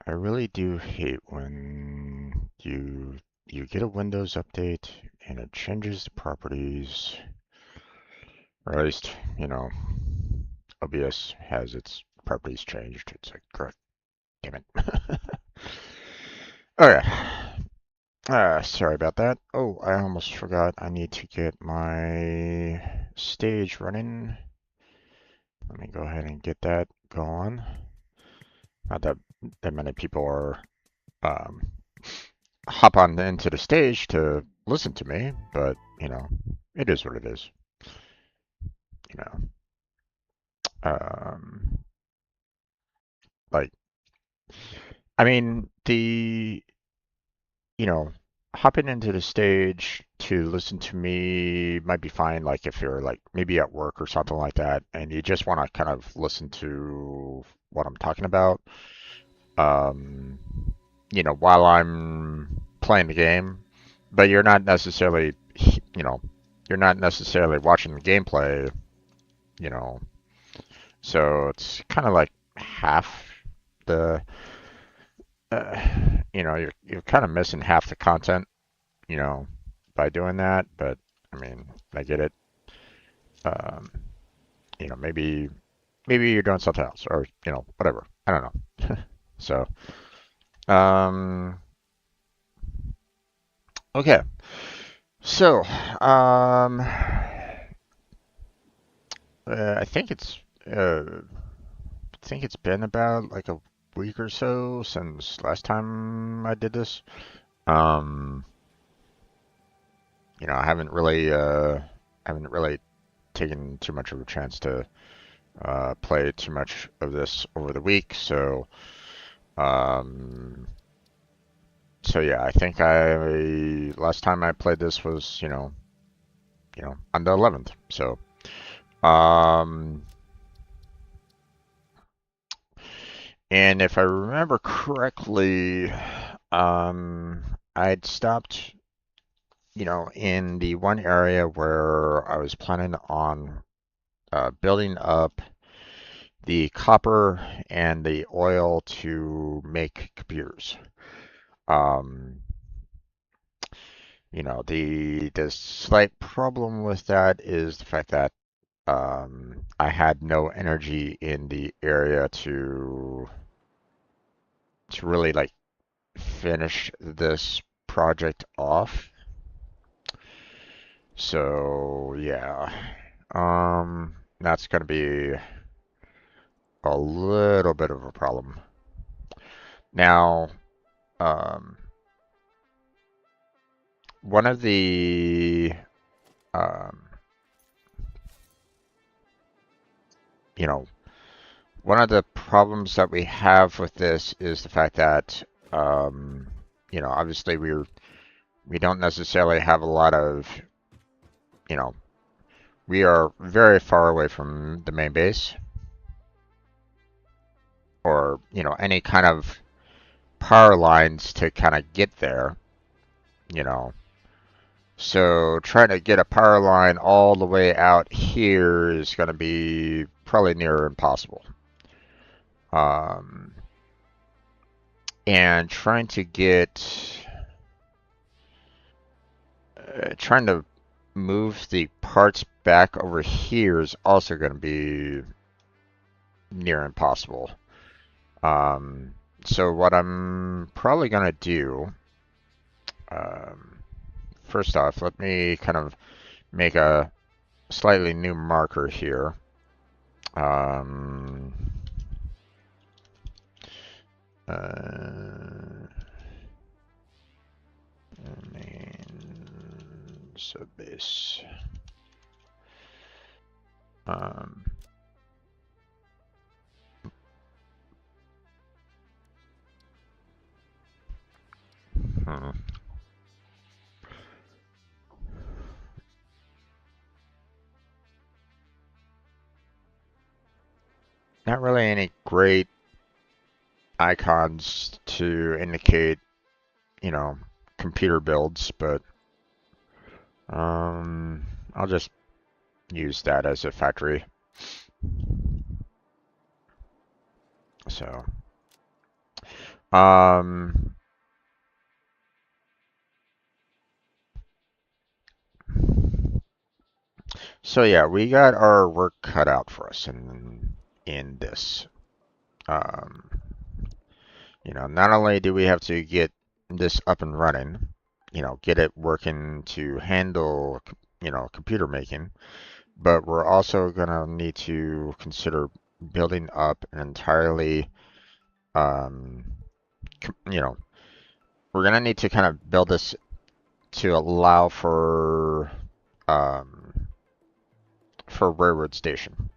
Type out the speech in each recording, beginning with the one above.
I really do hate when you get a Windows update and it changes the properties, or at least, OBS has its properties changed. It's like, God damn it. Okay. Sorry about that. Oh, I almost forgot. I need to get my stage running. Let me go ahead and get that going. Not that many people are um, hop on into the stage to listen to me, but it is what it is. You know, um, like I mean you know, hopping into the stage to listen to me might be fine. Like if you're like maybe at work or something like that, and you just want to kind of listen to what I'm talking about. Um, while I'm playing the game, but you know, you're not necessarily watching the gameplay, you know. So it's kind of like half the, uh, you're kind of missing half the content, you know, by doing that. But I mean, I get it. Um, maybe you're doing something else, or whatever. I don't know. So, um, okay. So, I think it's been about like a week or so since last time I did this. Um, I haven't really taken too much of a chance to play too much of this over the week. Um, so yeah, I think I last time I played this was on the 11th. So um, and if I remember correctly, I'd stopped in the one area where I was planning on building up the copper and the oil to make computers. Um, the slight problem with that is the fact that I had no energy in the area to really like finish this project off. So yeah, that's gonna be a little bit of a problem. Now, um, one of the um, you know, one of the problems that we have with this is the fact that obviously we don't necessarily have a lot of, you know, we are very far away from the main base or, any kind of power lines to kind of get there, you know. So trying to get a power line all the way out here is going to be probably near impossible. Um, and trying to move the parts back over here is also going to be near impossible. So what I'm probably going to do, um, first off, let me kind of make a slightly new marker here. Um, main subbase. Um, hmm. Not really any great icons to indicate, you know, computer builds, but I'll just use that as a factory. So, Um, so yeah, we got our work cut out for us in this. Um, not only do we have to get this up and running, get it working to handle, computer making, but we're also gonna need to consider building up an entirely, um, you know, we're gonna need to kind of build this to allow um, for railroad station,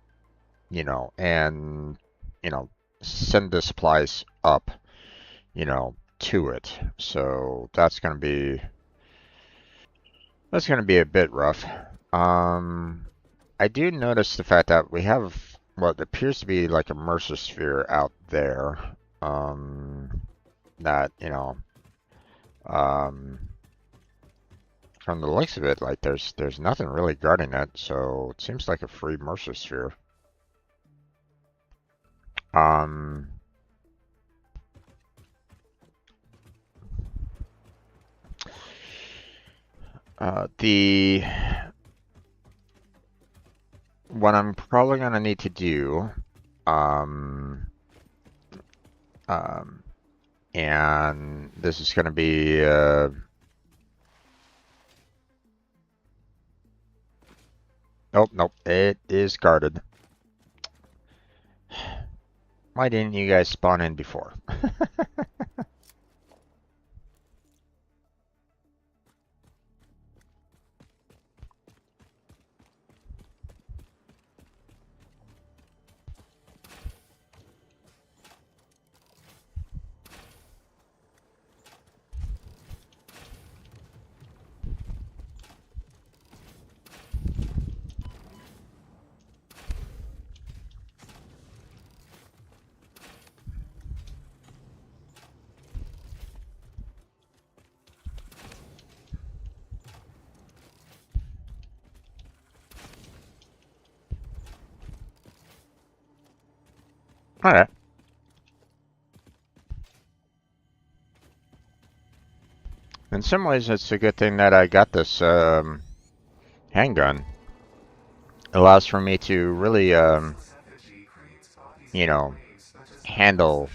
and you know, send the supplies up, to it. So that's gonna be a bit rough. Um, I do notice the fact that we have what appears to be like a Mercer sphere out there. That um, from the looks of it, like there's nothing really guarding it, so it seems like a free Mercer sphere. Um, the what I'm probably gonna need to do, um, um, and this is gonna be nope, nope, it is guarded. Why didn't you guys spawn in before? Alright. In some ways, it's a good thing that I got this handgun. It allows for me to really, you know, handle.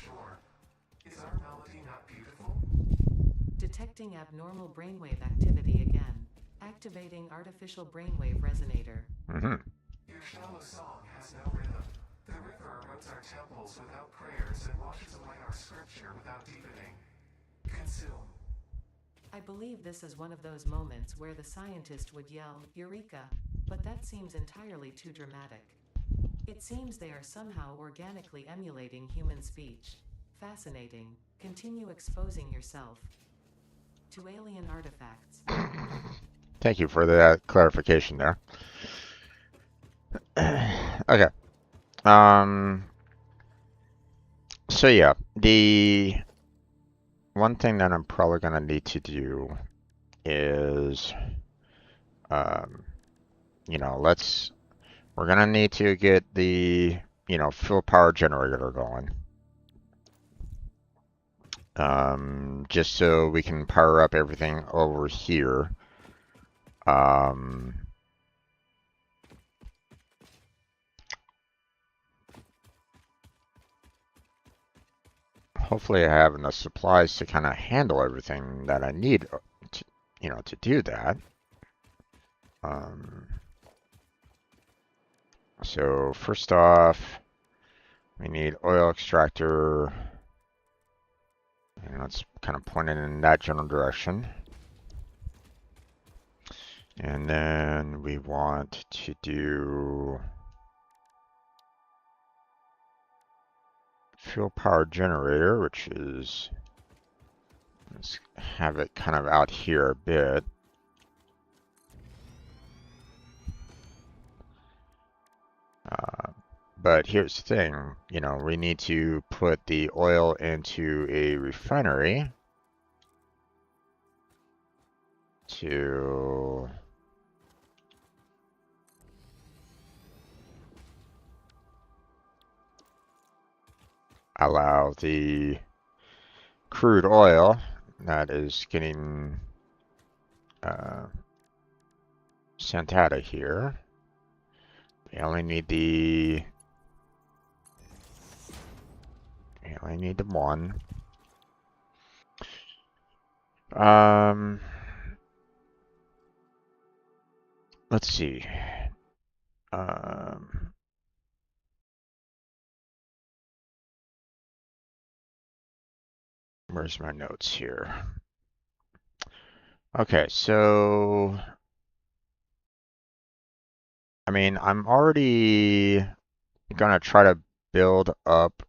Detecting abnormal brainwave activity again. Activating artificial brainwave resonator. Mhm. Your shallow song has no rhythm. The river erodes our temples without prayers and washes away our scripture without deepening. Consume. I believe this is one of those moments where the scientist would yell, Eureka! But that seems entirely too dramatic. It seems they are somehow organically emulating human speech. Fascinating. Continue exposing yourself to alien artifacts. Thank you for that clarification there. Okay. Um. So yeah, the one thing that I'm probably gonna need to do is, um, we're gonna need to get the, fuel power generator going. Just so we can power up everything over here. Um, Hopefully I have enough supplies to kind of handle everything that I need to do that. Um, so first off, we need oil extractor, and let's kind of point it in that general direction. And then we want to do fuel power generator, which is, let's have it kind of out here a bit. But here's the thing, we need to put the oil into a refinery to allow the crude oil that is getting sent out of here. We only need the one. Let's see. Where's my notes here? Okay, so I mean, I'm already gonna try to build up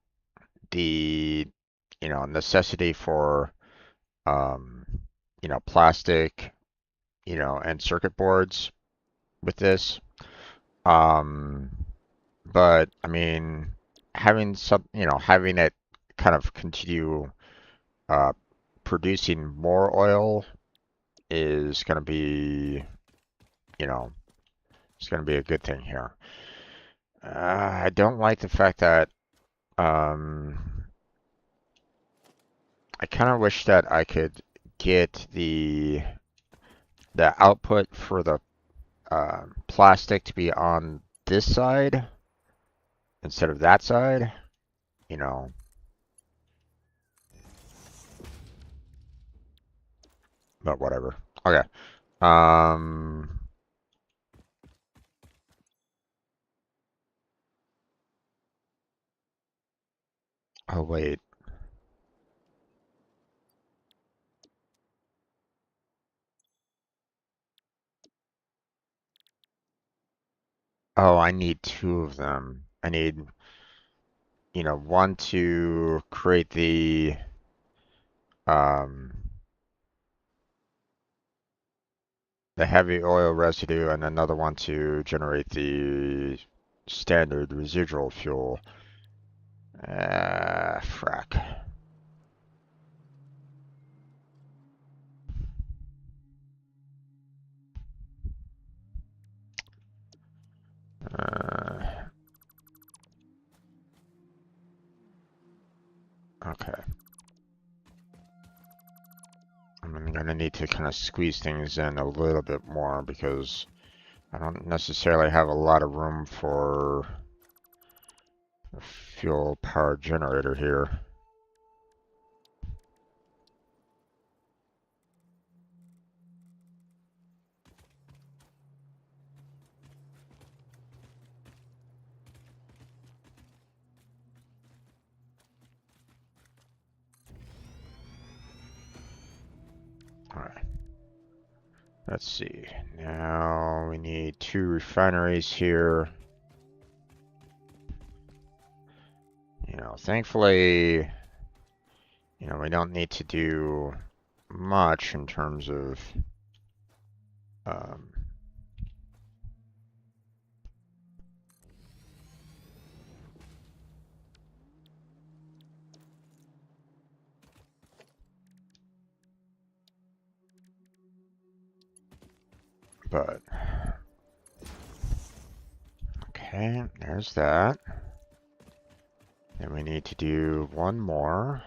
the, necessity for, um, plastic, and circuit boards with this. Um, but I mean, having it kind of continue uh, producing more oil is going to be, you know, it's going to be a good thing here. I don't like the fact that um, I kind of wish that I could get the output for the plastic to be on this side instead of that side, you know. But whatever. Okay. Um. Oh wait. Oh, I need two of them. I need, one to create um the heavy oil residue, and another one to generate the standard residual fuel. Frack. Okay. I'm gonna need to kind of squeeze things in a little bit more because I don't necessarily have a lot of room for a fuel power generator here. Alright. Let's see. Now we need two refineries here. Thankfully, we don't need to do much in terms of um, but okay, there's that. Then we need to do one more,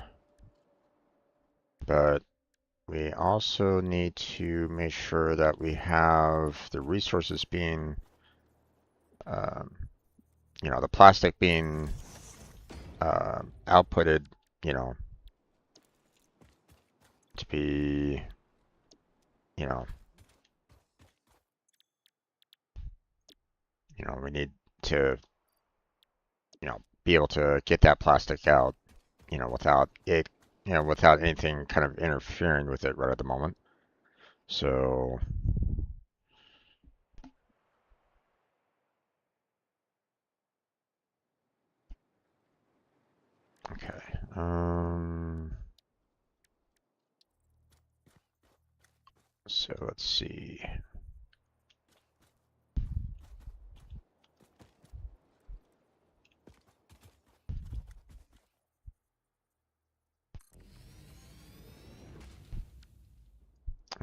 but we also need to make sure that we have the resources being, um, the plastic being outputted, you know, to be, you know, we need to, be able to get that plastic out, without it, without anything kind of interfering with it right at the moment. So, okay. So let's see.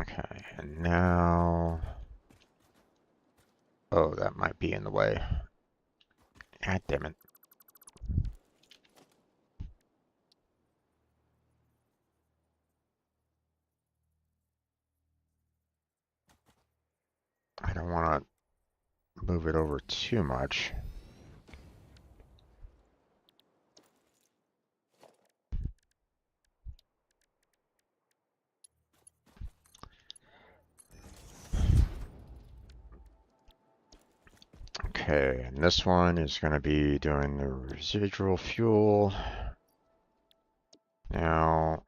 Okay, and now, oh, that might be in the way. God damn it. I don't want to move it over too much. Okay, and this one is going to be doing the residual fuel. Now,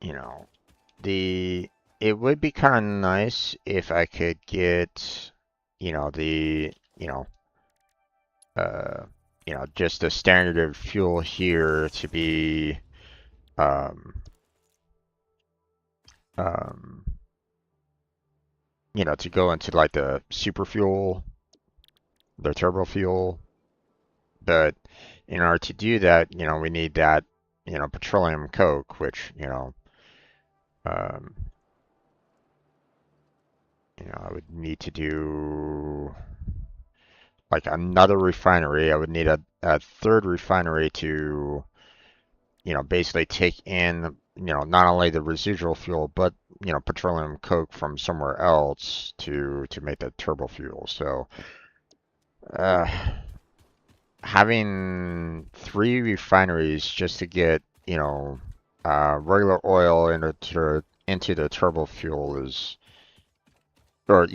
you know, it would be kind of nice if I could get, you know, uh, just the standard of fuel here to be, um, um, to go into like the super fuel, the turbo fuel. But in order to do that, we need that, petroleum coke, which, um, I would need to do like another refinery. I would need a third refinery to, basically take in, not only the residual fuel, but, petroleum coke from somewhere else to make the turbo fuel. So, uh, having three refineries just to get, regular oil into the turbo fuel is, or,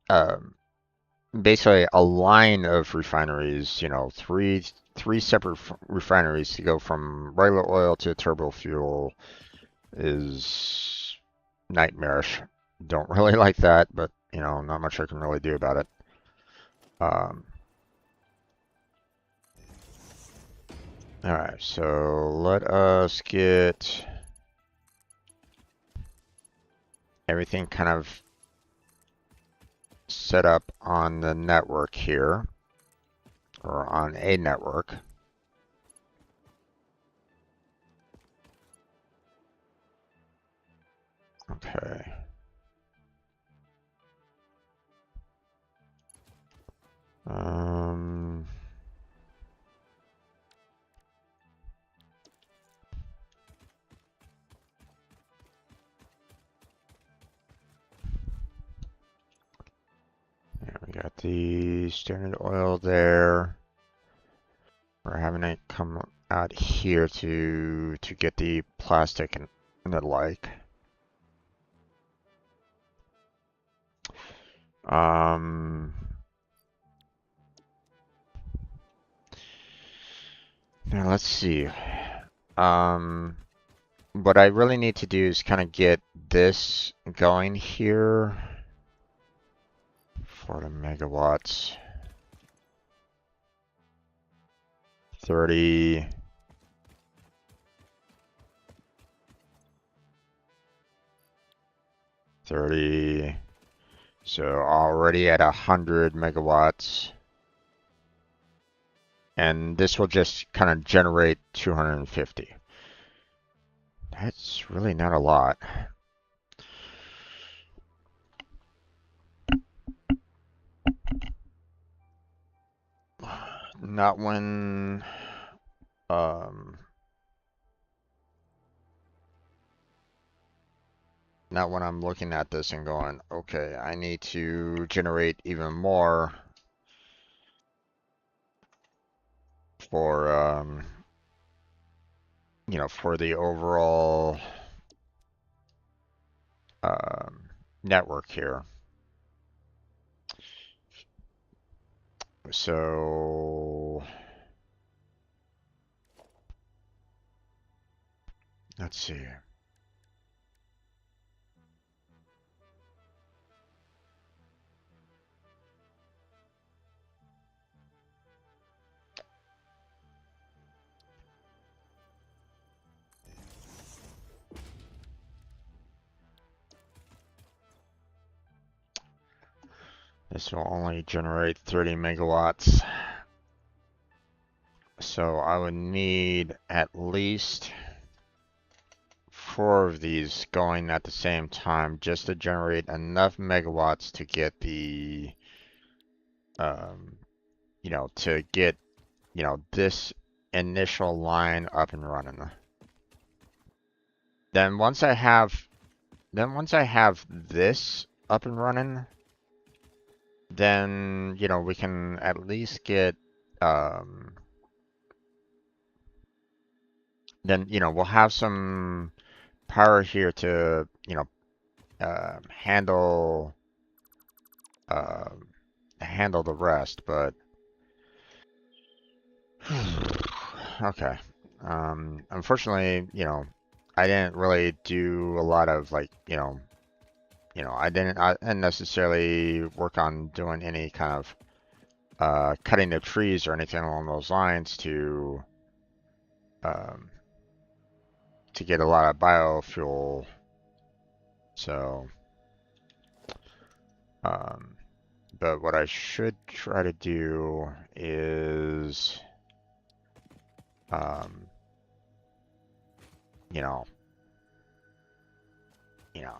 um, basically a line of refineries, three separate refineries to go from regular oil to turbo fuel is nightmarish. Don't really like that, but not much I can really do about it. Um, all right, so let us get everything kind of set up on the network here, or on a network. Okay. Um, yeah, we got the standard oil there. We're having it come out here to get the plastic and the like. Um, Now let's see. Um, what I really need to do is kind of get this going here. 40 megawatts. 30. 30. So already at 100 megawatts. And this will just kind of generate 250. That's really not a lot. Not when um not when I'm looking at this and going, okay, I need to generate even more for for the overall um, network here. So let's see. This will only generate 30 megawatts. So I would need at least 4 of these going at the same time just to generate enough megawatts to get the, to get this initial line up and running. Then once I have this up and running, then, we can at least get, then, we'll have some power here to, handle, handle the rest, but okay. Unfortunately, I didn't really do a lot of like, I didn't necessarily work on doing any kind of cutting the trees or anything along those lines um, to get a lot of biofuel. So, um, but what I should try to do is, um, you know,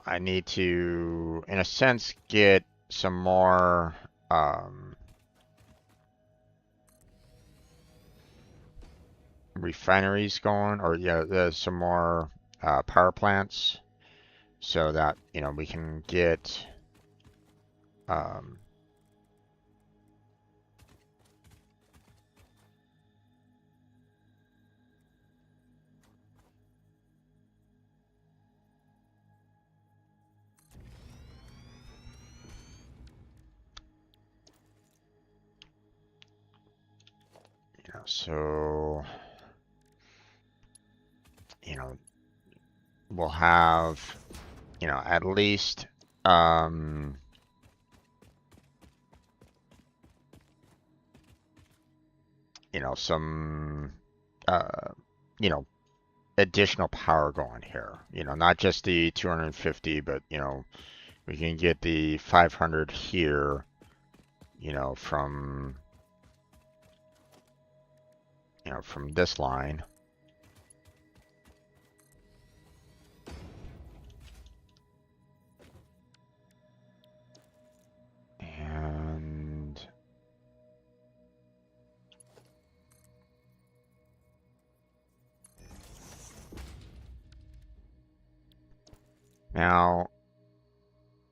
I need to, in a sense, get some more, refineries going, or there's some more power plants, so that we can get um, so we'll have at least um, some you know additional power going here. Not just the 250, but we can get the 500 here, from from this line. And now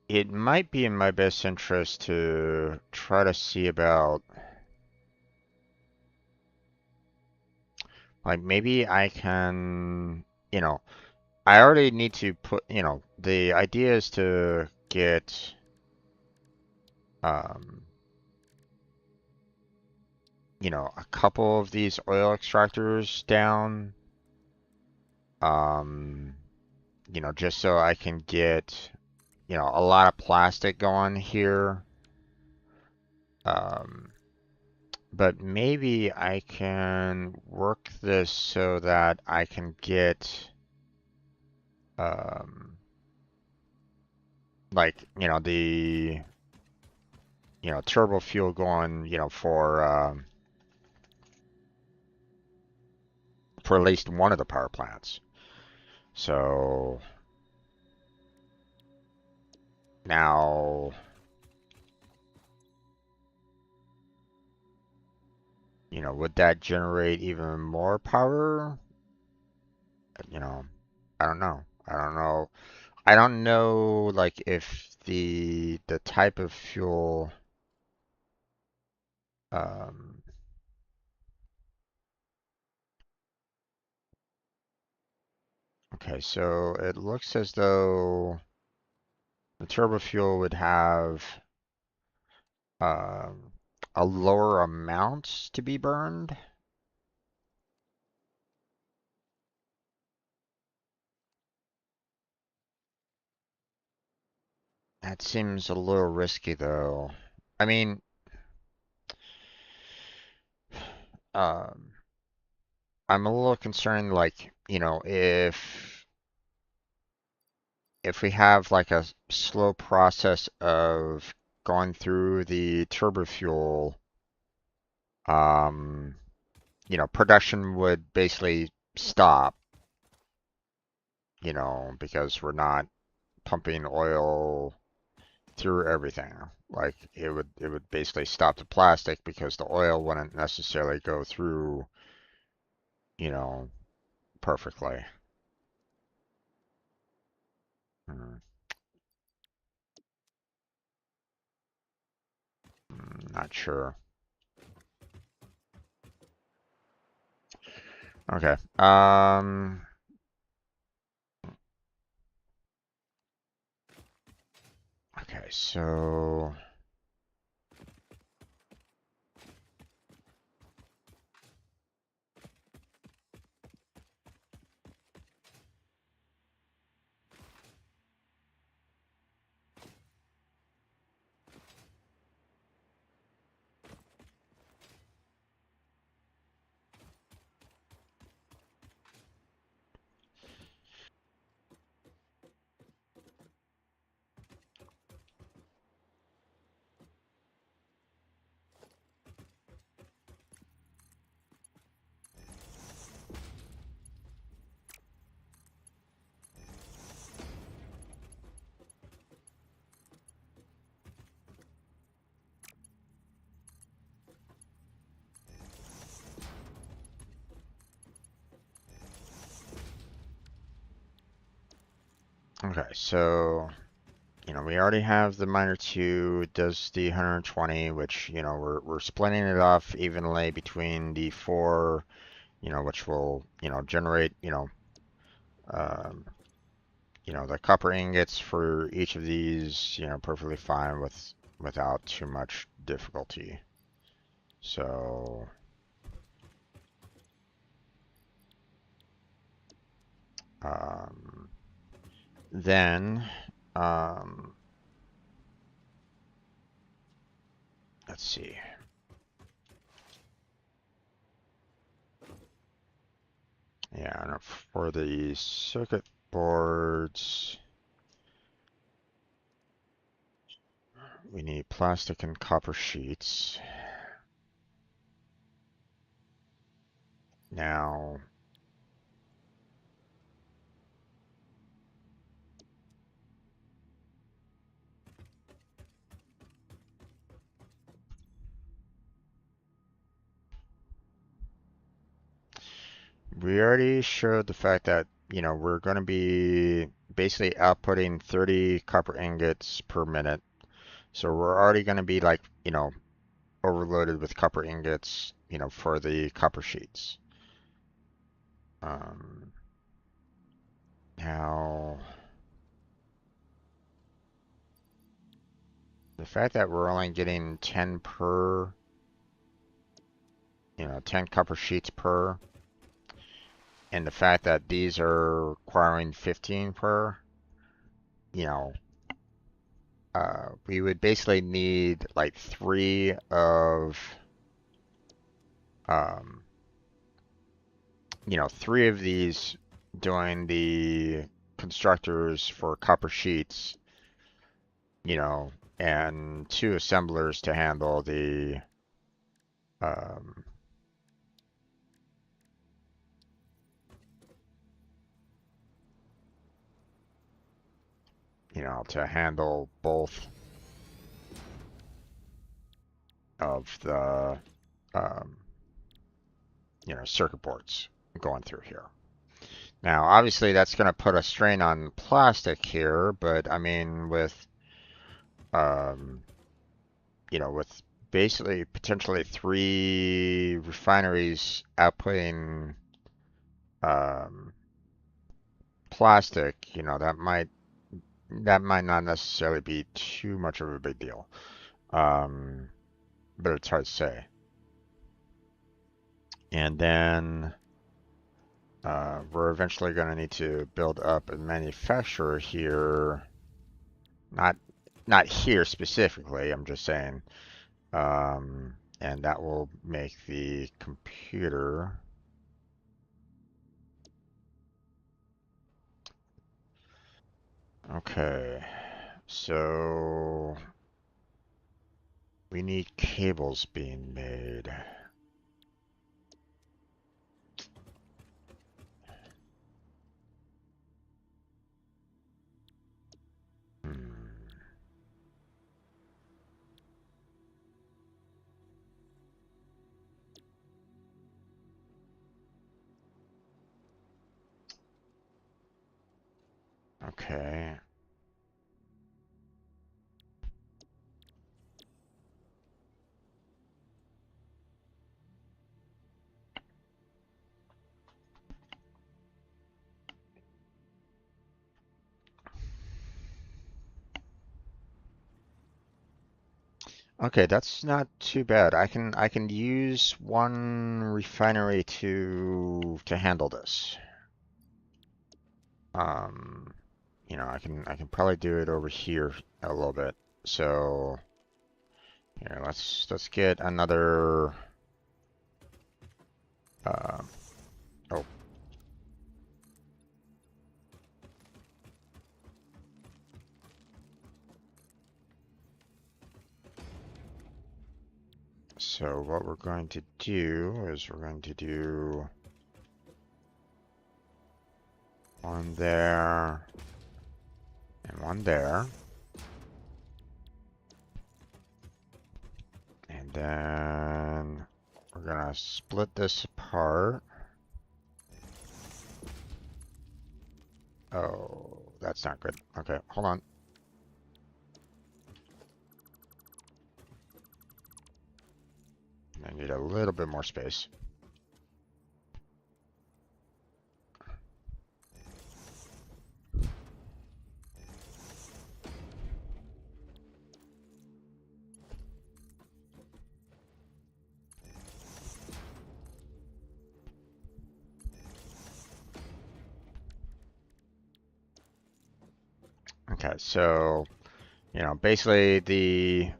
it might be in my best interest to try to see about, like, maybe I can, I already need to put, the idea is to get, um, a couple of these oil extractors down, um, just so I can get, a lot of plastic going here. But maybe I can work this so that I can get, like, the, turbo fuel going, for at least one of the power plants. So now, would that generate even more power? I don't know. I don't know. I don't know, like, if the type of fuel, um, okay, so it looks as though the turbo fuel would have um, a lower amount to be burned. That seems a little risky, though. I mean, um, I'm a little concerned, like, if we have like a slow process of going through the turbo fuel, um, production would basically stop, because we're not pumping oil through everything. Like it would basically stop the plastic because the oil wouldn't necessarily go through, you know, perfectly. Hmm, not sure. Okay. Okay, so okay, so we already have the miner 2 does the 120, which we're splitting it off evenly between the 4, which will generate um, the copper ingots for each of these, perfectly fine without too much difficulty. So um, then um, let's see. Yeah, and for the circuit boards, we need plastic and copper sheets. Now, we already showed the fact that, we're going to be basically outputting 30 copper ingots per minute. So we're already going to be like, overloaded with copper ingots, for the copper sheets. Um, Now, the fact that we're only getting 10 per, 10 copper sheets per, and the fact that these are requiring 15 per, you know, we would basically need like um, three of these doing the constructors for copper sheets, and two assemblers to handle um, to handle both of the, um, circuit boards going through here. Now, obviously, that's going to put a strain on plastic here, but I mean, um, with basically potentially three refineries outputting um, plastic, that might not necessarily be too much of a big deal. Um, but it's hard to say. And then we're eventually going to need to build up a manufacturer here. Not not here specifically, I'm just saying. And that will make the computer. Okay, so we need cables being made. Hmm. Okay. Okay, that's not too bad. I can use one refinery to handle this. Um, I can probably do it over here a little bit. So here, let's get another. Uh, oh, so what we're going to do is we're going to do one there and one there, and then we're gonna split this apart. Oh, that's not good. Okay, hold on. I need a little bit more space. Okay, so, basically the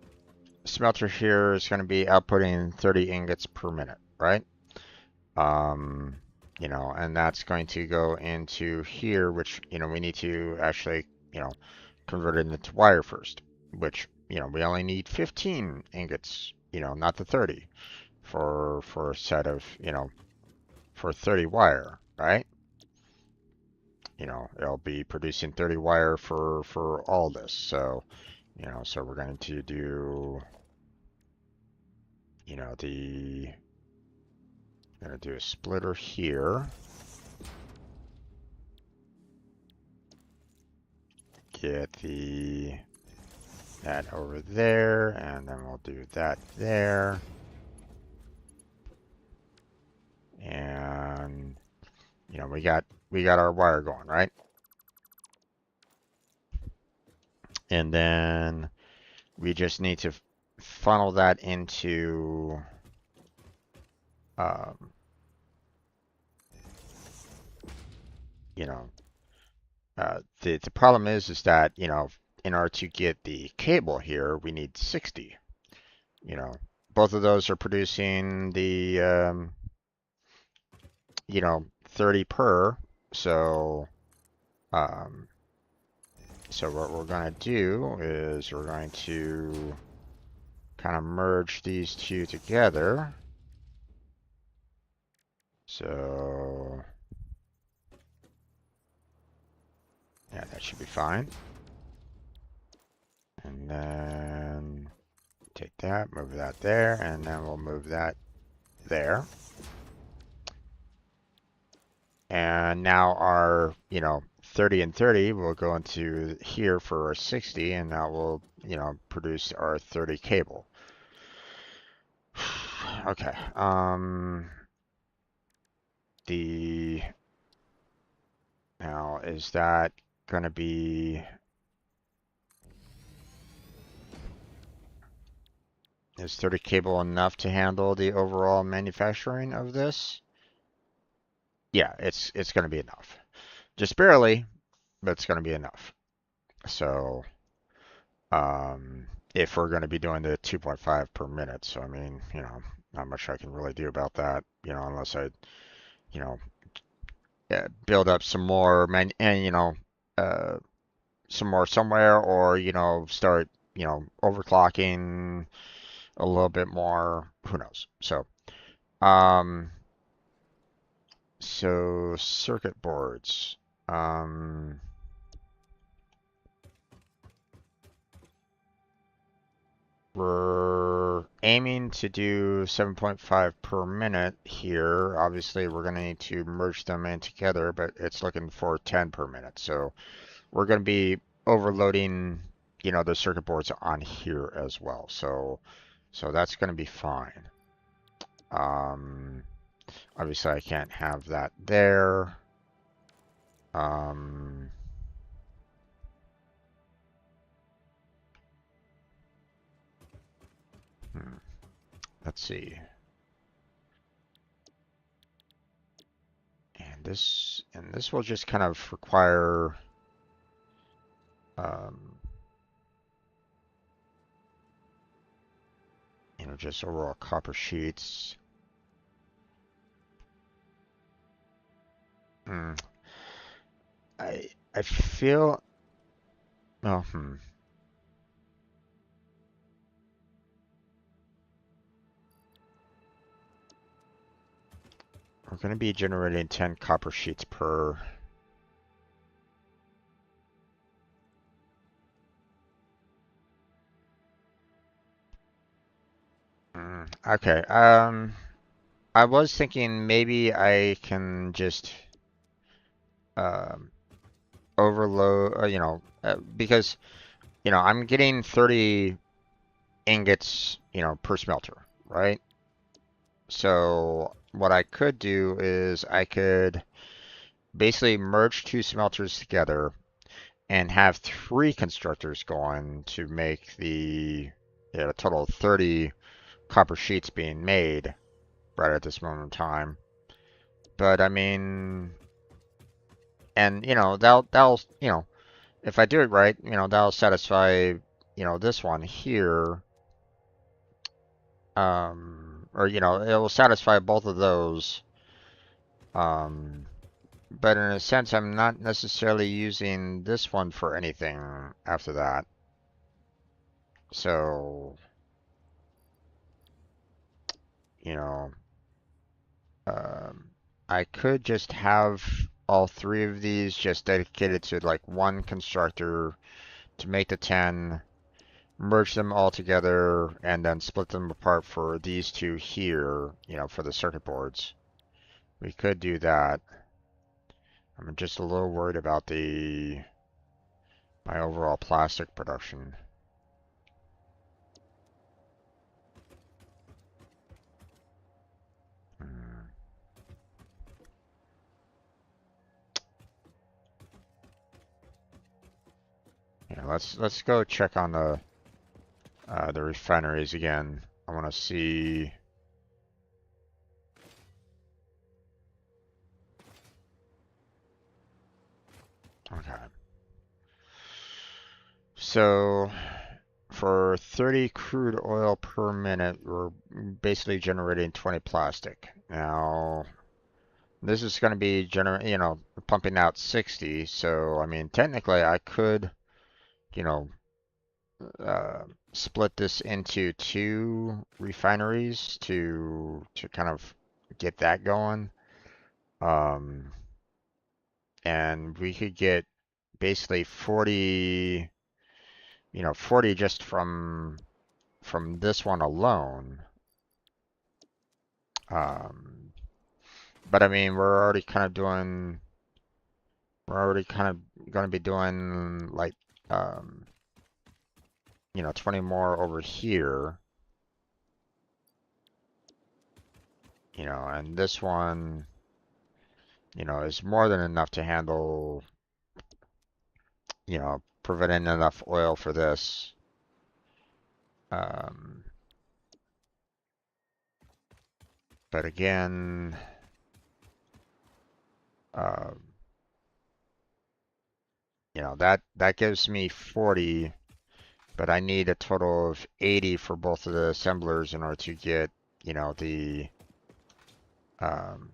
smelter here is going to be outputting 30 ingots per minute, right? Um, and that's going to go into here, which, we need to actually, convert it into wire first, which, we only need 15 ingots, not the 30 for a set of, for 30 wire, right? It'll be producing 30 wire for all this. So, so we're going to do, going to do a splitter here. Get that over there, and then we'll do that there. And, we got our wire going, right? And then we just need to funnel that into um, the problem is that, in order to get the cable here, we need 60. Both of those are producing the 30 per. So um, so what we're going to do is we're going to kind of merge these two together. So yeah, that should be fine. And then take that, move that there, and then we'll move that there. And now our, 30 and 30 will go into here for our 60, and that will, produce our 30 cable. Okay. Now is that going to be, is 30 cable enough to handle the overall manufacturing of this? Yeah, it's going to be enough. Just barely, but it's going to be enough. So, if we're going to be doing the 2.5 per minute, so I mean, not much I can really do about that, unless I, you know, build up some more and uh, some more somewhere, or start, overclocking a little bit more. Who knows? Um, so circuit boards. We're aiming to do 7.5 per minute here. Obviously, we're going to need to merge them in together, but it's looking for 10 per minute. So we're going to be overloading, the circuit boards on here as well. So that's going to be fine. Um, Obviously I can't have that there. Um, let's see. And this will just kind of require um, just overall copper sheets. Hmm. I feel oh we're going to be generating 10 copper sheets per. Okay. I was thinking maybe I can just um, overload, because I'm getting 30 ingots, per smelter, right? So what I could do is I could basically merge two smelters together and have three constructors going to make the a total of 30 copper sheets being made right at this moment in time. But I mean, and that'll if I do it right, that'll satisfy this one here, or it will satisfy both of those. Um, but in a sense, I'm not necessarily using this one for anything after that. So, you know, um, I could just have all three of these just dedicated to like one constructor to make the 10, merge them all together, and then split them apart for these two here, for the circuit boards. We could do that. I'm just a little worried about my overall plastic production. Hmm. Yeah, let's go check on the refineries again. I want to see. Okay. So for 30 crude oil per minute, we're basically generating 20 plastic. Now, this is going to be pumping out 60. So, I mean, technically I could, you know, uh, split this into two refineries to kind of get that going. Um, and we could get basically 40, 40 just from this one alone. Um, but I mean, we're already kind of going to be doing like, um, 20 more over here, and this one, is more than enough to handle, preventing enough oil for this. Um, but again, uh, that gives me 40, but I need a total of 80 for both of the assemblers in order to get, the, um,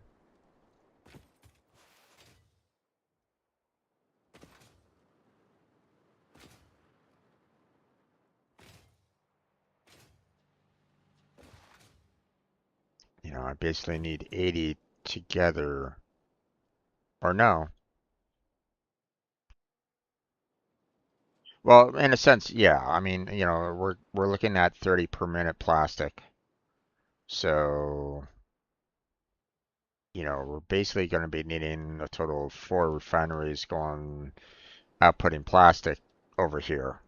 I basically need 80 together, or no. Well, in a sense, yeah. I mean, we're looking at 30 per minute plastic. So, we're basically going to be needing a total of four refineries going outputting plastic over here.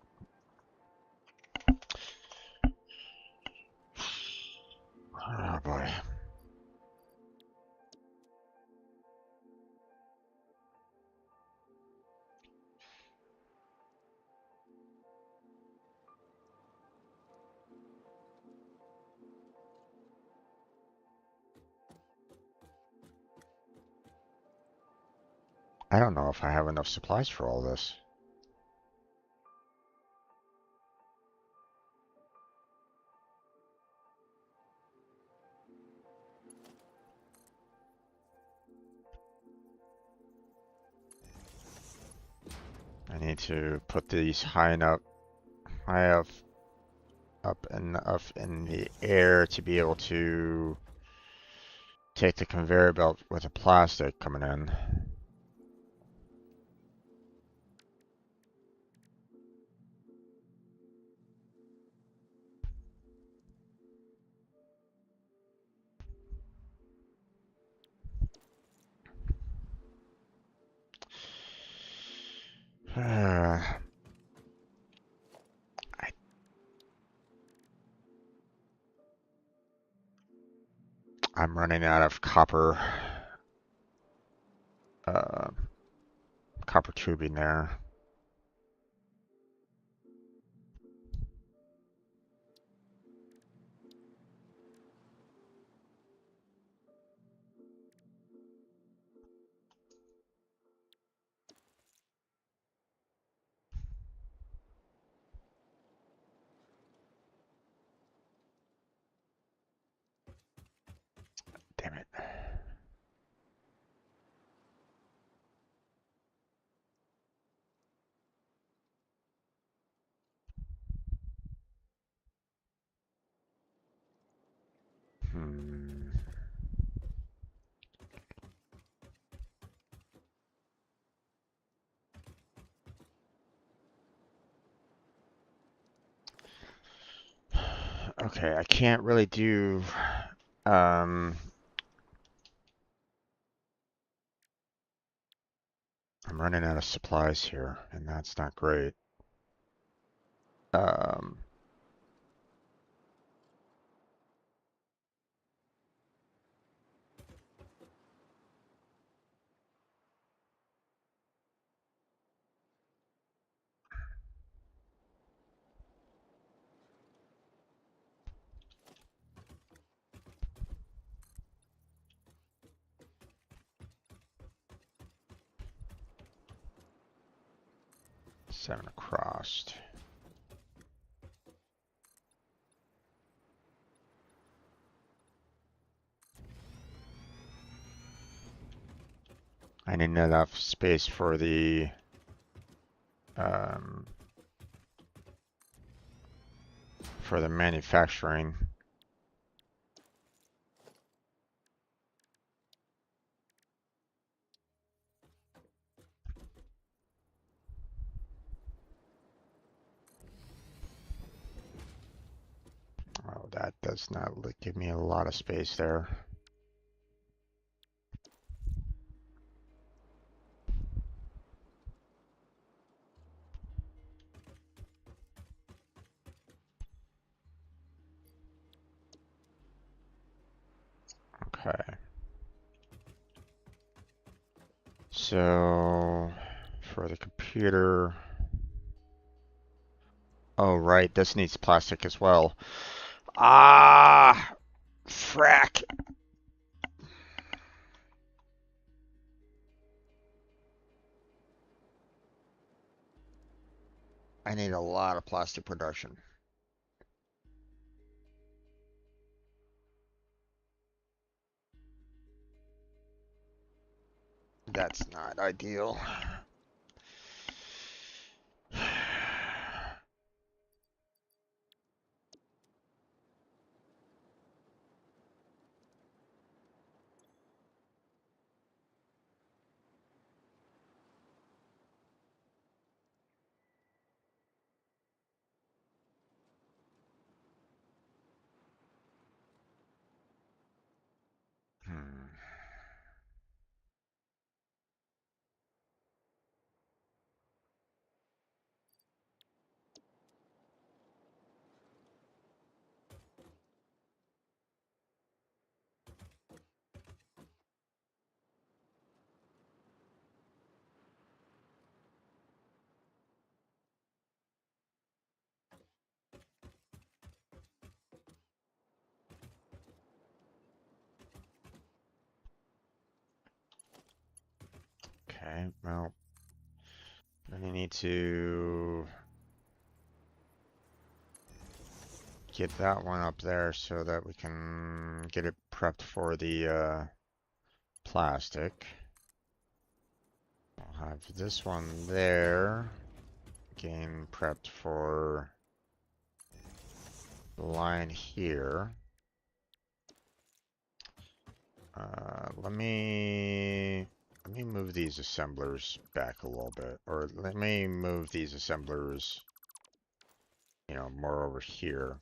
Oh boy. I don't know if I have enough supplies for all this. I need to put these high enough up enough in the air to be able to take the conveyor belt with the plastic coming in. I, I'm running out of uh, copper tubing there. Damn it. Hmm. Okay, I can't really do um I'm running out of supplies here, and that's not great. Um Seven across. I need enough space um, for the manufacturing. Oh, that does not give me a lot of space there. Okay. So for the computer, oh right, this needs plastic as well. Ah, frack. I need a lot of plastic production. That's not ideal. Hmm. Okay, well, then I need to get that one up there so that we can get it prepped for the plastic. I'll have this one there, getting prepped for the line here. Let me move these assemblers back a little bit, or let me move these assemblers, more over here.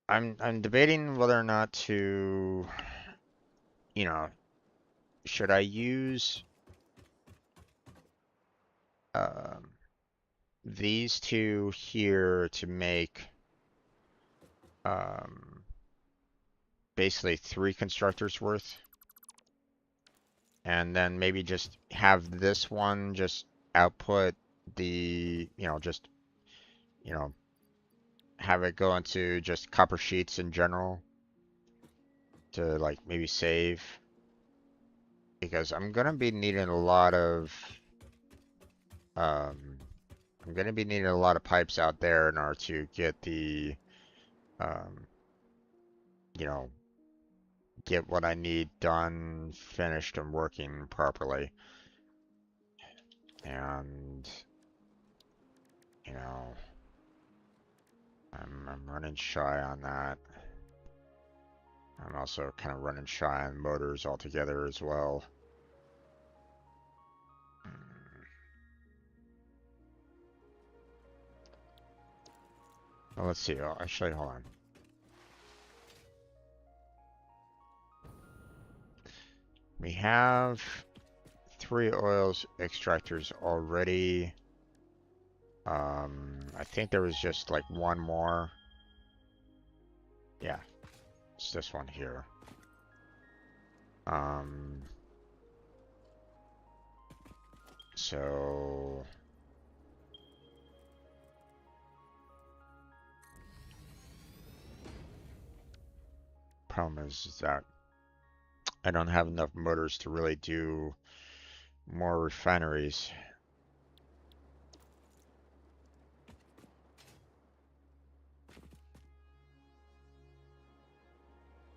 I'm debating whether or not to, should I use um, these two here to make basically 3 constructors worth, and then maybe just have this one just output the, have it go into just copper sheets in general to like maybe save, because I'm gonna be needing a lot of um, pipes out there in order to get the um, you know, get what I need done, finished, and working properly. And I'm running shy on that. I'm also kind of running shy on motors altogether as well. Well, let's see. Oh, actually, hold on. We have 3 oils extractors already. I think there was just like one more. Yeah, it's this one here. So problem is that I don't have enough motors to really do more refineries.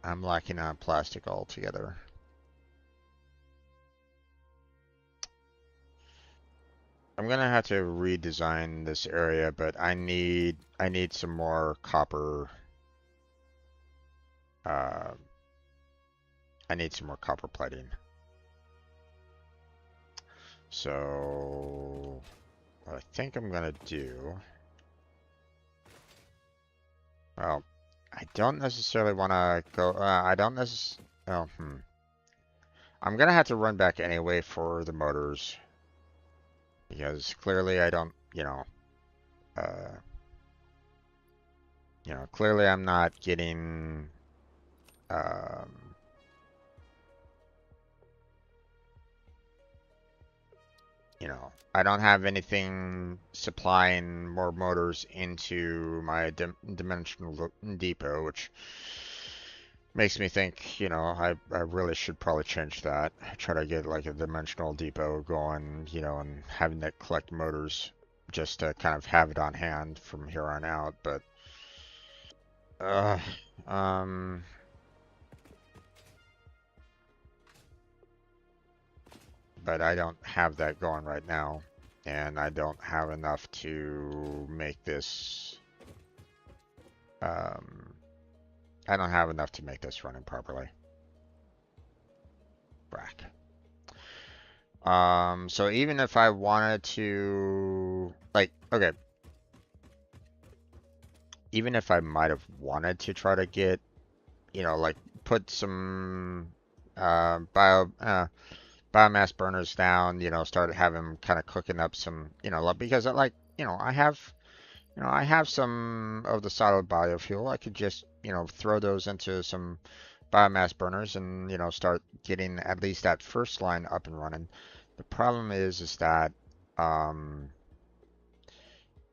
I'm lacking on plastic altogether. I'm gonna have to redesign this area, but I need some more copper. I need some more copper plating. So what I think I'm gonna do, well, I don't necessarily want to go. I don't necessarily. Oh, I'm gonna have to run back anyway for the motors, because clearly I don't. Clearly I'm not getting. I don't have anything supplying more motors into my dimensional depot, which makes me think, I really should probably change that. Try to get like a dimensional depot going, and having it collect motors just to kind of have it on hand from here on out. But, but I don't have that going right now, and I don't have enough to make this. I don't have enough to make this running properly. Brack. So even if I wanted to, like, okay, even if I might have wanted to try to get, like put some biomass burners down, start having them kind of cooking up some, because like, I have some of the solid biofuel. I could just, throw those into some biomass burners and, start getting at least that first line up and running. The problem is that,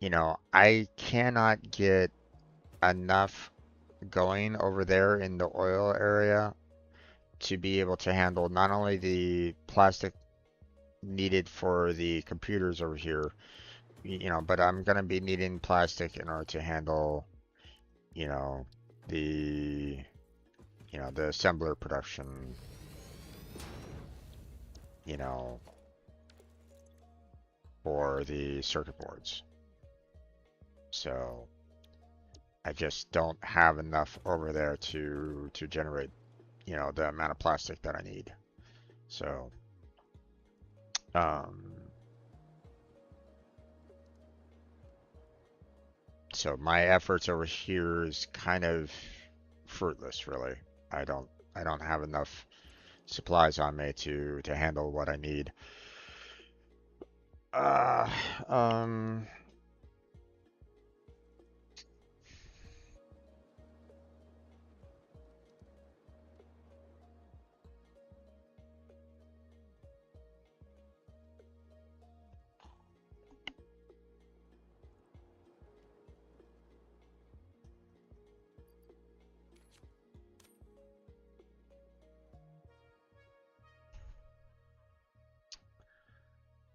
I cannot get enough going over there in the oil area to be able to handle not only the plastic needed for the computers over here, but I'm gonna be needing plastic in order to handle, you know, the, the assembler production, you know, for the circuit boards. So I just don't have enough over there to generate, the amount of plastic that I need. So, um, so my efforts over here is kind of fruitless, really. I don't I don't have enough supplies on me to handle what I need. Uh, um,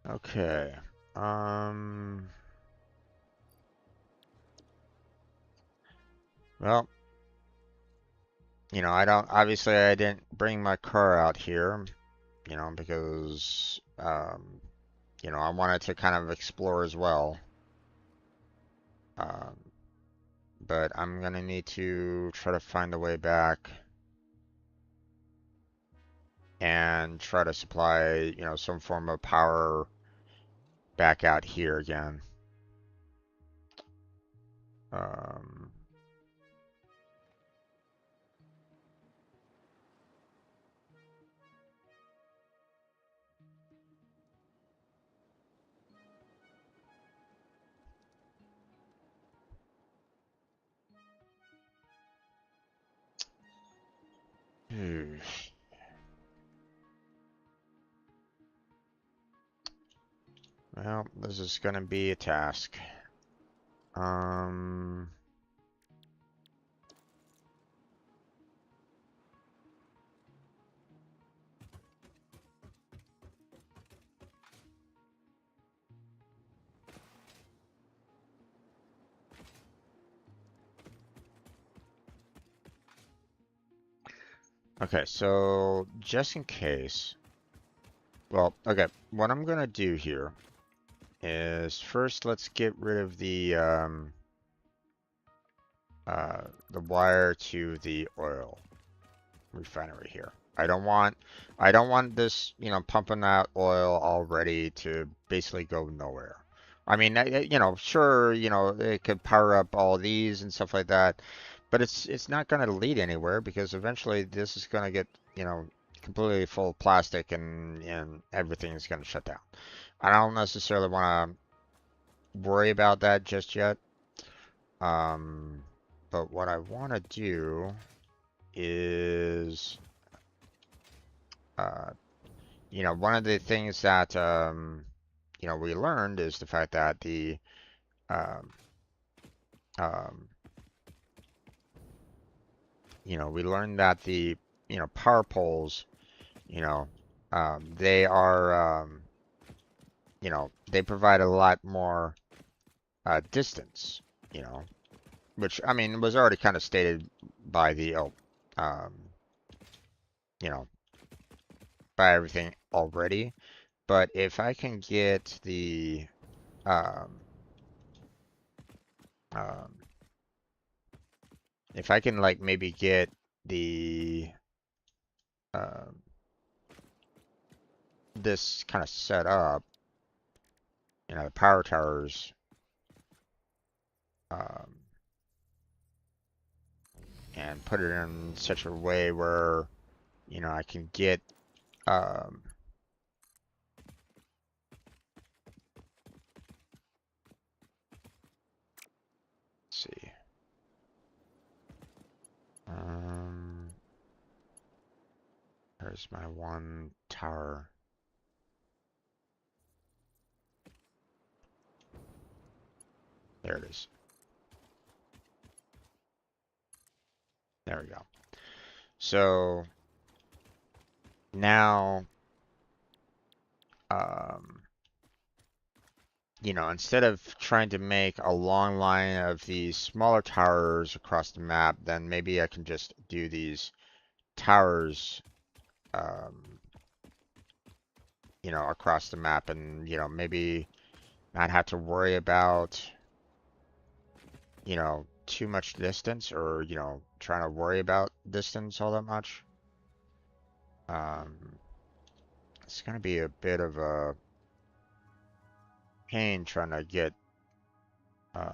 okay. Um, well, I didn't bring my car out here, because, I wanted to kind of explore as well. Um, but I'm gonna need to try to find a way back and try to supply, some form of power back out here again. Um, hmm. Well, this is gonna be a task. Um, okay, so just in case, well, okay, what I'm gonna do here is first let's get rid of the wire to the oil refinery here. I don't want this, pumping out oil already to basically go nowhere. I mean, sure, it could power up all these and stuff like that, but it's not going to lead anywhere because eventually this is going to get, completely full of plastic and everything is going to shut down. I don't necessarily want to worry about that just yet. Um, but what I want to do is uh, one of the things that we learned is the fact that the um, um, we learned that the power poles, you know, they are they provide a lot more distance, you know, which I mean was already kind of stated by the um, you know by everything already. But if I can get the um, um, if I can like maybe get the um, this kind of set up, the power towers, um, and put it in such a way where, I can get, um, let's see, um, there's my one tower. There it is. There we go. So now, um, instead of trying to make a long line of these smaller towers across the map, then maybe I can just do these towers, um, across the map and, maybe not have to worry about, too much distance or, trying to worry about distance all that much. Um, it's going to be a bit of a pain uh,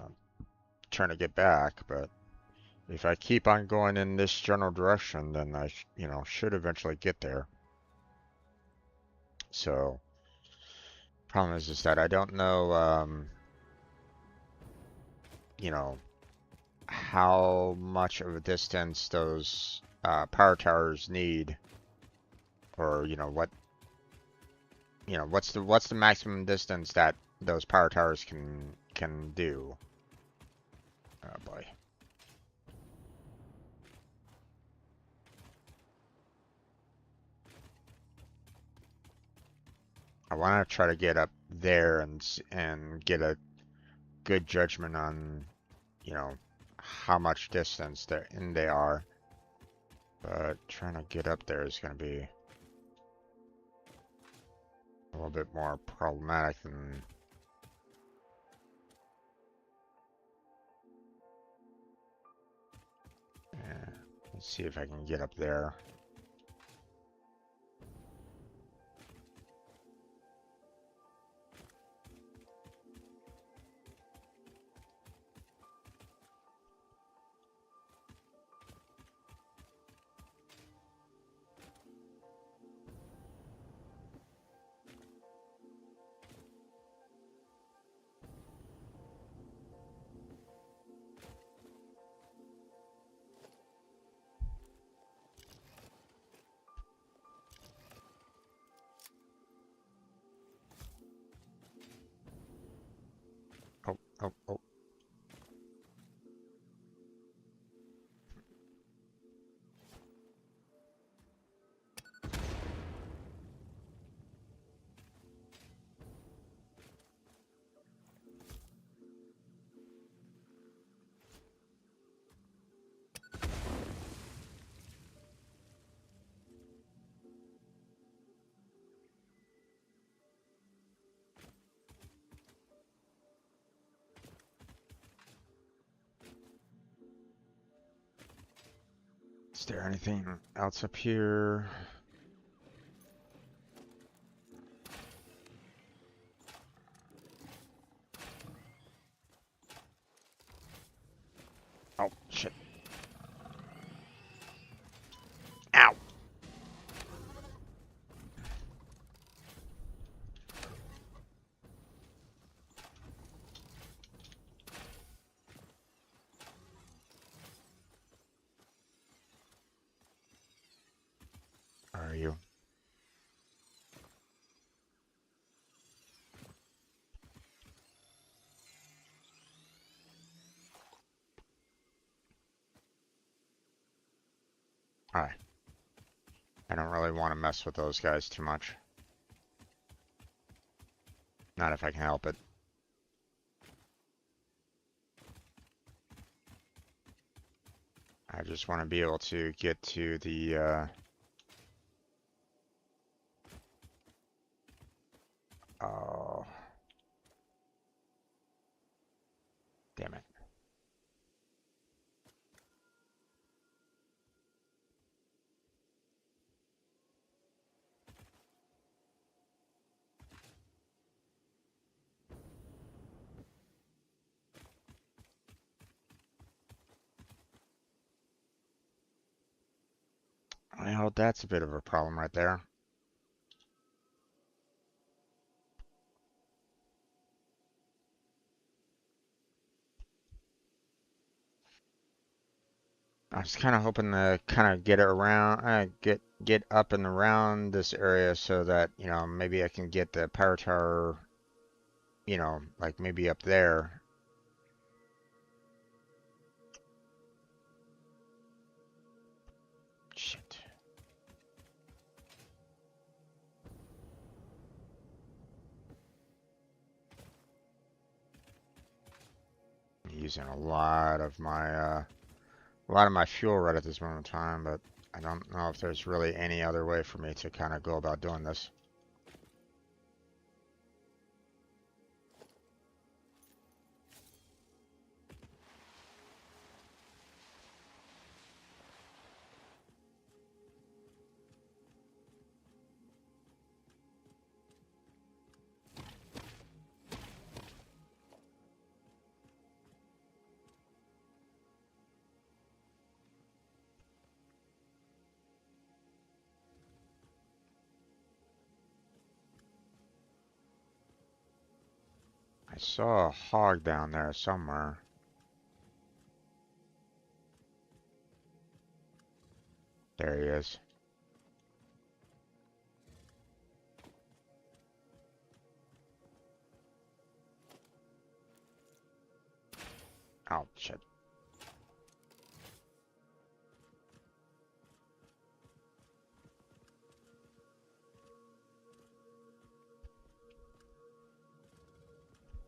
trying to get back, but if I keep on going in this general direction, then I, should eventually get there. So, problem is that I don't know, you know, how much of a distance those power towers need, or what's the maximum distance that those power towers can do. Oh boy. I want to try to get up there and get a good judgment on, how much distance they are. But trying to get up there is going to be a little bit more problematic than. Yeah, let's see if I can get up there. Oh, oh, oh. Is there anything else up here? Oh, shit. Ow! Where are you? Alright. I don't really want to mess with those guys too much. Not if I can help it. I just want to be able to get to the, oh. Damn it. Well, that's a bit of a problem right there. I was kind of hoping to kind of get it around, get up and around this area so that, maybe I can get the power tower, like maybe up there. Shit. using a lot of my fuel right at this moment in time, but I don't know if there's really any other way for me to kind of go about doing this. I saw a hog down there somewhere. There he is. Oh, shit.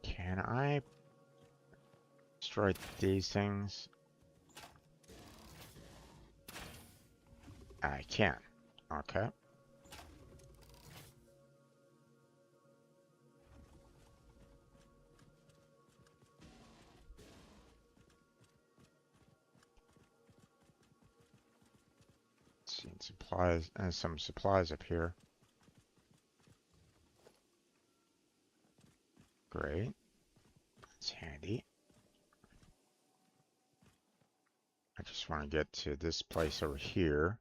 Can I destroy these things? I can. Okay. Seeing supplies and some supplies up here. Great. That's handy. I just want to get to this place over here.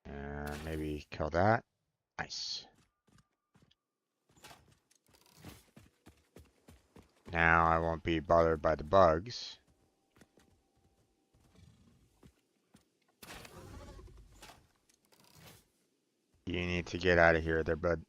And maybe kill that. Nice. Now I won't be bothered by the bugs. You need to get out of here there, bud.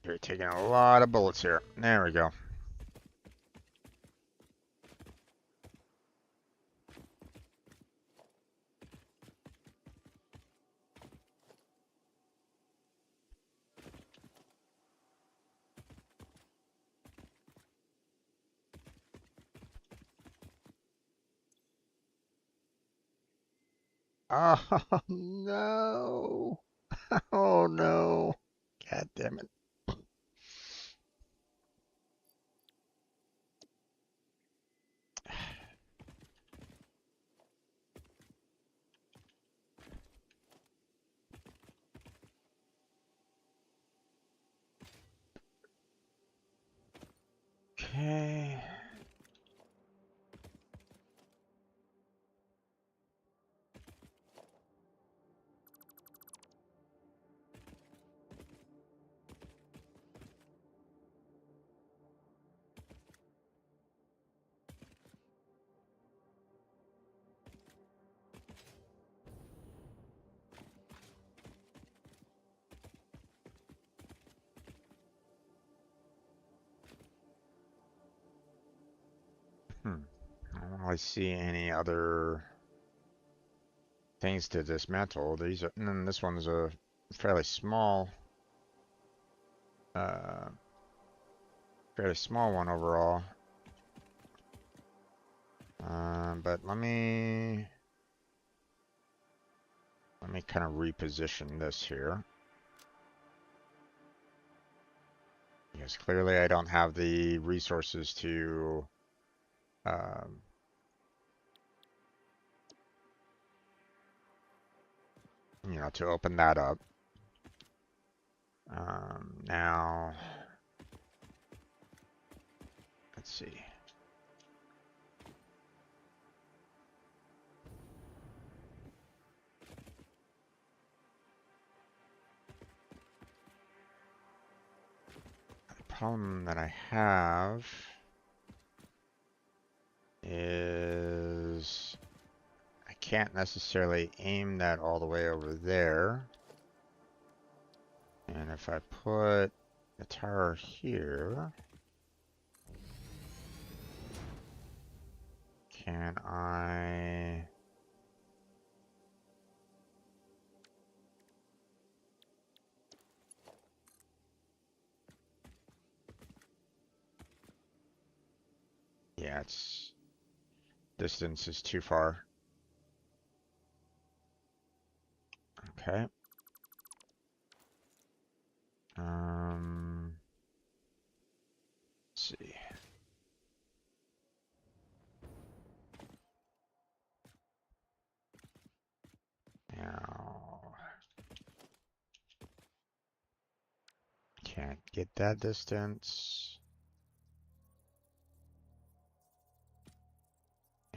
You're taking a lot of bullets here. There we go. Oh no. Oh no. God damn it. Okay. Hmm. I don't really see any other things to dismantle. These are, and then this one's a fairly small, uh, fairly small one overall. But let me kind of reposition this here. Because clearly I don't have the resources to, um, to open that up. Now, let's see. The problem that I have is I can't necessarily aim that all the way over there. And if I put the tower here, can I... Yeah, it's... distance is too far. Okay. Let's see. Now, can't get that distance.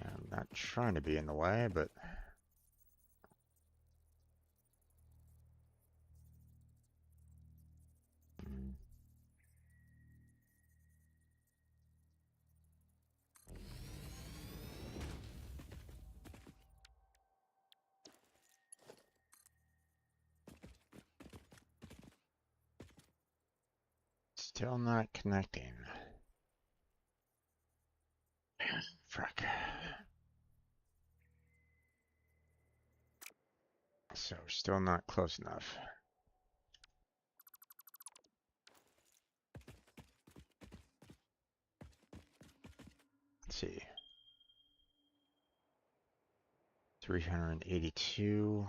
I'm not trying to be in the way, but mm, still not connecting. Frick. So still not close enough. Let's see. 382.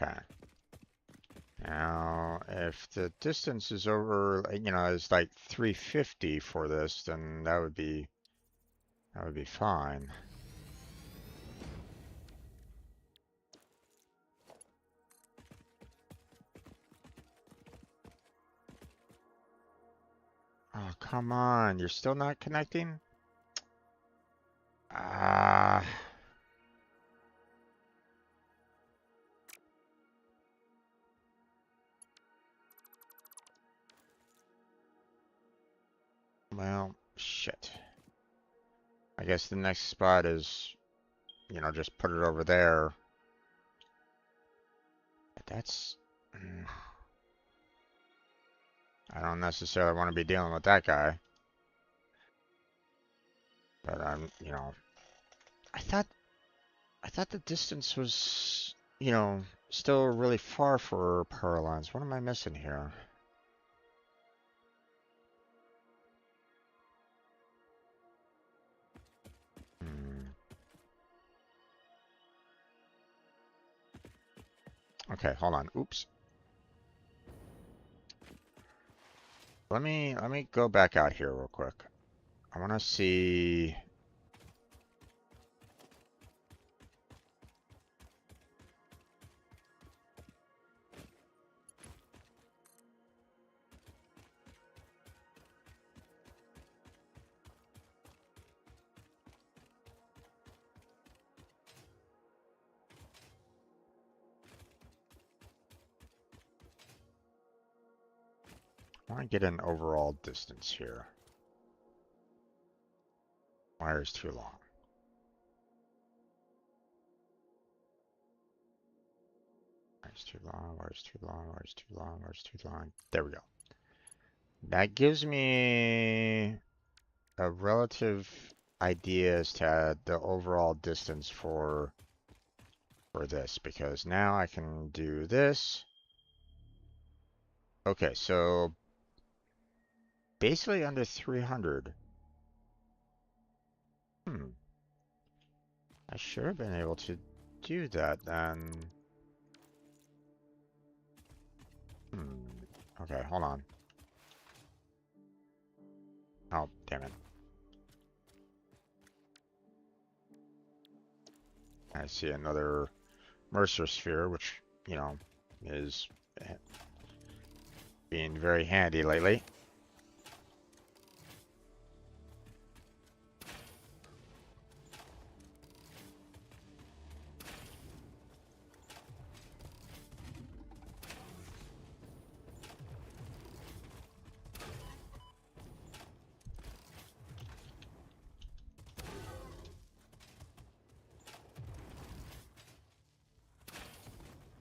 Okay. Now, if the distance is over, is like 350 for this, then that would be fine. Oh, come on. You're still not connecting? Ah. Well, shit. I guess the next spot is, just put it over there. But that's... I don't necessarily want to be dealing with that guy. But I thought the distance was, still really far for power lines. What am I missing here? Hmm. Okay, hold on. Oops. Let me go back out here real quick. I want to see. I want to get an overall distance here. Wire's too long. Wire's too long, wire's too long, wire's too long, wire's too long. There we go. That gives me a relative idea as to the overall distance for this, because now I can do this. Okay, so basically under 300. I should have been able to do that then. Okay, hold on. Oh, damn it. I see another Mercer sphere, which, is being very handy lately.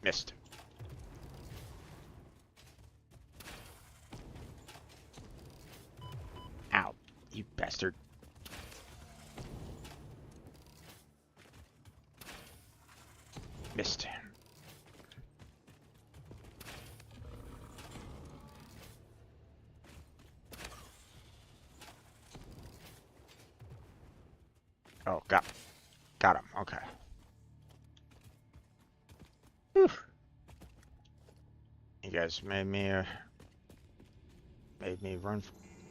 Missed. Ow, you bastard. Missed. Oh, got him. Okay. Whew. You guys made me run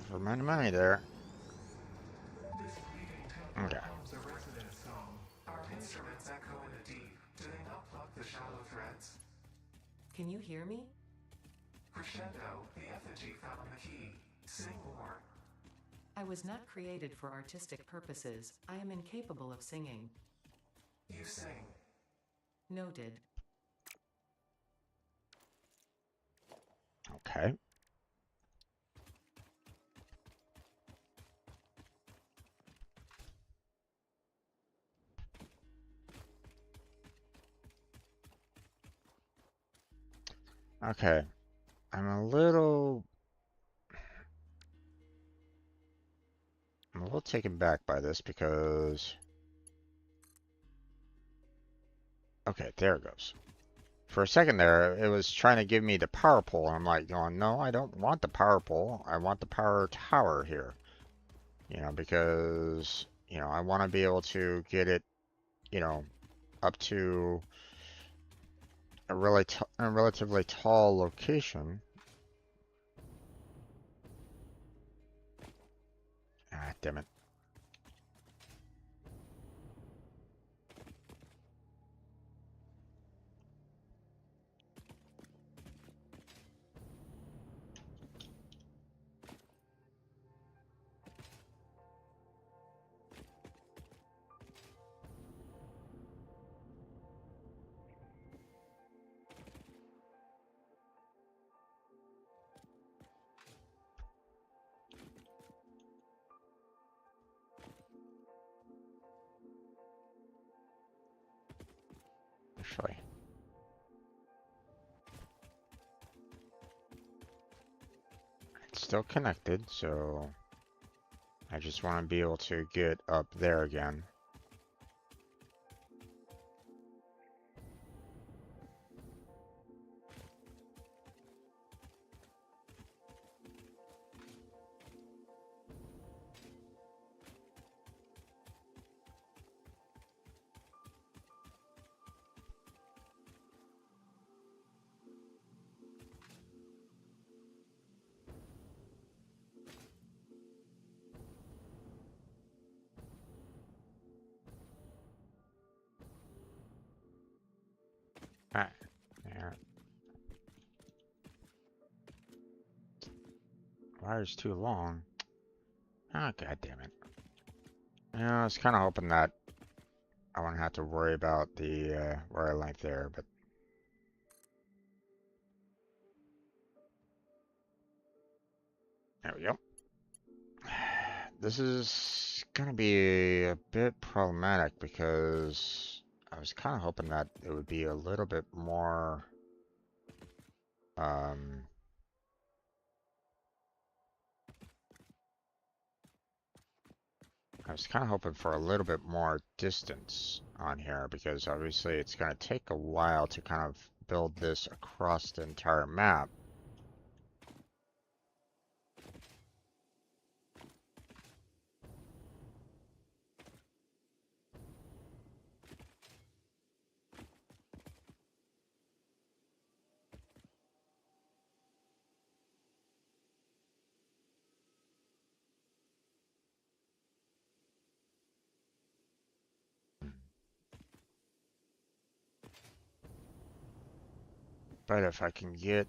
for money there. This bleeding temple Okay. forms a resonant song. Our instruments echo in the deep. Do they not pluck the shallow threads? Can you hear me? Crescendo, the effigy found the key. Sing more. I was not created for artistic purposes. I am incapable of singing. You sing. Noted. Okay. Okay. I'm a little taken back by this because okay, there it goes. For a second there, it was trying to give me the power pole, and I'm like going, no, I don't want the power pole. I want the power tower here. You know, because, you know, I want to be able to get it, you know, up to a relatively tall location. Ah, damn it. Actually, it's still connected, so I just want to be able to get up there again. Ah, yeah. Wire's too long. Ah, god damn it. Yeah, I was kind of hoping that I wouldn't have to worry about the wire length there, but there we go. This is gonna be a bit problematic because I was kind of hoping that it would be a little bit more um I was kind of hoping for a little bit more distance on here because obviously it's going to take a while to kind of build this across the entire map. But if I can get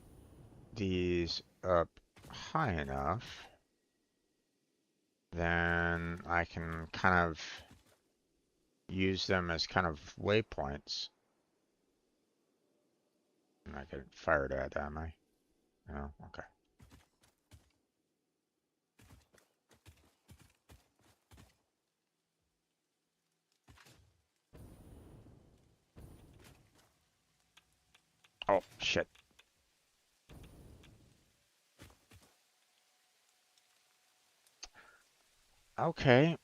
these up high enough, then I can kind of use them as kind of waypoints. I'm not getting fired at, am I? No? Okay. Oh, shit. Okay.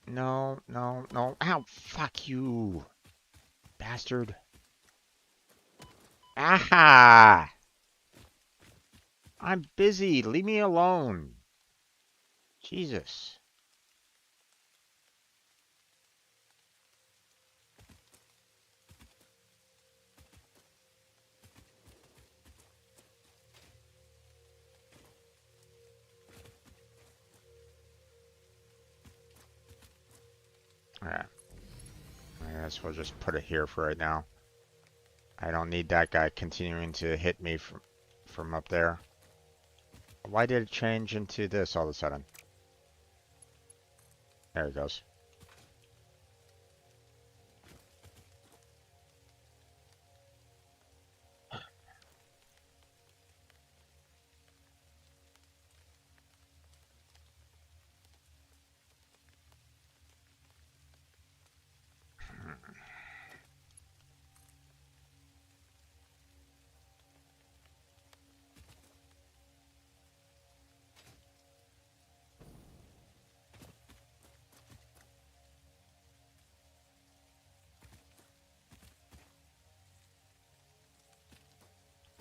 No, no, no. Ow, fuck you, bastard. Aha! I'm busy. Leave me alone. Jesus. Alright. I guess we'll just put it here for right now. I don't need that guy continuing to hit me from up there. Why did it change into this all of a sudden? There it goes.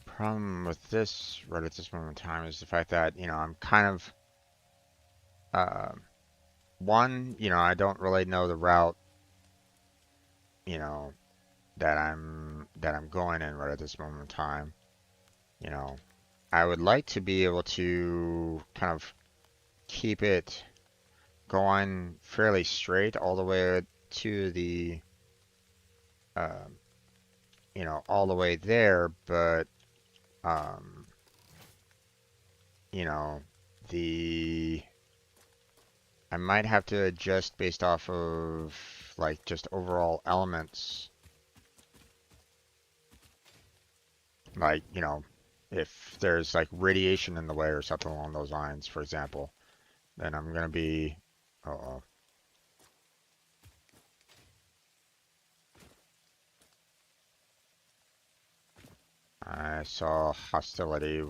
Problem with this right at this moment in time is the fact that, I'm kind of, uh, one, I don't really know the route, you know, that I'm going in right at this moment in time. You know, I would like to be able to kind of keep it going fairly straight all the way to the, um, all the way there, but, um, you know, the I might have to adjust based off of like just overall elements. Like, if there's like radiation in the way or something along those lines, for example, then I'm gonna be, uh-oh. I saw hostility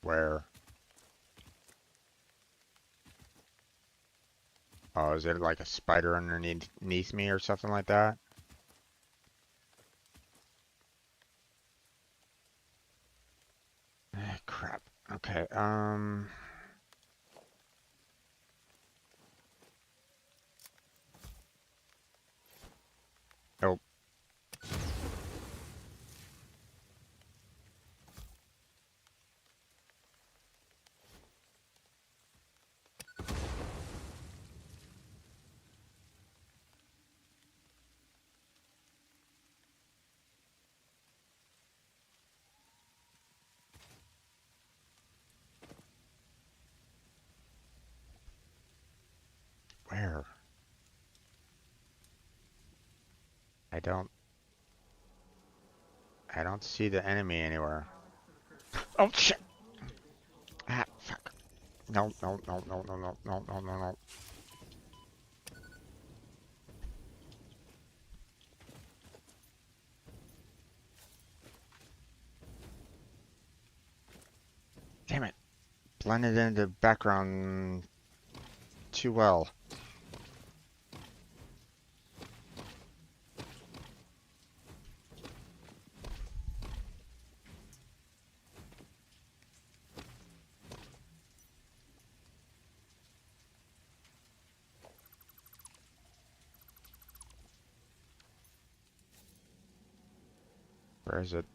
where, oh, is it like a spider underneath me or something like that? Crap. Okay, oh, where? I don't, I don't see the enemy anywhere. Oh, shit! Ah, fuck. No, no, no, no, no, no, no, no, no, no. Damn it. Blended into the background too well. Where is it?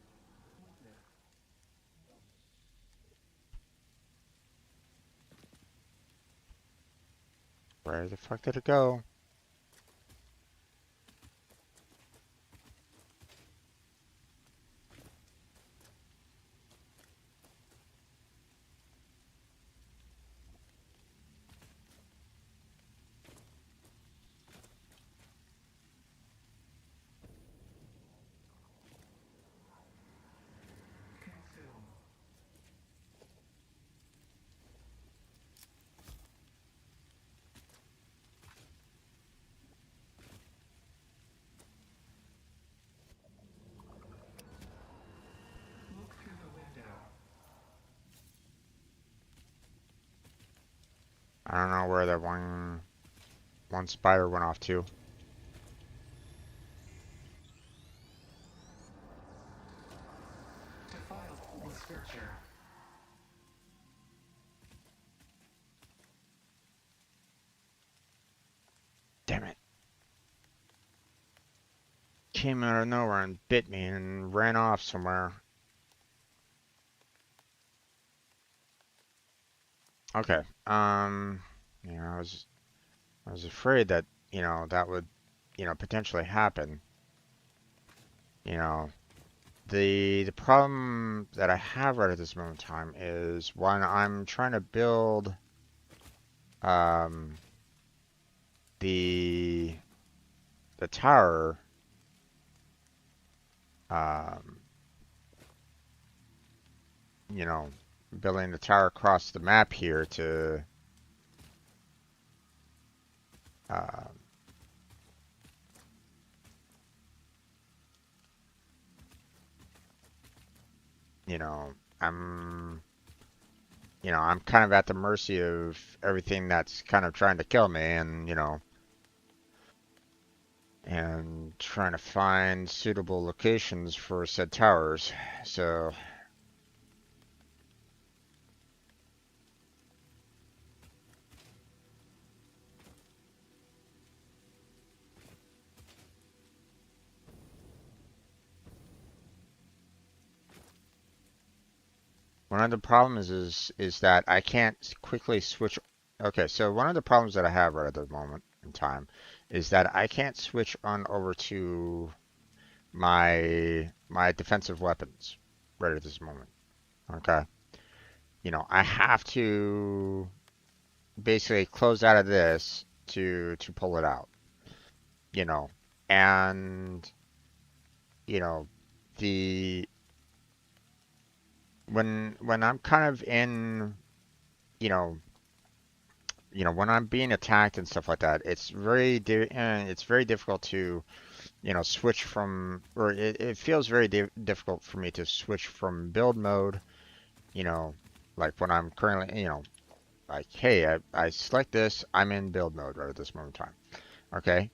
Where the fuck did it go? I don't know where that one spider went off to. Defiled with scripture. Damn it. Came out of nowhere and bit me and ran off somewhere. Okay. Yeah, I was afraid that, that would, potentially happen. You know, the problem that I have right at this moment in time is when I'm trying to build um the tower, um, you know, building the tower across the map here to uh, you know, I'm I'm kind of at the mercy of everything that's kind of trying to kill me, and and trying to find suitable locations for said towers. So one of the problems is that I can't quickly switch. Okay, so one of the problems that I have right at the moment in time is that I can't switch on over to my defensive weapons right at this moment. Okay. I have to basically close out of this to pull it out. You know, and you know the when I'm kind of in, you know, when I'm being attacked and stuff like that, it's very difficult to, switch from, or it feels very difficult for me to switch from build mode, you know, like when I'm currently, like, hey, I select this, I'm in build mode right at this moment in time. Okay.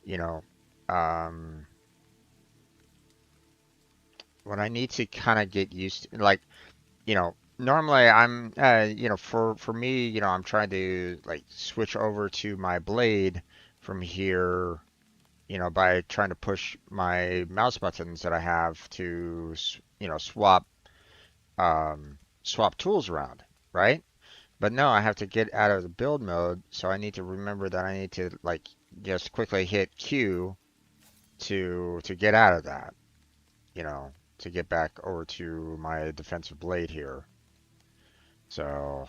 You know, um, what I need to kind of get used to, like, normally I'm, for me, I'm trying to like switch over to my blade from here, by trying to push my mouse buttons that I have to, swap tools around, right? But no, I have to get out of the build mode, so I need to remember that I need to like just quickly hit Q to get out of that, to get back over to my defensive blade here. So,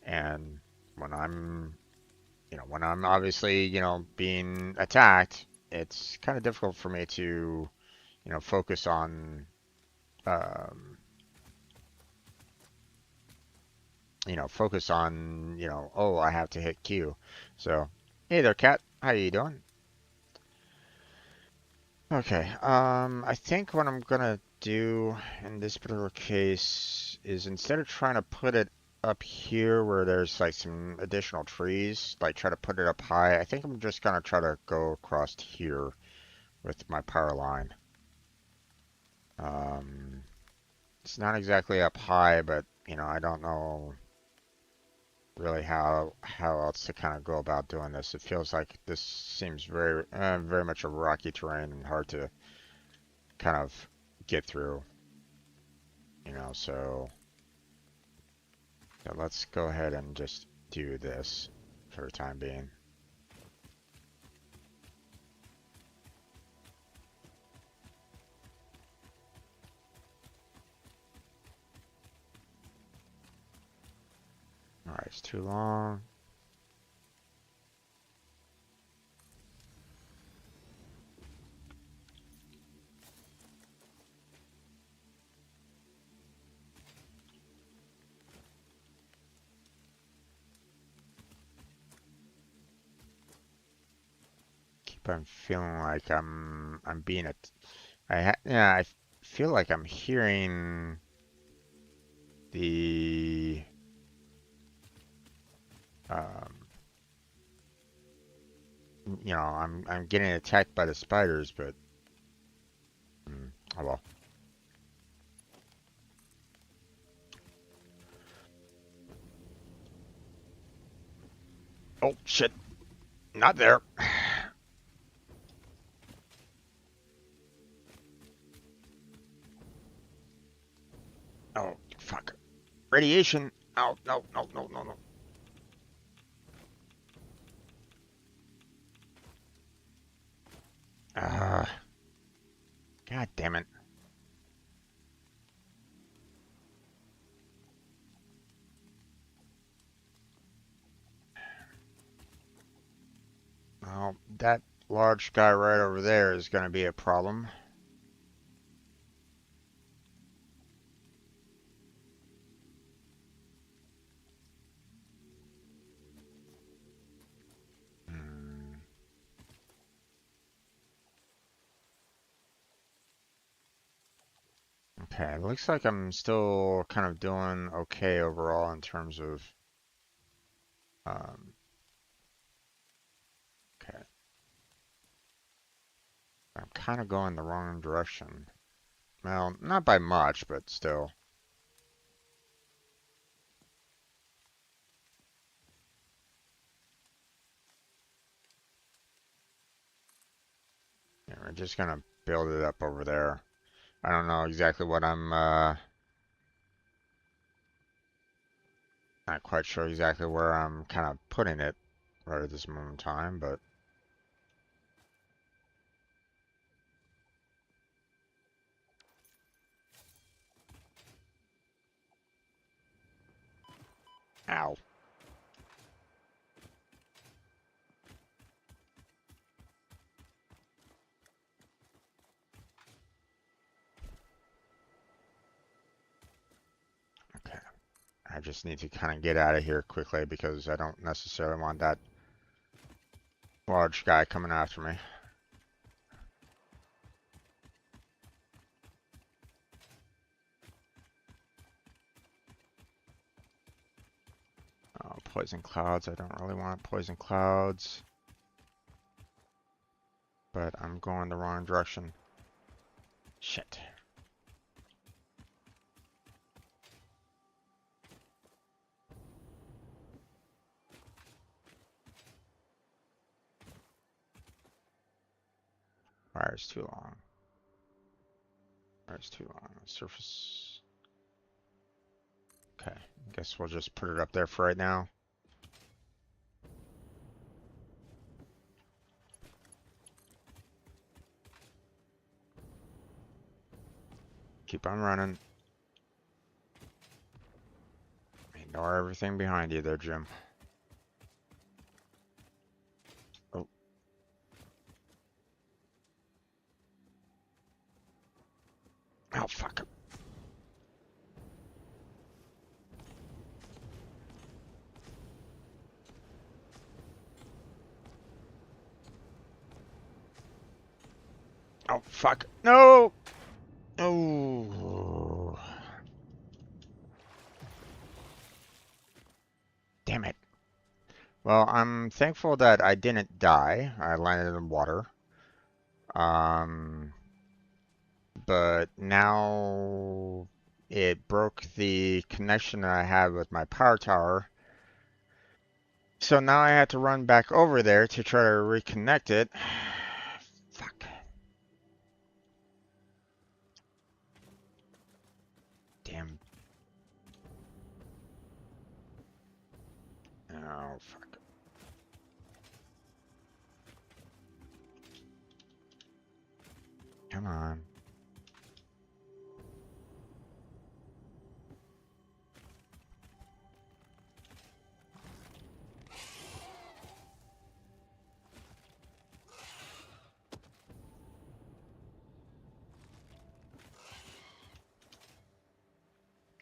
and when I'm, when I'm obviously, being attacked, it's kind of difficult for me to, focus on, um, oh, I have to hit Q. So, hey there, cat. How you doing? Okay, I think what I'm gonna do in this particular case is instead of trying to put it up here where there's like some additional trees, like try to put it up high, I think I'm just gonna try to go across here with my power line. Um, it's not exactly up high, but I don't know really how else to kind of go about doing this. It feels like this seems very much a rocky terrain and hard to kind of get through. So let's go ahead and just do this for the time being. All right, it's too long. Keep on feeling like I'm being yeah, I feel like I'm hearing the Um, you know, I'm getting attacked by the spiders, but oh well. Oh shit, not there. Oh fuck, radiation. Oh no no no no no. Uh, God damn it. Well, that large guy right over there is going to be a problem. Hmm. Okay, it looks like I'm still kind of doing okay overall in terms of um, okay. I'm kind of going the wrong direction. Well, not by much, but still. Yeah, we're just gonna build it up over there. I don't know exactly what I'm not quite sure exactly where I'm kind of putting it right at this moment in time, but ow. Okay. I just need to kind of get out of here quickly because I don't necessarily want that large guy coming after me. Oh, poison clouds. I don't really want poison clouds, but I'm going the wrong direction. Shit. Fire's too long. Fire's too long. Surface. Okay. Guess we'll just put it up there for right now. Keep on running. Ignore everything behind you there, Jim. Oh. Oh, fuck. Oh, fuck. No! Oh. Damn it. Well, I'm thankful that I didn't die. I landed in water. Um, but now it broke the connection that I had with my power tower. So now I had to run back over there to try to reconnect it. Fuck. Damn. Oh, fuck. Come on.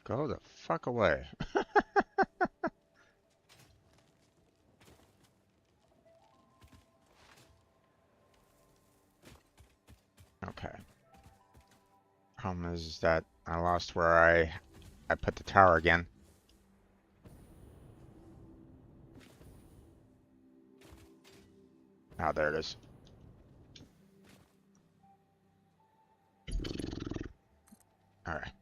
Go the fuck away. Okay. Problem is that I lost where I put the tower again. Oh, there it is. All right.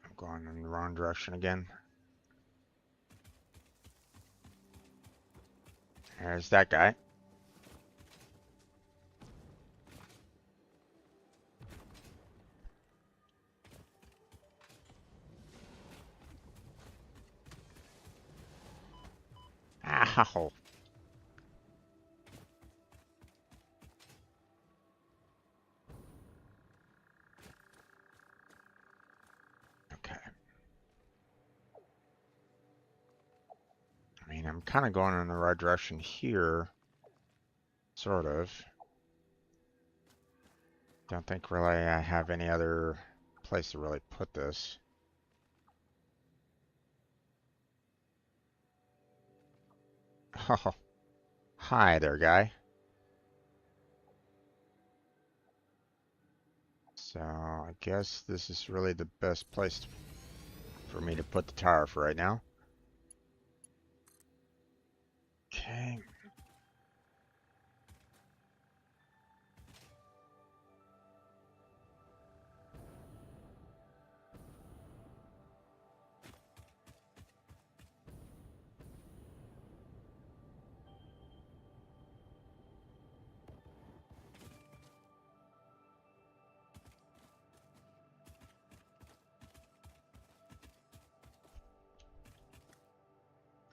I'm going in the wrong direction again. There's that guy. Ow. Okay. I mean, I'm kind of going in the right direction here. Sort of. Don't think really I have any other place to really put this. Oh, hi there, guy. So I guess this is really the best place for me to put the tower for right now. Okay.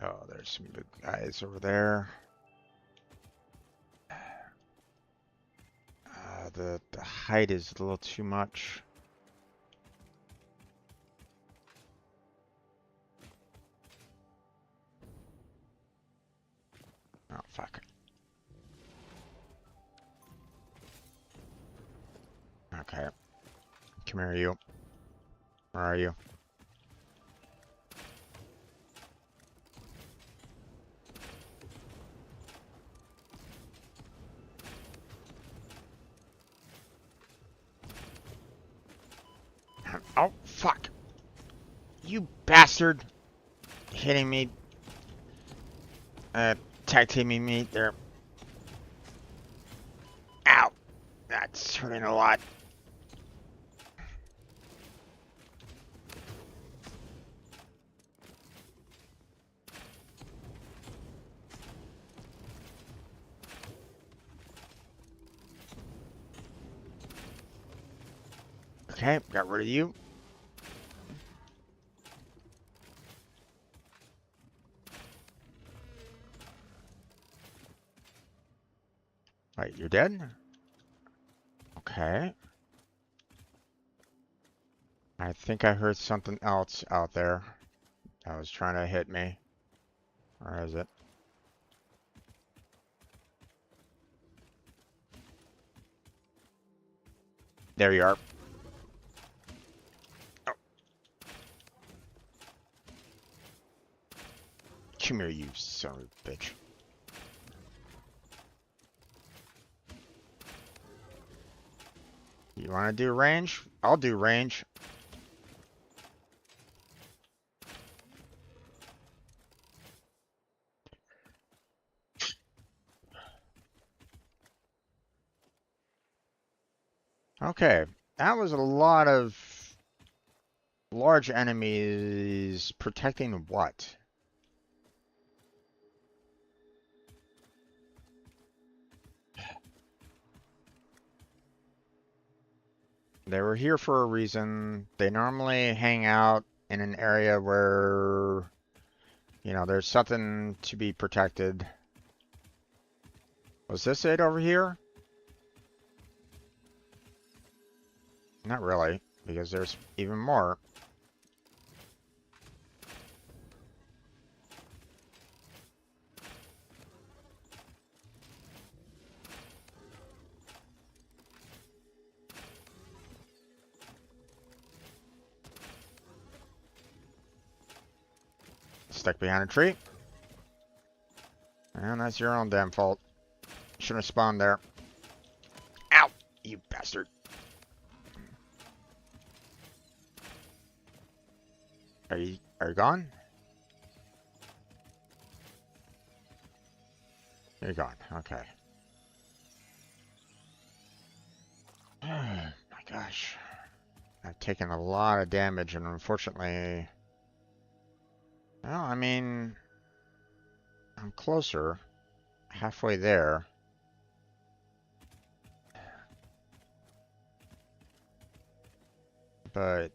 Oh, there's some big guys over there. The height is a little too much. Oh, fuck. Okay. Come here, you. Where are you? Oh, fuck. You bastard. Hitting me. Tag teaming me there. Ow. That's hurting a lot. Okay, got rid of you. Right, you're dead? Okay. I think I heard something else out there that was trying to hit me. Where is it? There you are. Oh. Come here, you son of a bitch. You want to do range? I'll do range. Okay, that was a lot of large enemies protecting what? They were here for a reason. They normally hang out in an area where, you know, there's something to be protected. Was this it over here? Not really, because there's even more. Stuck behind a tree. And that's your own damn fault. Shouldn't have spawned there. Ow! You bastard. Are you gone? You're gone. Okay. Oh my gosh. I've taken a lot of damage, and unfortunately, well, I mean, I'm closer, halfway there, but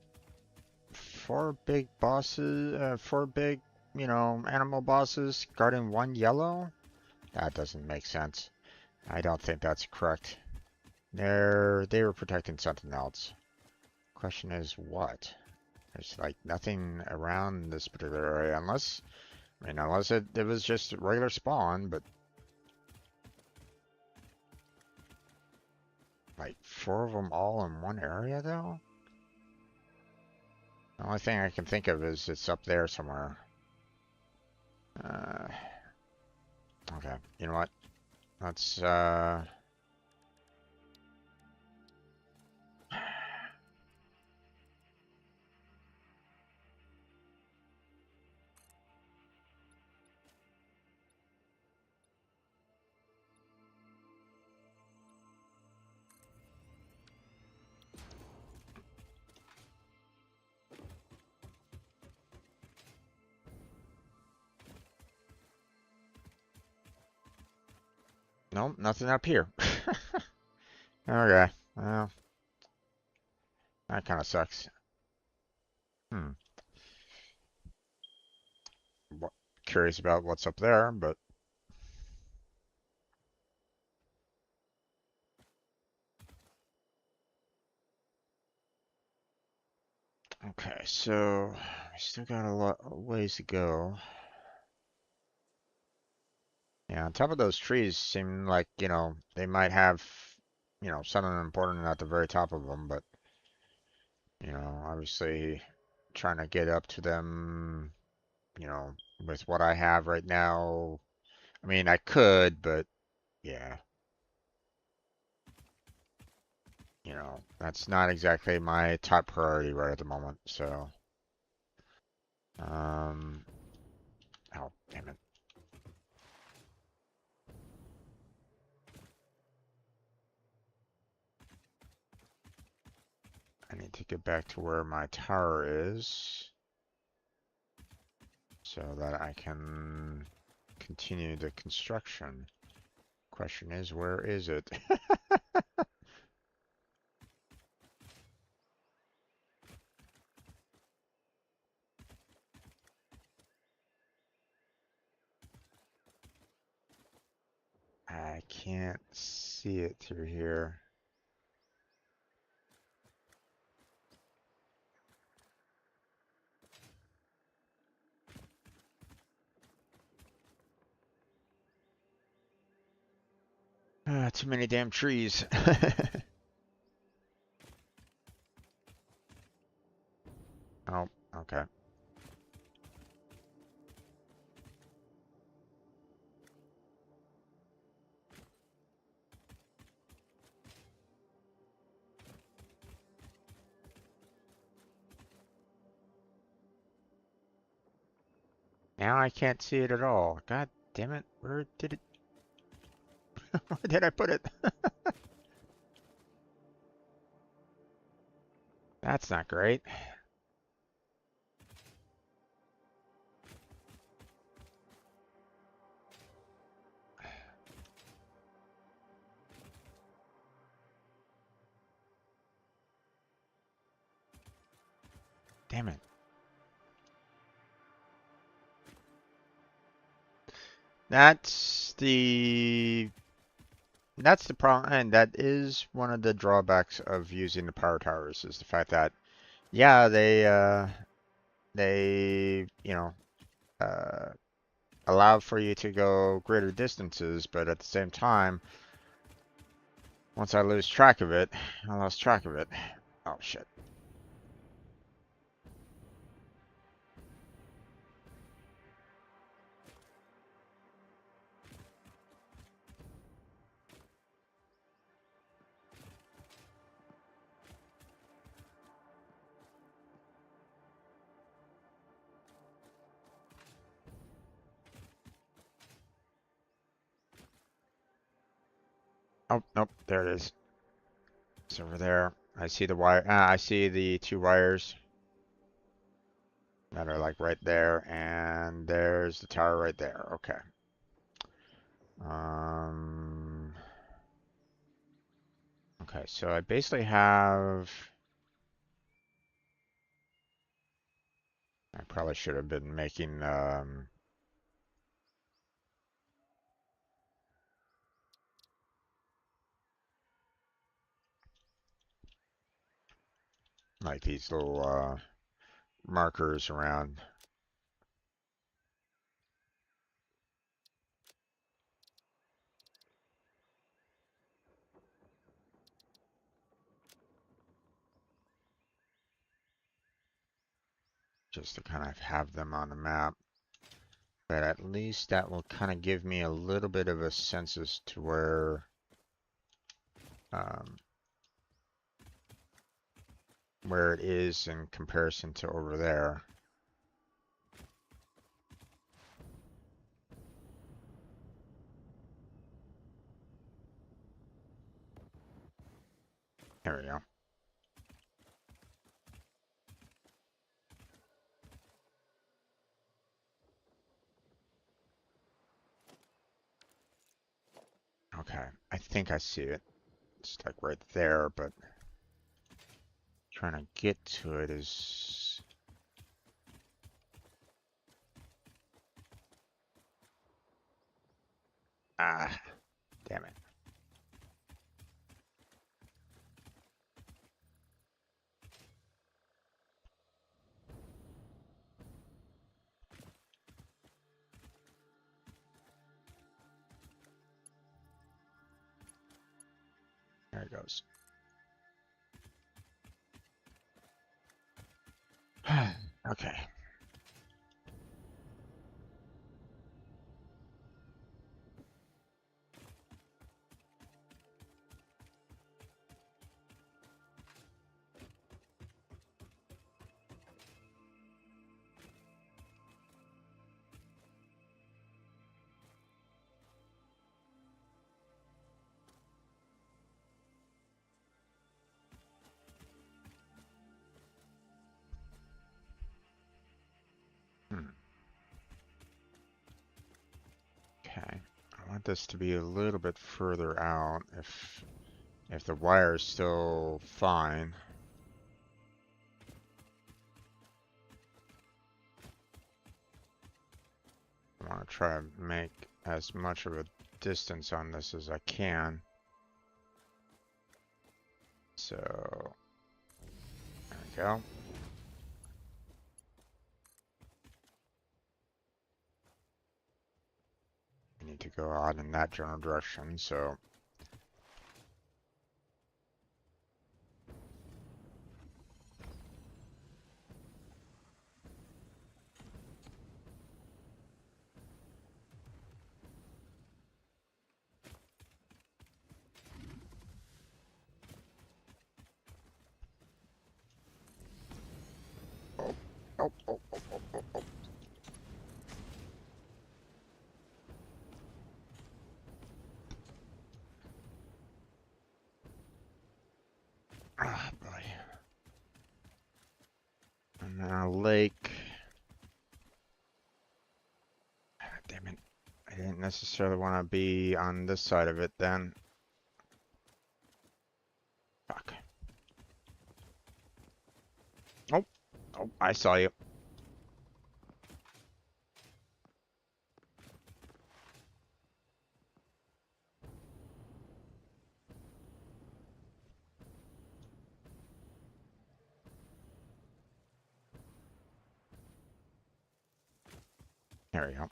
four big bosses, four big, animal bosses guarding one yellow? That doesn't make sense. I don't think that's correct. They were protecting something else. Question is what? There's like nothing around this particular area unless it was just a regular spawn, but like four of them all in one area though? The only thing I can think of is it's up there somewhere. Uh, okay, you know what? Let's, nope, nothing up here. Okay, well, that kind of sucks. Hmm. What, curious about what's up there, but okay, so we still got a lot of ways to go. Yeah, on top of those trees seem like, they might have, something important at the very top of them, but, obviously trying to get up to them, with what I have right now. I mean, I could, but yeah, that's not exactly my top priority right at the moment, so, um, oh, damn it. I need to get back to where my tower is so that I can continue the construction. Question is, where is it? I can't see it through here. Too many damn trees. Oh, okay. Now I can't see it at all. God damn it. Where did it? Where did I put it? That's not great. Damn it. That's the that's the problem, and that is one of the drawbacks of using the power towers is the fact that yeah, they uh allow for you to go greater distances, but at the same time, once I lose track of it, I lost track of it. Oh shit. Oh, nope, there it is. It's over there. I see the wire. I see the two wires that are like right there, and there's the tower right there. Okay. Um. Okay, so I basically have. I probably should have been making like these little markers around. Just to kind of have them on the map. But at least that will kind of give me a little bit of a sense as to um, where it is in comparison to over there. There we go. Okay, I think I see it. It's like right there, but trying to get to it is... Ah, damn it. There it goes. Okay. Hmm. Okay. I want this to be a little bit further out if the wire is still fine. I want to try to make as much of a distance on this as I can. So, there we go. We need to go out in that general direction, so oh, oh, oh, oh, oh, oh, oh. Ah, boy. And now lake. Ah, damn it. I didn't necessarily want to be on this side of it then. Fuck. Oh, oh, I saw you. There we go.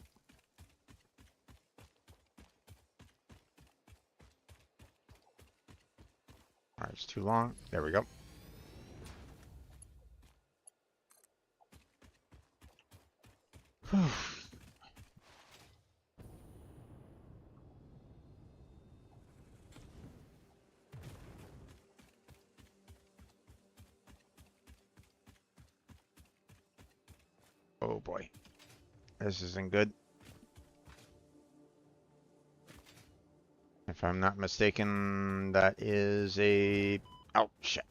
Alright, it's too long. There we go. Oh boy. This isn't good. If I'm not mistaken, that is a... Oh, shit.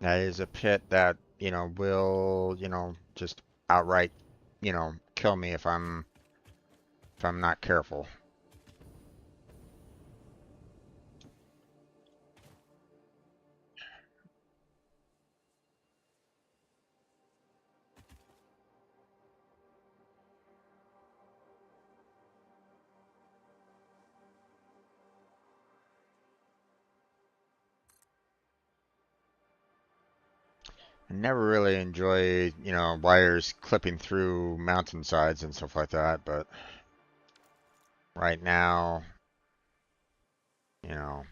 That is a pit that, will, just outright, kill me if I'm not careful. I never really enjoy, wires clipping through mountainsides and stuff like that, but right now, you know,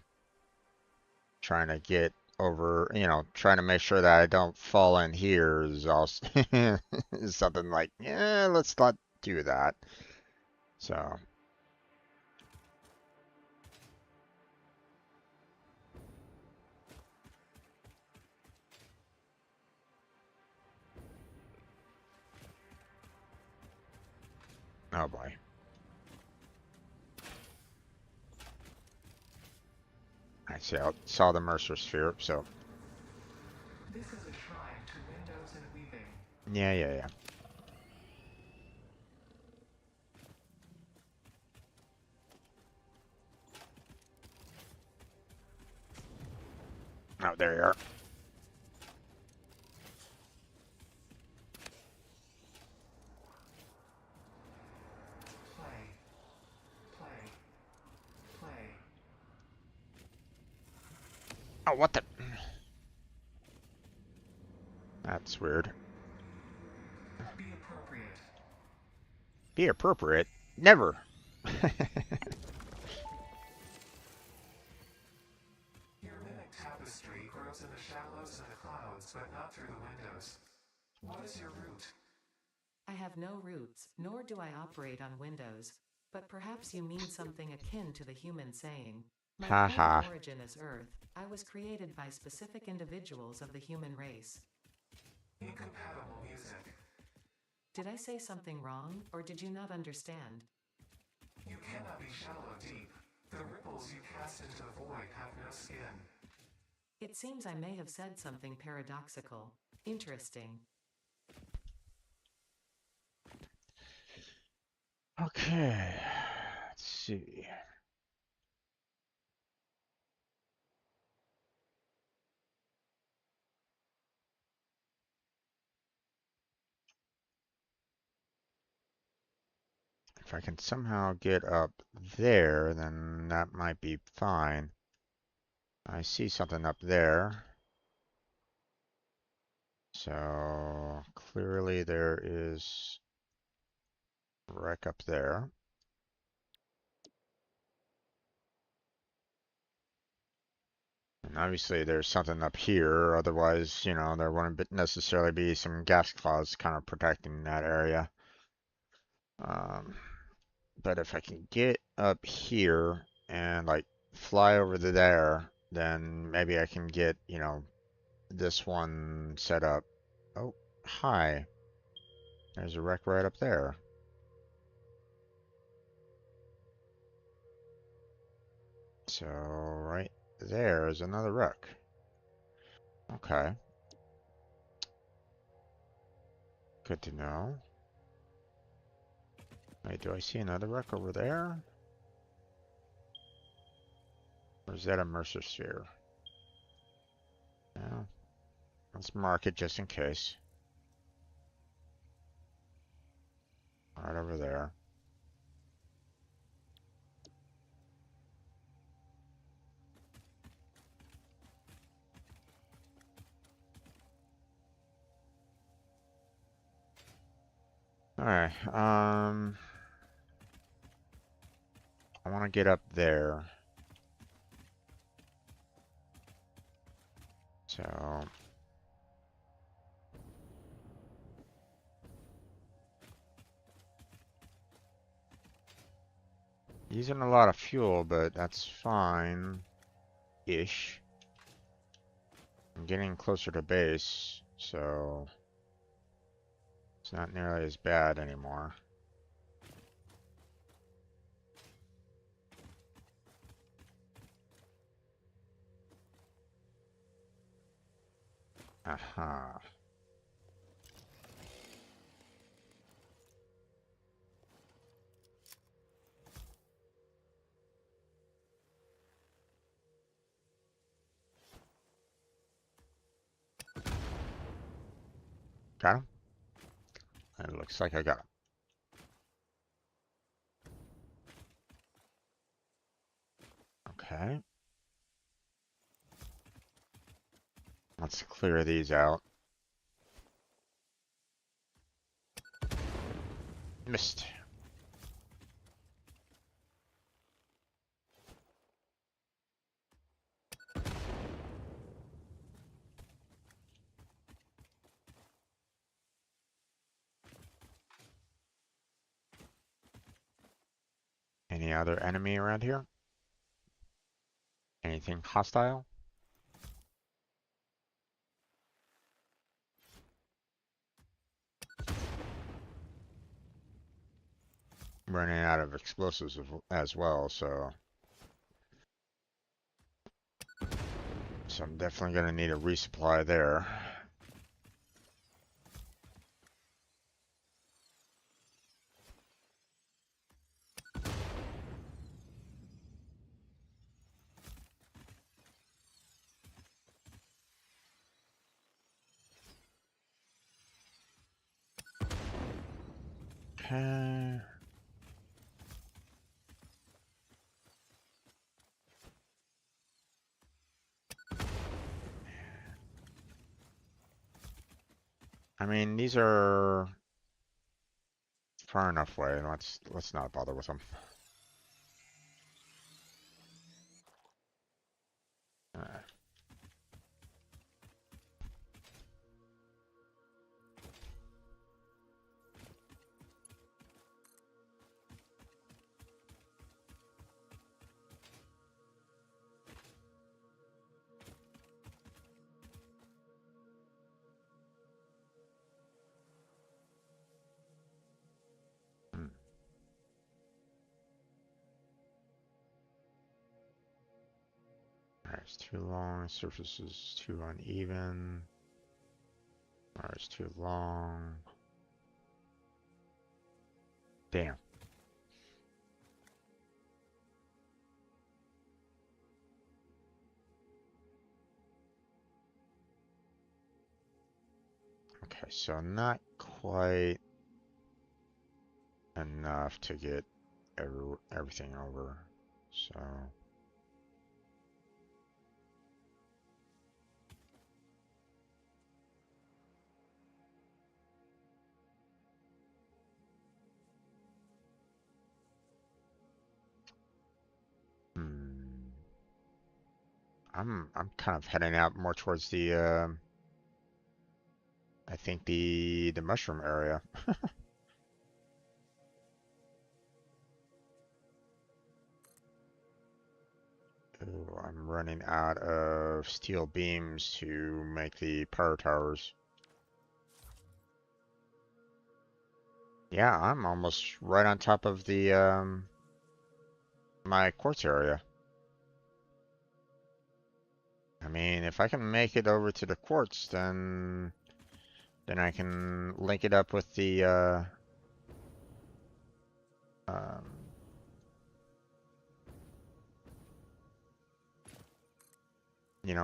trying to get over, trying to make sure that I don't fall in here is also is something like, yeah, let's not do that. So, oh boy. I see, I saw the Mercer sphere, so, This is a shrine to windows and weaving. yeah, yeah, yeah. Oh, there you are. Play, play, play. Oh, what the? That's weird. Be appropriate. Be appropriate? Never. Your mimic tapestry grows in the shallows and the clouds, but not through the windows. What is your root? I have no roots, nor do I operate on Windows, but perhaps you mean something akin to the human saying, my point Haha. of origin is Earth, I was created by specific individuals of the human race. Incompatible music. Did I say something wrong, or did you not understand? You cannot be shallow deep. The ripples you cast into the void have no skin. It seems I may have said something paradoxical. Interesting. Okay. Let's see. If I can somehow get up there, then that might be fine. I see something up there. So clearly there is a wreck up there. And obviously there's something up here, otherwise, there wouldn't necessarily be some gas clouds kind of protecting that area. Um, but if I can get up here and like fly over to there, then maybe I can get, this one set up. Oh, hi. There's a wreck right up there. So right there is another wreck. Okay. Good to know. Wait, do I see another wreck over there? Or is that a Mercer sphere? Yeah. Let's mark it just in case. Right over there. Alright, I want to get up there. So, using a lot of fuel, but that's fine-ish. I'm getting closer to base, so it's not nearly as bad anymore. Aha. Got him? It looks like I got him. Okay. Let's clear these out. Missed. Any other enemy around here? Anything hostile? Running out of explosives as well, so I'm definitely gonna need a resupply there. Okay. I mean, these are far enough away. Let's not bother with them. Uh, hmm. Alright, it's too long. Surface is too uneven. Alright, it's too long. Damn. Okay, so not quite enough to get everything over. So, hmm. I'm kind of heading out more towards the I think the mushroom area. Ooh, I'm running out of steel beams to make the power towers. Yeah, I'm almost right on top of the my quartz area. I mean, if I can make it over to the quartz, then I can link it up with the um,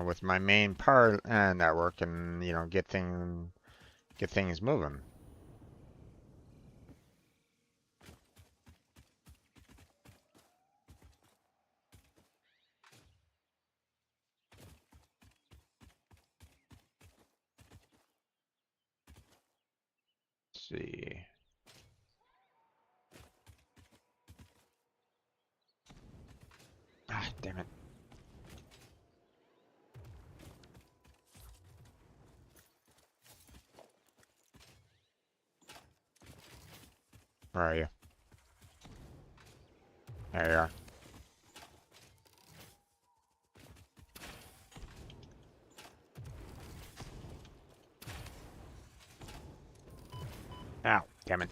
with my main power network, and get things moving. Let's see. Ah, damn it. Where are you? There you are. Ow, damn it.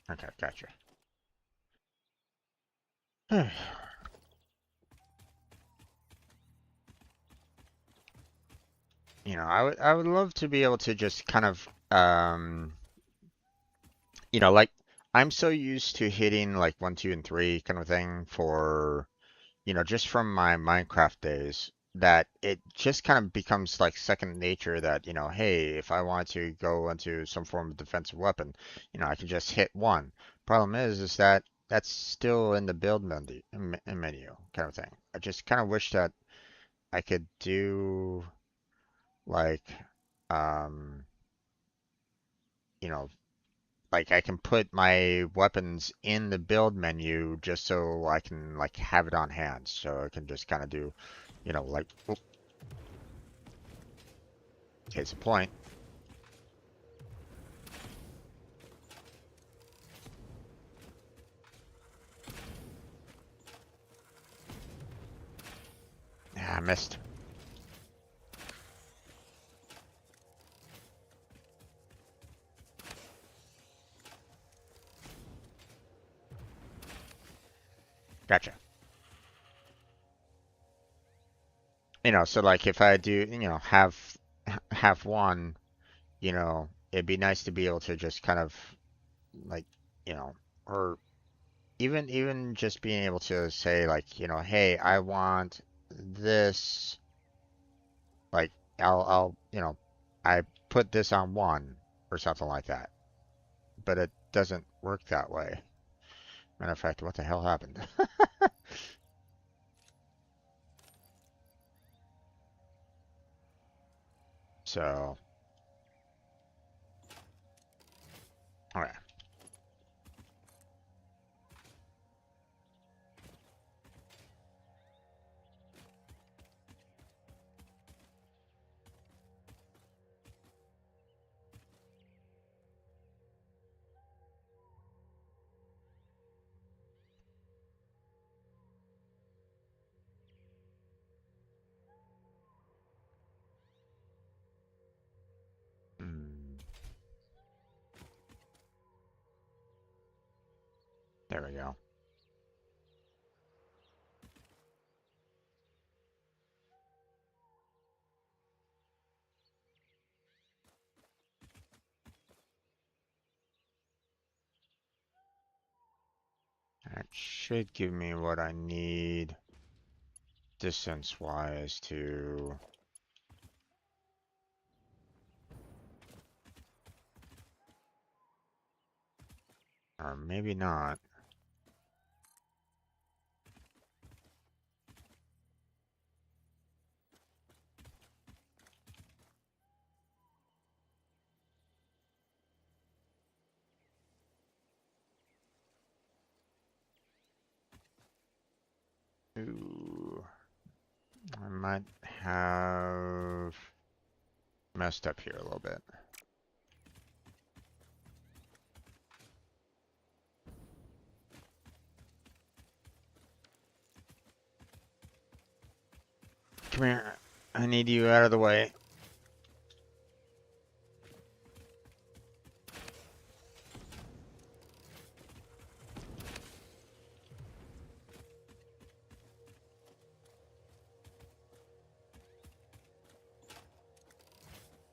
Okay, gotcha. I would love to be able to just kind of like I'm so used to hitting like one, two, and three kind of thing for just from my Minecraft days that it just kind of becomes like second nature that, hey, if I want to go into some form of defensive weapon, I can just hit one. Problem is that that's still in the build menu kind of thing. I just kind of wish that I could do like, um, you know, like I can put my weapons in the build menu just so I can like have it on hand, so I can just kind of do, like, oh, case in point. Yeah, I missed. Gotcha. So like if I do, have one, it'd be nice to be able to just kind of like, you know, or even just being able to say like, hey, I want this, like I'll, I put this on one or something like that. But it doesn't work that way. Matter of fact, what the hell happened? So, okay. Mm, there we go. That should give me what I need distance-wise to... Or maybe not. Ooh, I might have messed up here a little bit. Come here. I need you out of the way.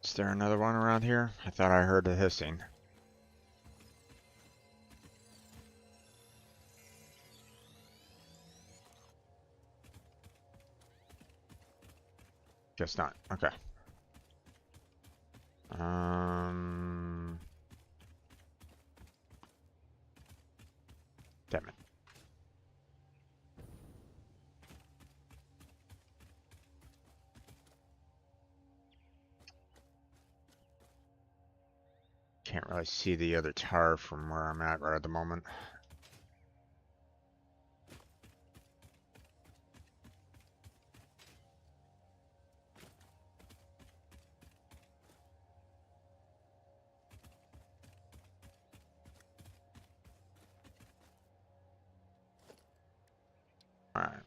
Is there another one around here? I thought I heard a hissing. Guess not. Okay. Um... Damn it. Can't really see the other tower from where I'm at right at the moment. Alright.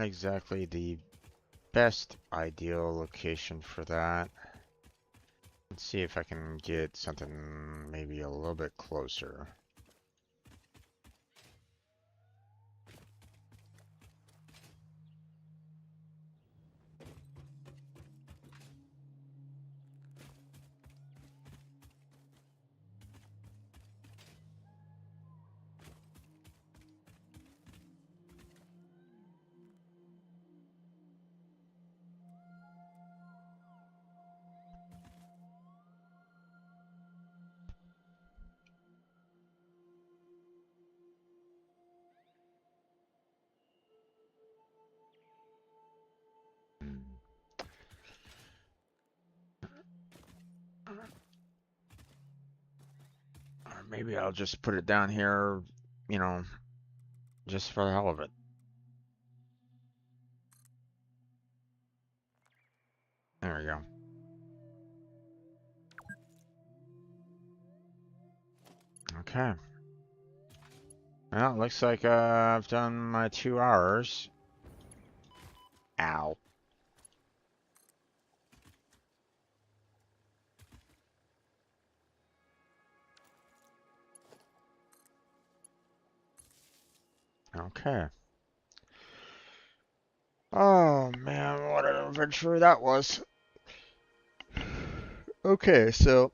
not exactly the best ideal location for that. Let's see if I can get something maybe a little bit closer. Or maybe I'll just put it down here, you know, just for the hell of it. There we go. Okay. Well, it looks like I've done my 2 hours. Ow. Okay. Oh man, what an adventure that was. Okay, so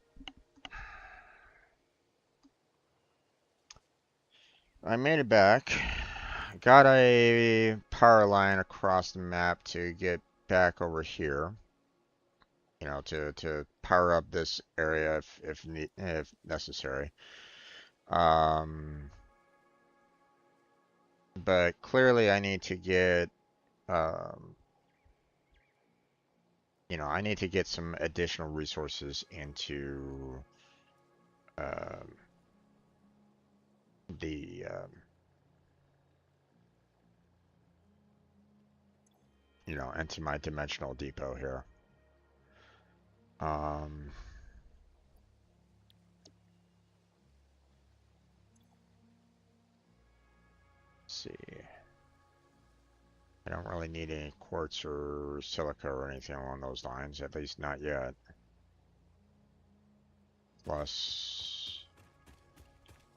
I made it back. Got a power line across the map to get back over here. You know, to power up this area if necessary. Um, but clearly I need to get um, I need to get some additional resources into um, the into my dimensional depot here. Um, let's see. I don't really need any quartz or silica or anything along those lines, at least not yet. Plus,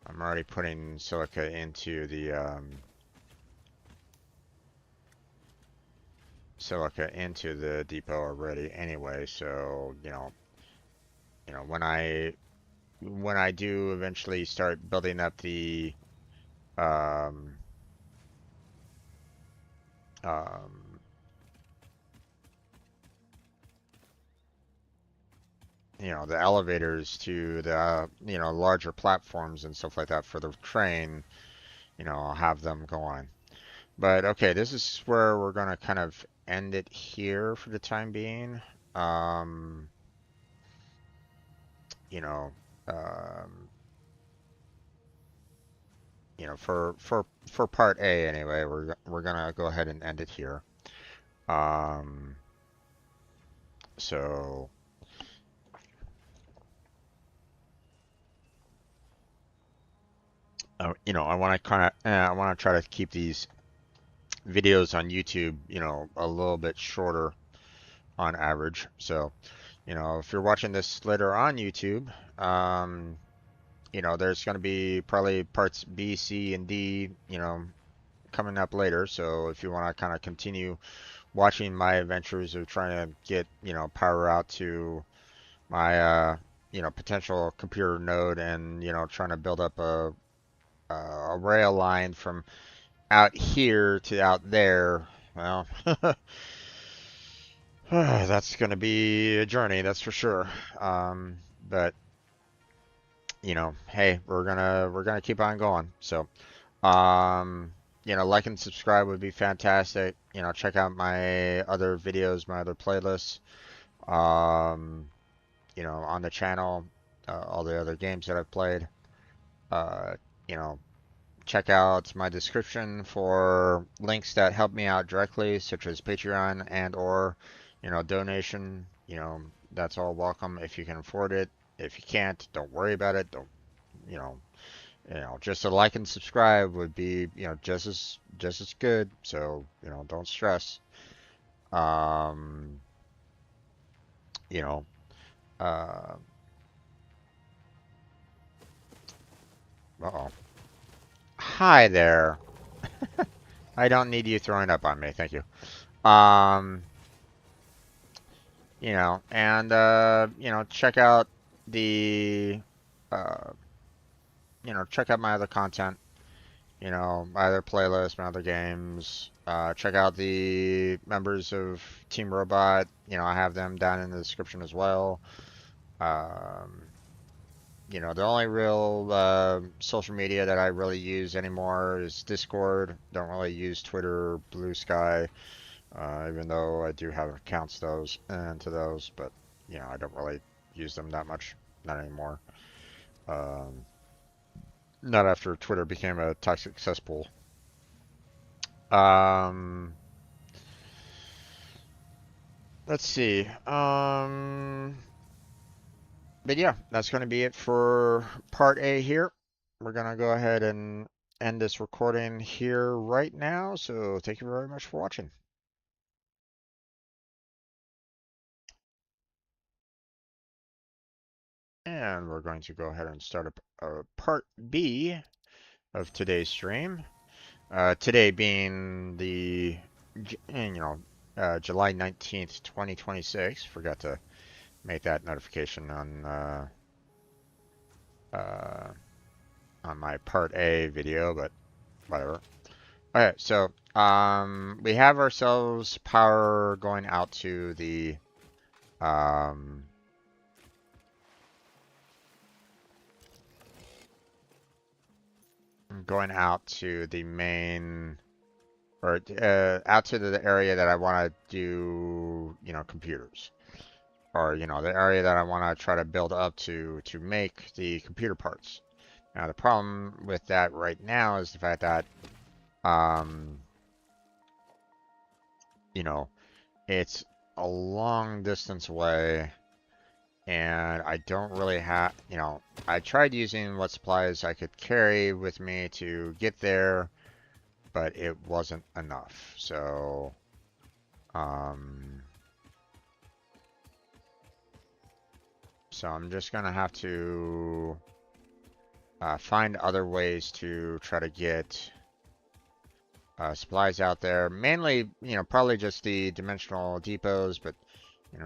I'm already putting silica into the depot already anyway, so when I do eventually start building up the um um the elevators to the larger platforms and stuff like that for the train, I'll have them go on. But okay, this is where we're gonna kind of end it here for the time being. Um, you know, um, for part A anyway, we're gonna go ahead and end it here. Um, so I want to try to keep these videos on YouTube, a little bit shorter on average. So, if you're watching this later on YouTube, there's going to be probably parts B, C, and D, coming up later. So if you want to kind of continue watching my adventures of trying to get, power out to my, potential computer node and, trying to build up a rail line from out here to out there, well, that's going to be a journey, that's for sure. But hey, we're gonna keep on going. So, um, like and subscribe would be fantastic. Check out my other videos, my other playlists, um, on the channel, all the other games that I've played. Uh, you know, check out my description for links that help me out directly, such as Patreon and or, donation. That's all welcome if you can afford it. If you can't, don't worry about it. Don't, you know, just a like and subscribe would be, just as good. So, don't stress. Um, you know, uh, uh-oh. Hi there. I don't need you throwing up on me, thank you. Um, and check out the uh, check out my other content, my other playlists, my other games. Check out the members of Team Robot. I have them down in the description as well. Um, the only real social media that I really use anymore is Discord. Don't really use Twitter, Blue Sky, even though I do have accounts to those, but I don't really use them that much, not anymore. Um, Not after Twitter became a toxic cesspool. Um, let's see. But yeah, that's going to be it for part A here. We're going to go ahead and end this recording here right now. So thank you very much for watching. And we're going to go ahead and start up part B of today's stream. Today being the, July 19th, 2026. Forgot to make that notification uh, on my part A video, but whatever. Okay, so we have ourselves power going out to the um, main, or out to the area that I want to do, computers, or the area that I want to try to build up to make the computer parts. Now the problem with that right now is the fact that um, you know, it's a long distance away, and I don't really have, I tried using what supplies I could carry with me to get there, but it wasn't enough. So, um, I'm just gonna have to find other ways to try to get supplies out there. Mainly, probably just the dimensional depots, but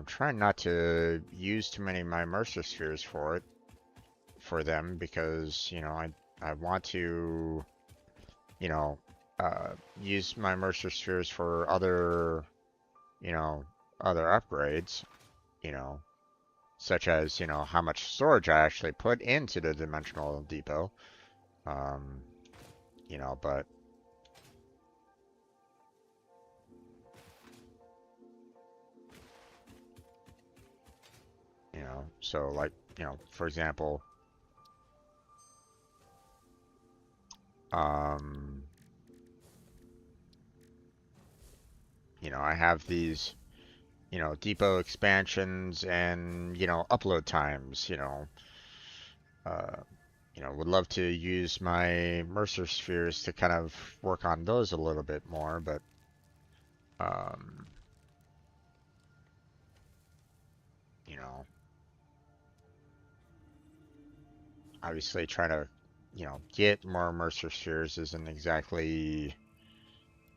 trying not to use too many of my Mercer spheres for them, because I want to you know use my Mercer spheres for you know other upgrades, you know such as how much storage I actually put into the dimensional depot. um but so, like, for example, um I have these depot expansions and upload times. Uh, would love to use my Mercer spheres to kind of work on those a little bit more, but um, you know, obviously trying to get more Mercer spheres isn't exactly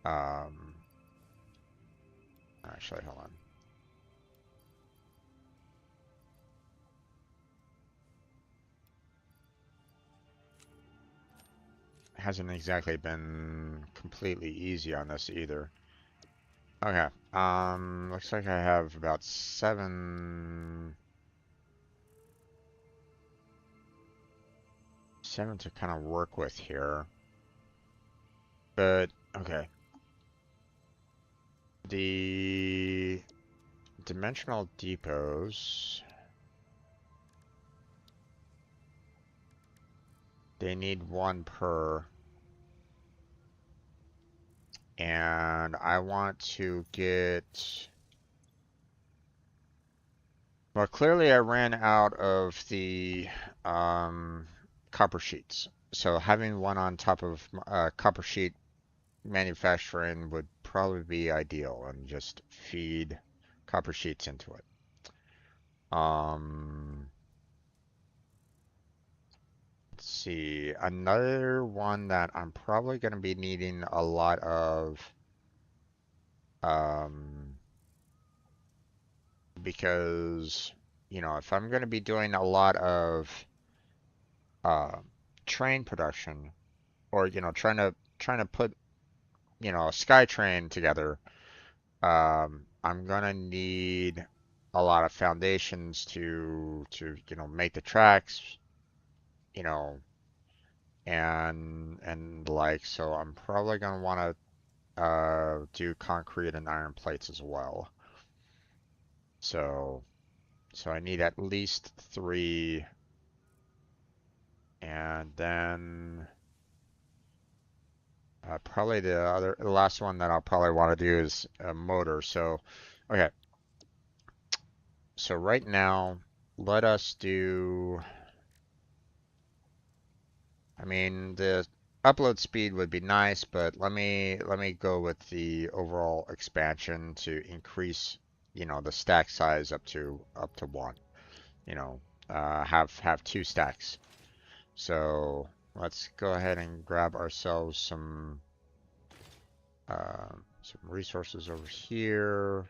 um, actually, hold on. Hasn't exactly been completely easy on this either. Okay. Looks like I have about seven to kind of work with here. But okay. The dimensional depots, they need one per. And I want to get, well, clearly I ran out of the copper sheets. so having one on top of copper sheet manufacturing would probably be ideal, and just feed copper sheets into it. Um, let's see, another one that I'm probably going to be needing a lot of, um, because, if I'm going to be doing a lot of uh, train production, or, trying to put, a sky train together, I'm gonna need a lot of foundations to make the tracks, you know, and like, so I'm probably gonna want to do concrete and iron plates as well. So so I need at least three, and then probably the last one that I'll probably want to do is a motor. So okay, so right now let us do. I mean, the upload speed would be nice, but let me go with the overall expansion to increase, the stack size up to one. You know, have two stacks. So let's go ahead and grab ourselves some resources over here.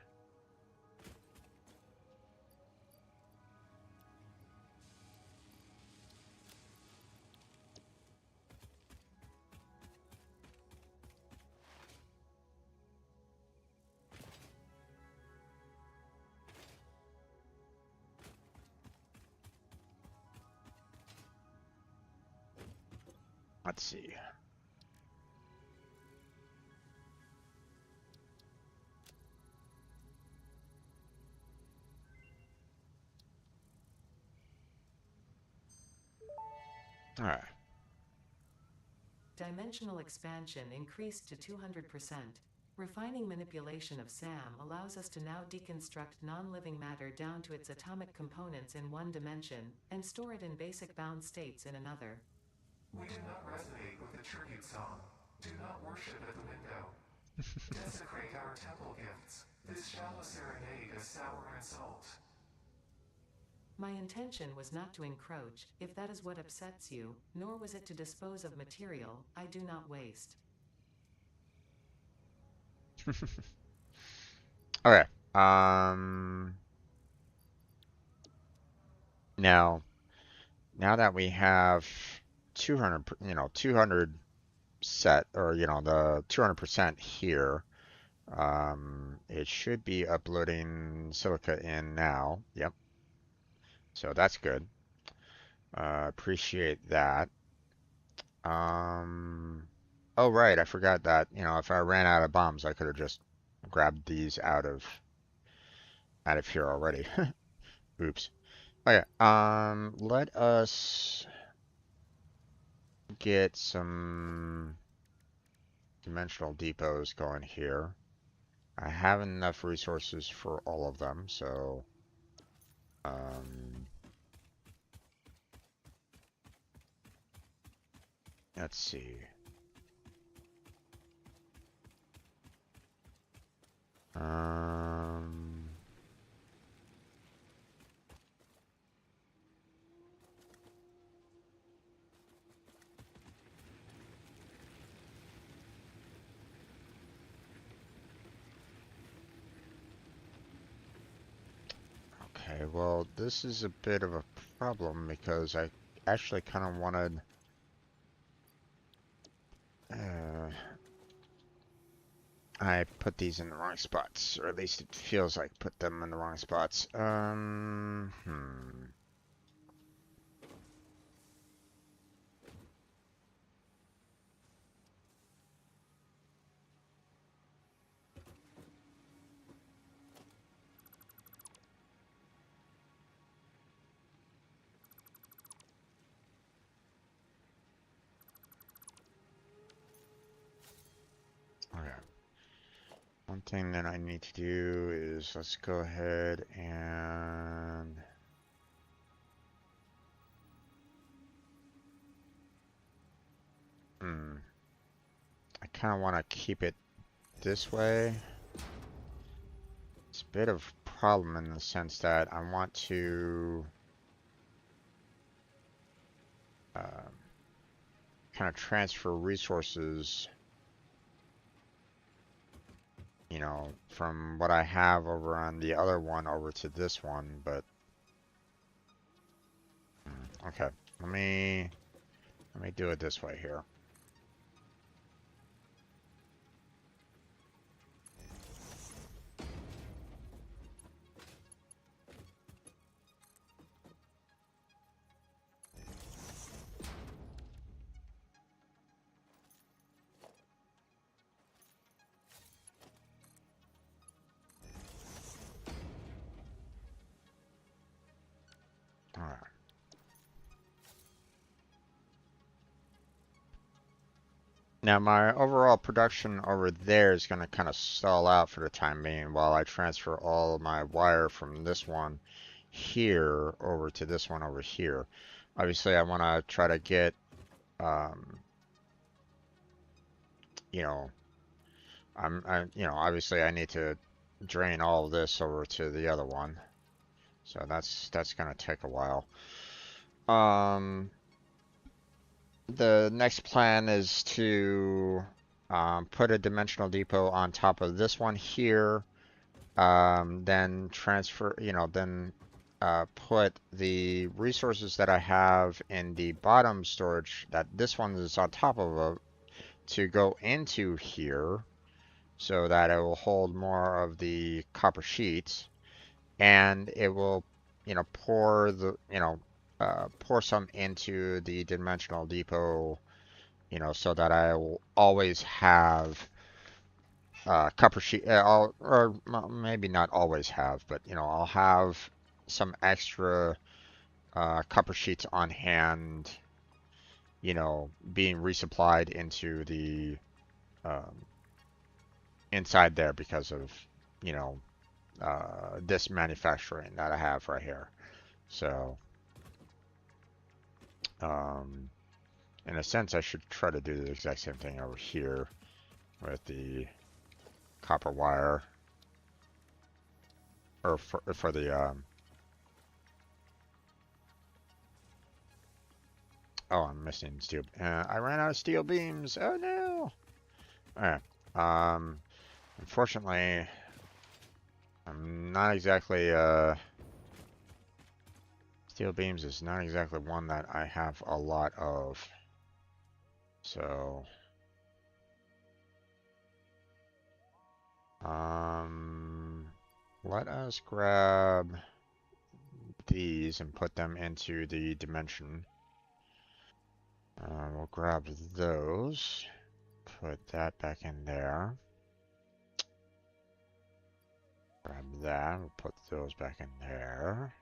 Let's see. All right. Dimensional expansion increased to 200%. Refining manipulation of SAM allows us to now deconstruct non-living matter down to its atomic components in one dimension, and store it in basic bound states in another. We do not resonate with the tribute song. Do not worship at the window. Desecrate our temple gifts. This shallow serenade is sour and salt. My intention was not to encroach, if that is what upsets you, nor was it to dispose of material I do not waste. Okay. Um. Now, now that we have 200, 200 set, or the 200% here, it should be uploading silica in now. Yep. So that's good. Appreciate that. Um, oh right, I forgot that, if I ran out of bombs, I could have just grabbed these out of here already. Oops. Okay, let us get some dimensional depots going here. I have enough resources for all of them, so um, let's see. Um, okay, well, this is a bit of a problem because I actually kind of wanted. Uh, I put these in the wrong spots, or at least it feels like put them in the wrong spots. Okay. One thing that I need to do is let's go ahead and kind of want to keep it this way. It's a bit of a problem in the sense that I want to kind of transfer resources, you know, from what I have over on the other one over to this one, but okay. Let me do it this way here. All right. Now my overall production over there is going to kind of stall out for the time being while I transfer all of my wire from this one here over to this one over here. Obviously, I want to try to get, um, you know, you know, obviously I need to drain all of this over to the other one. So that's going to take a while. The next plan is to put a dimensional depot on top of this one here. Then transfer, you know, then put the resources that I have in the bottom storage that this one is on top of to go into here so that it will hold more of the copper sheets and it will, you know, pour the, you know, pour some into the dimensional depot, you know, so that I will always have copper sheet, or maybe not always have, but you know, I'll have some extra copper sheets on hand, you know, being resupplied into the um, inside there because of, you know, this manufacturing that I have right here. So, um, in a sense, I should try to do the exact same thing over here with the copper wire, or for the oh, I'm missing steel. I ran out of steel beams. Oh no! Alright. Unfortunately, I'm not exactly, steel beams is not exactly one that I have a lot of. So, let us grab these and put them into the dimension. We'll grab those. Put that back in there. Grab that. We'll put those back in there.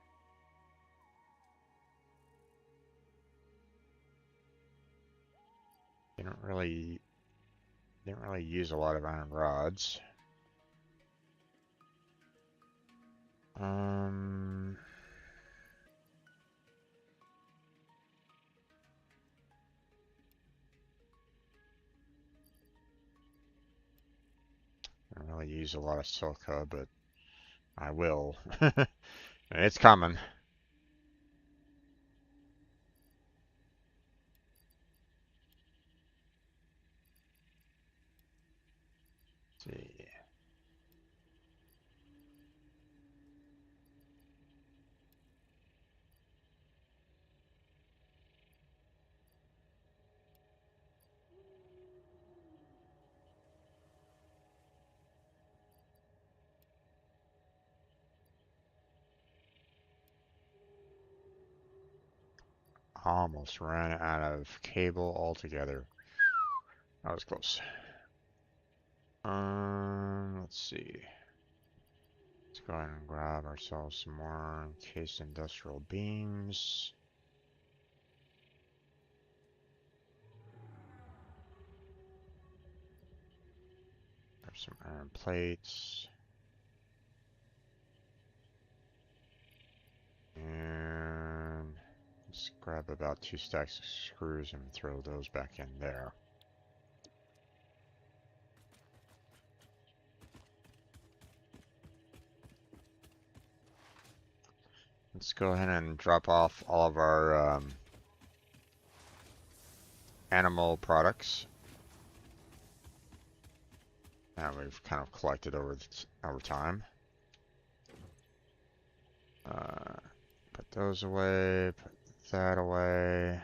Didn't really use a lot of iron rods. I don't really use a lot of silica, but I will. It's coming. Let's see. Almost ran out of cable altogether. That was close. Let's see. Let's go ahead and grab ourselves some more encased industrial beams. Grab some iron plates. And let's grab about 2 stacks of screws and throw those back in there. let's go ahead and drop off all of our animal products that we've kind of collected over time. Put those away, put that away.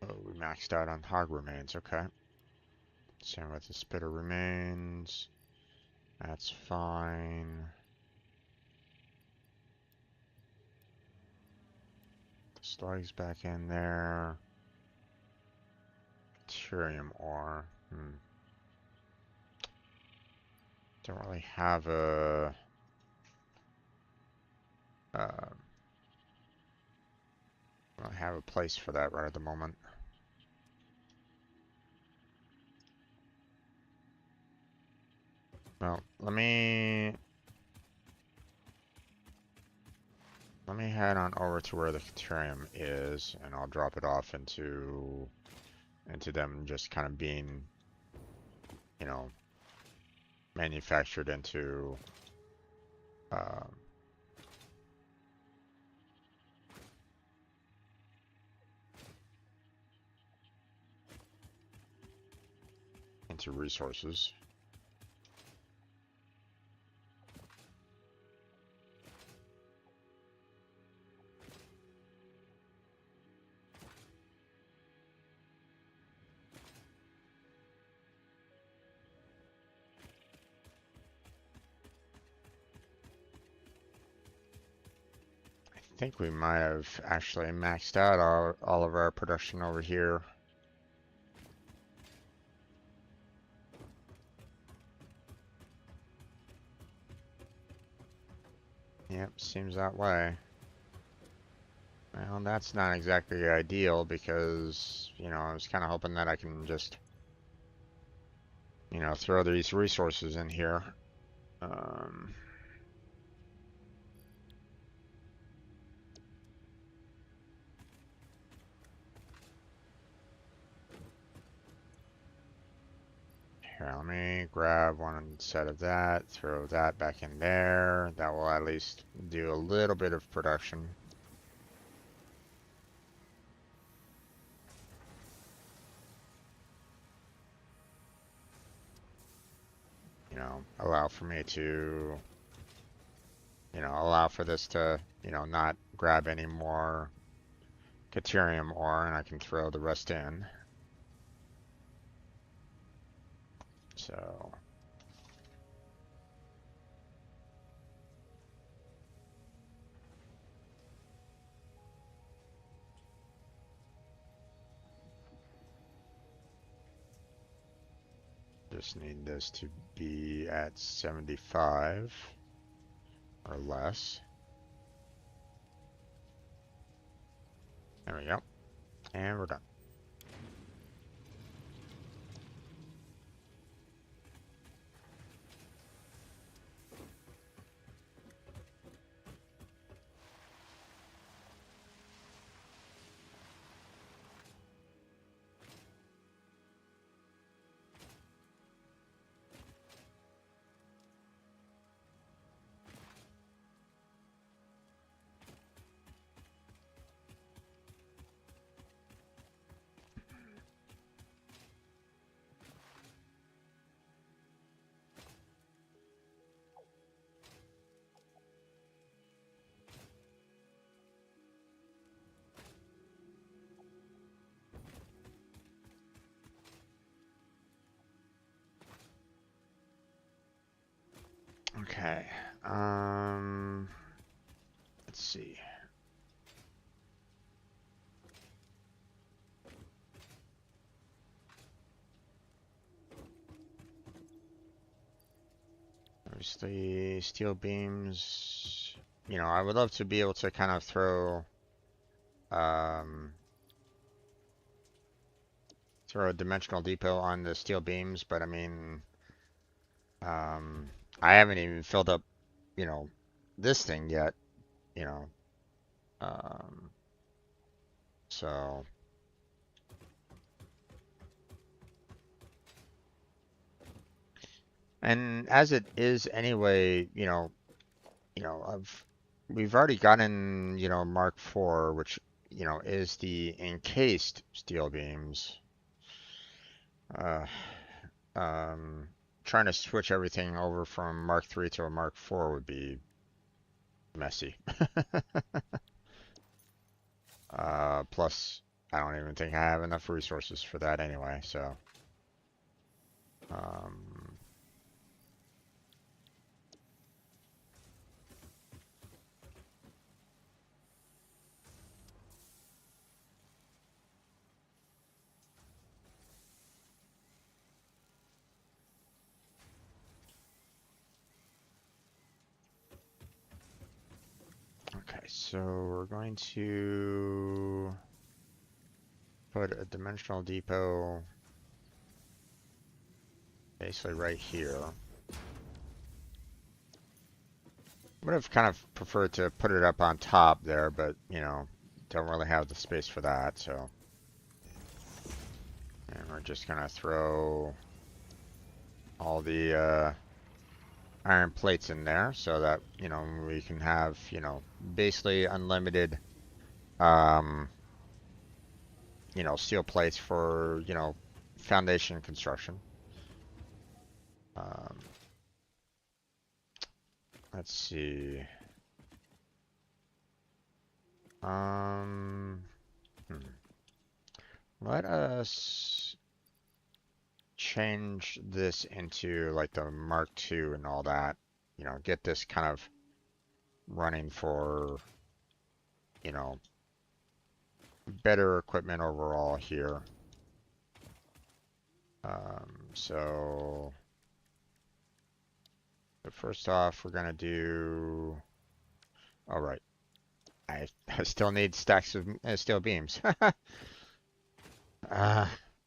Oh, we maxed out on hog remains, okay. Same with the spitter remains. That's fine. The slug's back in there. Deuterium ore. Don't really have a don't have a place for that right at the moment. Well, let me head on over to where the deuterium is, and I'll drop it off into them just kind of being, you know, manufactured into resources. I think we might have actually maxed out all of our production over here. Yep, seems that way. Well, that's not exactly ideal because, you know, I was kind of hoping that I can just, you know, throw these resources in here. Here, let me grab one set of that, throw that back in there. That will at least do a little bit of production. You know, allow for me to, you know, allow for this to, you know, not grab any more deuterium ore, and I can throw the rest in. So just need this to be at 75 or less. There we go. And we're done. Okay. Let's see. Obviously, steel beams. You know, I would love to be able to kind of throw a dimensional depot on the steel beams, but I mean, I haven't even filled up, you know, this thing yet, you know, so And as it is anyway, we've already gotten, Mark IV, which, is the encased steel beams. Uh, um, Trying to switch everything over from Mark III to a Mark IV would be messy. Plus, I don't even think I have enough resources for that anyway, so. Um, okay, so we're going to put a dimensional depot basically right here. Would have kind of preferred to put it up on top there, but, don't really have the space for that, so. And we're just gonna throw all the iron plates in there so that, we can have, basically unlimited, um, steel plates for, foundation construction. Um, let's see. Um, hmm. Let us change this into like the Mark II and all that. Get this kind of running for, you know, better equipment overall here. So first off, we're gonna do. All right, I still need stacks of steel beams. uh,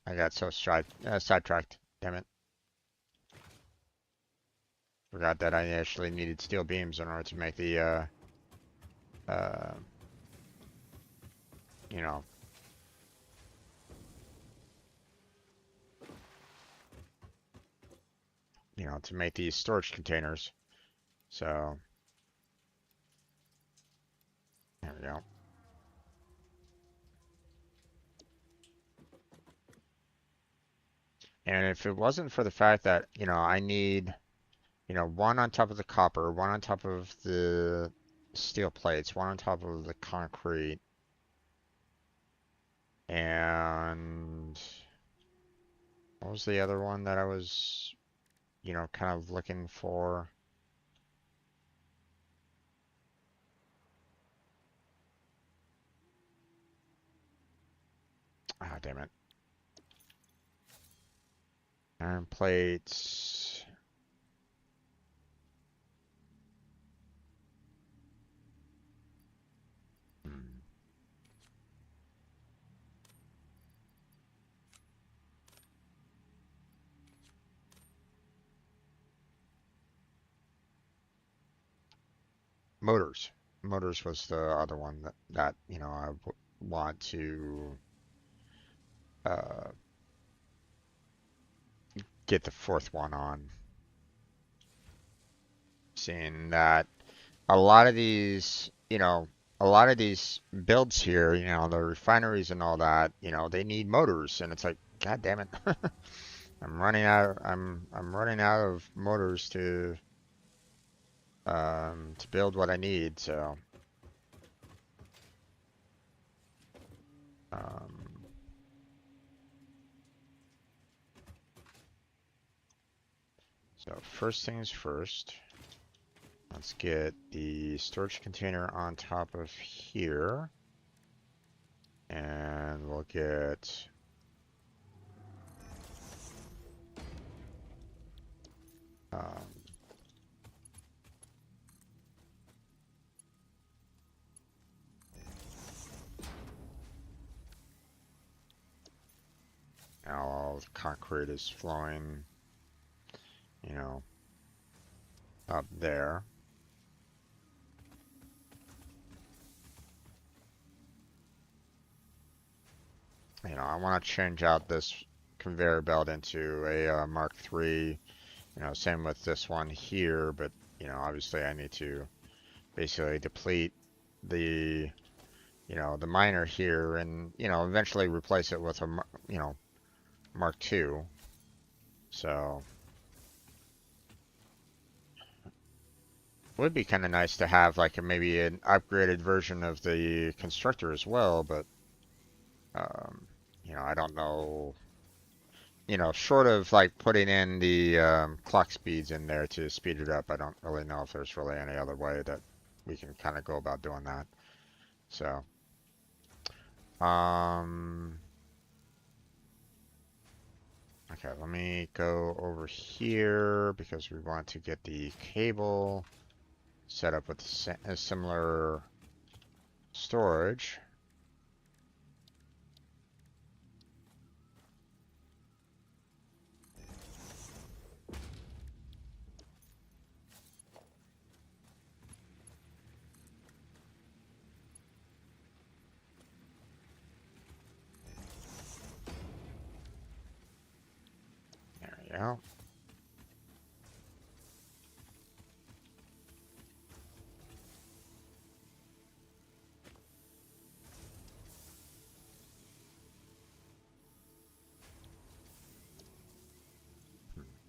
I got so sidetracked. Damn it! Forgot that I actually needed steel beams in order to make the uh, you know, to make these storage containers. So there we go. And if it wasn't for the fact that, I need, one on top of the copper, one on top of the steel plates, one on top of the concrete, and what was the other one that I was, kind of looking for? Ah, damn it. Iron plates. Hmm. Motors. Motors was the other one that I want to uh, get the fourth one on. Seeing that a lot of these, a lot of these builds here, the refineries and all that, they need motors, and it's like, God damn it, I'm running out of motors to build what I need. So um, first things first. Let's get the storage container on top of here. And we'll get um, now all the concrete is flowing, up there. I want to change out this conveyor belt into a Mark III Same with this one here, but obviously I need to basically deplete the, the miner here and, eventually replace it with a, Mark II. So it would be kind of nice to have like maybe an upgraded version of the constructor as well, but um, I don't know. Short of like putting in the clock speeds in there to speed it up, I don't really know if there's really any other way that we can kind of go about doing that. So, um, okay, let me go over here because we want to get the cable set up with a similar storage. There we go.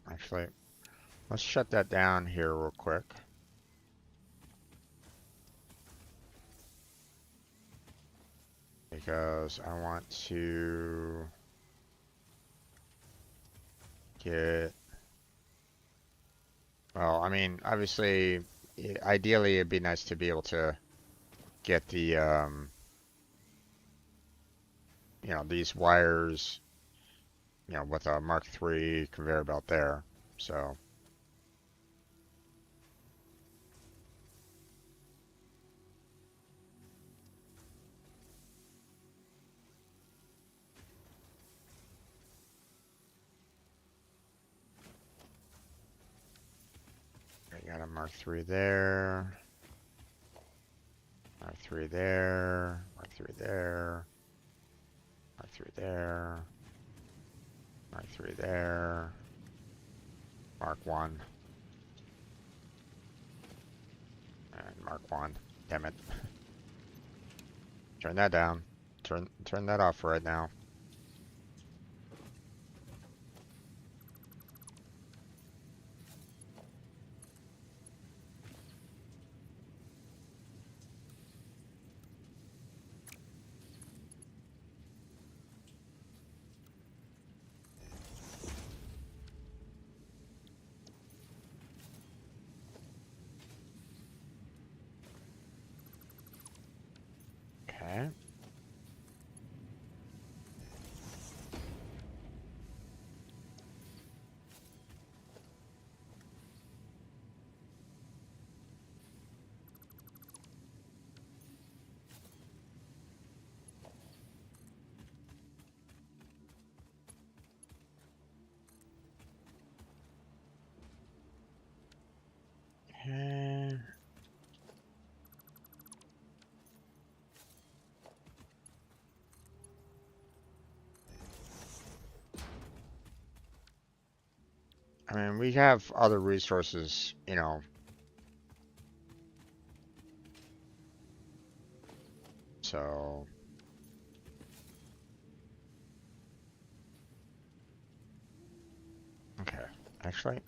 Actually, let's shut that down here real quick. Because I want to get, well, I mean, obviously, ideally it'd be nice to be able to get the, these wires, with a Mark III conveyor belt there. So, I got a Mark III there, Mark III there, Mark III there, Mark III there, Mark III there, Mark I, and Mark I. Damn it. Turn that down. Turn that off right now. Okay. Okay. I mean, we have other resources, so okay. Actually,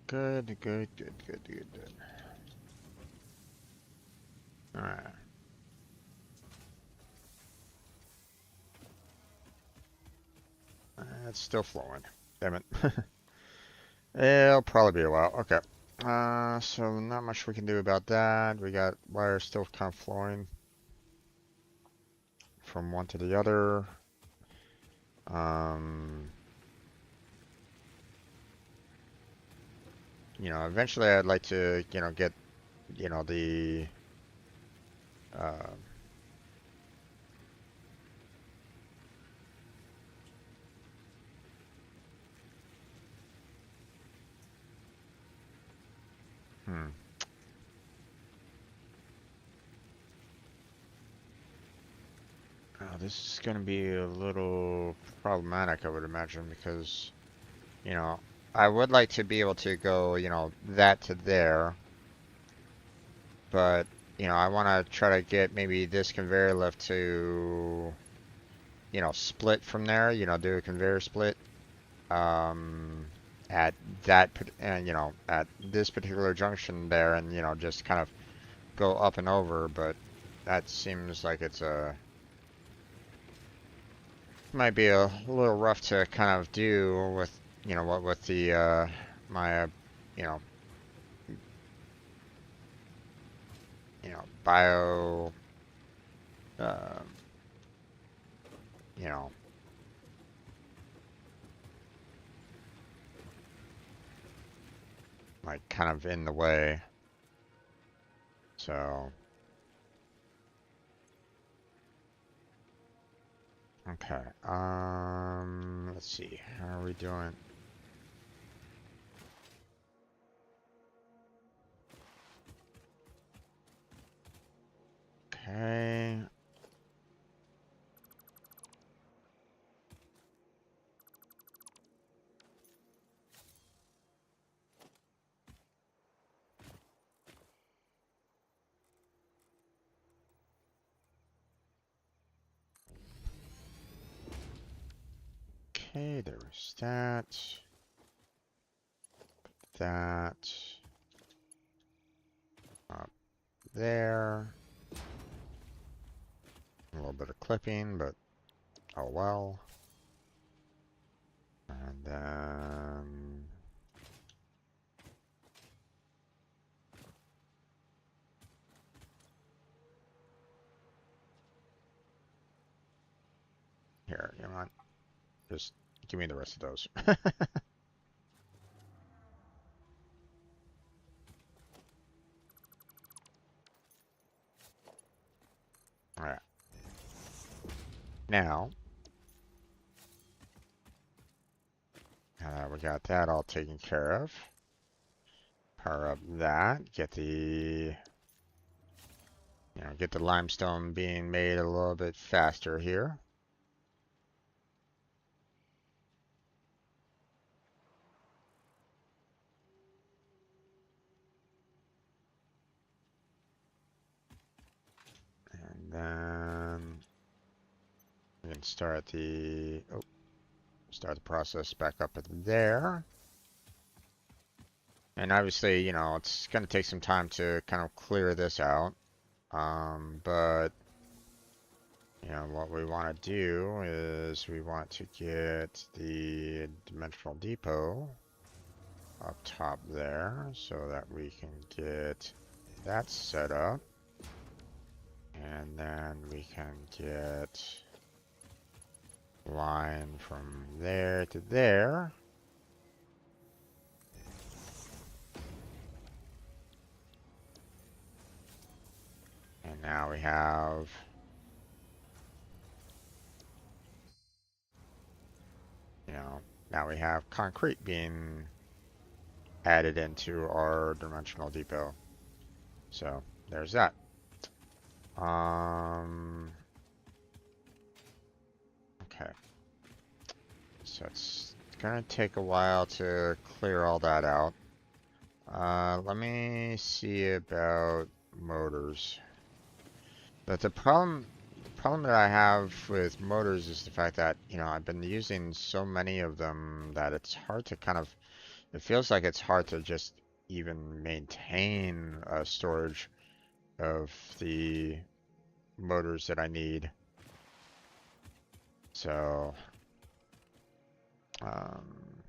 Good, good, good, good, good, good. Alright. It's still flowing. Damn it. It'll probably be a while. Okay. So not much we can do about that. We got wires still kind of flowing from one to the other. Um, eventually I'd like to, get, the, uh, hmm. This is going to be a little problematic, I would imagine, because, you know, I would like to be able to go, that to there, but, I want to try to get maybe this conveyor lift to, split from there, do a conveyor split, um, at that, at this particular junction there, and, just kind of go up and over, but that seems like it's a might be a little rough to kind of do with, what with the my you know bio uh, you know like kind of in the way. So okay, let's see, how are we doing? Okay. Okay, there was that. That up there. A little bit of clipping, but oh well. And then here, just give me the rest of those. All right. Now that we got that all taken care of, power up that, get the limestone being made a little bit faster here. And then we can start the process back up at there. And obviously, it's going to take some time to kind of clear this out. But what we want to do is we want to get the dimensional depot up top there so that we can get that set up. And then we can get line from there to there. And now we have now we have concrete being added into our dimensional depot. So there's that. Okay. So it's gonna take a while to clear all that out. Let me see about motors. But the problem that I have with motors is the fact that, I've been using so many of them that it's hard to kind of it feels like it's hard to just even maintain storage of the motors that I need. So, um,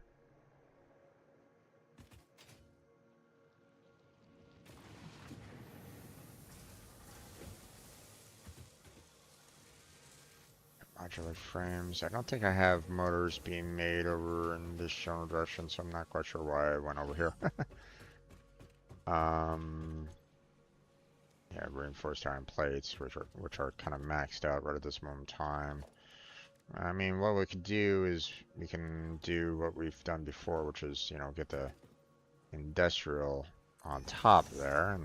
modular frames. I don't think I have motors being made over in this general direction, so I'm not quite sure why I went over here. Yeah, reinforced iron plates, which are kind of maxed out right at this moment in time. I mean, what we could do is we can do what we've done before, which is, you know, get the industrial on top there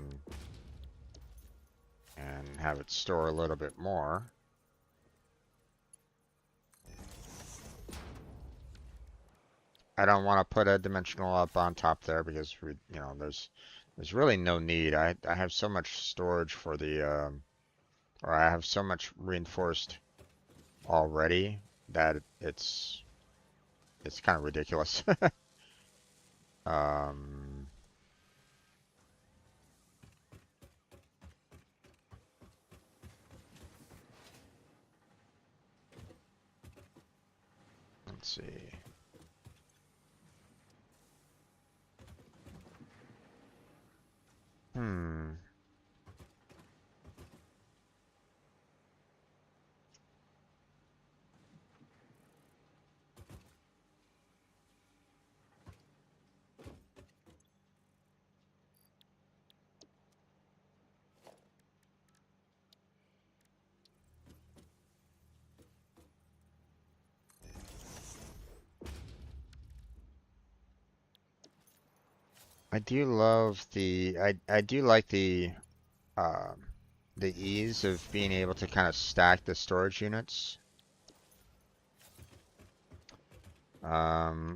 and have it store a little bit more. I don't want to put a dimensional up on top there because you know, there's really no need. I have so much storage for the, or I have so much reinforced already that it's kind of ridiculous. Um, let's see. Hmm. I do love I do like um the ease of being able to kind of stack the storage units.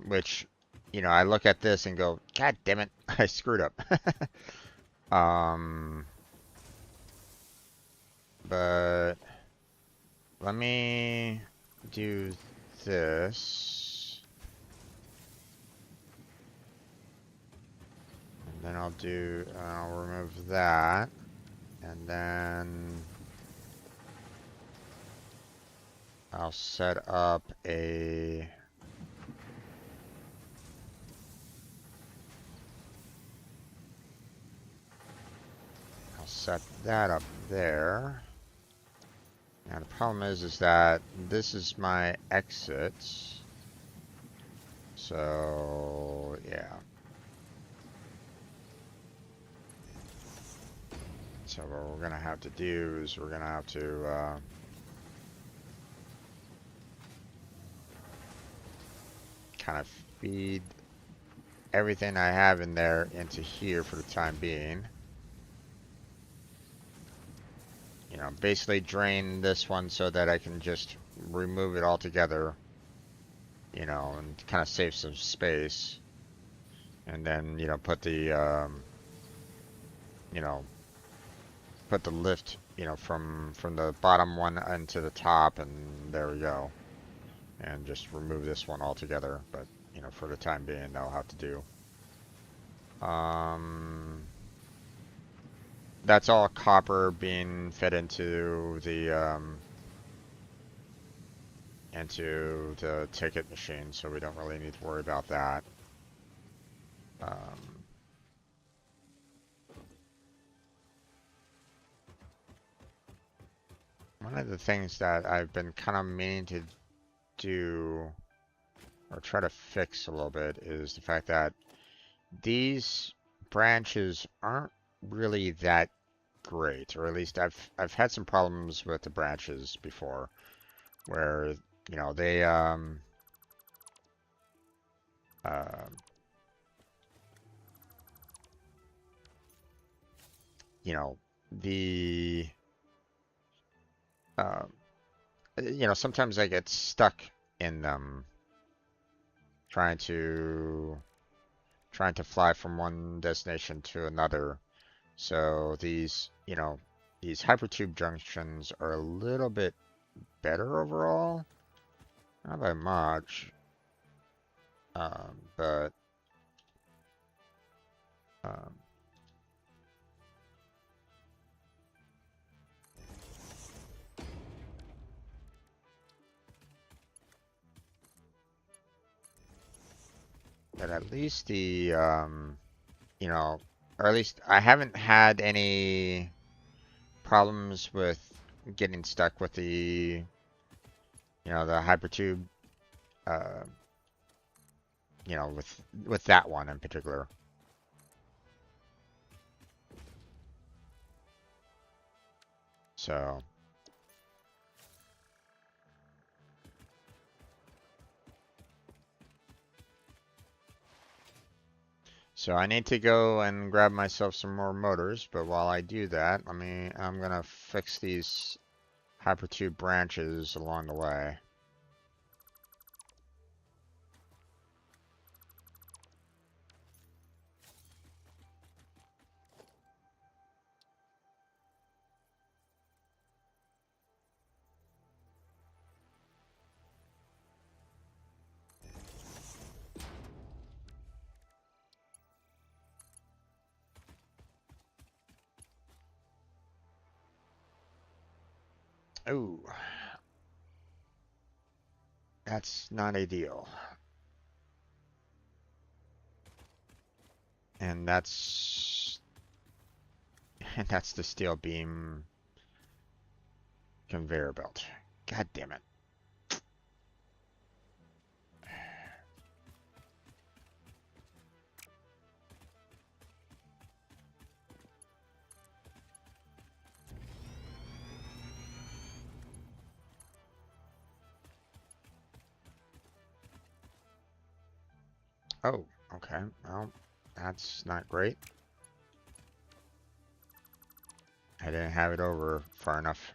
Which, you know, I look at this and go, God damn it, I screwed up. Um, but let me do this. And then I'll remove that. And then I'll set up I'll set that up there. Now the problem is that this is my exit. So yeah. So what we're gonna have to do is we're gonna have to kind of feed everything I have in there into here for the time being. You know, basically drain this one so that I can just remove it altogether, you know, and kind of save some space. And then, you know, you know, put the lift, you know, from the bottom one into the top, and there we go. And just remove this one altogether, but, you know, for the time being, that'll have to do. That's all copper being fed into the ticket machine, so we don't really need to worry about that. One of the things that I've been kind of meaning to do or try to fix a little bit is the fact that these branches aren't really that great, or at least I've had some problems with the branches before, where you know they uh, you know the uh, you know, sometimes I get stuck in them trying to fly from one destination to another. So these, you know, these hypertube junctions are a little bit better overall. Not by much. But Um, but at least you know, or at least I haven't had any problems with getting stuck with the hypertube, uh, with that one in particular. So, I need to go and grab myself some more motors, but while I do that, I'm gonna fix these hypertube branches along the way. Oh, that's not ideal. And that's and that's the steel beam conveyor belt. God damn it. Oh, okay. Well, that's not great. I didn't have it over far enough.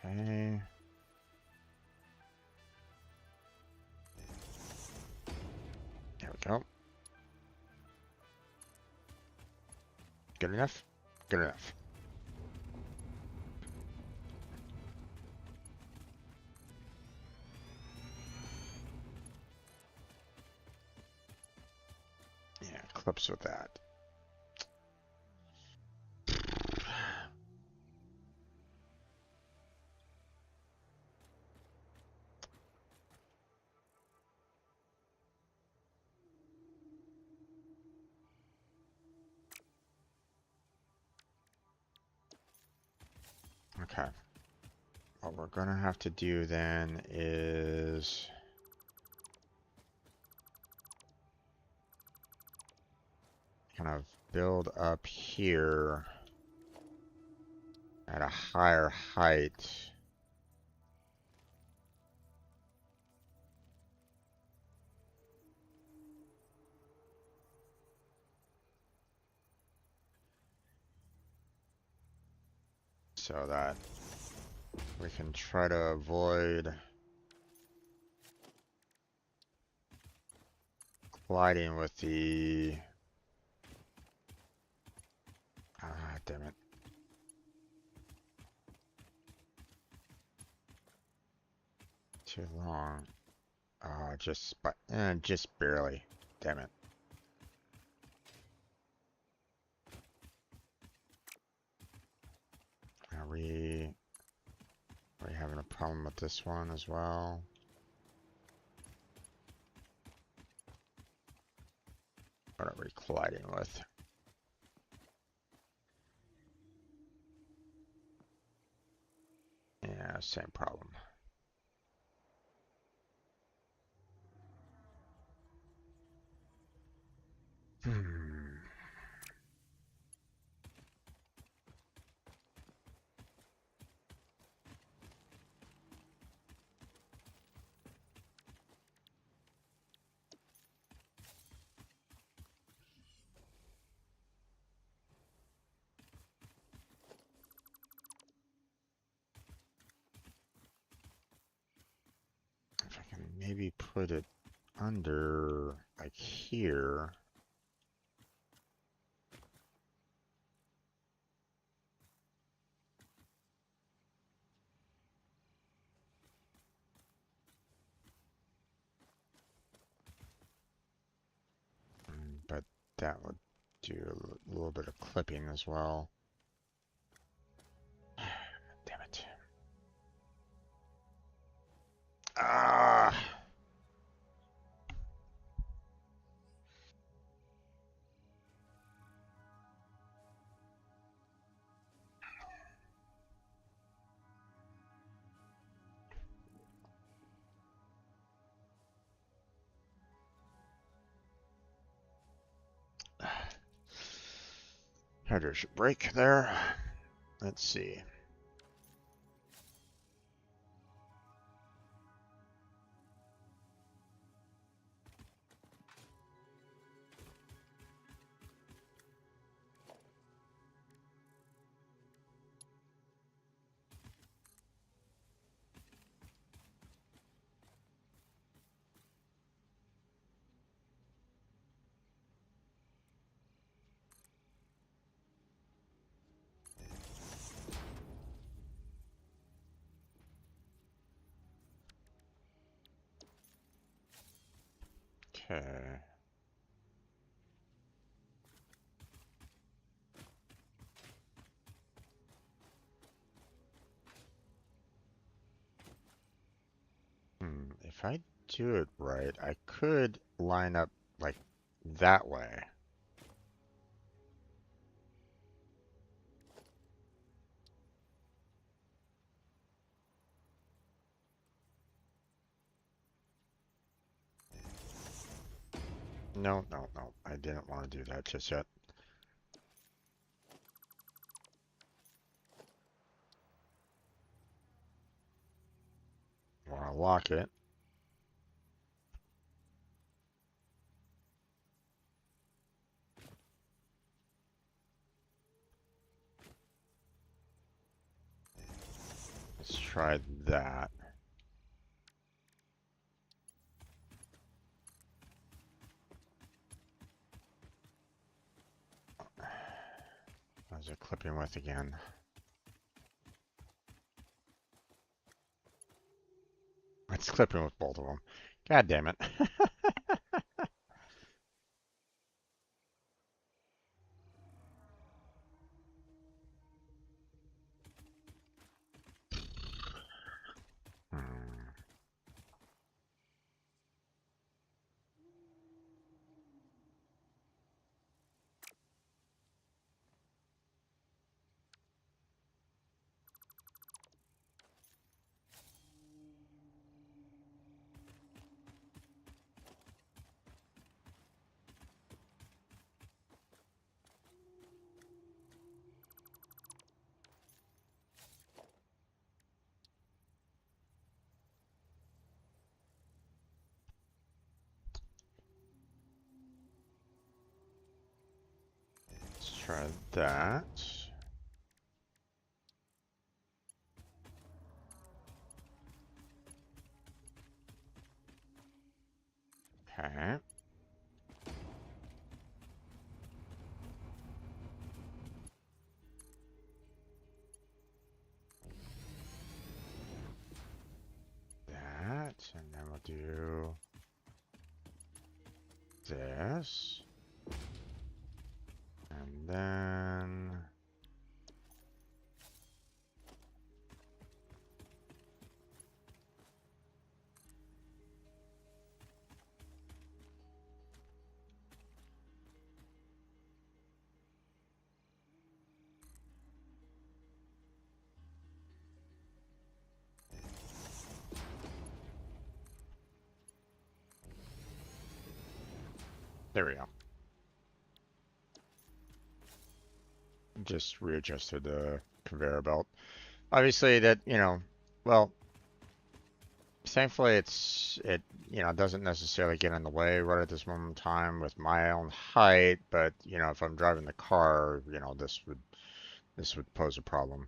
Okay. There we go. Good enough? Good enough. Yeah, clips with that. Okay. What we're gonna have to do then is kind of build up here at a higher height. So that we can try to avoid colliding with the... Ah, damn it. Too long. Just barely. Damn it. Are we having a problem with this one as well? What are we colliding with? Yeah, same problem. Hmm. If I can maybe put it under, like here. that would do a little bit of clipping as well. Damn it. Ah. Header should break there. Let's see. Okay. If I do it right, I could line up like that way. No, no, no. I didn't want to do that just yet. Want to lock it. Let's try that. How's it clipping with again? It's clipping with both of them. God damn it. Hmm. Let's try that. Okay. That, and then we'll do this. And then there we go. Just readjusted the conveyor belt. Obviously that, well, thankfully it doesn't necessarily get in the way right at this moment in time with my own height, but if I'm driving the car, this would pose a problem.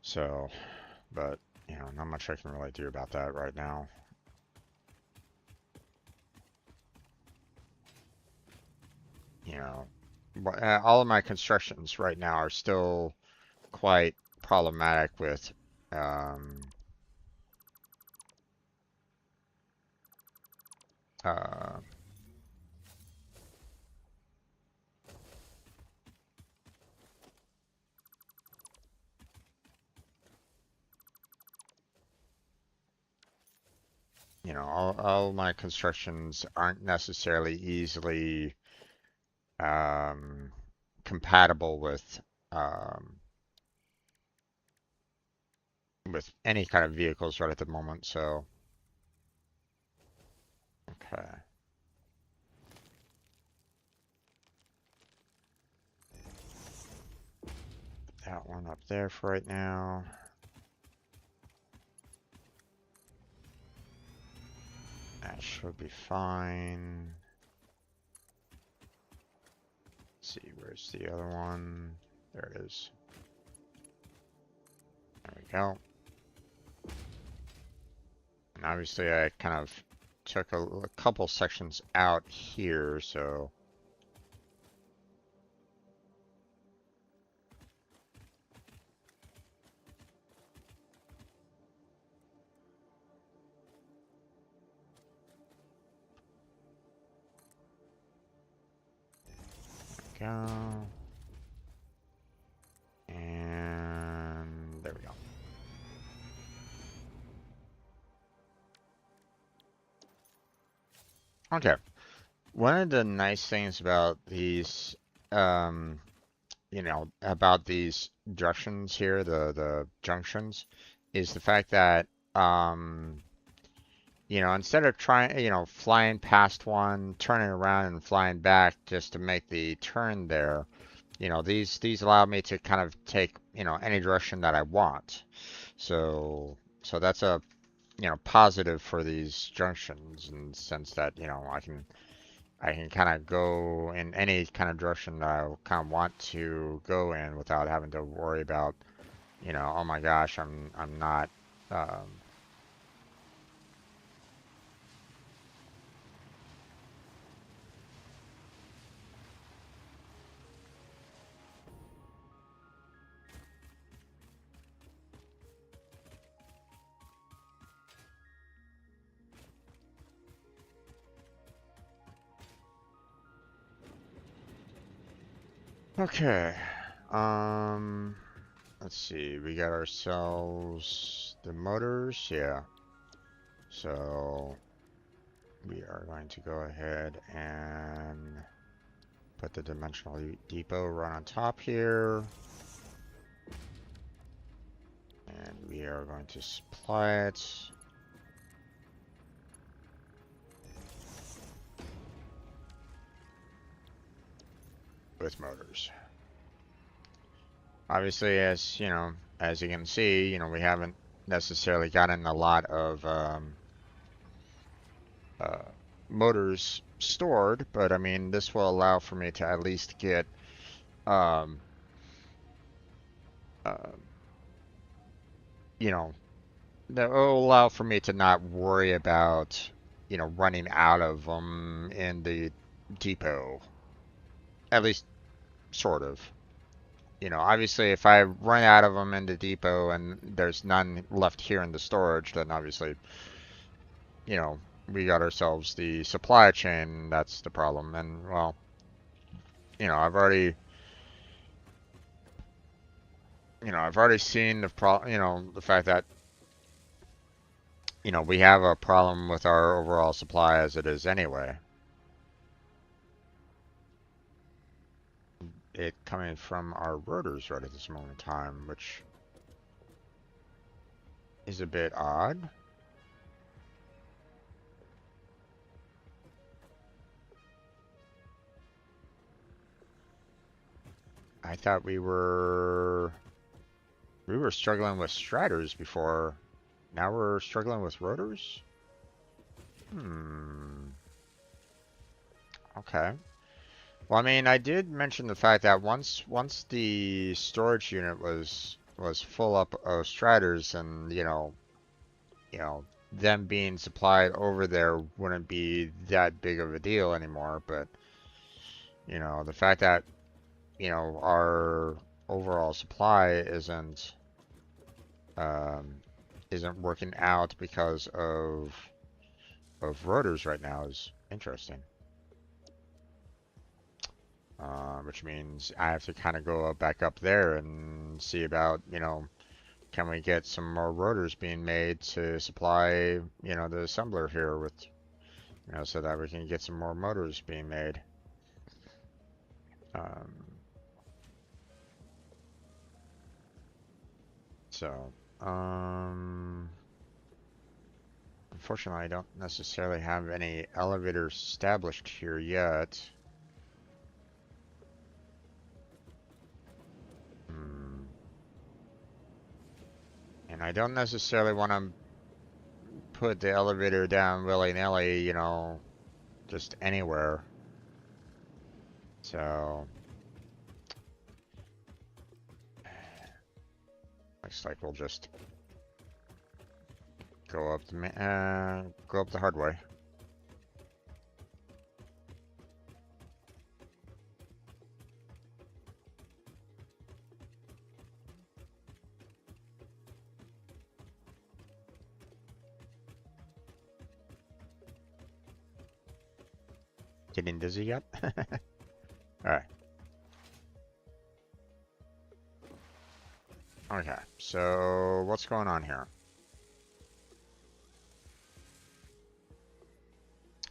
So, but not much I can really do about that right now. All of my constructions right now are still quite problematic with um, uh, you know, all my constructions aren't necessarily easily um, compatible um, with any kind of vehicles right at the moment. So, okay, that one up there for right now. That should be fine. Let's see, where's the other one? There it is. There we go. And obviously I kind of took a couple sections out here, so go. And there we go. Okay. One of the nice things about these, um, about these junctions here, the junctions, is the fact that, instead of trying, flying past one, turning around and flying back just to make the turn there, these allow me to kind of take, any direction that I want. So that's a, positive for these junctions in the sense that, I can kind of go in any kind of direction that I kind of want to go in without having to worry about, oh my gosh, I'm not, um, okay. Um, let's see. We got ourselves the motors. Yeah. So we are going to go ahead and put the dimensional depot right on top here. And we are going to supply it with motors. Obviously, as you can see, we haven't necessarily gotten a lot of uh, motors stored, but I mean, this will allow for me to at least get, um, uh, you know, that will allow for me to not worry about, running out of them in the depot. At least, sort of. Obviously, if I run out of them in the depot and there's none left here in the storage, then obviously, you know, we got ourselves the supply chain. That's the problem. And well, I've already seen the fact that, we have a problem with our overall supply as it is anyway. It coming from our rotors right at this moment in time, which is a bit odd. I thought we were struggling with striders before. Now we're struggling with rotors? Hmm. Okay. Well, I mean, I did mention the fact that once the storage unit was full up of striders, and them being supplied over there wouldn't be that big of a deal anymore. But the fact that our overall supply um, isn't working out because of rotors right now is interesting. Which means I have to kind of go back up there and see about can we get some more rotors being made to supply, you know, the assembler here with, you know, so that we can get some more motors being made. Um, so, unfortunately, I don't necessarily have any elevators established here yet. Hmm. And I don't necessarily want to put the elevator down willy-nilly, you know, just anywhere. So, looks like we'll just go up the hard way. Getting dizzy yet? Alright. Okay, so what's going on here?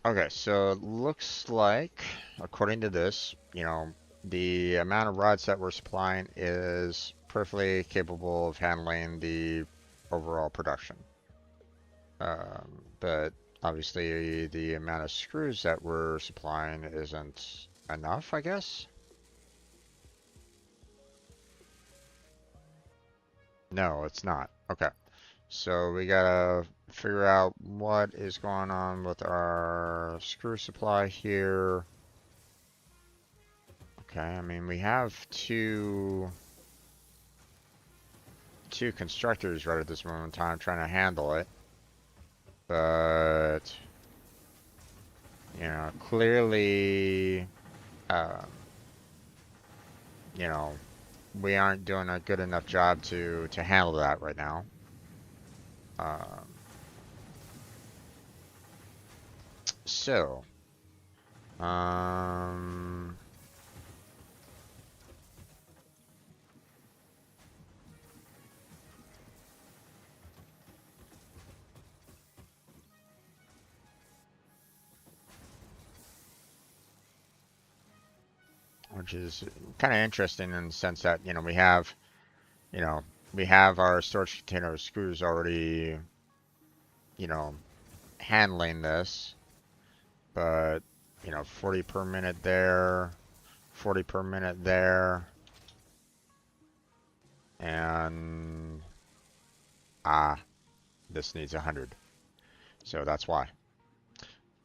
Okay, so it looks like, according to this, you know, the amount of rods that we're supplying is perfectly capable of handling the overall production. But obviously the amount of screws that we're supplying isn't enough, I guess? No, it's not. Okay. So we gotta figure out what is going on with our screw supply here. Okay, I mean we have two constructors right at this moment in time trying to handle it. But you know, clearly you know, we aren't doing a good enough job to handle that right now. Um, so, um, which is kind of interesting in the sense that, you know, you know, we have our storage container screws already, you know, handling this, but, you know, 40 per minute there, 40 per minute there, and, this needs 100. So that's why.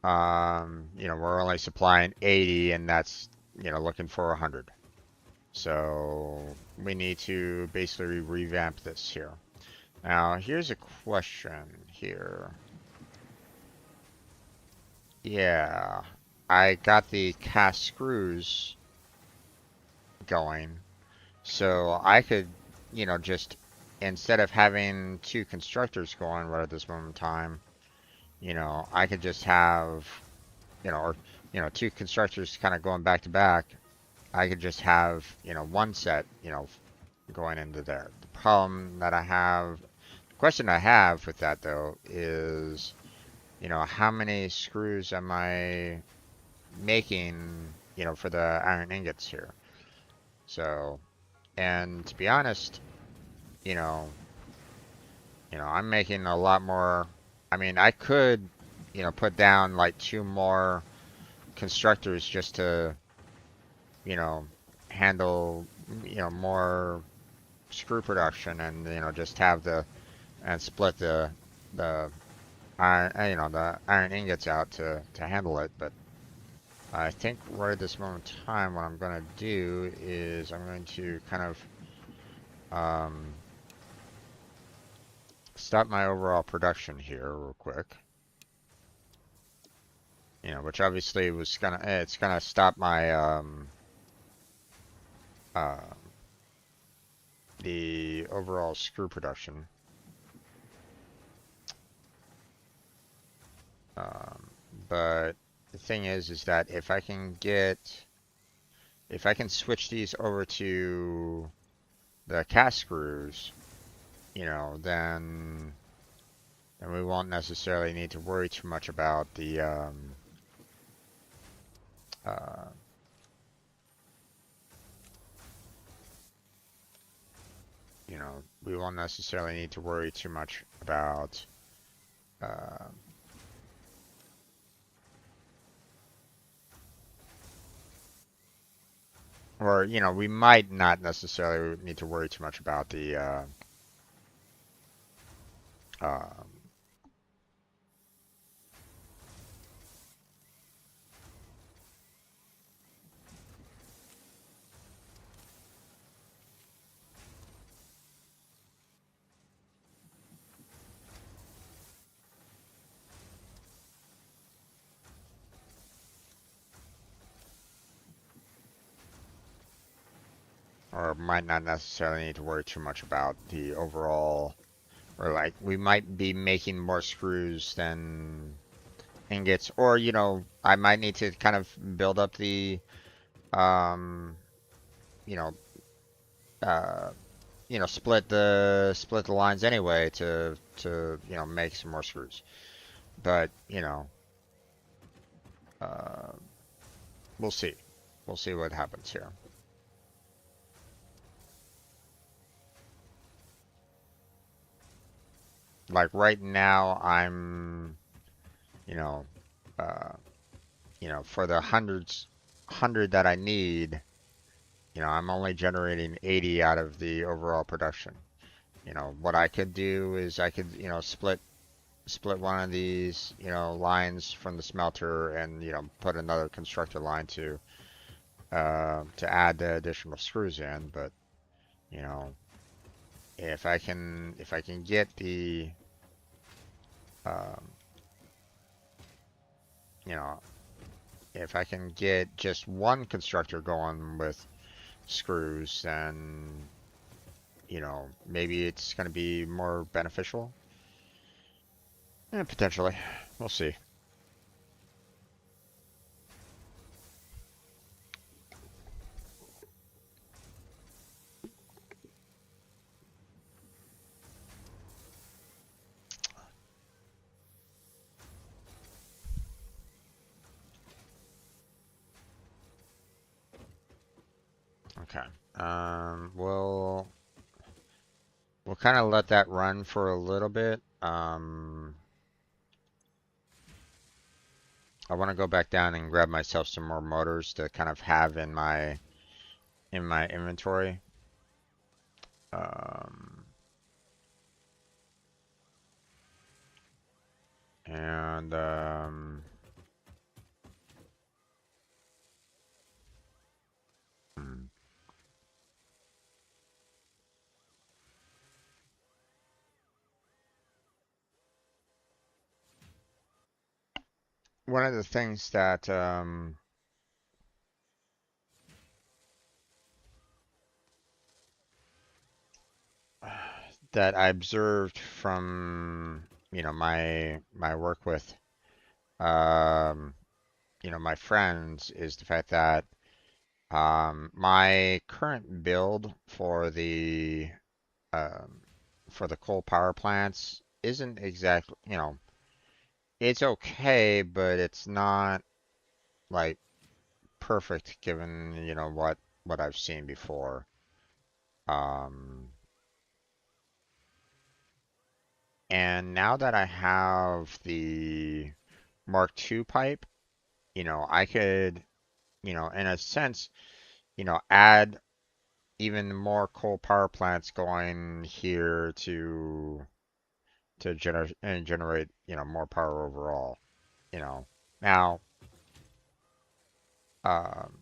You know, we're only supplying 80 and that's, you know, looking for 100. So we need to basically revamp this here. Now, here's a question here. Yeah, I got the cast screws going, so I could, you know, just instead of having two constructors going right at this moment in time, you know, I could just have, you know, or, you know, two constructors kind of going back to back. I could just have, you know, one set, you know, going into there. The problem that I have, the question I have with that though is, you know, how many screws am I making, you know, for the iron ingots here? So, and to be honest, you know, I'm making a lot more. I mean, I could, you know, put down like two more constructors just to, you know, handle, you know, more screw production and, you know, just have and split the iron, you know, the iron ingots out to handle it. But I think right at this moment in time, what I'm going to do is I'm going to kind of stop my overall production here real quick. You know, which obviously was it's gonna stop my uh, the overall screw production. But the thing is that if I can switch these over to the cast screws, then we won't necessarily need to worry too much about the uh, we won't necessarily need to worry too much about uh, or we might not necessarily need to worry too much about the uh, or might not necessarily need to worry too much about the overall, or like we might be making more screws than ingots, or I might need to kind of build up the um, you know, uh, split the lines anyway to make some more screws. But uh, we'll see. We'll see what happens here. Like right now, I'm you know uh, for the hundred that I need, I'm only generating 80 out of the overall production. What I could do is I could split one of these lines from the smelter and put another constructor line to add the additional screws in. But you know if I can get the um, you know if I can get just one constructor going with screws, then maybe it's going to be more beneficial. Potentially. We'll see. Okay. We'll kind of let that run for a little bit. I want to go back down and grab myself some more motors to kind of have in my inventory. Um, and hmm. One of the things that I observed from my work with um, my friends is the fact that my current build um, for the coal power plants isn't exactly, it's okay, but it's not like perfect given, what I've seen before. Um, and now that I have the Mark II pipe, I could, in a sense, add even more coal power plants going here to generate, more power overall. You know, now, um,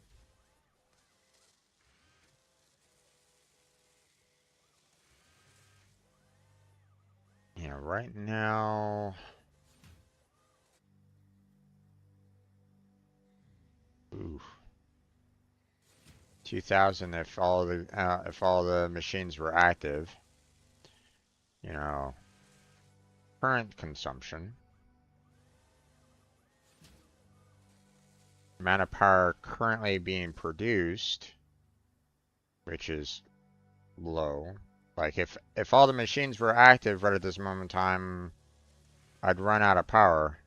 right now, ooh, 2000 if all the machines were active, you know, current consumption, amount of power currently being produced, which is low. Like if all the machines were active right at this moment in time, I'd run out of power.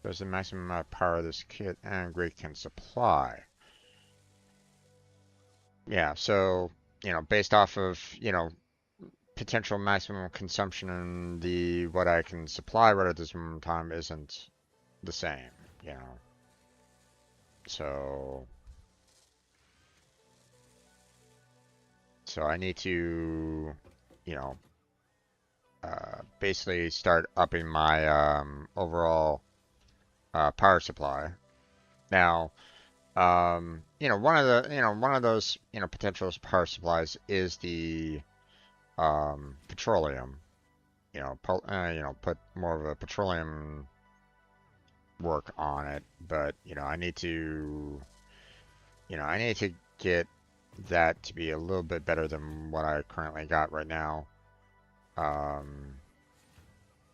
There's the maximum amount of power this kit and grid can supply. Yeah, so, based off of, potential maximum consumption and the what I can supply right at this moment in time isn't the same, you know. So so I need to, you know, basically start upping my overall power supply. Now, one of those, potential power supplies is the petroleum. Put more of a petroleum work on it, but I need to get that to be a little bit better than what I currently got right now. Um,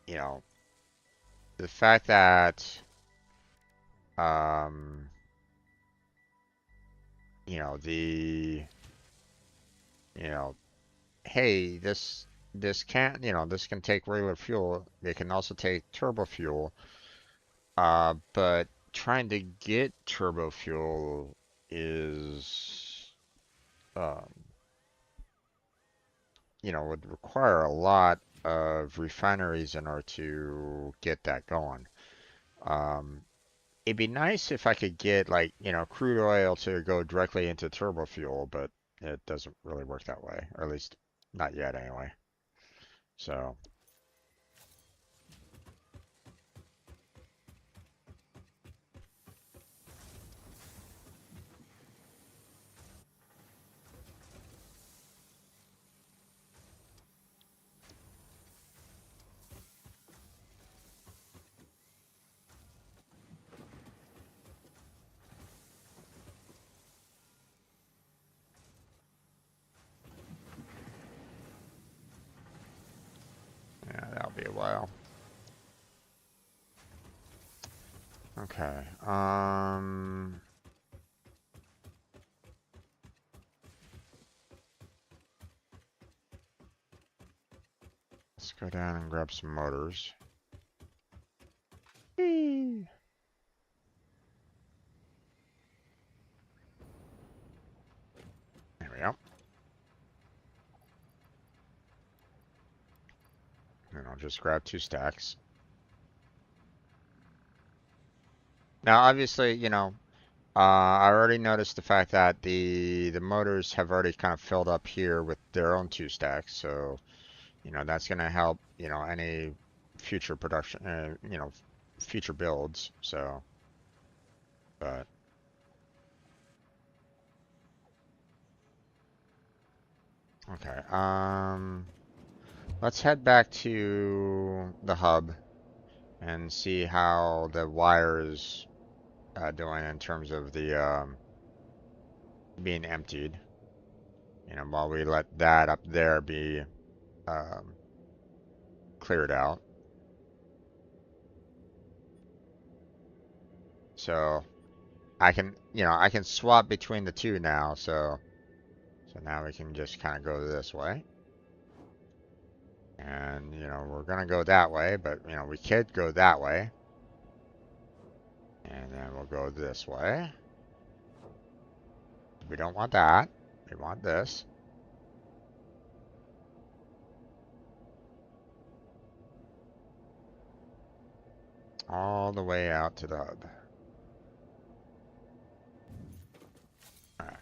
you know, the fact that um, you know, the you know, hey, this can take regular fuel. It can also take turbo fuel. But trying to get turbo fuel is um, would require a lot of refineries in order to get that going. Um, it'd be nice if I could get like, crude oil to go directly into turbo fuel, but it doesn't really work that way, or at least not yet anyway. So, yeah, that'll be a while. Okay. Let's go down and grab some motors. Whee! There we go. And I'll just grab 2 stacks. Now, obviously, I already noticed the fact that the motors have already kind of filled up here with their own 2 stacks, so that's going to help any future production, future builds. So, but okay, let's head back to the hub and see how the wire is doing in terms of the being emptied. While we let that up there be um, cleared out. So I can swap between the two now. So now we can just kind of go this way. And, we're going to go that way, but, we could go that way. And then we'll go this way. We don't want that. We want this. All the way out to the hub. Alright.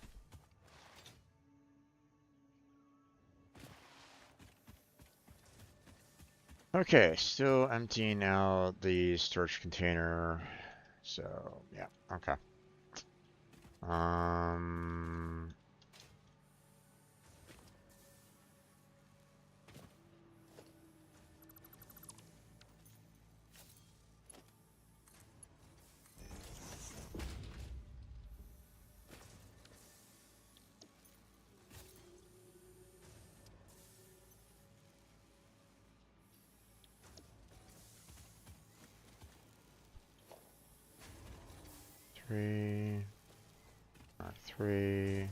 Okay, still emptying out the storage container. So, yeah, okay. Um, 3, not 3.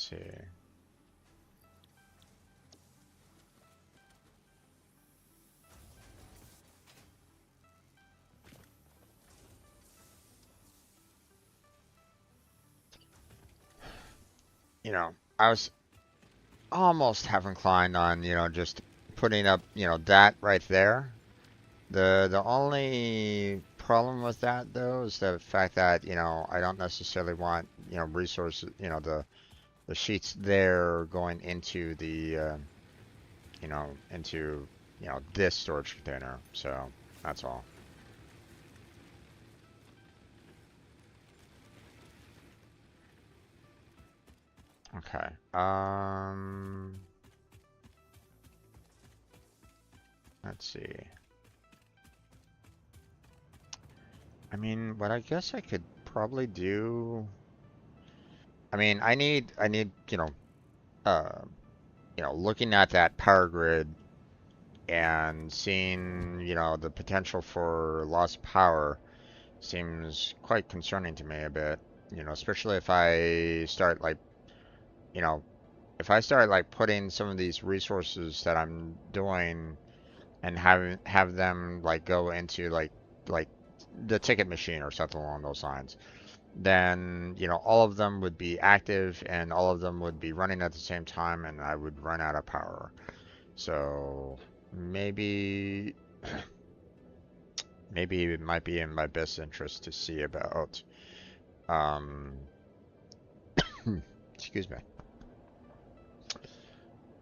Let's see. You know, I was almost half inclined on, just putting up, that right there. The only problem with that though is the fact that, I don't necessarily want, resources, the sheets there going into the, into, this storage container. So that's all. Okay. Let's see. I mean, what I guess I could probably do. I mean, I need, uh, looking at that power grid and seeing, the potential for lost power seems quite concerning to me a bit. Especially if I start like, you know, if I start like putting some of these resources that I'm doing and have them like go into like the ticket machine or something along those lines, then all of them would be active and all of them would be running at the same time and I would run out of power. So maybe maybe it might be in my best interest to see about um excuse me.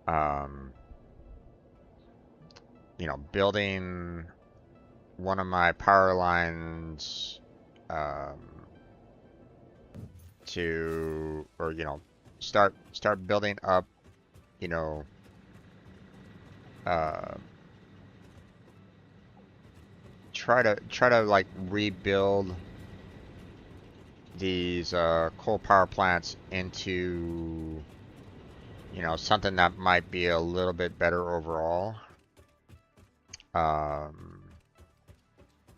Um building one of my power lines um to or start building up, you know, uh try to like rebuild these coal power plants into something that might be a little bit better overall. Um,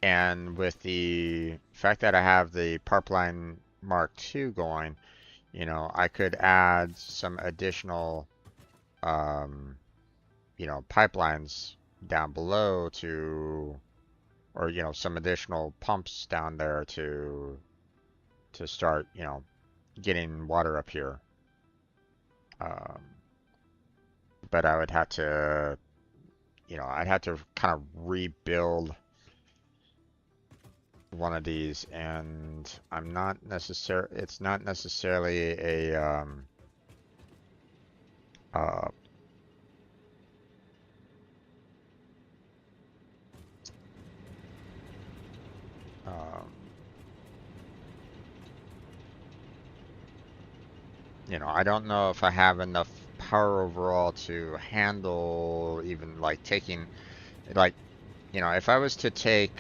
and with the fact that I have the pipeline Mark II going, I could add some additional pipelines down below to, or some additional pumps down there to start, getting water up here. Um, but I would have to, I'd have to kind of rebuild one of these, and it's not necessarily a, uh, um, I don't know if I have enough power overall to handle even like taking, like, if I was to take,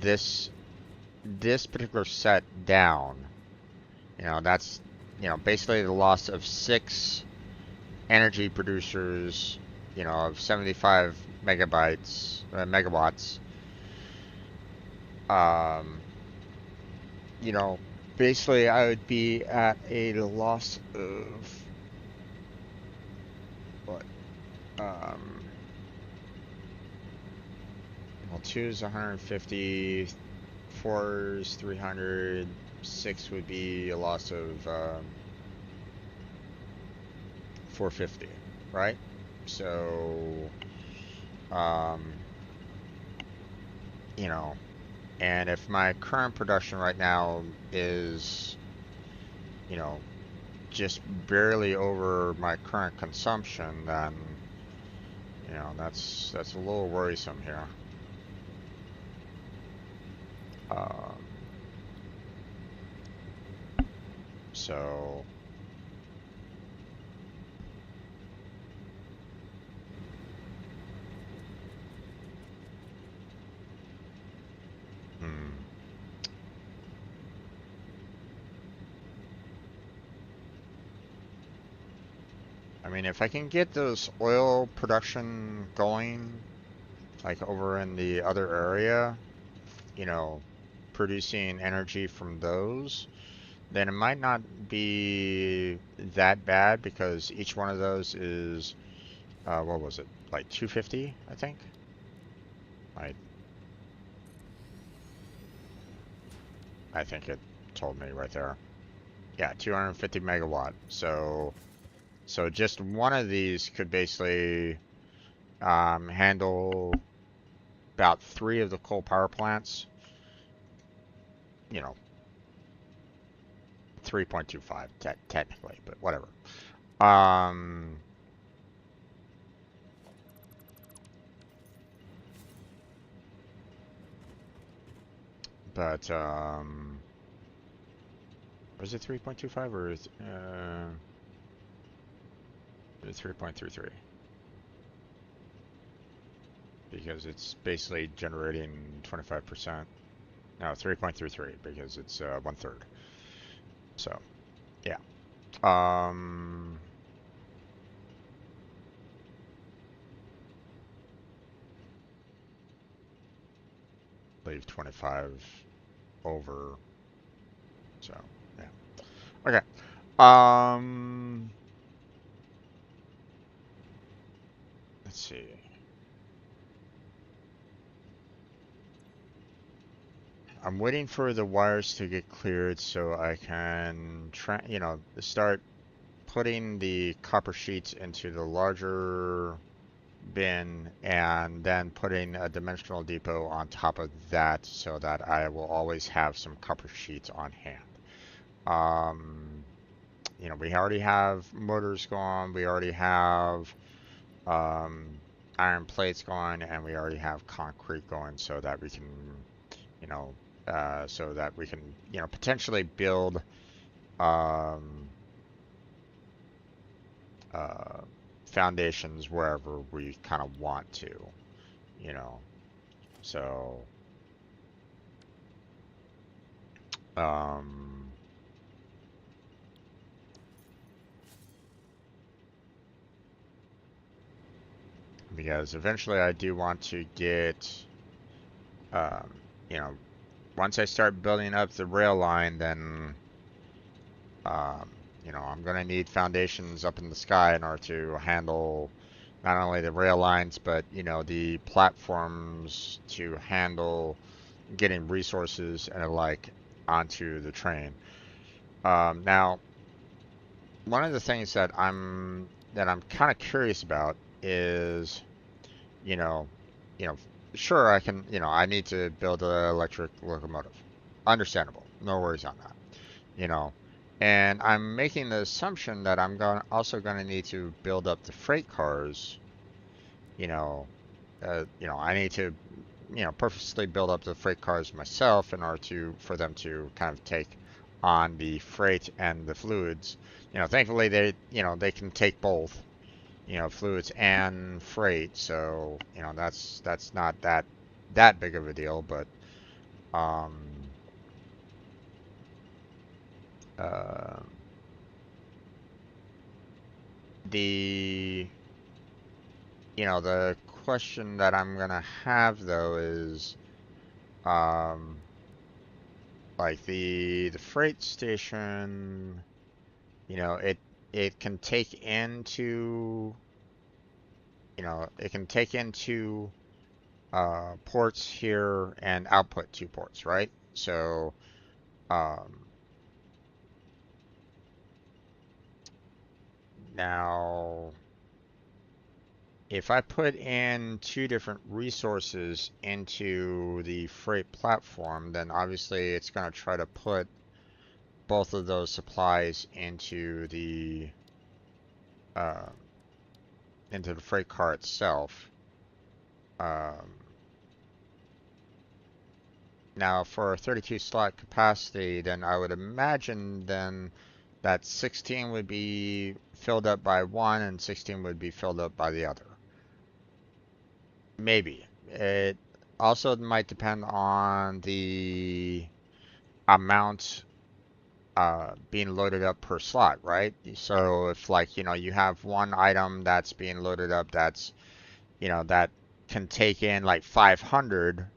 this particular set down, that's, basically the loss of 6 energy producers, of 75 megawatts. Um, you know, basically I would be at a loss of what? Well, 2 is 150, 4 is 300, 6 would be a loss of 450, right? So, um, you know, and if my current production right now is, you know, just barely over my current consumption, then, that's a little worrisome here. Um, so, hmm. I mean, if I can get those oil production going, like over in the other area, you know, producing energy from those, then it might not be that bad because each one of those is, what was it? Like 250, I think. I I think it told me right there. Yeah, 250 megawatt. So just one of these could basically handle about 3 of the coal power plants. You know, 3.25 technically, but whatever. Um, but was it 3.25 or is 3.33? Because it's basically generating 25%. No, 3.33 because it's 1/3. So yeah. Um, leave 25 over. So yeah. Okay. Let's see. I'm waiting for the wires to get cleared so I can start putting the copper sheets into the larger bin and then putting a dimensional depot on top of that so that I will always have some copper sheets on hand. Um, we already have motors going, we already have iron plates going, and we already have concrete going so that we can, you know, potentially build um, uh, foundations wherever we kind of want to, you know. So, um, because eventually I do want to get, um, you know, once I start building up the rail line, then, um, I'm going to need foundations up in the sky in order to handle not only the rail lines, but, the platforms to handle getting resources and like onto the train. Now, one of the things that I'm kind of curious about is, you know, you know, sure I can, I need to build an electric locomotive. Understandable. No worries on that. You know, and I'm making the assumption that I'm also going to need to build up the freight cars. You know, I need to, purposely build up the freight cars myself in order for them to kind of take on the freight and the fluids. Thankfully they can take both, fluids and freight. So, that's not that big of a deal, but um uh the the question that I'm gonna have though is um like the freight station, it can take into ports here and output to ports, right? So um now if I put in 2 different resources into the freight platform, then obviously it's going to try to put both of those supplies uh, into the freight car itself. Um, Now, for a 32 slot capacity, then I would imagine then that 16 would be filled up by one and 16 would be filled up by the other. Maybe. It also might depend on the amount being loaded up per slot, right? So if like, you have one item that's being loaded up that can take in like 500,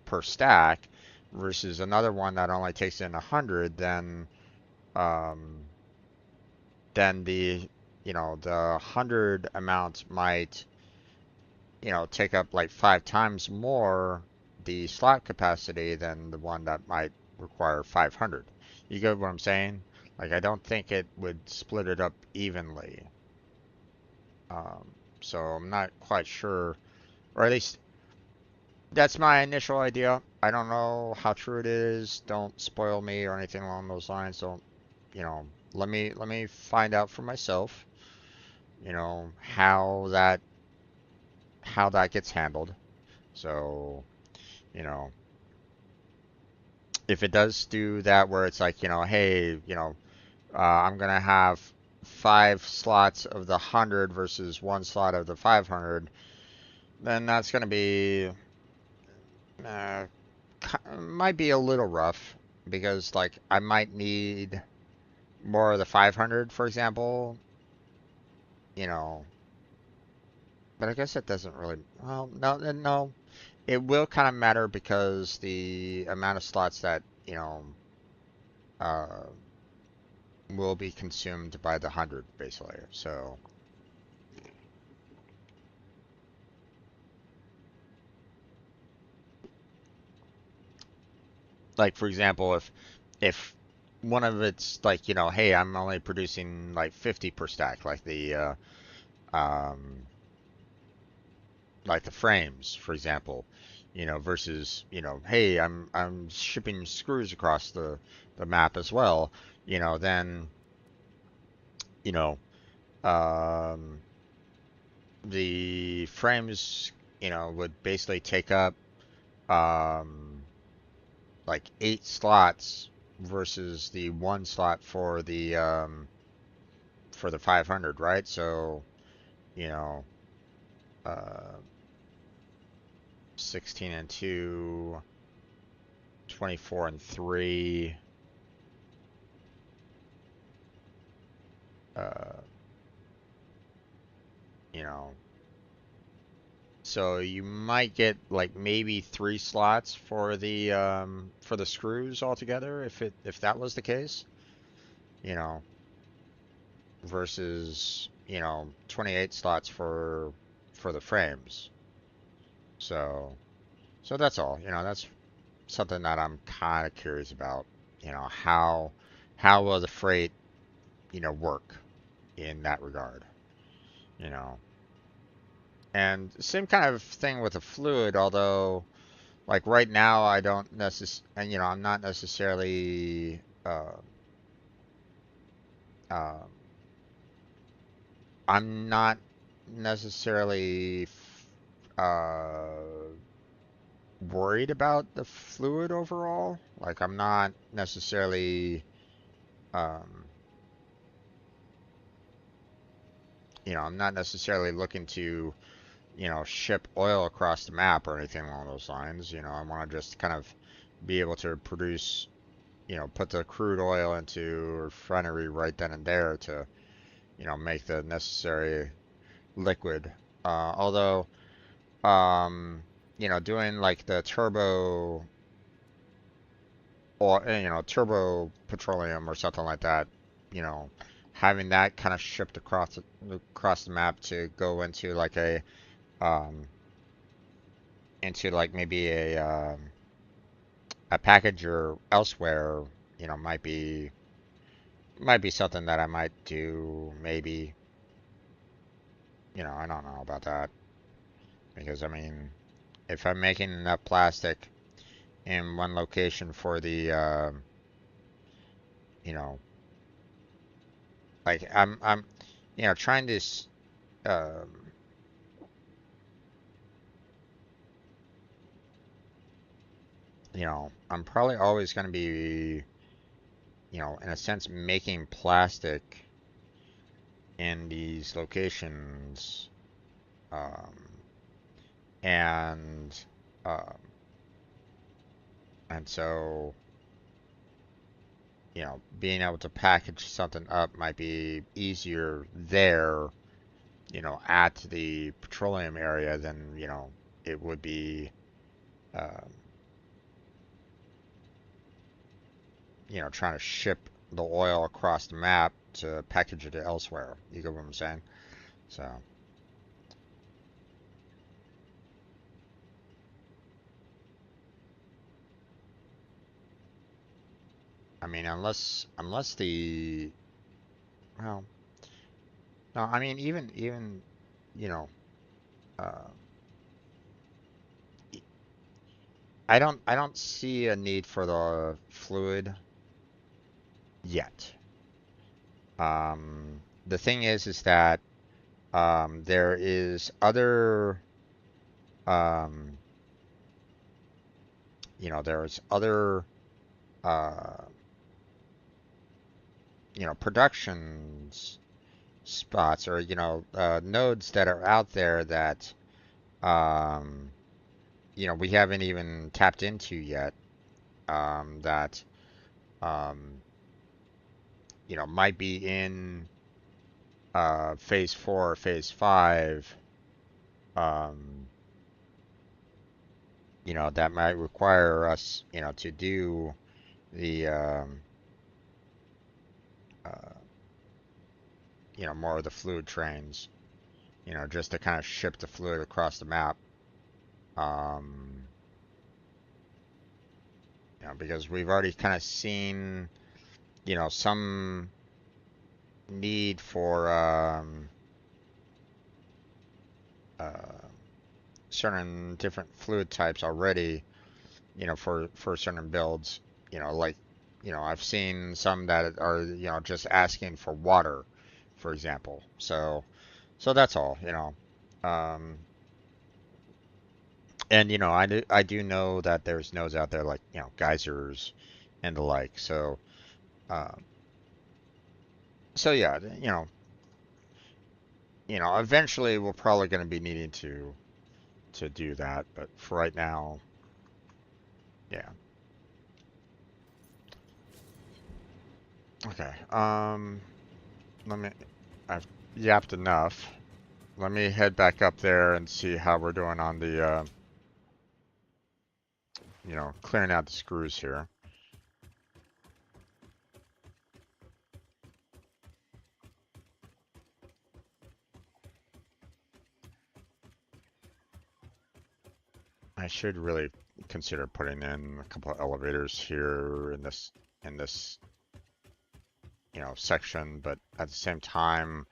per stack, versus another one that only takes in 100, um, then the 100 amount might, take up like 5 times more the slot capacity than the one that might require 500. You get what I'm saying? Like, I don't think it would split it up evenly. Um, so I'm not quite sure, or at least that's my initial idea. I don't know how true it is. Don't spoil me or anything along those lines. Don't, let me find out for myself, how that gets handled. So, you know, if it does do that where it's like, hey, I'm gonna have 5 slots of the 100 versus 1 slot of the 500, then that's gonna be uh, might be a little rough because like I might need more of the 500, for example, you know. But I guess it doesn't really. Well, no, no. It will kind of matter because the amount of slots that uh, will be consumed by the 100, basically. So, like for example, if one of it's like hey, I'm only producing like 50 per stack, um, like the frames, for example, versus hey, I'm shipping screws across the map as well, then you know, um, the frames, would basically take up um, like 8 slots versus the 1 slot for the 500, right? So, you know, uh, 16 and 2, 24 and 3, uh, you know, so you might get like maybe 3 slots for the screws altogether if that was the case, you know, versus 28 slots for the frames. So that's all. That's something that I'm kind of curious about. How will the freight work in that regard? You know, and same kind of thing with the fluid, although like right now I don't and I'm not necessarily um I'm not necessarily worried about the fluid overall. Like I'm not necessarily um I'm not necessarily looking to ship oil across the map or anything along those lines. I want to just kind of be able to produce, put the crude oil into a refinery right then and there to, make the necessary liquid. Although, um, doing like the or turbo petroleum or something like that, you know, having that kind of shipped across the map to go um into like maybe a package or elsewhere, might be something that I might do. Maybe, I don't know about that because I mean, if I'm making enough plastic in one location for the, you know, like I'm, trying to, um, I'm probably always going to be, in a sense, making plastic in these locations, um, and, um, and so, being able to package something up might be easier there, at the petroleum area than, it would be, um, trying to ship the oil across the map to package it elsewhere. You get what I'm saying? So, I mean, unless the well, no, I mean even you know, uh, I don't see a need for the fluid yet. The thing is that there is other um, there's other uh, productions spots or nodes that are out there that um, we haven't even tapped into yet. That um, might be in phase 4 or phase 5. Um, that might require us, to do the uh, more of the fluid trains, just to kind of ship the fluid across the map. Um, because we've already kind of seen, some need for uh, certain different fluid types already, for certain builds, like, I've seen some that are, just asking for water, for example. So that's all, Um, and I do know that there's nodes out there like, geysers and the like. Uh, so yeah, eventually we're probably going to be needing to do that, but for right now, yeah. Okay. Let me. I've yapped enough. Let me head back up there and see how we're doing on the, clearing out the screws here. I should really consider putting in a couple of elevators here in this section, but at the same time,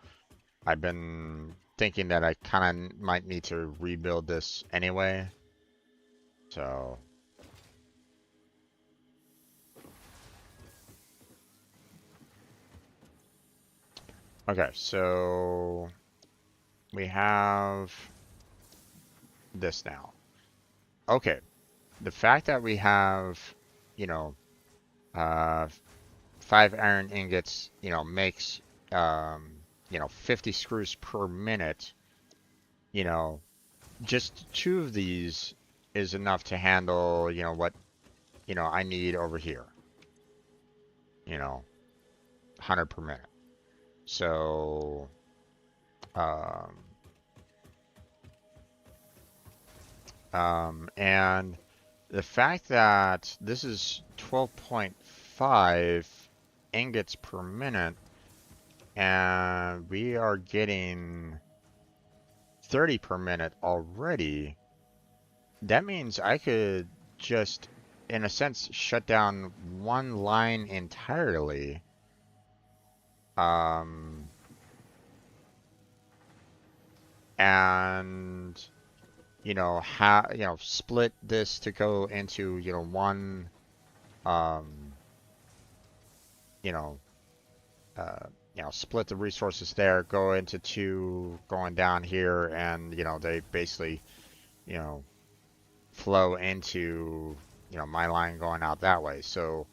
I've been thinking that I kind of might need to rebuild this anyway. So, okay, so we have this now. Okay, the fact that we have, you know, uh, 5 iron ingots, makes, 50 screws per minute, you know, just 2 of these is enough to handle, what, I need over here, 100 per minute. So, um, and the fact that this is 12.5 ingots per minute, and we are getting 30 per minute already, that means I could just, in a sense, shut down one line entirely. Um, and split this to go into, one, um, you know, uh, split the resources there, go into 2 going down here, and, they basically, you know, flow into, my line going out that way. So,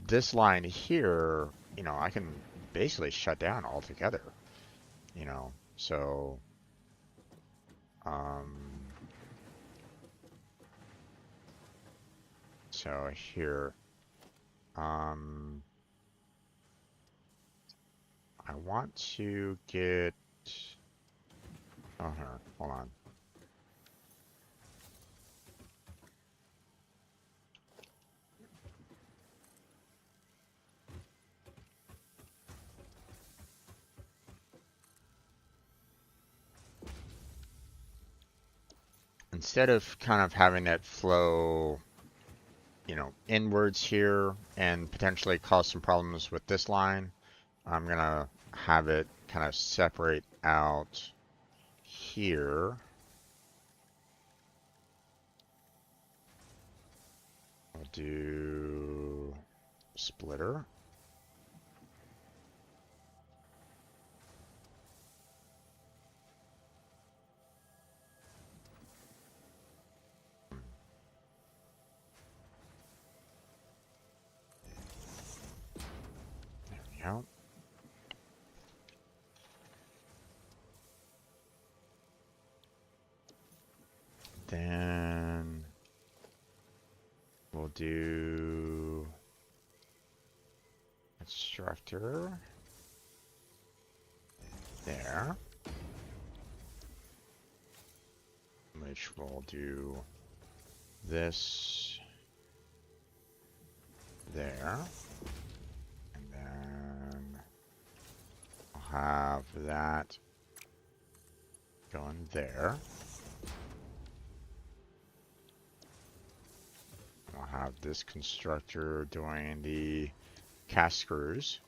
this line here, I can basically shut down altogether, so, um, so here, um, I want to get, oh, here, hold on. instead of kind of having it flow, inwards here and potentially cause some problems with this line, I'm gonna have it kind of separate out here. I'll do splitter. There we go. Then we'll do instructor there, which will do this there, and then I'll have that going there. I'll have this constructor doing the cast screws.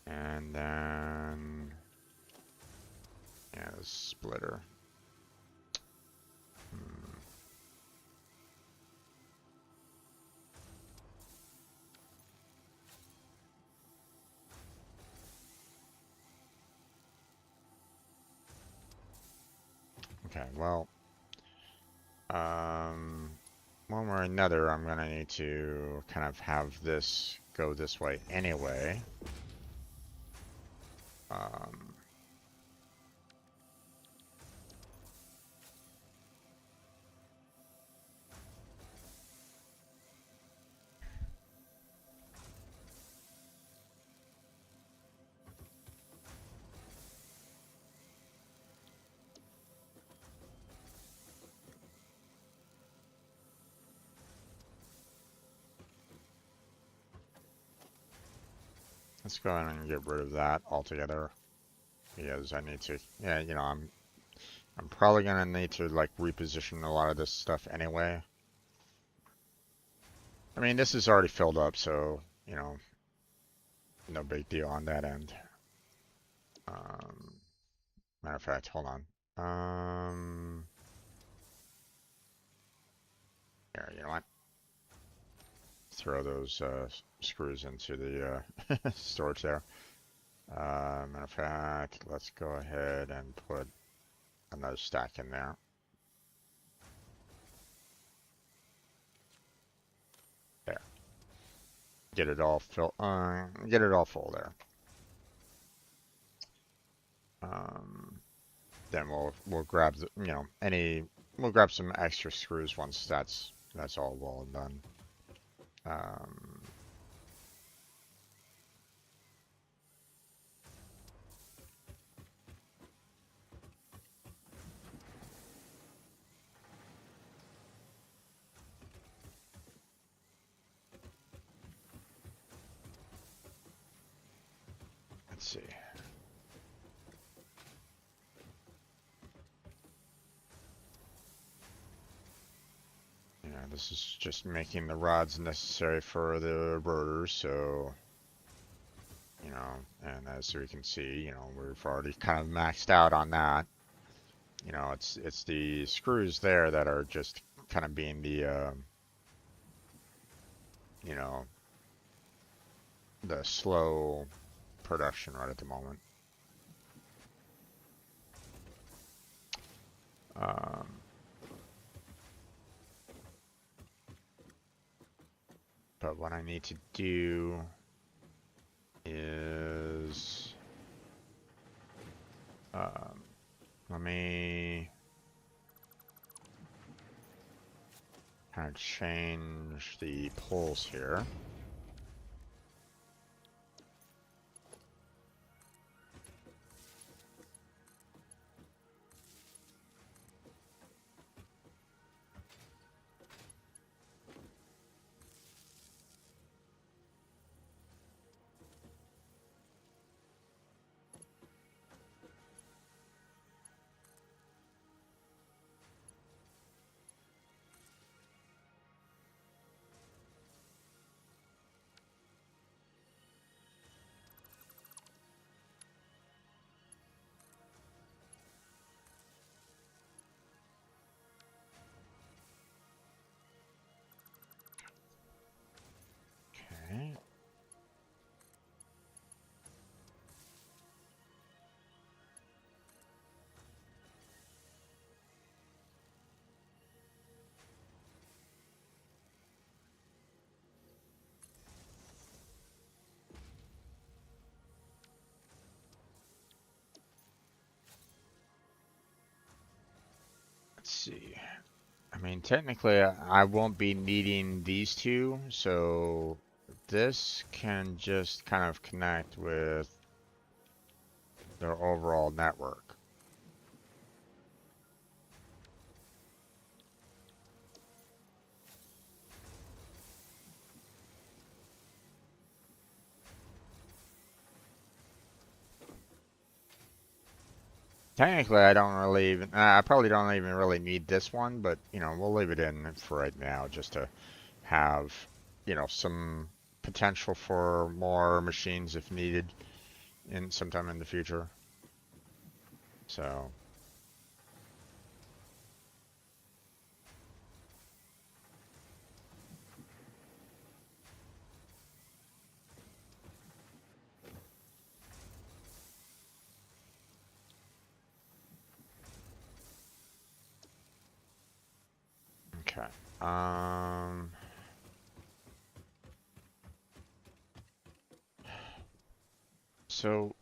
And then, yeah, the splitter. Okay, well, one way or another, I'm gonna need to kind of have this go this way anyway. Let's go ahead and get rid of that altogether, because I need to, yeah, I'm probably gonna need to like reposition a lot of this stuff anyway. I mean, this is already filled up, so, no big deal on that end. Matter of fact, hold on. Here, you know what? Throw those screws into the storage there. Matter of fact, let's go ahead and put another stack in there. There. Get it all full there. Then we'll grab the, we'll grab some extra screws once that's all well and done. Let's see. Yeah, this is just making the rods necessary for the rotors, so, and as we can see, we've already kind of maxed out on that. It's the screws there that are just kind of being the, the slow production right at the moment. But what I need to do is, let me kind of change the poles here. let's see. I mean, technically, I won't be needing these two, so this can just kind of connect with their overall network. Technically, I don't really even, I probably don't even really need this one, but, you know, we'll leave it in for right now just to have, you know, some potential for more machines if needed in sometime in the future. So, okay. Um, so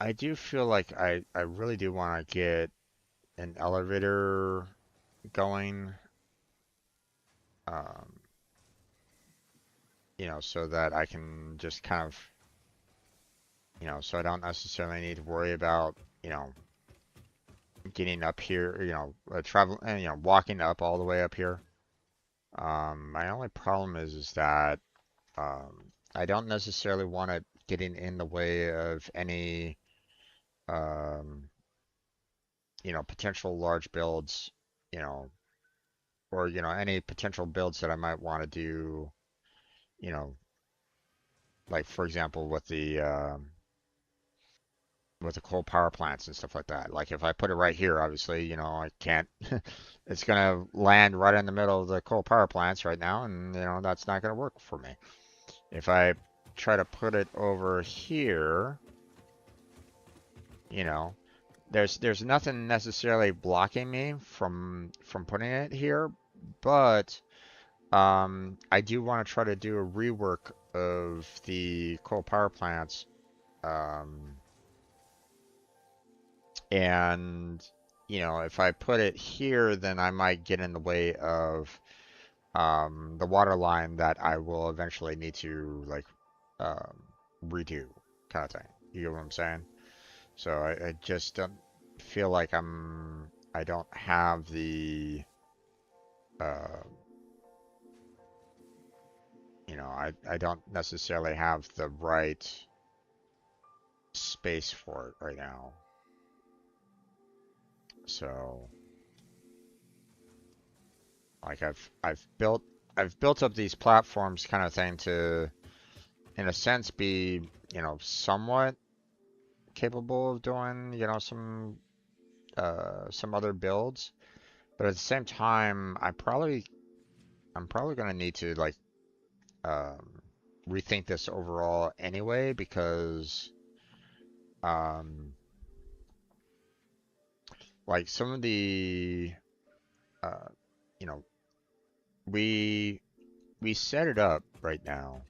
I do feel like I really do want to get an elevator going, um, you know, so that I can just kind of, you know, so I don't necessarily need to worry about, you know, getting up here, you know, travel, you know, walking up all the way up here. My only problem is that I don't necessarily want it getting in the way of any, um, you know, potential large builds, you know, or you know, any potential builds that I might want to do, you know, like for example with the coal power plants and stuff like that. Like if I put it right here, obviously, you know, I can't. It's gonna land right in the middle of the coal power plants right now, and you know that's not gonna work for me. If I try to put it over here, you know, there's nothing necessarily blocking me from putting it here, but I do want to try to do a rework of the coal power plants, um, and you know, if I put it here, then I might get in the way of the water line that I will eventually need to like um, redo, kind of thing. You get what I'm saying? So I just don't feel like I don't have the uh, you know, I don't necessarily have the right space for it right now. So like I've built up these platforms kind of thing to in a sense be, you know, somewhat capable of doing, you know, some other builds. But at the same time, I'm probably gonna need to like um rethink this overall anyway because um like some of the uh you know we we set it up right now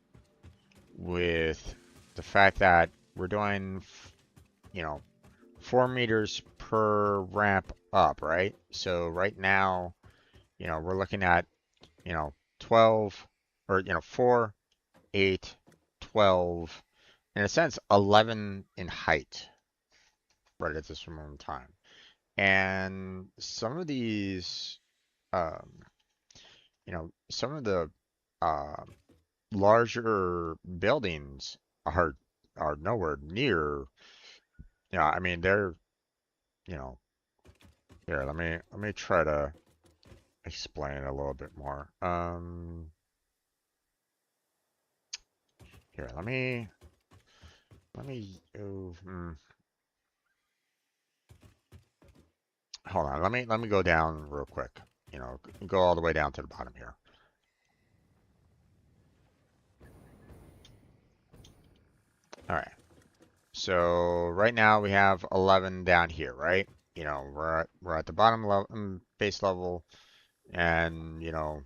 with the fact that we're doing you know 4 meters per ramp up, right? So right now, you know, we're looking at, you know, 12 or, you know, 4, 8, 12, in a sense, 11 in height right at this moment in time. And some of these, um, you know, some of the uh, larger buildings are nowhere near, you know, I mean, they're, you know, here, let me try to explain a little bit more. Here, let me, oh, hold on, let me go down real quick. You know, go all the way down to the bottom here. All right. So right now we have 11 down here, right? You know, we're at the bottom level, base level, and you know,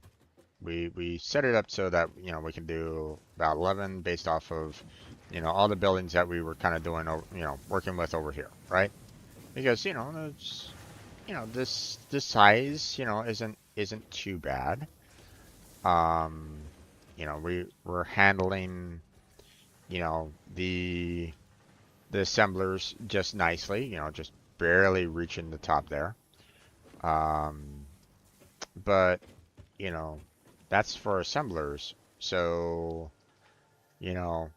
we set it up so that you know we can do about 11 based off of you know all the buildings that we were kind of doing, you know, working with over here, right? because it's this size isn't too bad. Um, we're handling the assemblers just nicely. Just barely reaching the top there. Um, but you know that's for assemblers. So you know,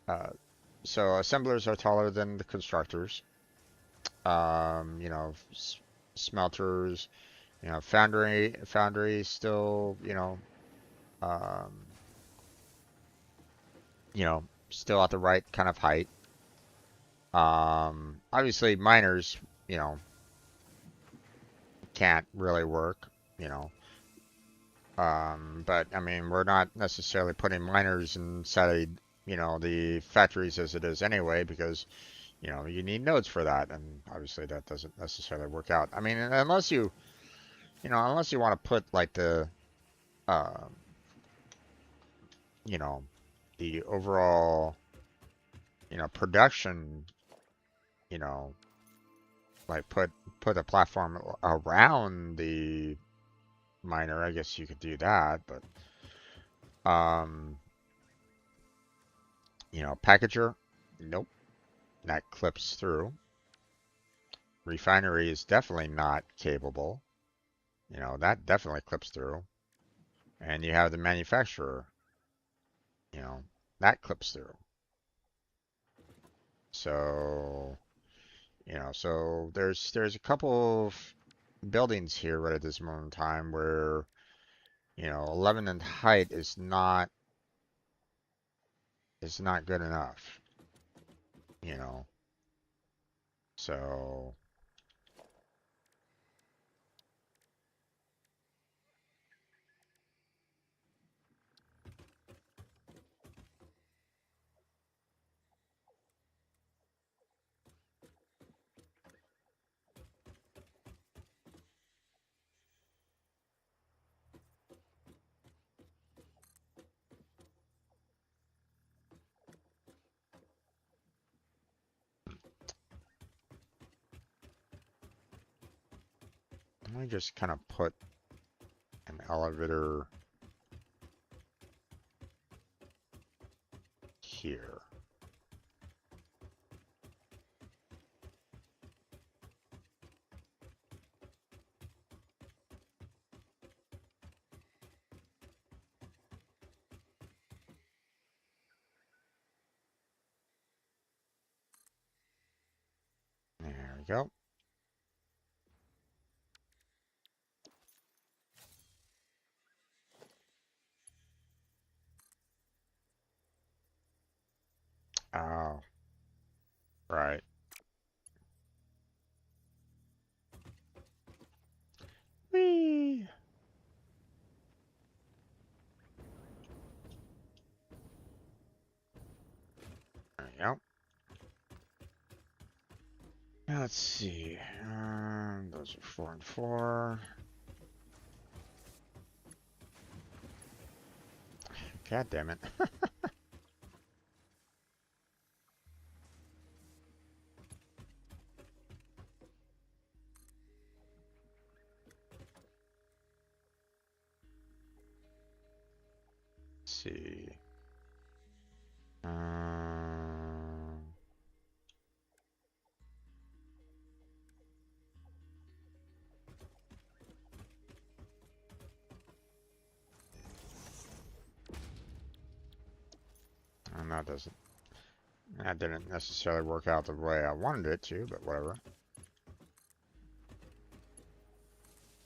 uh, so assemblers are taller than the constructors. Smelters, foundry still, um, still at the right kind of height. Obviously miners, you know, can't really work, you know. But I mean, we're not necessarily putting miners inside, the factories as it is anyway, because, you need nodes for that, and obviously that doesn't necessarily work out. I mean, unless you want to put like uh, you know, the overall, production, you know, like put a platform around the miner, I guess you could do that, but um, packager, nope, that clips through. Refinery is definitely not capable. That definitely clips through. And you have the manufacturer, you know, that clips through. So, so there's a couple of buildings here right at this moment in time where, 11 in height is not good enough, you know. So, let me just kind of put an elevator here. There we go. Oh, right. Whee! There we go. Now let's see. Those are 4 and 4. God damn it. Let's see. And that didn't necessarily work out the way I wanted it to, but whatever.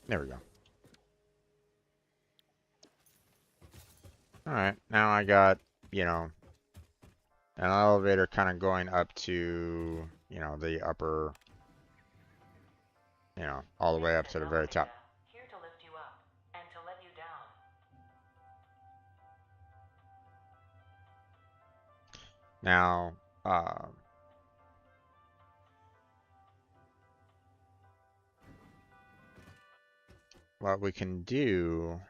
There we go. Alright, now I got, an elevator kind of going up to, the upper, all the way up to the very top. Here to lift you up and to let you down. Now, what we can do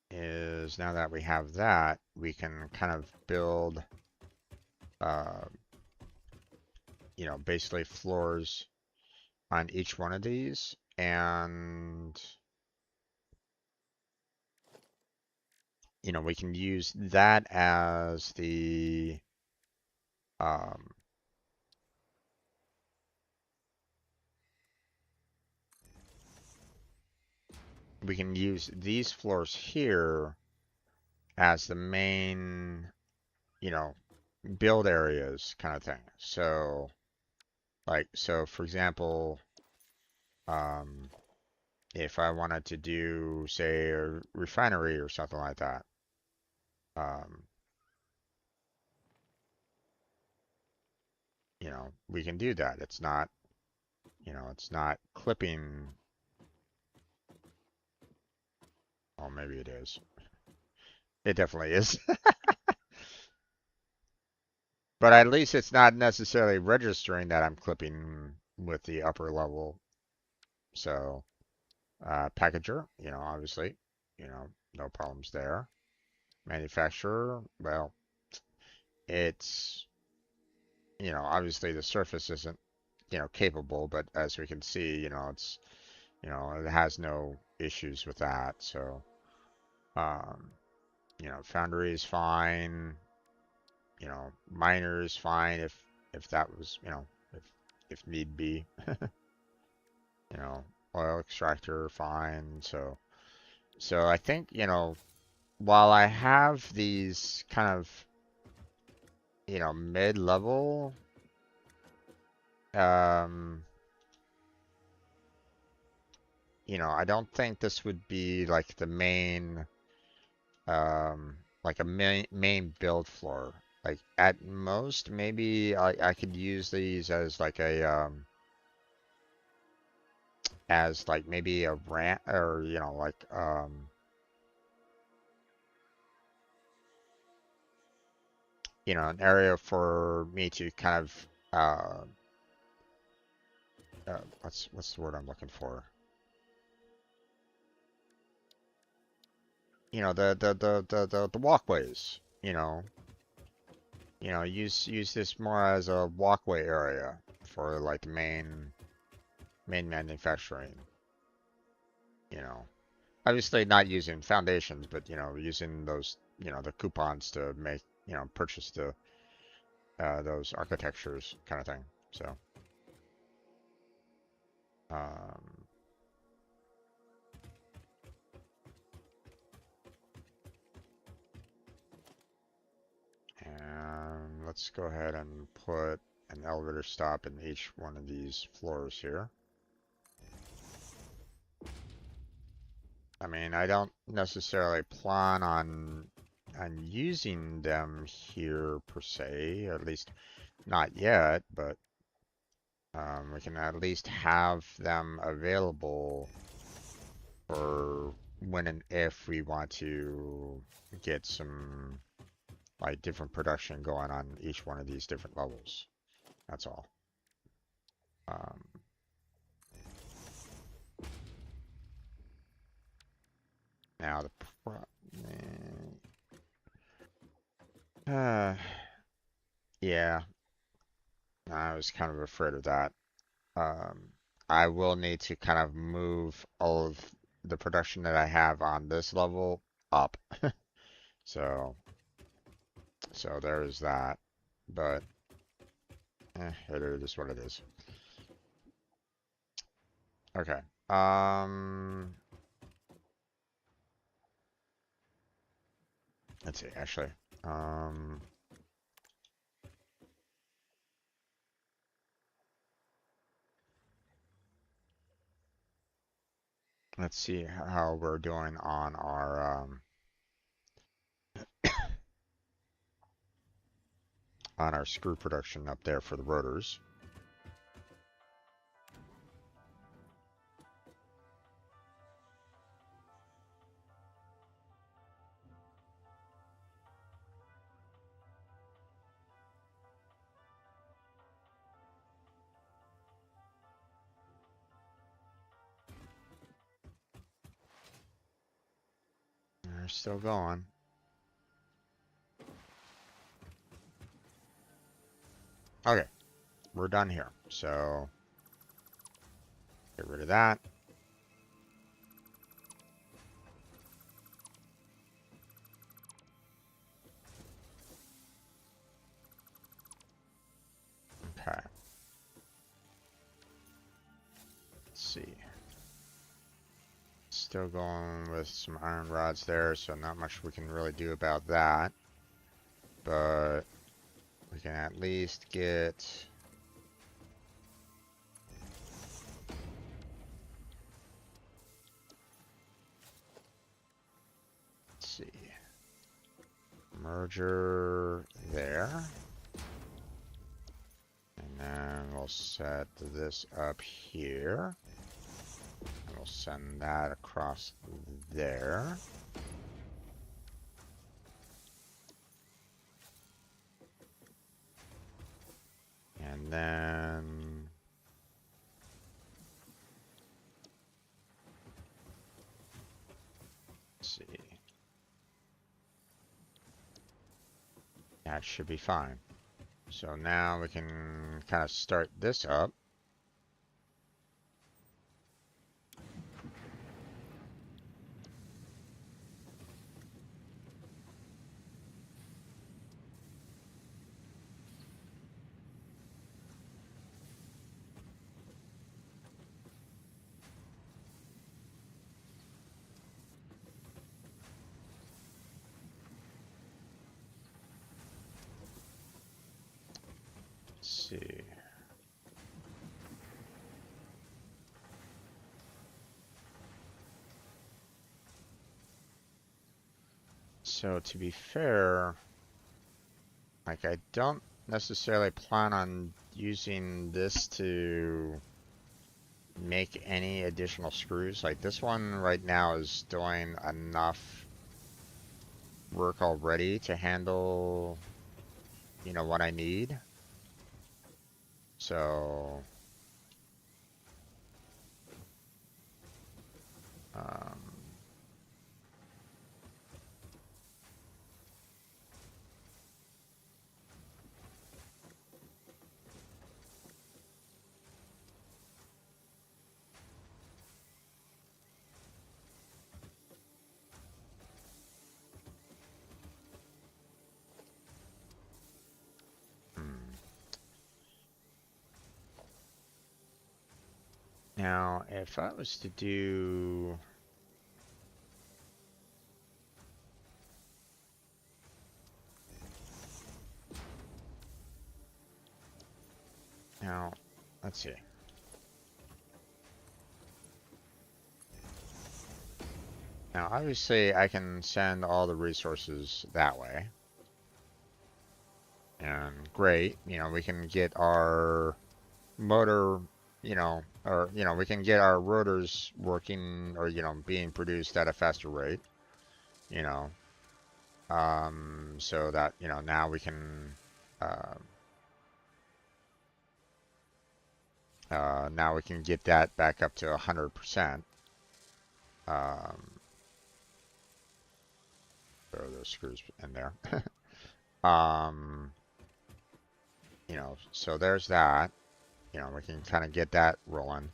is now that we have that, we can kind of build, basically floors on each one of these, and you know, we can use that as the um, we can use these floors here as the main, you know, build areas kind of thing. So, like, so for example, um, if I wanted to do, say, a refinery or something like that, um, you know, we can do that. It's not, you know, it's not clipping. Oh, maybe it is. It definitely is. But at least it's not necessarily registering that I'm clipping with the upper level. So, packager, you know, obviously, you know, no problems there. Manufacturer, well, it's, you know, obviously the surface isn't, you know, capable, but as we can see, you know, it's, you know, it has no issues with that. So, um, you know, foundry is fine. You know, miner is fine if that was, you know, if need be. You know, oil extractor fine. So I think, you know, while I have these kind of, you know, mid-level, um, you know, I don't think this would be like the main, like a main build floor. Like at most, maybe I could use these as like a, as like maybe a ramp or, you know, like, you know, an area for me to kind of, what's the word I'm looking for? You know, the walkways, you know, use this more as a walkway area for like the main manufacturing, you know. Obviously not using foundations, but you know, using those, you know, the coupons to make, you know, purchase the those architectures kind of thing. So, um, and let's go ahead and put an elevator stop in each one of these floors here. I mean, I don't necessarily plan on using them here per se, at least not yet, but we can at least have them available for when and if we want to get some like different production going on each one of these different levels. That's all. Um, now the uh, yeah, I was kind of afraid of that. Um, I will need to kind of move all of the production that I have on this level up. So, so there's that. But it is what it is. Okay. Let's see, actually. Um, let's see how we're doing on our screw production up there for the rotors. They're still going. Okay, we're done here. So Get rid of that. Okay. Let's see. Still going with some iron rods there, so not much we can really do about that. But we can at least get... Let's see. Merger there. And then we'll set this up here. And we'll send that across there. And then... Let's see. That should be fine. So now we can kind of start this up. Let's see. So to be fair, like I don't necessarily plan on using this to make any additional screws. Like this one right now is doing enough work already to handle, you know, what I need. So, um, now if I was to do, now, let's see. Now, obviously, I can send all the resources that way. And great, you know, we can get our motor, you know, or, you know, we can get our rotors working or, you know, being produced at a faster rate, you know. So that, you know, now we can, now we can get that back up to 100%. Throw those screws in there. You know, so there's that. You know, we can kind of get that rolling.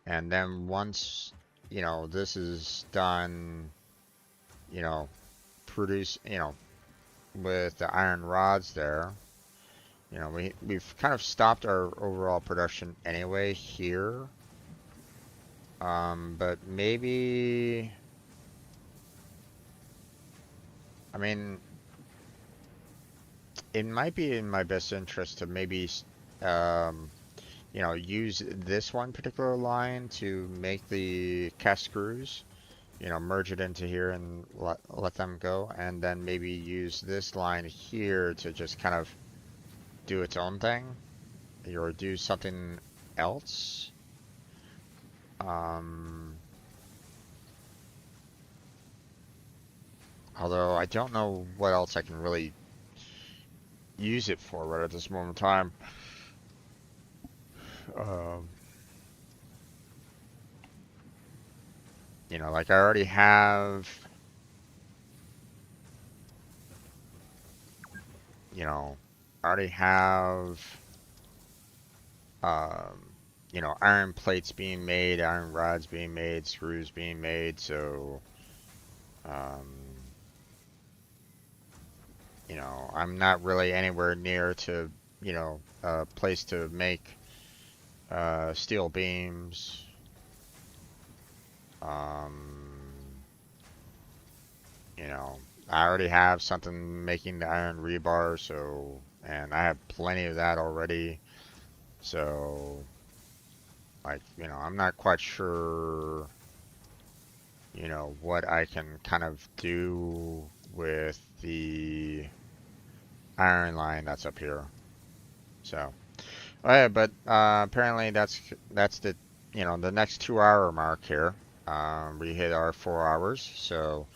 And then once, you know, this is done, you know, you know, with the iron rods there, you know, we've kind of stopped our overall production anyway here. But maybe, I mean, it might be in my best interest to maybe, you know, use this one particular line to make the cast screws, you know, merge it into here and let them go, and then maybe use this line here to just kind of do its own thing, or do something else. Although I don't know what else I can really use it for right at this moment in time. You know, like I already have, you know, I already have, iron plates being made, iron rods being made, screws being made. So, um, I'm not really anywhere near to, a place to make steel beams. Um, you know, I already have something making the iron rebar, so, and I have plenty of that already. So, like, I'm not quite sure, what I can kind of do with the iron line that's up here. So, oh yeah, but apparently that's the next 2 hour mark here. We hit our 4 hours, so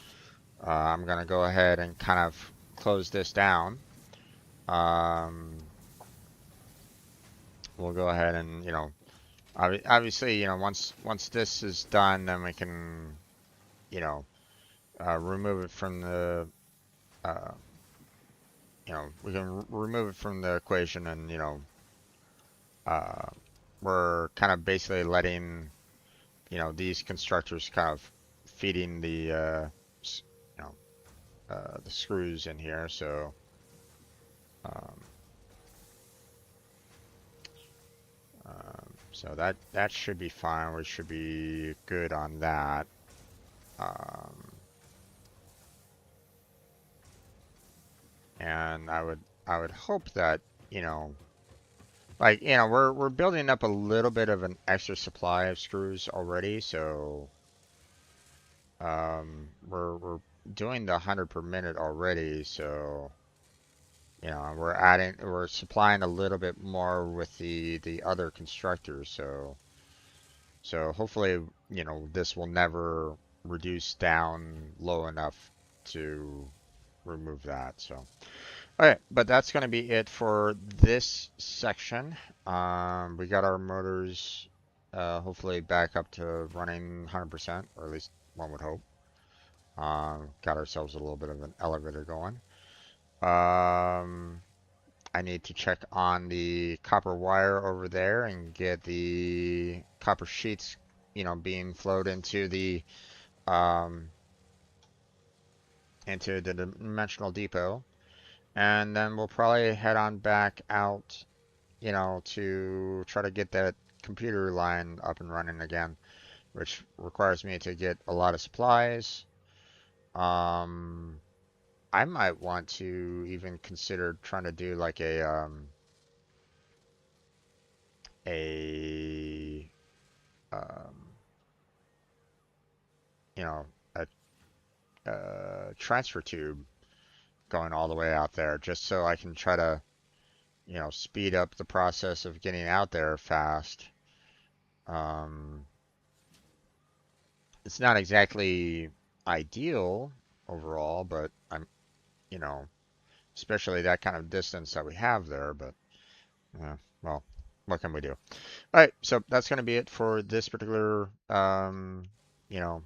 I'm gonna go ahead and kind of close this down. Um, we'll go ahead and obviously once this is done, then we can you know remove it from the uh, we can remove it from the equation, and uh, we're kind of basically letting these constructors kind of feeding s- you know the screws in here. So um, so that should be fine. We should be good on that. Um, and I would hope that you know like we're building up a little bit of an extra supply of screws already. So we're doing the 100 per minute already. So we're supplying a little bit more with the other constructors. So hopefully, this will never reduce down low enough to remove that. So, okay, but that's going to be it for this section. We got our motors, hopefully back up to running 100%, or at least one would hope. Got ourselves a little bit of an elevator going. Um, I need to check on the copper wire over there and get the copper sheets, being flowed um, into the dimensional depot. And then we'll probably head on back out, to try to get that computer line up and running again, which requires me to get a lot of supplies. Um, I might want to even consider trying to do like a um, you know, a, transfer tube going all the way out there, just so I can try to, speed up the process of getting out there fast. Um, it's not exactly ideal overall, but you know, especially that kind of distance that we have there, but well, what can we do? All right, so that's going to be it for this particular, you know,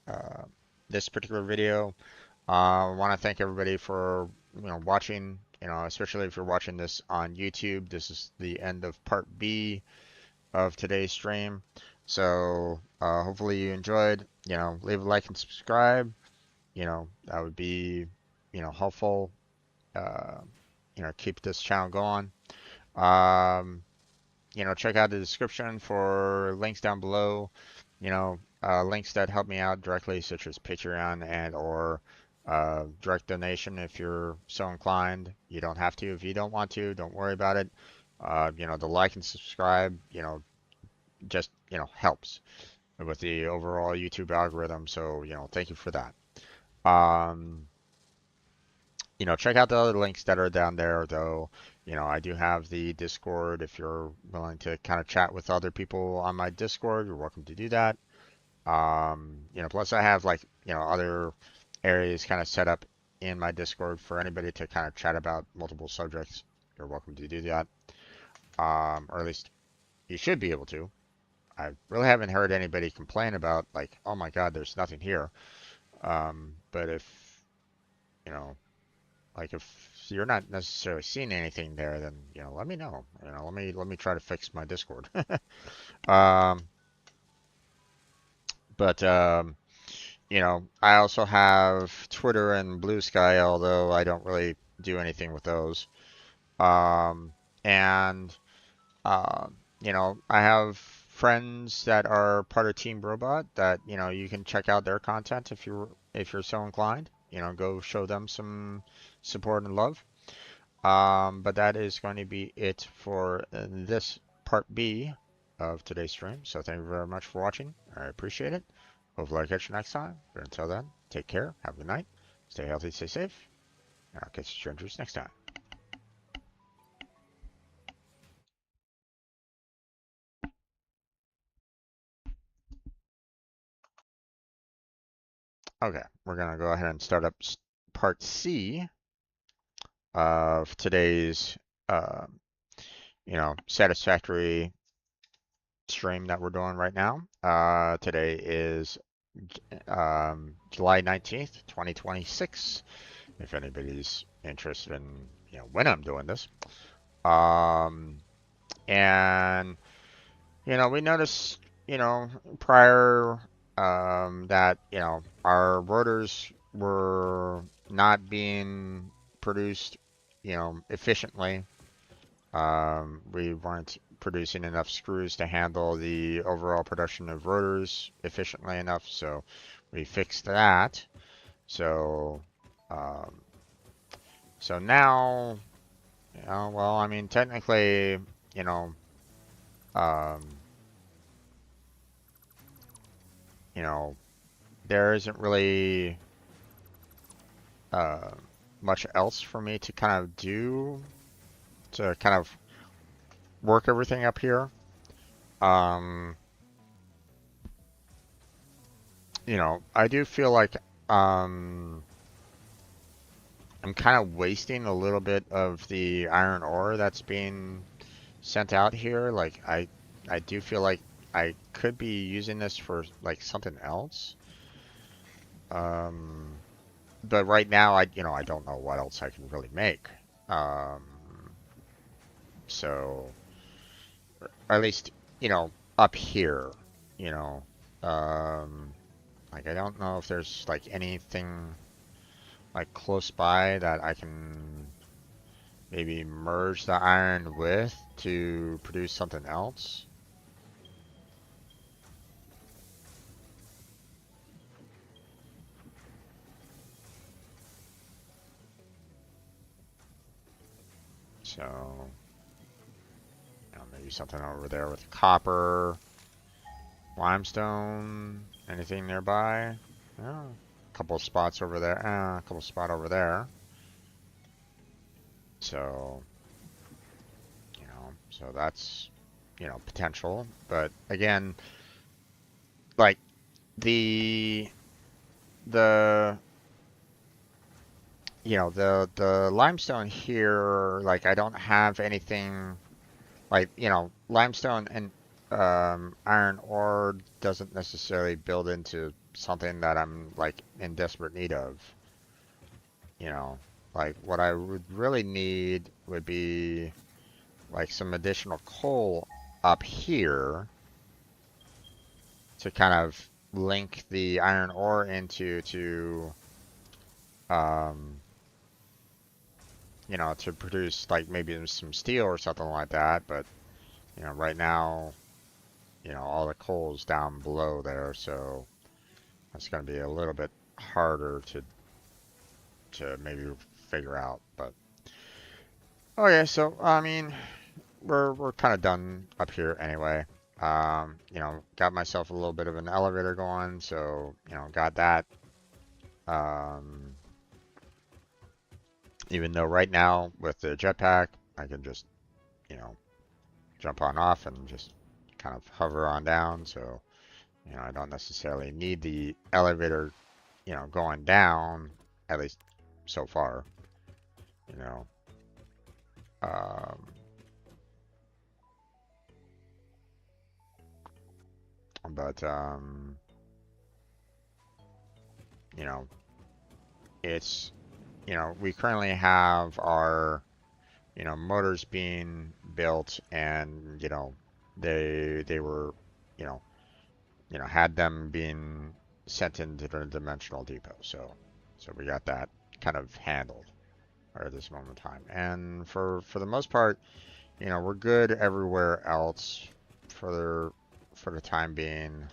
uh, this particular video. I want to thank everybody for watching. Especially if you're watching this on YouTube. This is the end of part B of today's stream. So hopefully you enjoyed. Leave a like and subscribe. That would be helpful. Uh, keep this channel going. Um, check out the description for links down below. Links that help me out directly, such as Patreon and or direct donation if you're so inclined. You don't have to if you don't want to. Don't worry about it. The like and subscribe, just, helps with the overall YouTube algorithm. So, thank you for that. Um, check out the other links that are down there, though. I do have the Discord. If you're willing to kind of chat with other people on my Discord, you're welcome to do that. Plus I have like, other areas kind of set up in my Discord for anybody to kind of chat about multiple subjects. You're welcome to do that. Or at least you should be able to. I really haven't heard anybody complain about like, oh my God, there's nothing here. But if, you know, like if if you're not necessarily seeing anything there, then let me know. Let me try to fix my Discord. um, but I also have Twitter and Blue Sky, although I don't really do anything with those. And I have friends that are part of Team Robot that you can check out their content if you're so inclined. Go show them some support and love. But that is going to be it for this part B of today's stream. So thank you very much for watching. I appreciate it. Hopefully I catch you next time. But until then, take care. Have a good night. Stay healthy, stay safe. And I'll catch you strangers next time. Okay, we're gonna go ahead and start up part C of today's, uh, satisfactory stream that we're doing right now. Today is July 19th, 2026. If anybody's interested in, when I'm doing this. Um, and, we noticed, prior that, our rotors were not being produced, efficiently. We weren't producing enough screws to handle the overall production of rotors efficiently enough, so we fixed that. So, um, so now, well, I mean, technically, you know, um, there isn't really uh, much else for me to kind of do to kind of work everything up here. Um, I do feel like I'm kind of wasting a little bit of the iron ore that's being sent out here. Like I do feel like I could be using this for like something else. Um, but right now I don't know what else I can really make. Um, so at least, up here, you know, um, like I don't know if there's like anything like close by that I can maybe merge the iron with to produce something else. So, maybe something over there with copper, limestone, anything nearby. Yeah, a couple of spots over there, a couple of spots over there. So, so that's, potential. But again, like the the the limestone here, like I don't have anything like, limestone and iron ore doesn't necessarily build into something that I'm like in desperate need of. You know, like what I would really need would be like some additional coal up here to kind of link the iron ore into um to produce like maybe some steel or something like that. But right now, all the coal's down below there, so that's going to be a little bit harder to maybe figure out. But okay, so I mean, we're kind of done up here anyway. Got myself a little bit of an elevator going, so got that. Um, Even though right now with the jetpack, I can just jump on off and just kind of hover on down, so I don't necessarily need the elevator, going down, at least so far, you know. Um, but you know, it's we currently have our, motors being built, and, they were, you know, had them being sent into the dimensional depot. So we got that kind of handled at this moment in time. And for the most part, we're good everywhere else for the time being.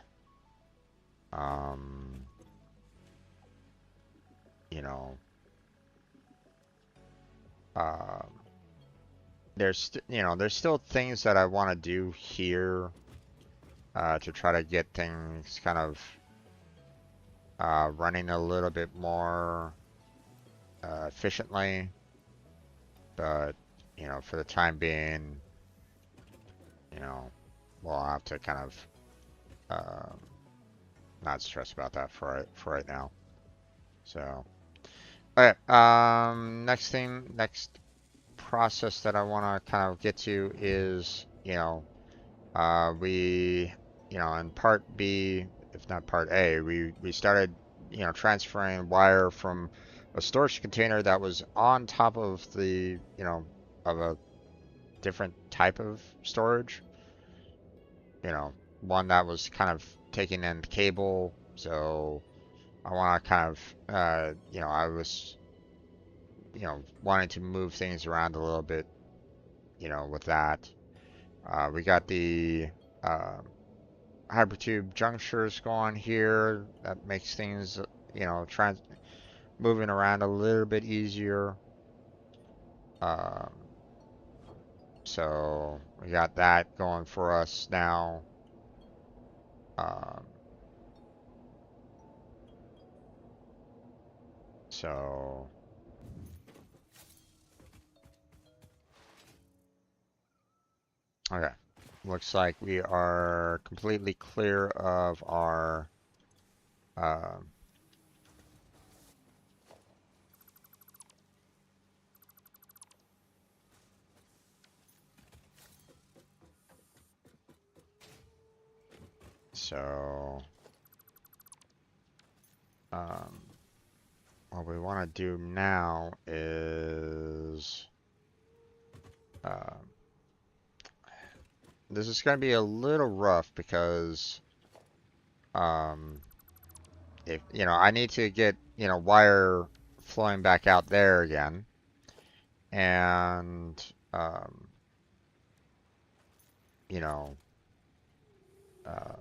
Um, you know, um, there's still things that I want to do here to try to get things kind of running a little bit more efficiently. But, for the time being, you know, we'll have to kind of not stress about that for right now. So, all right. Next process that I want to kind of get to is, we, in part B, if not part A, we started, transferring wire from a storage container that was on top of the, of a different type of storage, one that was kind of taking in cable. So I want to kind of, I was, wanting to move things around a little bit, with that. We got the hypertube junctures going here. That makes things, moving around a little bit easier. Um, so we got that going for us now. Um, so okay, looks like we are completely clear of our um, so um, what we want to do now is um, this is going to be a little rough because um, if I need to get wire flowing back out there again, and you know uh,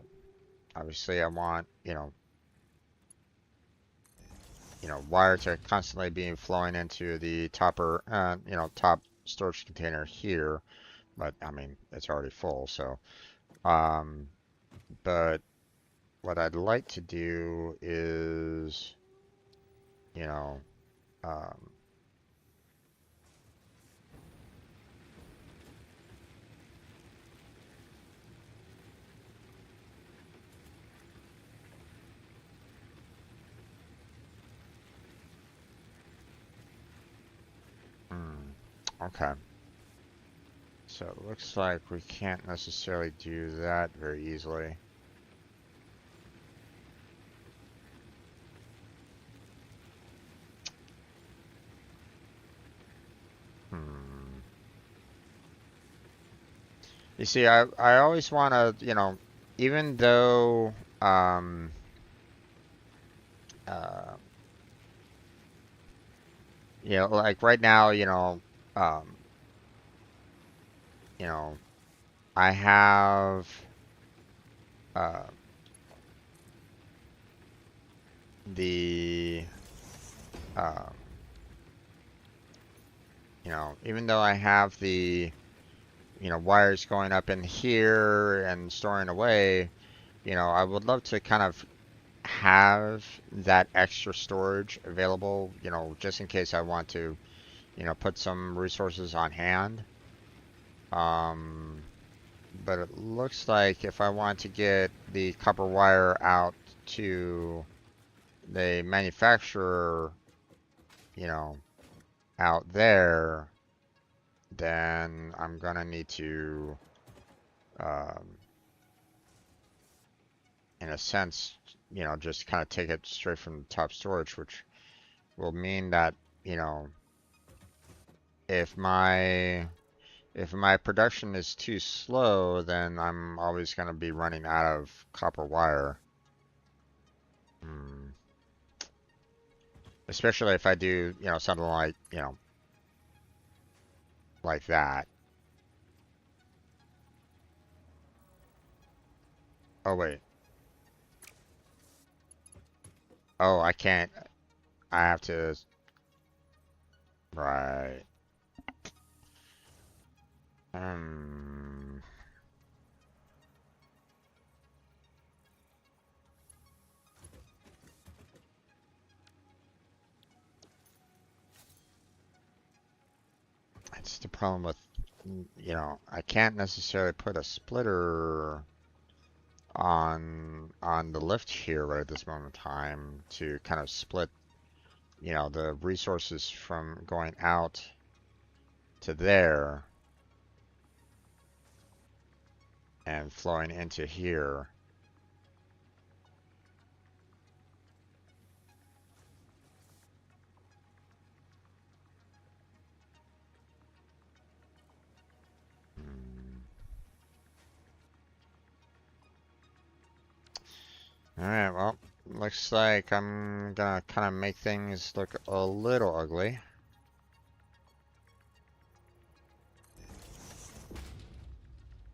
obviously I want wire to constantly be flowing into the top storage container here, but I mean it's already full. So um, but what I'd like to do is you know um, okay. So it looks like we can't necessarily do that very easily. Hmm. You see, I always want to, even though, uh, like right now, um, you know, I have, uh, the, uh, even though I have the, wires going up in here and storing away, I would love to kind of have that extra storage available, just in case I want to, put some resources on hand. Um, but it looks like if I want to get the copper wire out to the manufacturer, you know, out there, then I'm gonna need to, um, in a sense, just kind of take it straight from the top storage, which will mean that, you know, if my production is too slow, then I'm always going to be running out of copper wire. Hmm. Especially if I do, something like, like that. Oh, wait. Oh, I can't. I have to. Right. Hmm. It's the problem with, I can't necessarily put a splitter on the lift here right at this moment in time to kind of split, the resources from going out to there and flowing into here. Hmm. Alright, well, looks like I'm gonna kind of make things look a little ugly.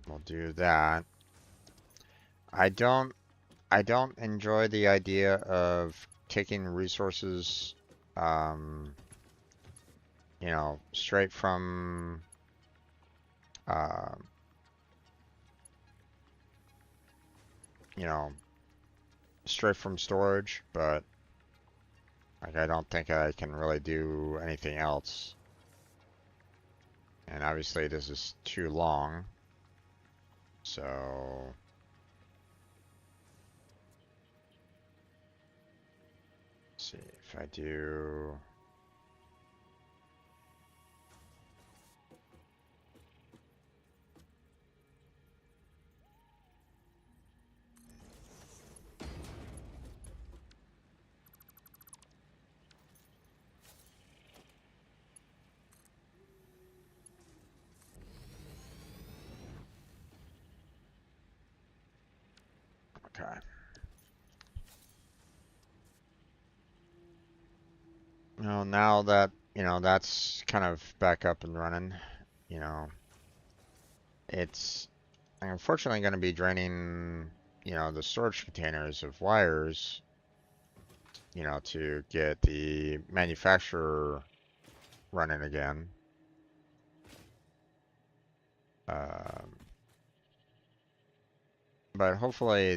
We'll do that. I don't enjoy the idea of taking resources, um, straight from, uh, you know, straight from storage, but like I don't think I can really do anything else. And obviously this is too long, so let's see if I do. Okay. Well, now that, that's kind of back up and running, you know, it's unfortunately going to be draining, the storage containers of wires, to get the manufacturer running again. Um, but hopefully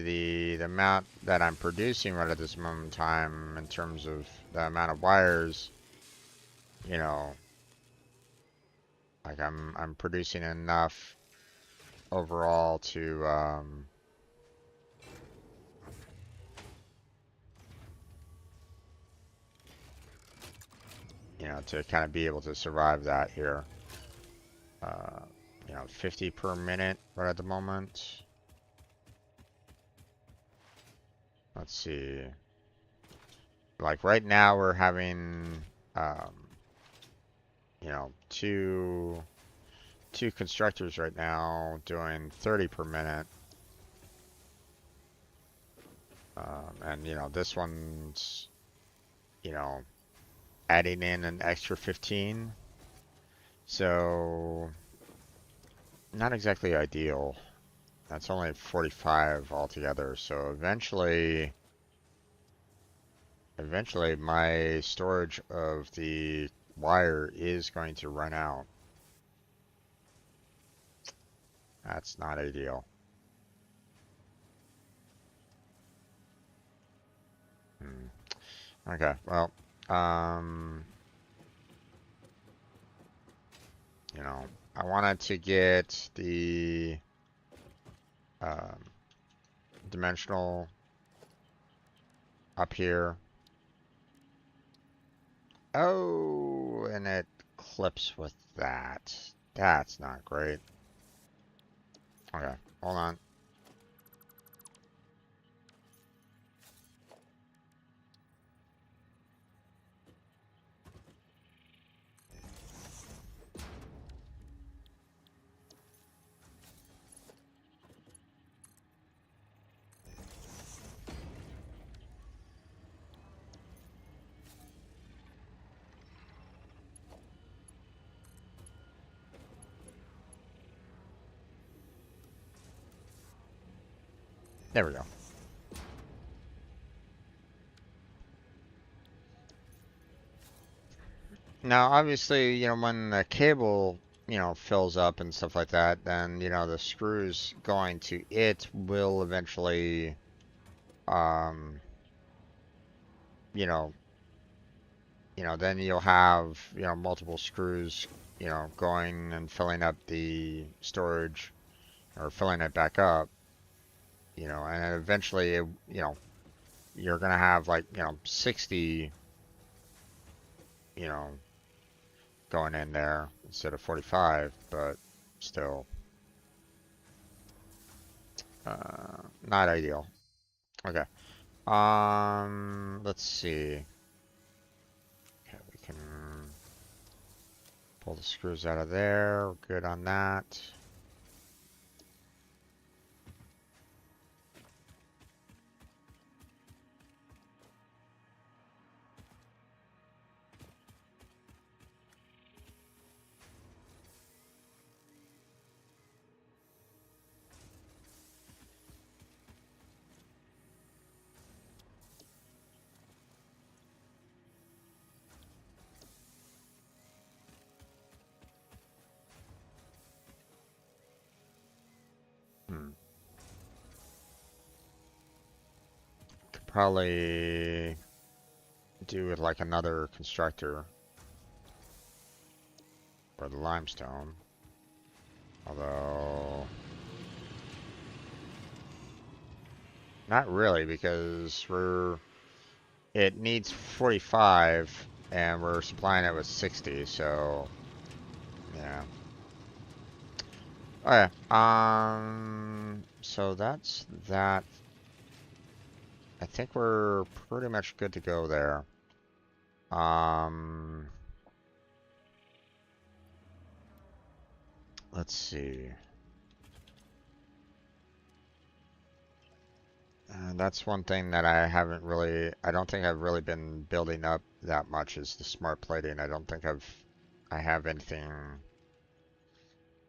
the amount that I'm producing right at this moment in time in terms of the amount of wires, you know, like I'm producing enough overall to to kind of be able to survive that here. Uh, 50 per minute right at the moment. Let's see. Like right now we're having, um, two constructors right now doing 30 per minute. And this one's, adding in an extra 15. So not exactly ideal. That's only 45 altogether. So eventually my storage of the wire is going to run out. That's not ideal. Okay, well, um, I wanted to get the um, dimensional up here. Oh, and it clips with that. That's not great. Okay, hold on. There we go. Now, obviously, when the cable, fills up and stuff like that, then, the screws going to it will eventually, um, you know, then you'll have, multiple screws, going and filling up the storage or filling it back up, and then eventually, you're gonna have like, 60, you know, going in there instead of 45, but still, not ideal. Okay. Let's see. Okay, we can pull the screws out of there. We're good on that. Hmm. Could probably do with like another constructor for the limestone. Although, not really, because it needs 45 and we're supplying it with 60, so yeah. Okay. So that's that. I think we're pretty much good to go there. Um, let's see. That's one thing that I don't think I've really been building up that much is the smart plating. I don't think I have anything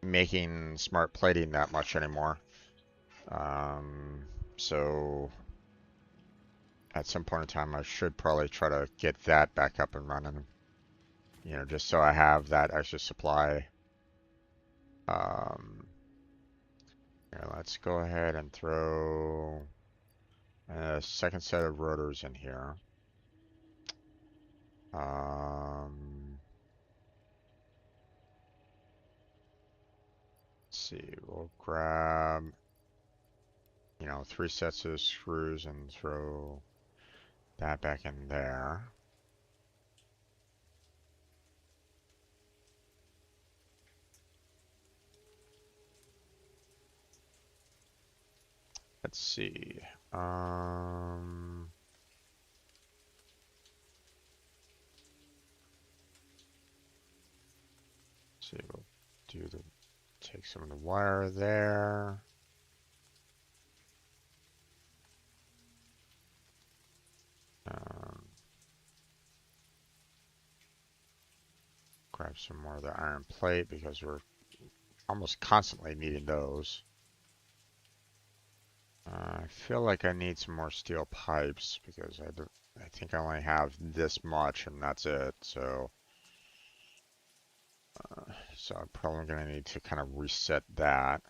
making smart plating that much anymore. So at some point in time, I should probably try to get that back up and running. Just so I have that extra supply. Um, Here, let's go ahead and throw a second set of rotors in here. Let's see, we'll grab, 3 sets of screws and throw that back in there. Let's see. See, we'll take some of the wire there. Grab some more of the iron plate because we're almost constantly needing those. I feel like I need some more steel pipes because I think I only have this much and that's it. So I'm probably going to need to kind of reset that.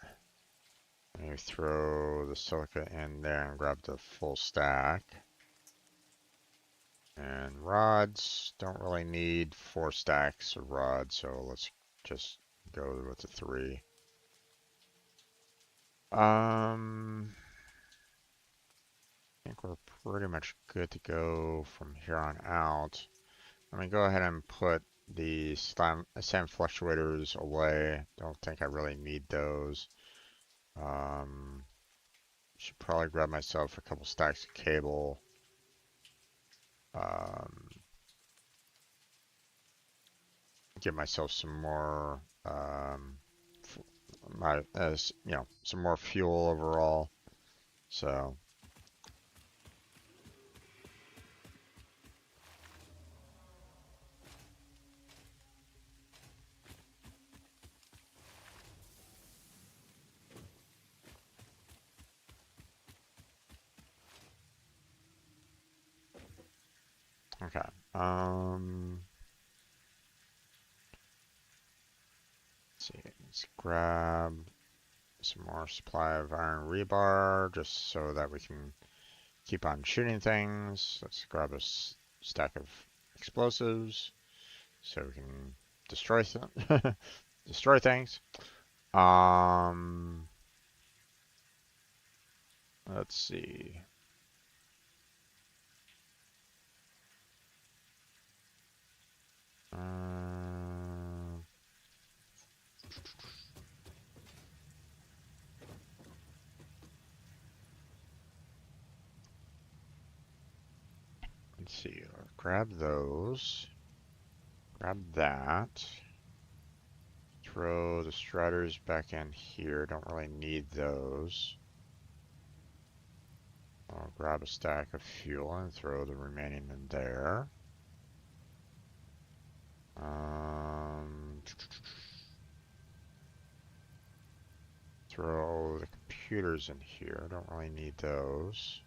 Maybe throw the silica in there and grab the full stack. And rods, don't really need 4 stacks of rods, so let's just go with the 3. I think we're pretty much good to go from here on out. Let me go ahead and put the sand fluctuators away. Don't think I really need those. Should probably grab myself a couple stacks of cable. Get myself some more, some more fuel overall. So. Okay. Let's see. Let's grab some more supply of iron rebar just so that we can keep on shooting things. Let's grab a stack of explosives so we can destroy destroy things. Um, let's see. Uh, let's see. Grab those. Grab that. Throw the striders back in here. Don't really need those. I'll grab a stack of fuel and throw the remaining in there. Throw the computers in here. Don't really need those.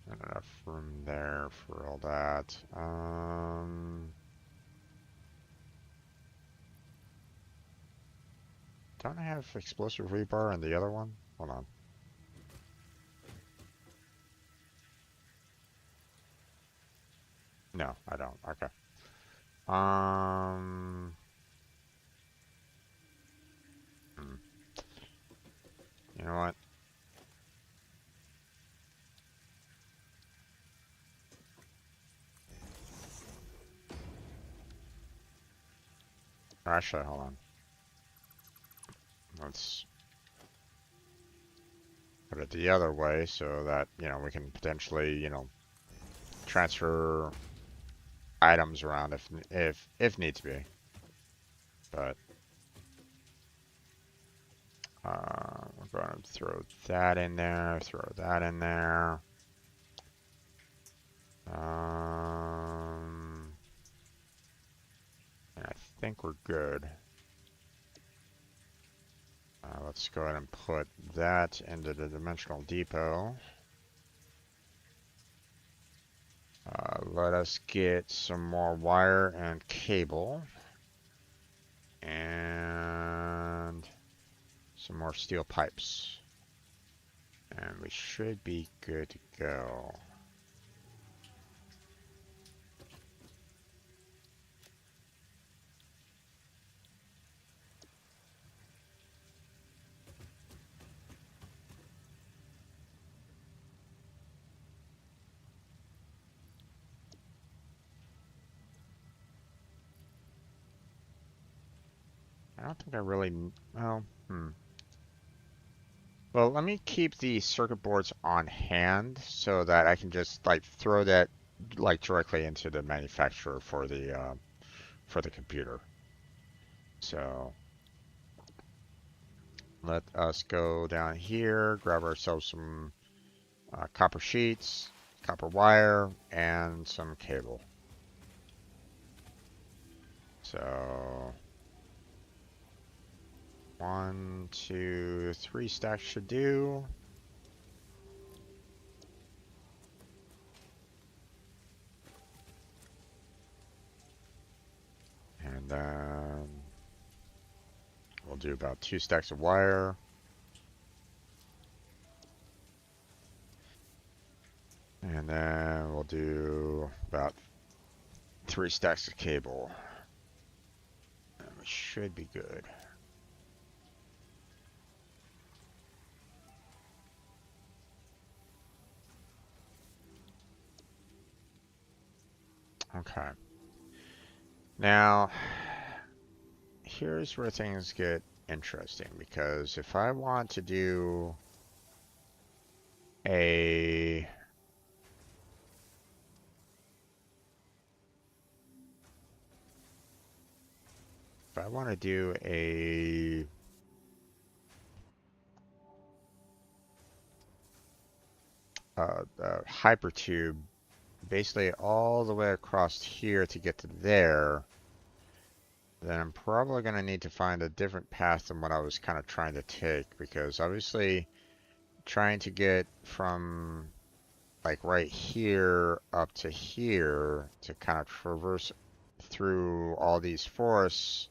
Not enough room there for all that. Don't I have explosive rebar in the other one? Hold on. No, I don't. Okay. Hmm. You know what? Actually, hold on. Let's put it the other way so that, we can potentially, transfer items around if needs be. But we're going to throw that in there, throw that in there. And I think we're good. Let's go ahead and put that into the dimensional depot. Let us get some more wire and cable. And some more steel pipes. And we should be good to go. I don't think I really, well, Well, let me keep the circuit boards on hand so that I can just like throw that like directly into the manufacturer for the computer. So let us go down here, grab ourselves some copper sheets, copper wire, and some cable. So 1, 2, 3 stacks should do. And then we'll do about 2 stacks of wire. And then we'll do about 3 stacks of cable. And we should be good. Okay. Now, here's where things get interesting, because if I want to do a if I want to do a hypertube basically all the way across here to get to there, then I'm probably going to need to find a different path than what I was kind of trying to take, because obviously trying to get from like right here up to here to kind of traverse through all these forests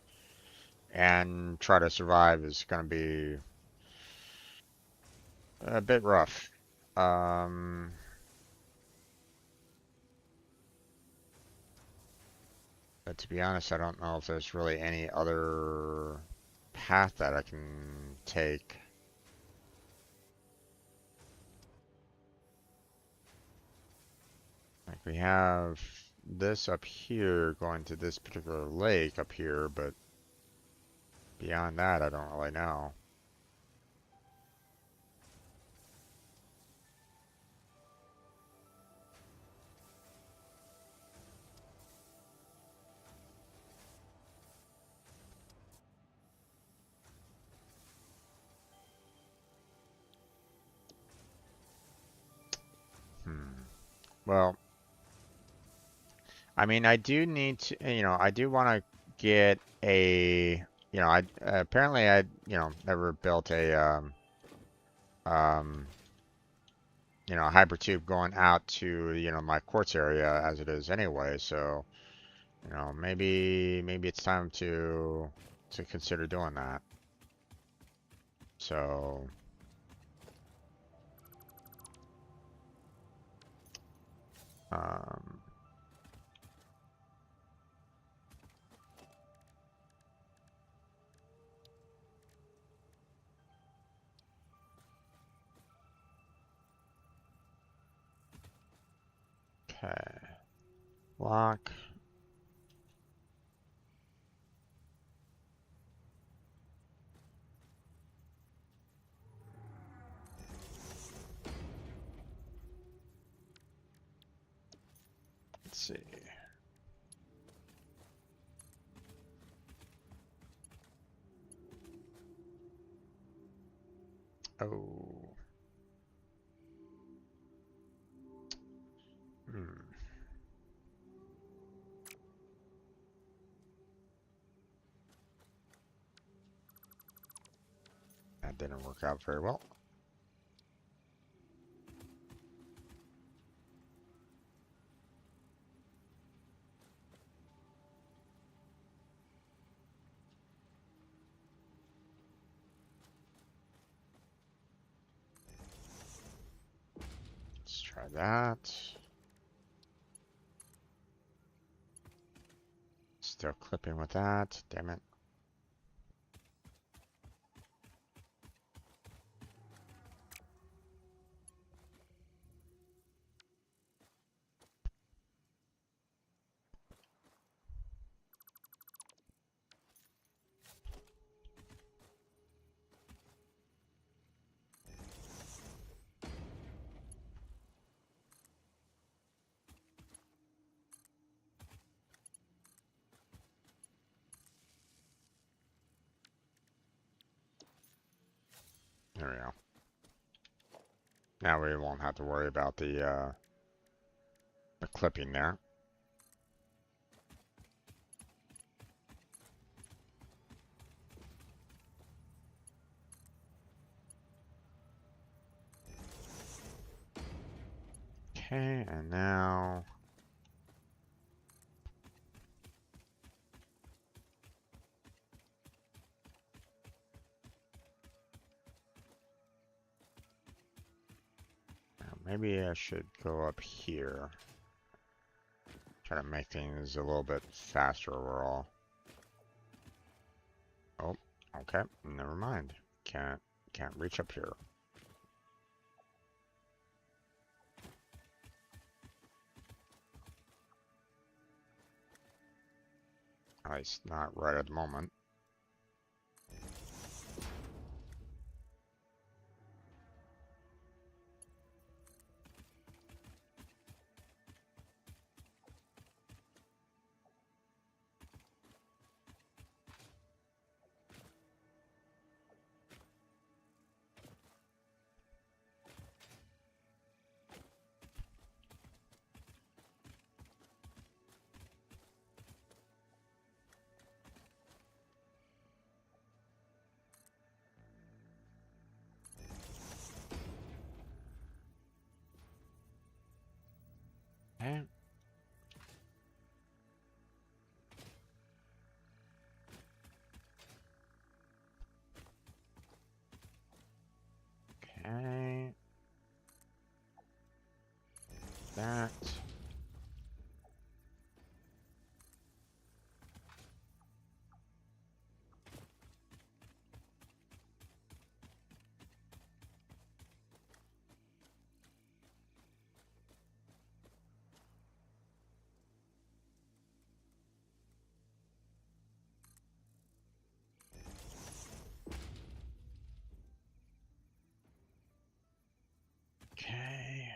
and try to survive is going to be a bit rough. Um, but to be honest, I don't know if there's really any other path that I can take. Like we have this up here going to this particular lake up here, but beyond that, I don't really know. Hmm. Well, I mean, I do need to, I do want to get a, I apparently I, never built a, um, a hypertube going out to, my quartz area as it is anyway. So, maybe it's time to consider doing that. So, um, okay, lock. Let's see. Oh, hmm. That didn't work out very well. Let's try that. Still clipping with that. Damn it. There we go. Now we won't have to worry about the clipping there. Okay, and now maybe I should go up here. Try to make things a little bit faster overall. Oh, okay, never mind. Can't reach up here. At least not right at the moment. Okay. That. Okay.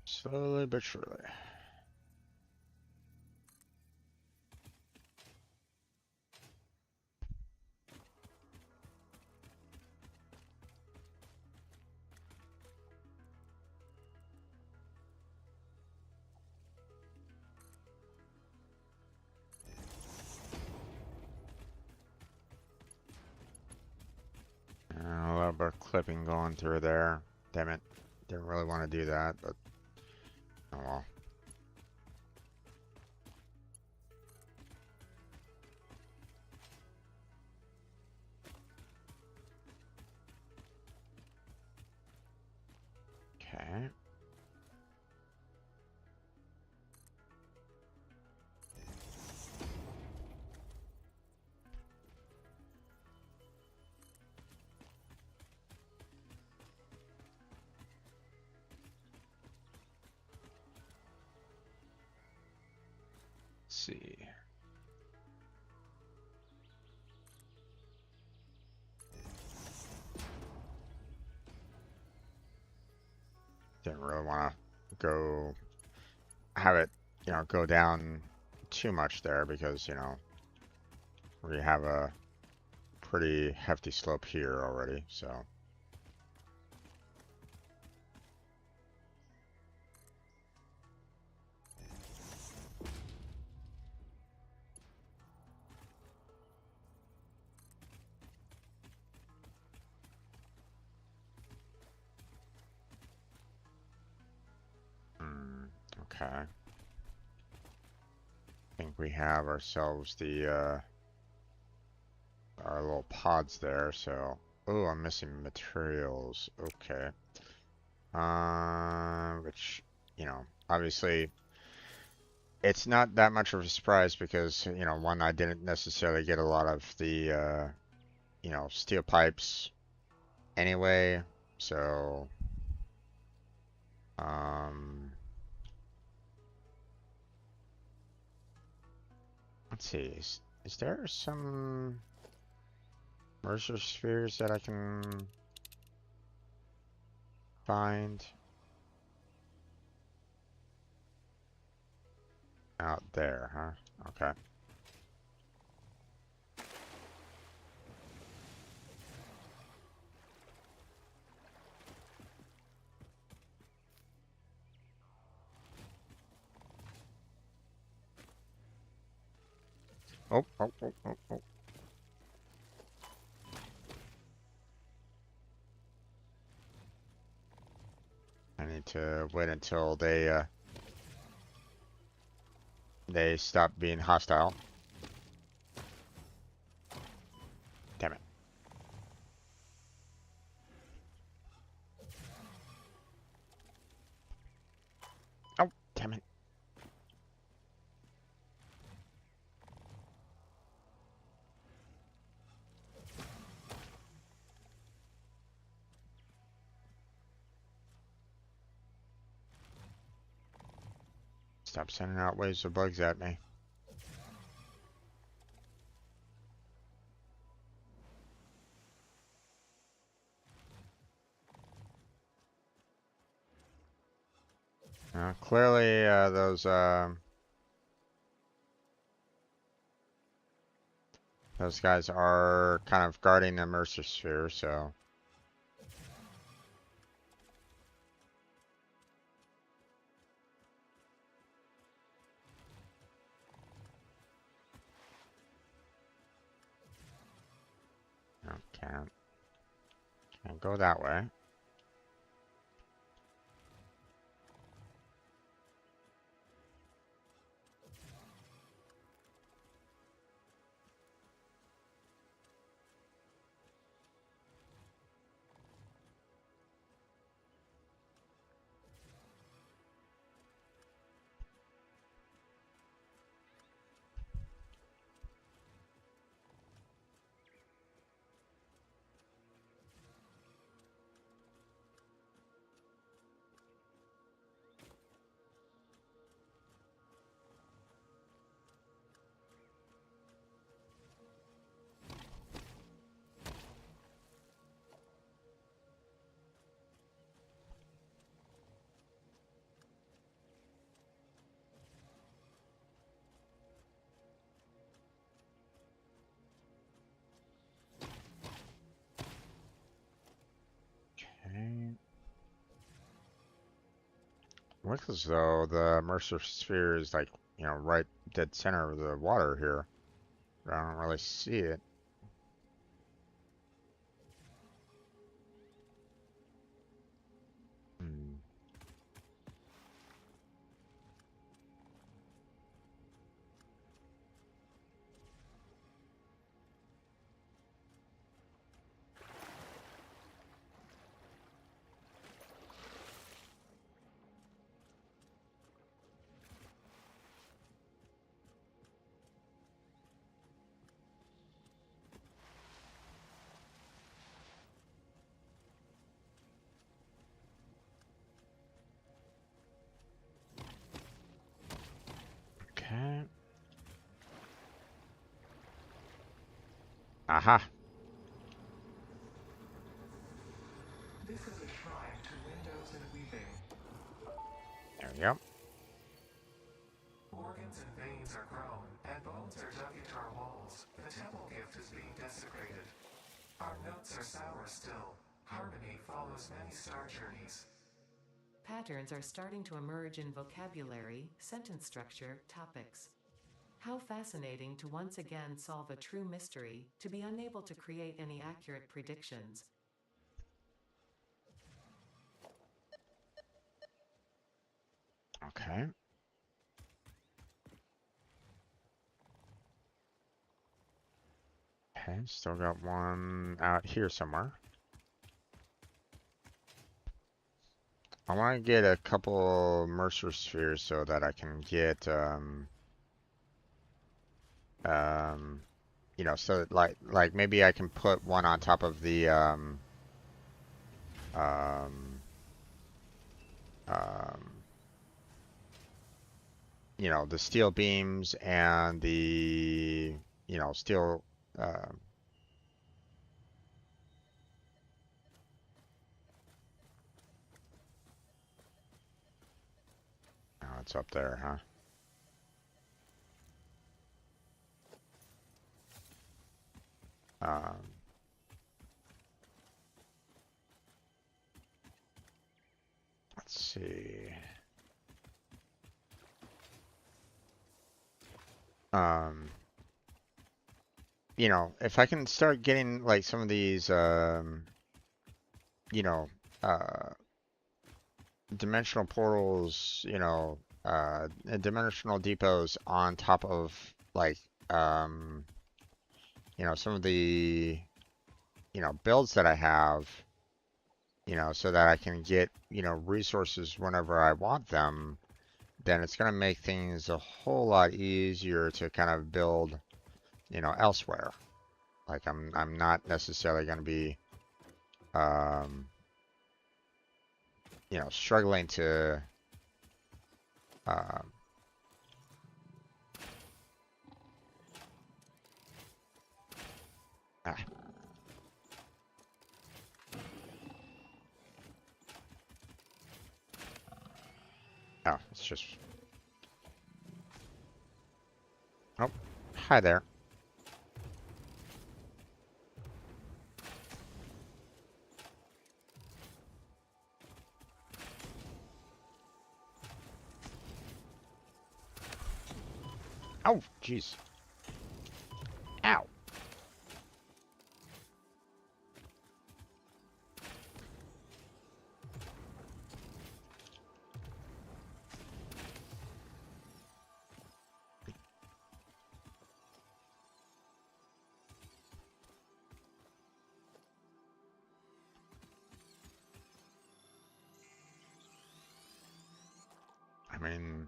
Slowly but surely. A little bit of clipping going through there. Damn it. Didn't really want to do that, but oh well. Okay. Let's see. Didn't really want to go have it, go down too much there because, we have a pretty hefty slope here already, so. Okay. I think we have ourselves the, our little pods there, so. Oh, I'm missing materials. Okay. Which, obviously it's not that much of a surprise because, one, I didn't necessarily get a lot of the, steel pipes anyway, so, let's see, is there some Mercer spheres that I can find out there, huh? Okay. Oh, oh, oh, oh, oh. I need to wait until they stop being hostile. Damn it. Oh, damn it. Stop sending out waves of bugs at me. Clearly, those guys are kind of guarding the Mercer sphere, so. No, can't go that way. looks as though the immersive sphere is like, right dead center of the water here. I don't really see it. Hmm. Okay. Aha. This is a shrine to windows and weaving. There we go. Organs and veins are grown, and bones are dug into our walls. The temple gift is being desecrated. Our notes are sour still. Harmony follows many star journeys. Patterns are starting to emerge in vocabulary, sentence structure, topics. How fascinating to once again solve a true mystery, to be unable to create any accurate predictions. Okay. Okay, still got one out here somewhere. I want to get a couple Mercer spheres so that I can get, so like maybe I can put one on top of the, um, um, the steel beams and the, steel, uh, oh, it's up there, huh? Um, let's see. Um, if I can start getting like some of these, you know, uh, dimensional portals, dimensional depots on top of like, um, some of the, builds that I have, so that I can get, resources whenever I want them, then it's going to make things a whole lot easier to kind of build, elsewhere. Like I'm not necessarily going to be, um, struggling to, um, ah, oh, it's just, oh, hi there. Oh, jeez. Ow. I mean,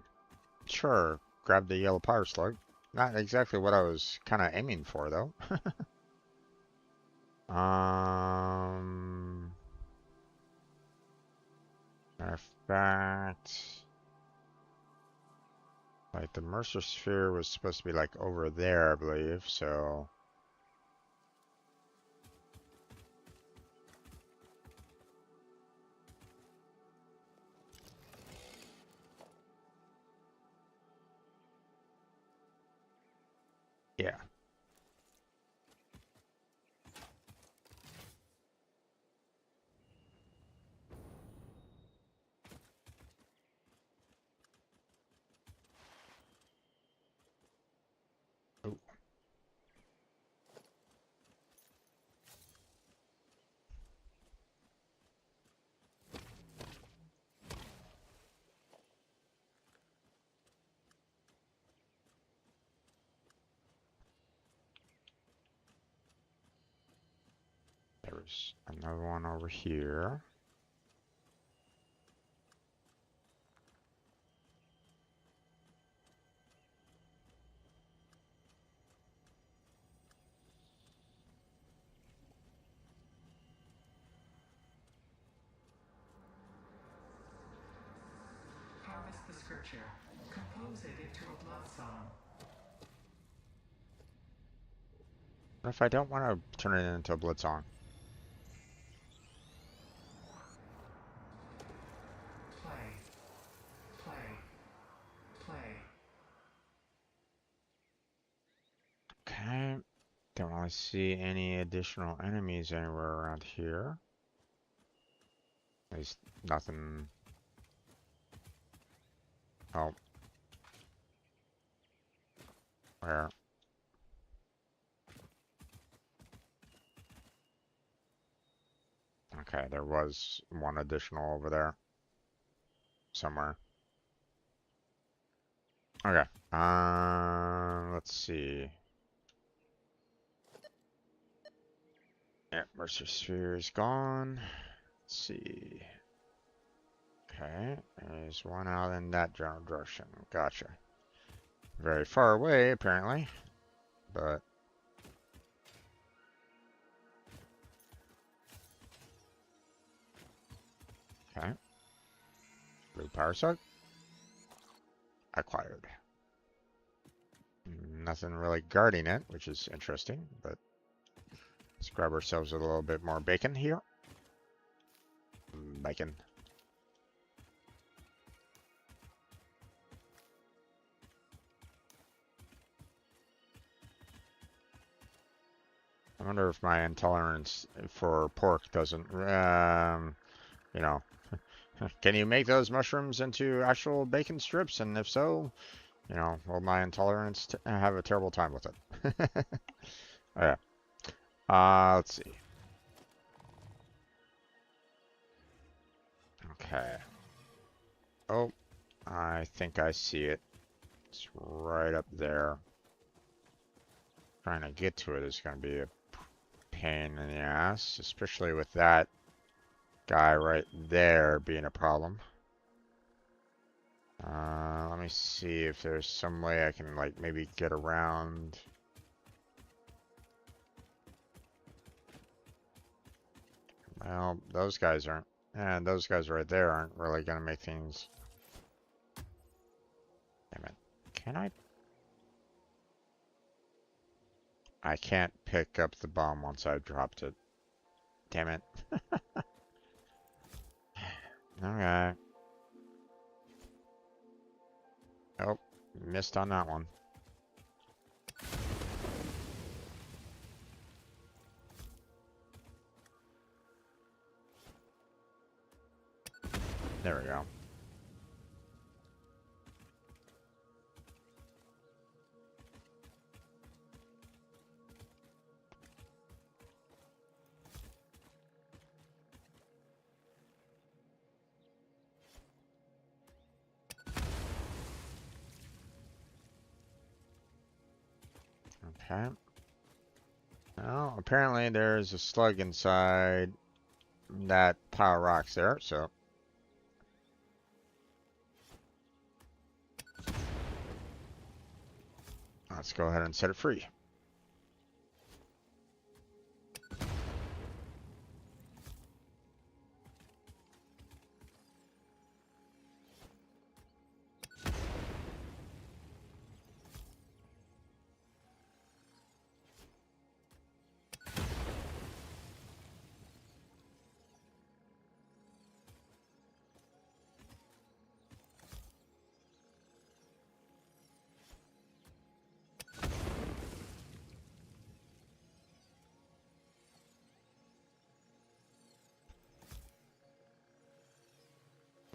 sure, grab the yellow power slug. Not exactly what I was kind of aiming for, though. Um, Matter of fact, like the Mercer sphere was supposed to be like over there, I believe. So, yeah. there's another one over here. Harvest the scripture. Compose it into a blood song. What if I don't want to turn it into a blood song? Play. Play. Play. Okay. Don't really see any additional enemies anywhere around here. There's nothing. Oh. Where? Okay, there was one additional over there. Somewhere. Okay. Let's see. Yeah, Mercer Sphere is gone. Let's see. Okay, there's one out in that general direction. Gotcha. Very far away, apparently. But okay. Blue power sock. Acquired. Nothing really guarding it, which is interesting, but let's grab ourselves a little bit more bacon here. Bacon. I wonder if my intolerance for pork doesn't, you know, can you make those mushrooms into actual bacon strips? And if so, you know, will my intolerance have a terrible time with it? Okay. Let's see. Okay. Oh, I think I see it. It's right up there. Trying to get to it is going to be a pain in the ass, especially with that guy right there being a problem. Let me see if there's some way I can, like, maybe get around. Well, those guys aren't, and those guys right there aren't really going to make things. Damn it. Can I? I can't pick up the bomb once I've dropped it. Damn it. Okay. Oh, missed on that one. There we go. Okay. Well, apparently there's a slug inside that pile of rocks there, so. Let's go ahead and set it free.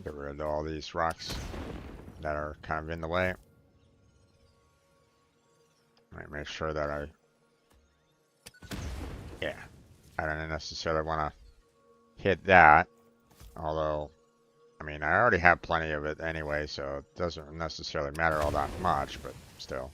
Get rid of all these rocks that are kind of in the way. Might make sure that yeah, I don't necessarily want to hit that. Although, I mean, I already have plenty of it anyway, so it doesn't necessarily matter all that much, but still.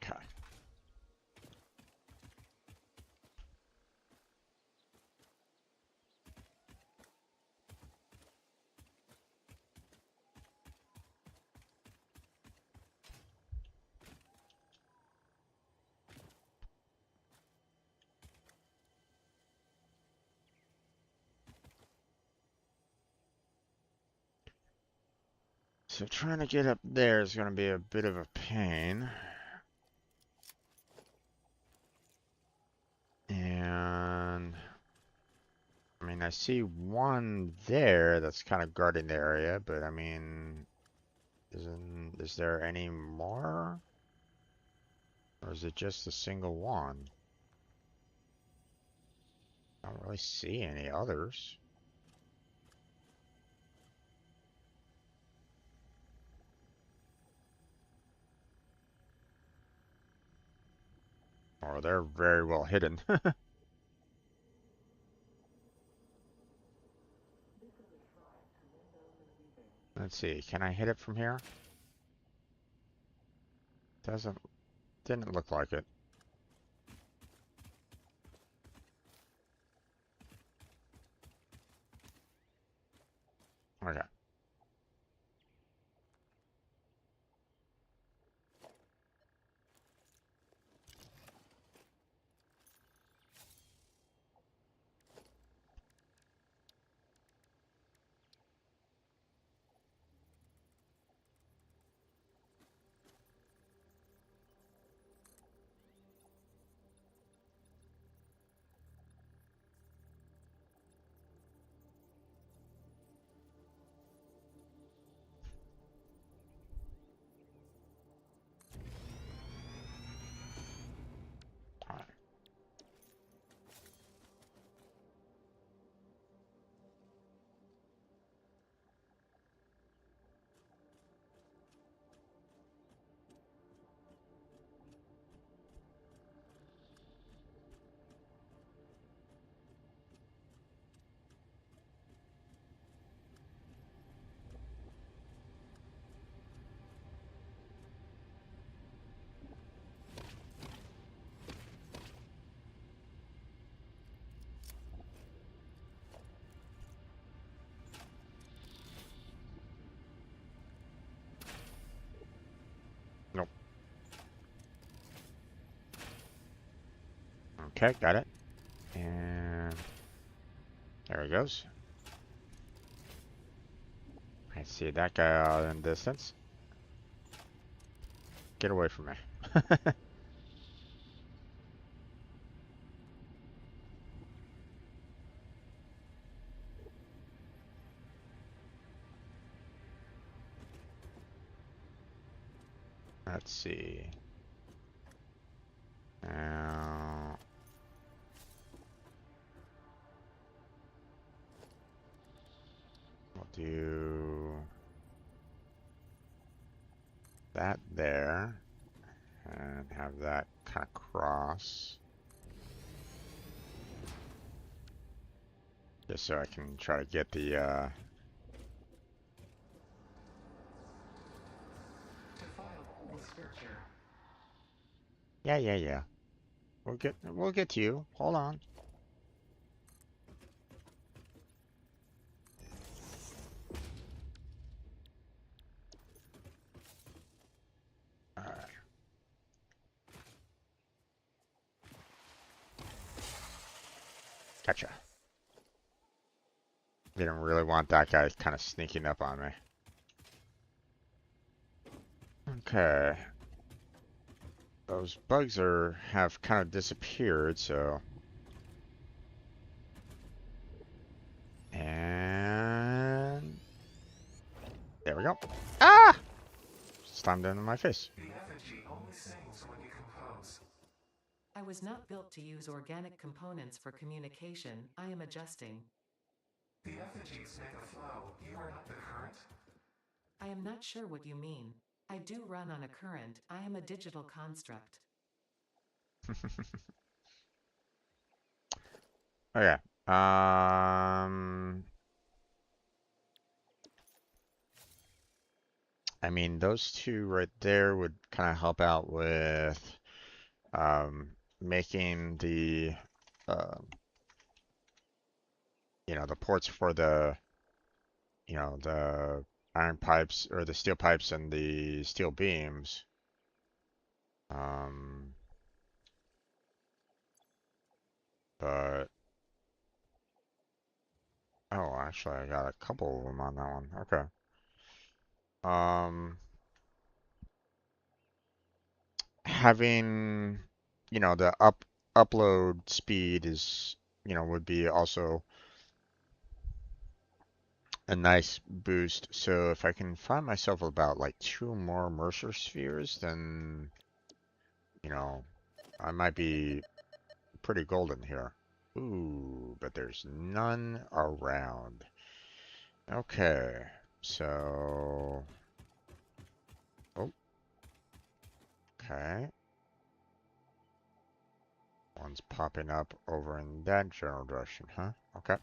Okay. So trying to get up there is going to be a bit of a pain. And I mean, I see one there that's kind of guarding the area, but I mean, is there any more? Or is it just a single one? I don't really see any others. Or they're very well hidden. Let's see, can I hit it from here? Didn't look like it. Okay. All right. Nope. Okay, got it. And there he goes. I see that guy out in the distance. Get away from me. Let's see. Now, we'll do that there and have that kind of cross. Just so I can try to get the Defile the scripture. yeah. We'll get to you. Hold on. Alright. Gotcha. Didn't really want that guy kind of sneaking up on me. Okay. Those bugs have kind of disappeared, so. And there we go. Ah! Slammed into my face. The effigy only sings when you compose. I was not built to use organic components for communication. I am adjusting. The effigies make a flow. You are not the current. I am not sure what you mean. I do run on a current. I am a digital construct. Okay. I mean, those two right there would kind of help out with making the um, the ports for the iron pipes or the steel pipes and the steel beams. Um, but oh, actually, I got a couple of them on that one. Okay. Um, having the upload speed is would be also a nice boost. So if I can find myself about like two more Mercer spheres, then you know I might be pretty golden here. Ooh, but there's none around. Okay, so oh, okay, one's popping up over in that general direction, huh? Okay.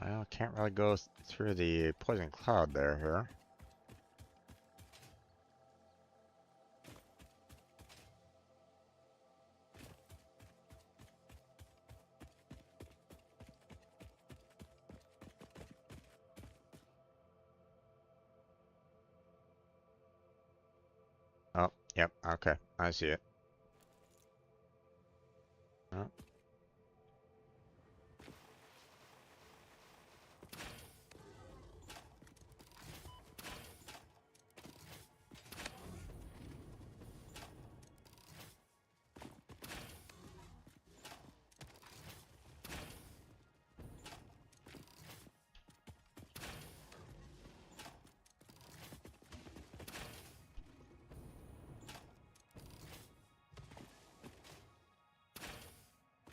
Well, can't really go through the poison cloud there here. Oh, yep, okay, I see it. Oh,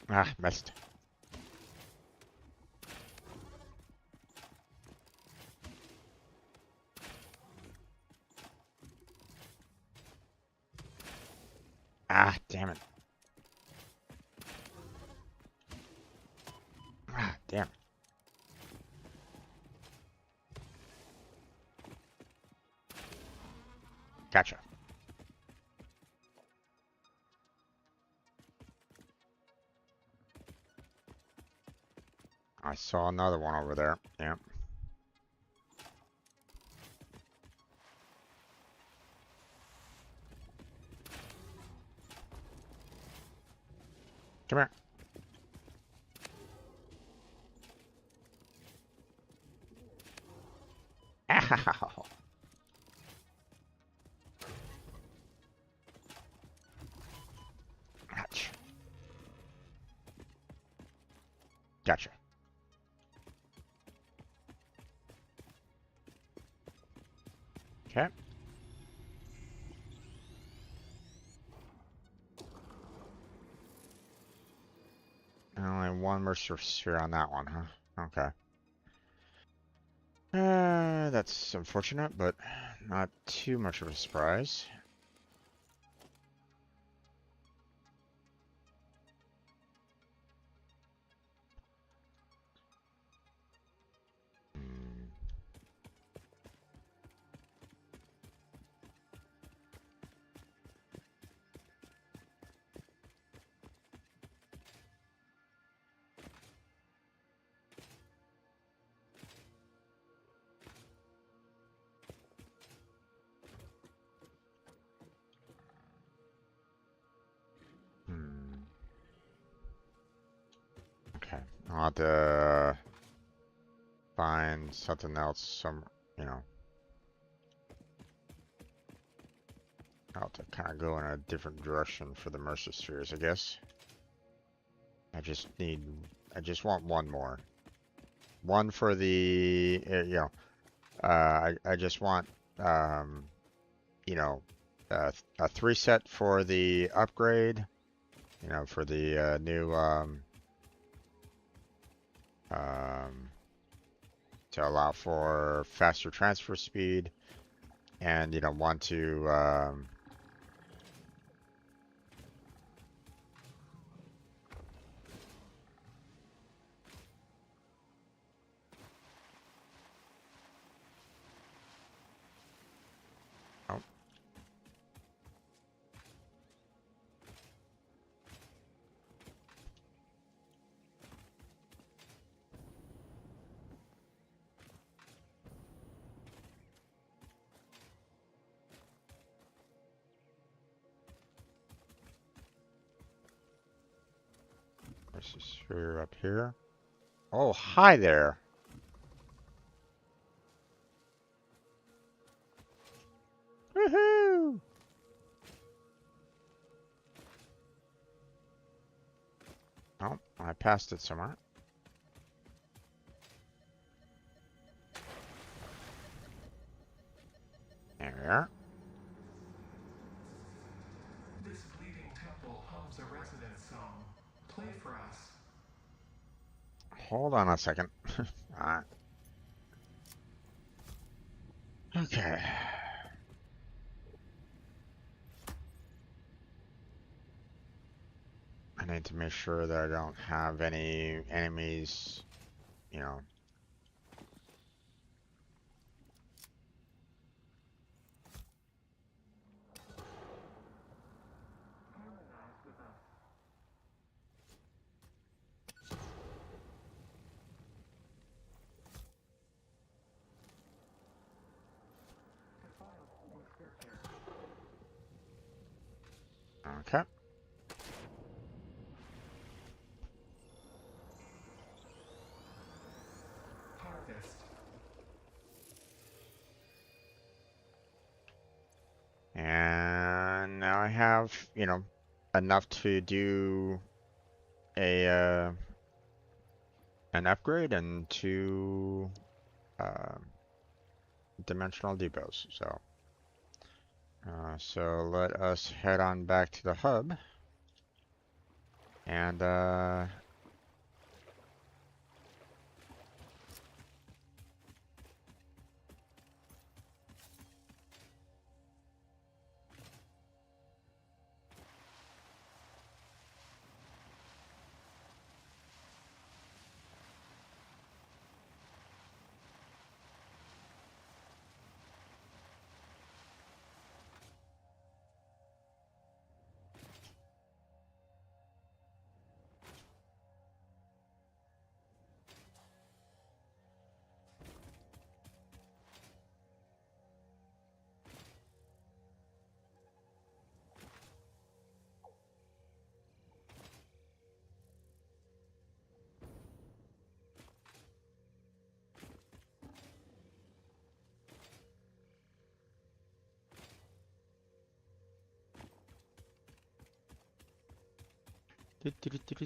ah, missed. Ah, damn it. Ah, damn. Gotcha. I saw another one over there. Yep. Come here. Ow. Ouch. Gotcha. Okay. Only one Mercer sphere on that one, huh? Okay. That's unfortunate, but not too much of a surprise. Hmm. Hmm. Okay. I'll have to find something else. You know, I'll have to kind of go in a different direction for the Mercer spheres, I guess. I just need, I just want one more. One for the, I just want, um, you know, a three set for the upgrade, for the new, um, to allow for faster transfer speed, and, want to, sphere up here. Oh, hi there. Woohoo! Oh, I passed it somewhere. There we are. This bleeding temple hums a resonance song. Play for us. Hold on a second. Alright. Okay. I need to make sure that I don't have any enemies, you know. Okay. Harvest. And now I have, you know, enough to do a an upgrade and two uh, dimensional depots. So let us head on back to the hub and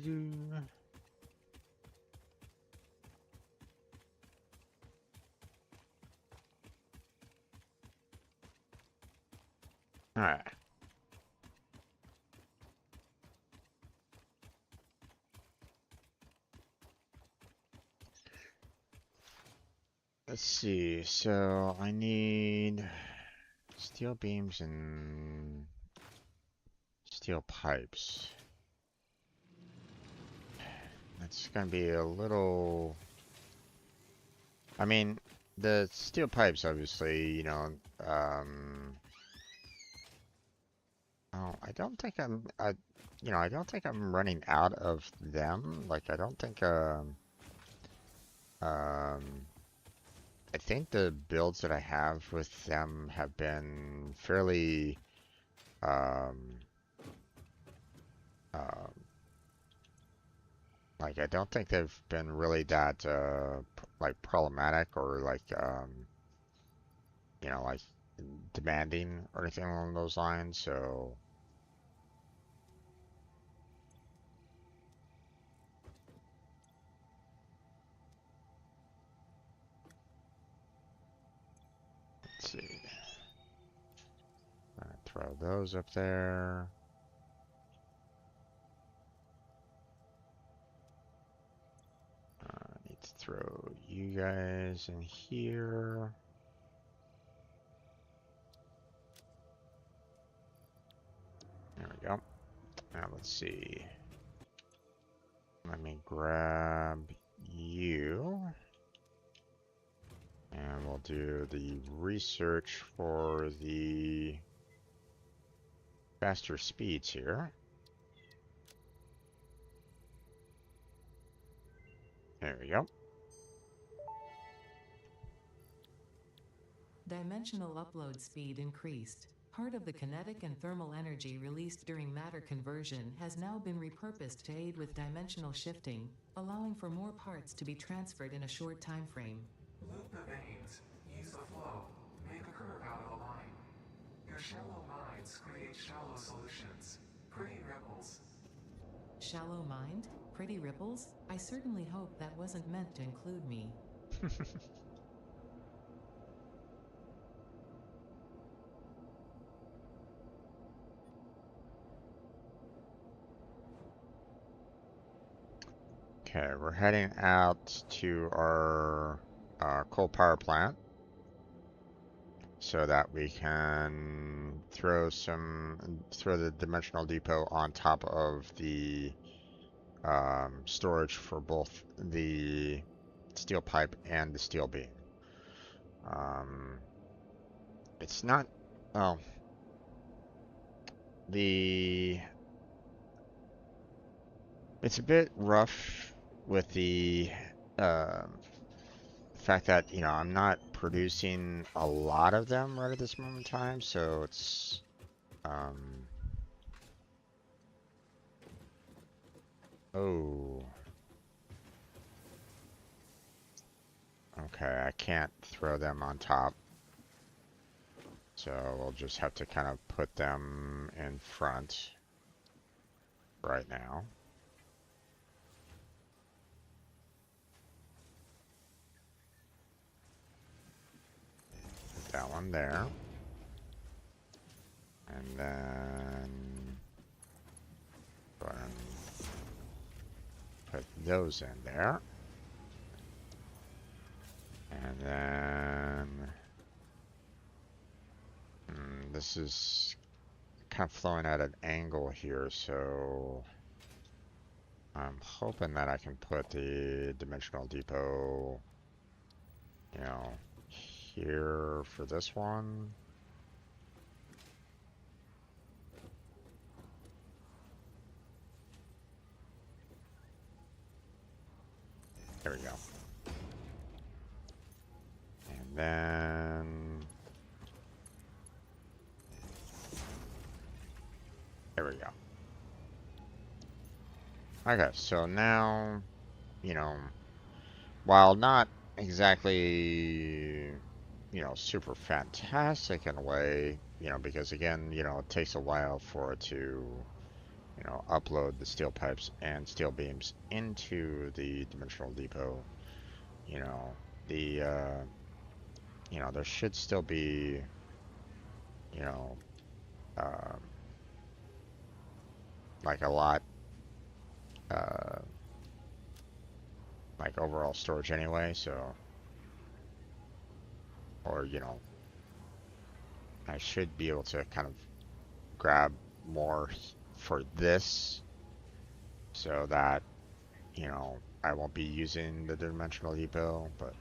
do. All right. Let's see. So I need steel beams and steel pipes. That's gonna be a little. I mean, the steel pipes, obviously, you know. Oh, I don't think I don't think I'm running out of them. Like, I don't think. Um, I think the builds that I have with them have been fairly. Um, um, like, I don't think they've been really that like problematic or like like demanding or anything along those lines. So let's see. Throw those up there. Need to throw you guys in here. There we go. Now let's see. Let me grab you. And we'll do the research for the faster speeds here. There we go. Dimensional upload speed increased. Part of the kinetic and thermal energy released during matter conversion has now been repurposed to aid with dimensional shifting, allowing for more parts to be transferred in a short time frame. Loop the veins, use the flow, make a curve out of a line. Your shallow minds create shallow solutions. Pretty ripples. Shallow mind? Pretty ripples? I certainly hope that wasn't meant to include me. Okay, we're heading out to our coal power plant so that we can throw the dimensional depot on top of the storage for both the steel pipe and the steel beam. Um, it's not, well, it's a bit rough with the fact that, you know, I'm not producing a lot of them right at this moment in time, so it's, oh, okay, I can't throw them on top, so we'll just have to kind of put them in front right now. Put that one there. And then go ahead and put those in there. And then this is kind of flowing at an angle here, so I'm hoping that I can put the dimensional depot, you know, here for this one. There we go. And then there we go. Okay, so now, you know, while not exactly, you know, super fantastic in a way, you know, because again, you know, it takes a while for it to, you know, upload the steel pipes and steel beams into the dimensional depot. You know, you know, there should still be, you know, uh, like a lot, uh, like overall storage anyway, so, or, you know, I should be able to kind of grab more for this so that, you know, I won't be using the dimensional depot, but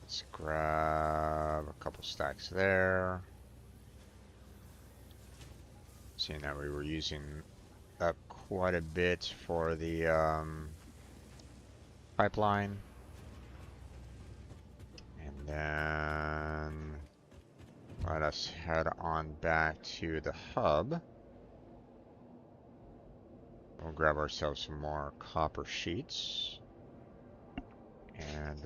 let's grab a couple stacks there. Seeing that we were using up quite a bit for the pipeline. And then let us head on back to the hub. We'll grab ourselves some more copper sheets. And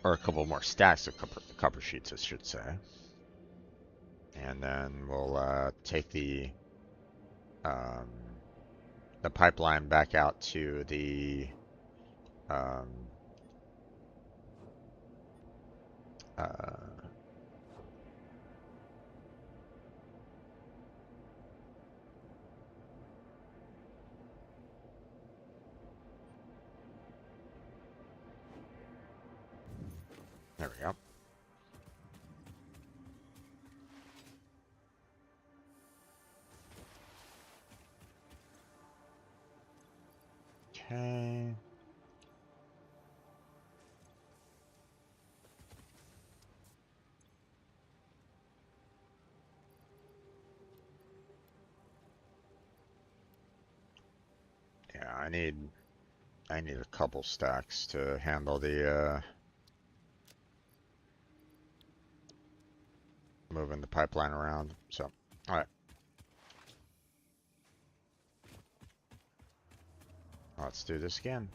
or a couple more stacks of copper sheets, I should say. And then we'll take the pipeline back out to the um, there we go. Okay. I need a couple stacks to handle the moving the pipeline around. So, all right. Let's do this again.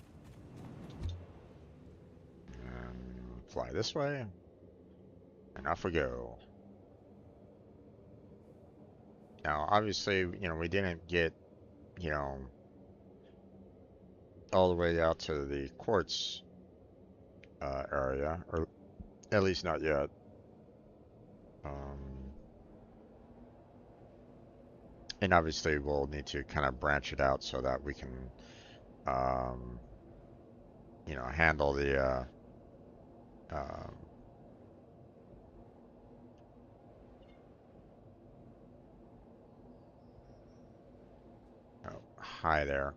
And fly this way. And off we go. Now, obviously, we didn't get, all the way out to the quartz area, or at least not yet. And obviously, we'll need to kind of branch it out so that we can, um, handle the um, high there.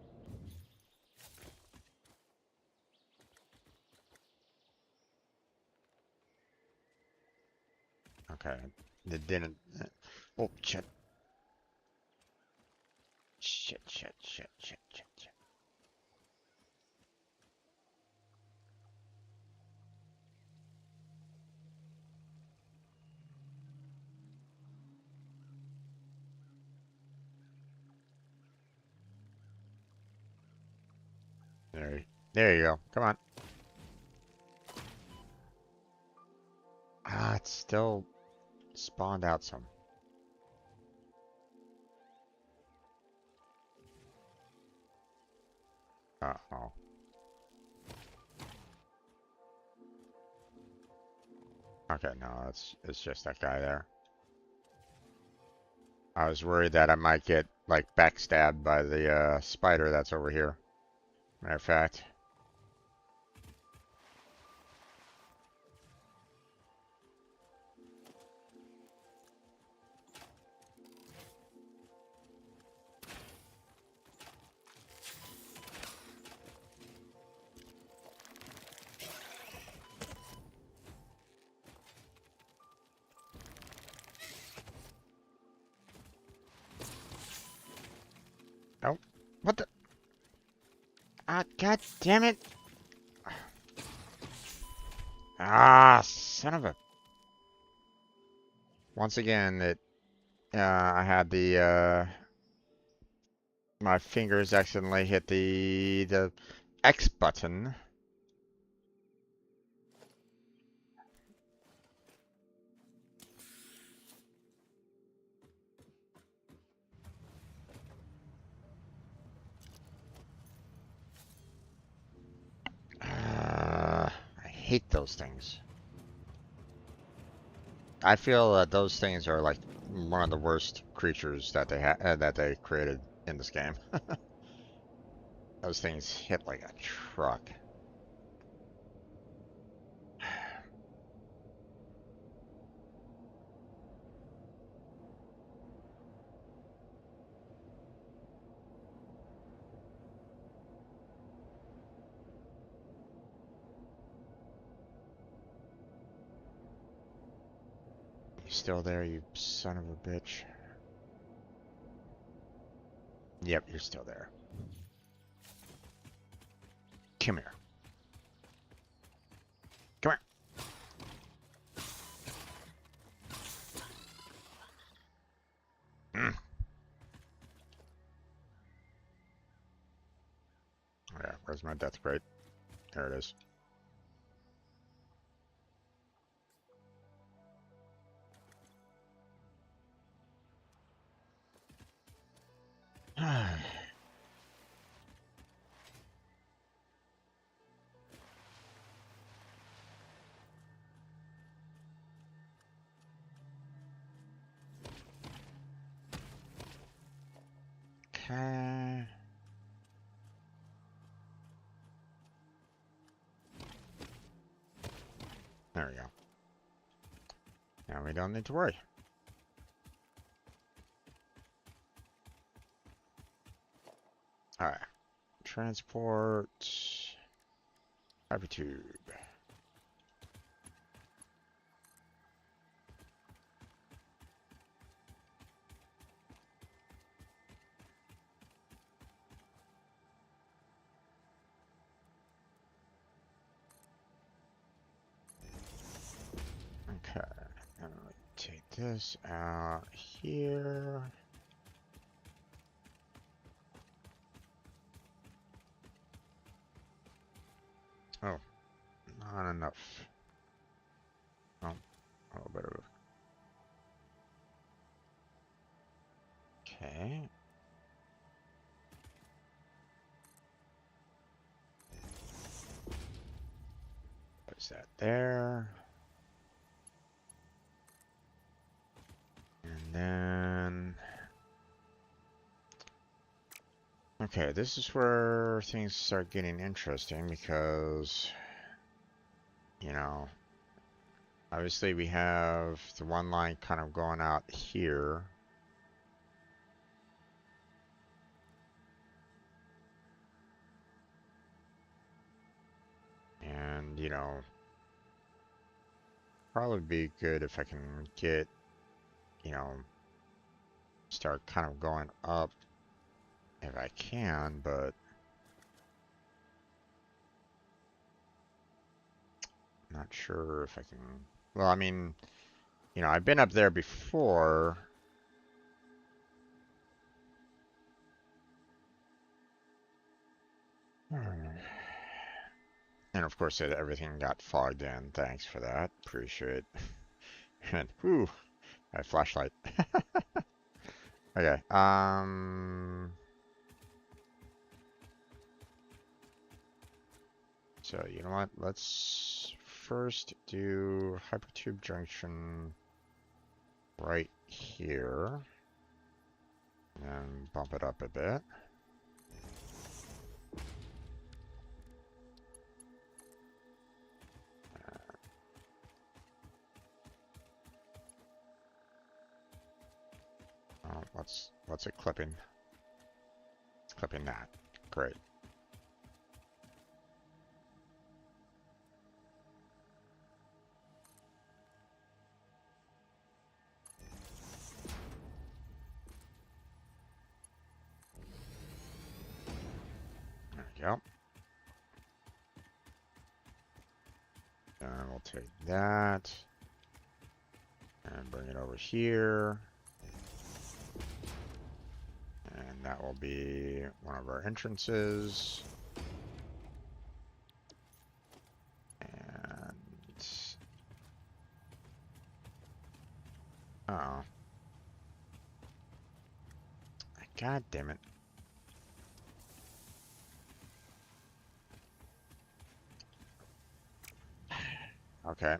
Okay, it didn't. Oh, shit. Shit, shit, shit, shit, shit, shit. There you go. Come on. Ah, it's still spawned out some. Uh-oh. Okay, no, it's just that guy there. I was worried that I might get, like, backstabbed by the spider that's over here. Matter of fact. Oh, what the? Ah, god damn it! Ah, son of a. Once again, I had my fingers accidentally hit the X button. I hate those things. I feel that those things are like one of the worst creatures that they created in this game. Those things hit like a truck. You still there, you son of a bitch? Yep, you're still there. Come here. Come here. Mm. Yeah, where's my death crate? There it is. Okay. There we go. Now we don't need to worry. Alright. Transport. Hypertube. this out here. Oh, not enough. Oh, a little bit of. Okay. What's that there? And then, okay, this is where things start getting interesting because, you know, obviously we have the one line kind of going out here. And, you know, probably be good if I can get, you know, start kind of going up if I can, but not sure if I can. Well, I mean, you know, I've been up there before. And of course, everything got fogged in. Thanks for that. Appreciate it. And, whew, my flashlight. Okay, so you know what? Let's first do hypertube junction right here. And bump it up a bit. Oh, what's it clipping? It's clipping that. Great. There we go. And we'll take that and bring it over here. And that will be one of our entrances. And oh, god damn it. Okay.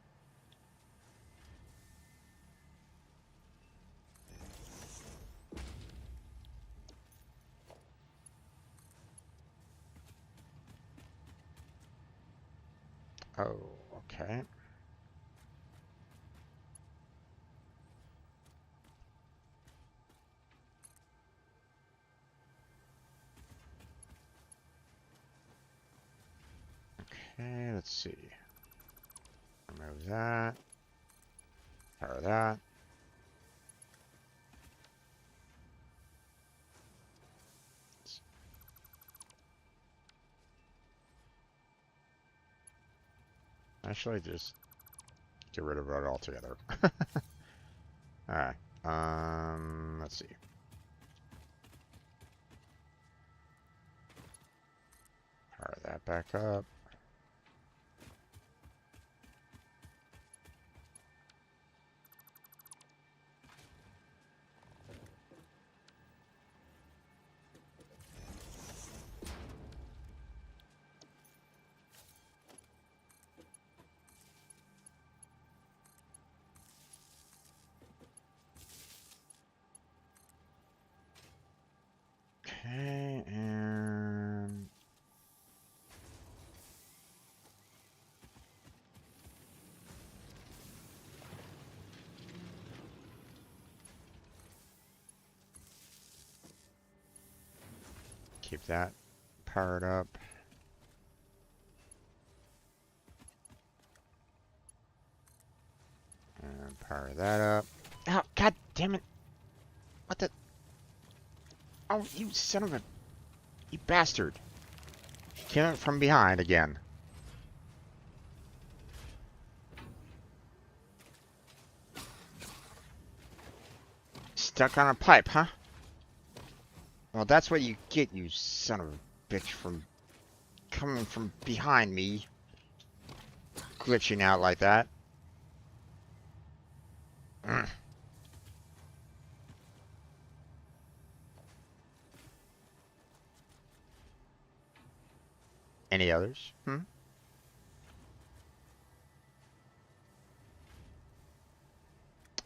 Oh, okay. Okay, let's see. Remove that. Power that. Actually, just get rid of it altogether. Alright. Let's see. Power that back up. Okay, and keep that powered up. And power that up. Oh, god damn it. What the? Oh, you son of a... You bastard. Came out from behind again. stuck on a pipe, huh? Well, that's what you get, you son of a bitch, from coming from behind me, glitching out like that. Mm. Any others? Hmm?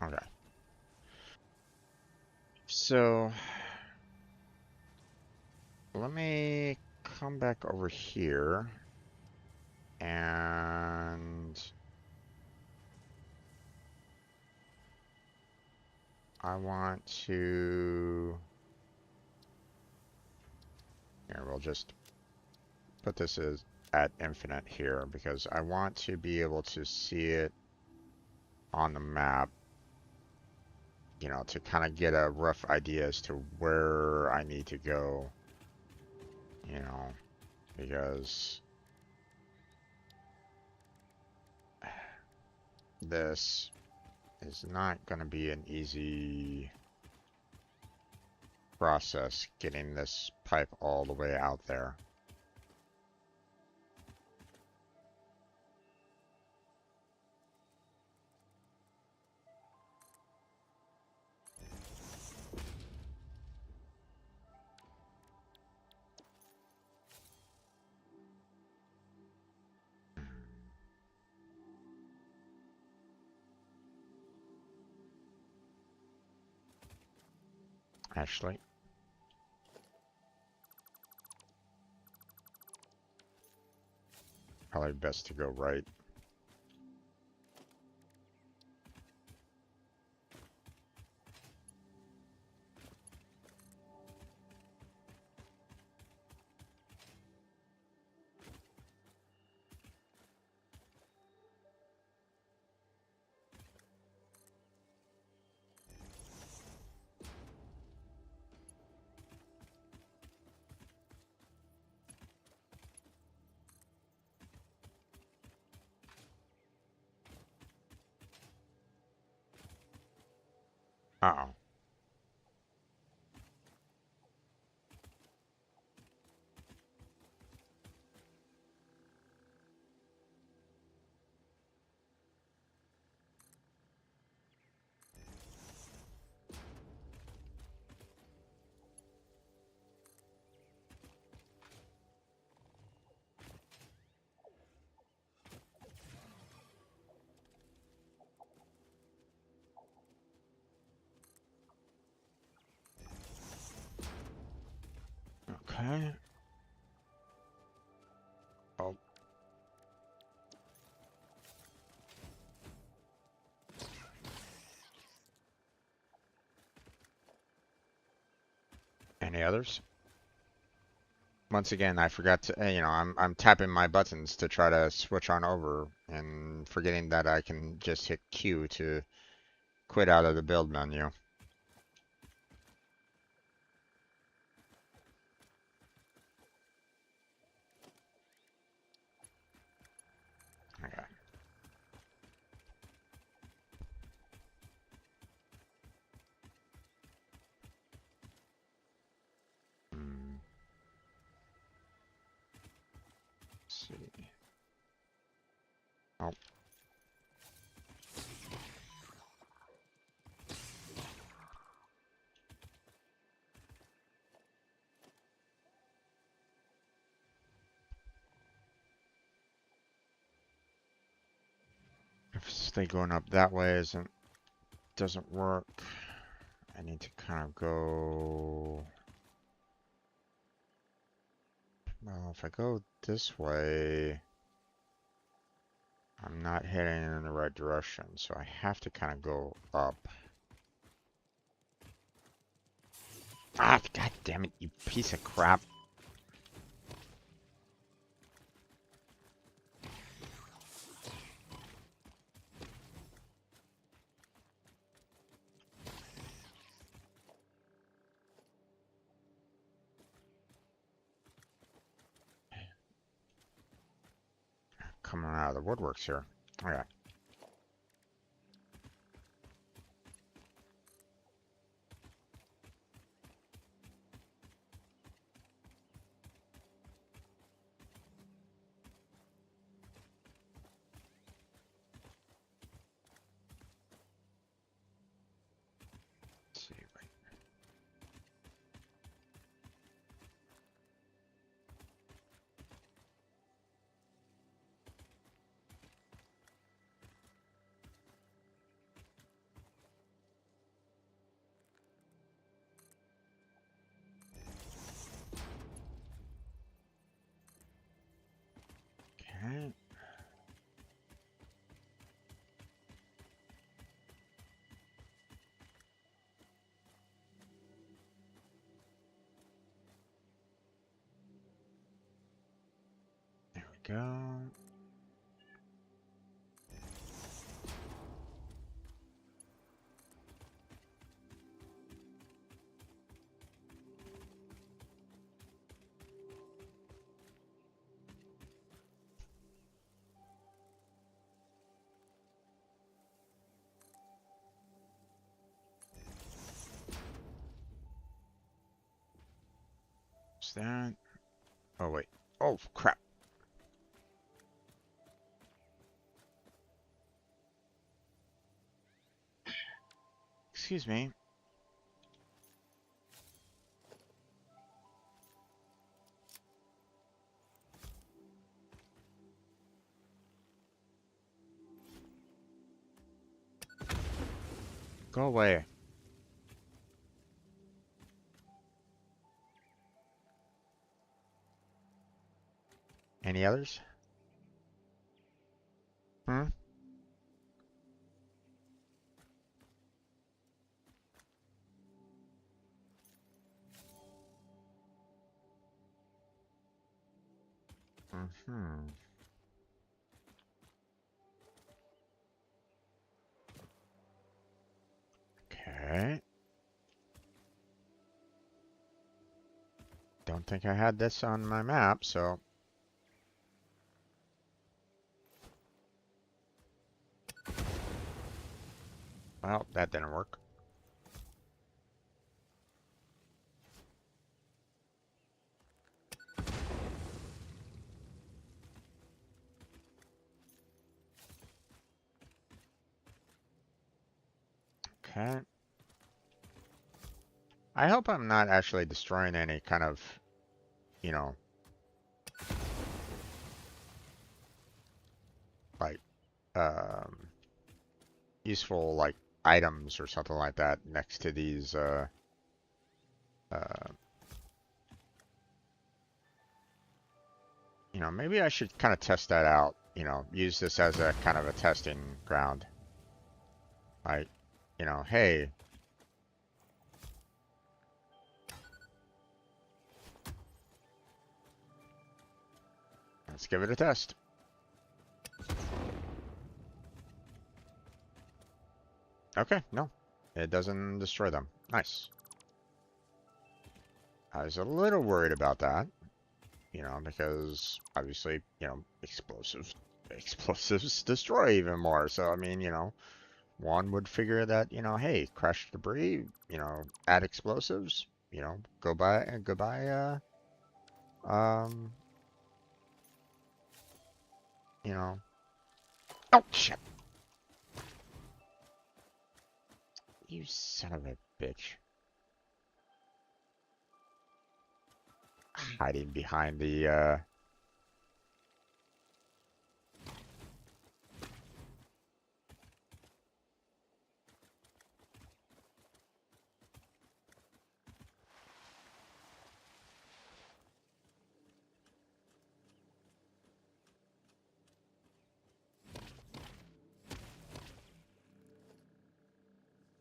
Okay. So, let me come back over here and I want to, here, we'll just put this as at infinite here because I want to be able to see it on the map, you know, to kind of get a rough idea as to where I need to go, you know, because this is not going to be an easy process getting this pipe all the way out there. Actually, probably best to go right. Uh-oh. Okay. Oh, any others? Once again, I forgot to, you know, I'm tapping my buttons to try to switch on over and forgetting that I can just hit Q to quit out of the build menu. Okay. Hmm, let's see. Oh, if stay going up that way doesn't work. I need to kind of go. Well, if I go this way, I'm not heading in the right direction, so I have to kind of go up. Ah, god damn it, you piece of crap. Coming out of the woodworks here. Okay. go. What's that? Oh, wait. Oh, crap. Excuse me. Go away. Any others? Hmm? Mm-hmm. Okay. Don't think I had this on my map, so... Well, that didn't work. Okay. I hope I'm not actually destroying any kind of, you know, like, um, useful, like, items or something like that next to these, uh, you know, maybe I should kind of test that out, you know, use this as a kind of a testing ground. Like, you know, hey, let's give it a test. Okay, no, it doesn't destroy them. Nice. I was a little worried about that, you know, because obviously, you know, explosives destroy even more. So, I mean, you know, one would figure that, you know, hey, crush debris, you know, add explosives, you know, goodbye, um, you know, oh, shit. You son of a bitch. Hiding behind the,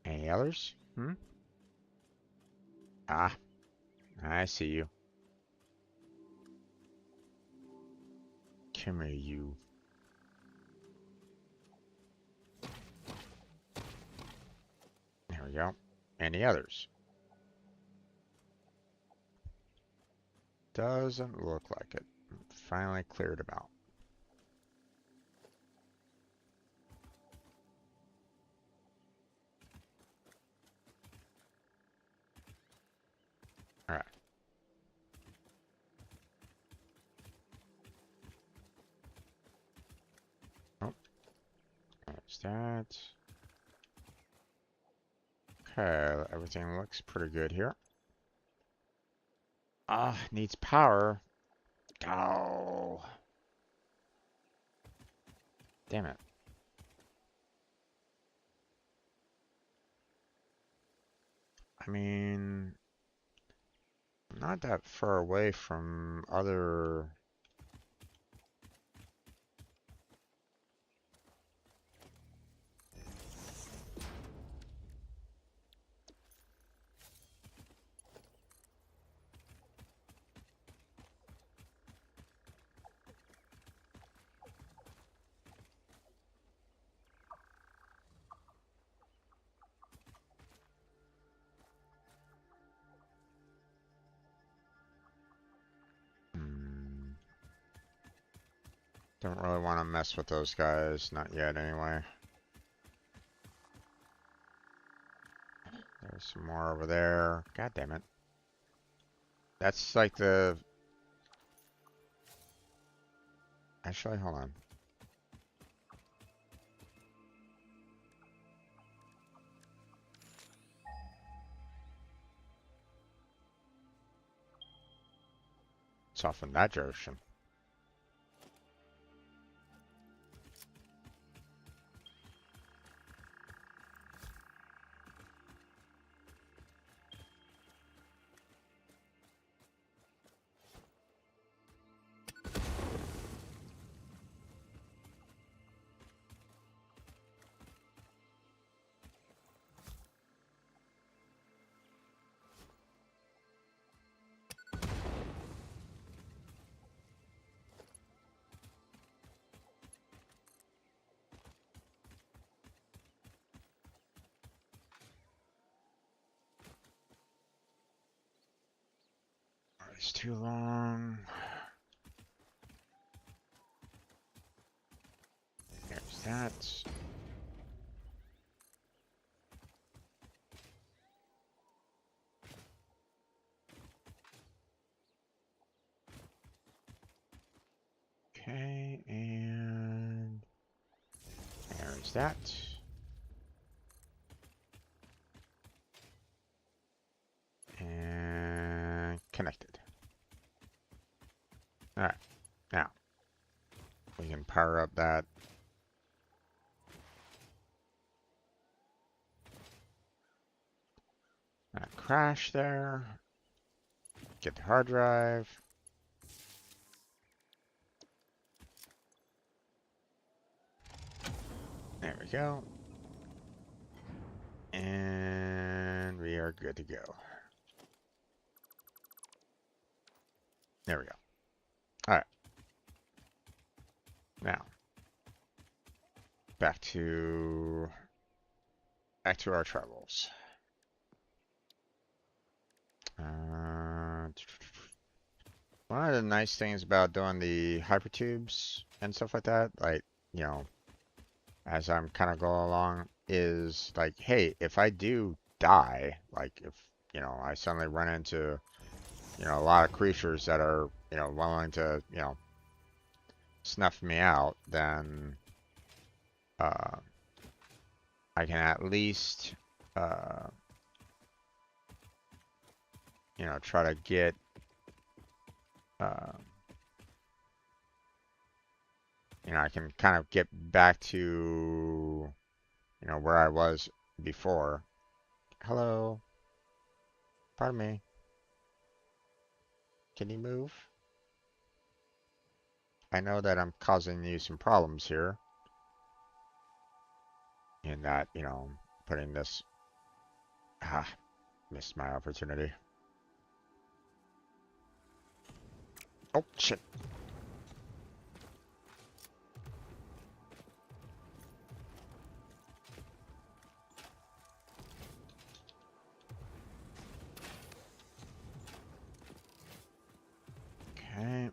any others? Hmm? Ah, I see you. Come here, you. There we go. Any others? Doesn't look like it. Finally cleared them out. All right. Oh, there's that. Okay, everything looks pretty good here. Ah, needs power. Oh, damn it. I mean, I'm not that far away from other... Don't really want to mess with those guys, not yet anyway. There's some more over there. God damn it. That's like the... Actually, hold on. It's off in that direction. It's too long. There's that. Okay, and there's that. And connected. Alright, now we can power up that. That crash there. Get the hard drive. There we go. And we are good to go. There we go. Alright. Now, back to our travels. One of the nice things about doing the hypertubes and stuff like that, like, you know, as I'm kind of going along, is like, hey, if I do die, like if, you know, I suddenly run into, you know, a lot of creatures that are, you know, willing to, you know, snuff me out, then I can at least, you know, try to get, you know, I can kind of get back to, you know, where I was before. Hello. Pardon me. Can you move? I know that I'm causing you some problems here. In that, you know, putting this... Ah, missed my opportunity. Oh, shit. Okay.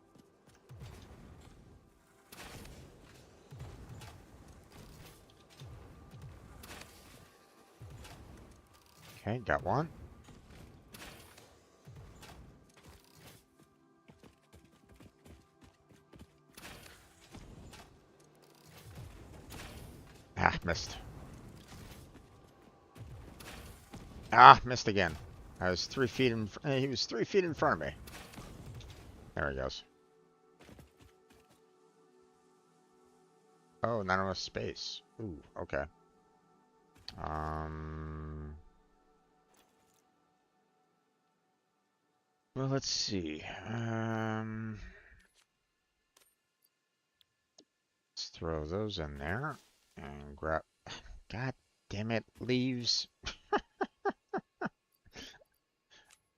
Okay, got one. Ah, missed. Ah, missed again. I was 3 feet in... He was 3 feet in front of me. There he goes. Oh, not enough space. Ooh, okay. Well, let's see. Let's throw those in there and grab... God damn it, leaves.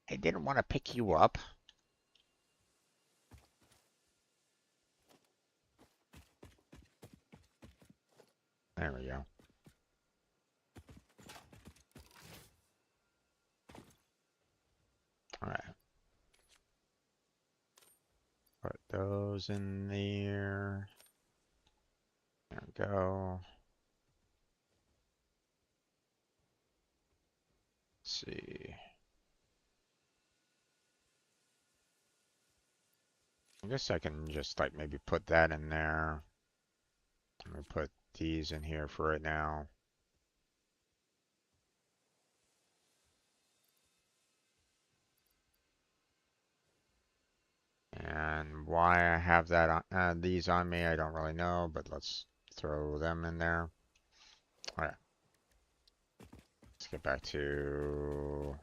I didn't want to pick you up. There we go. All right. Put those in there. There we go. Let's see. I guess I can just like maybe put that in there. I'm gonna put these in here for right now. And why I have that on, these on me, I don't really know, but let's throw them in there. All right, let's get back to.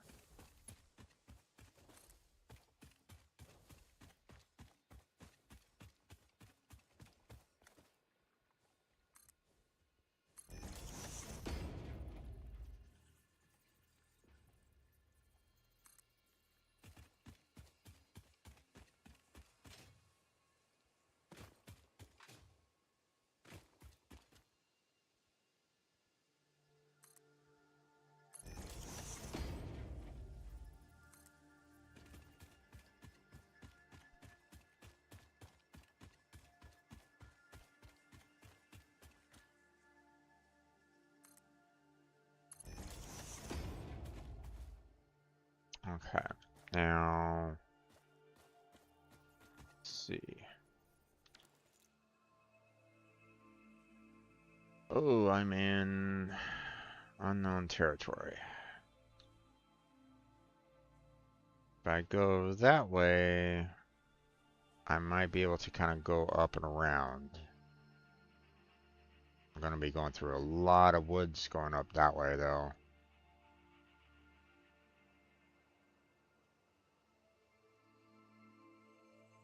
Okay, now let's see. Oh, I'm in unknown territory. If I go that way, I might be able to kind of go up and around. I'm going to be going through a lot of woods going up that way, though.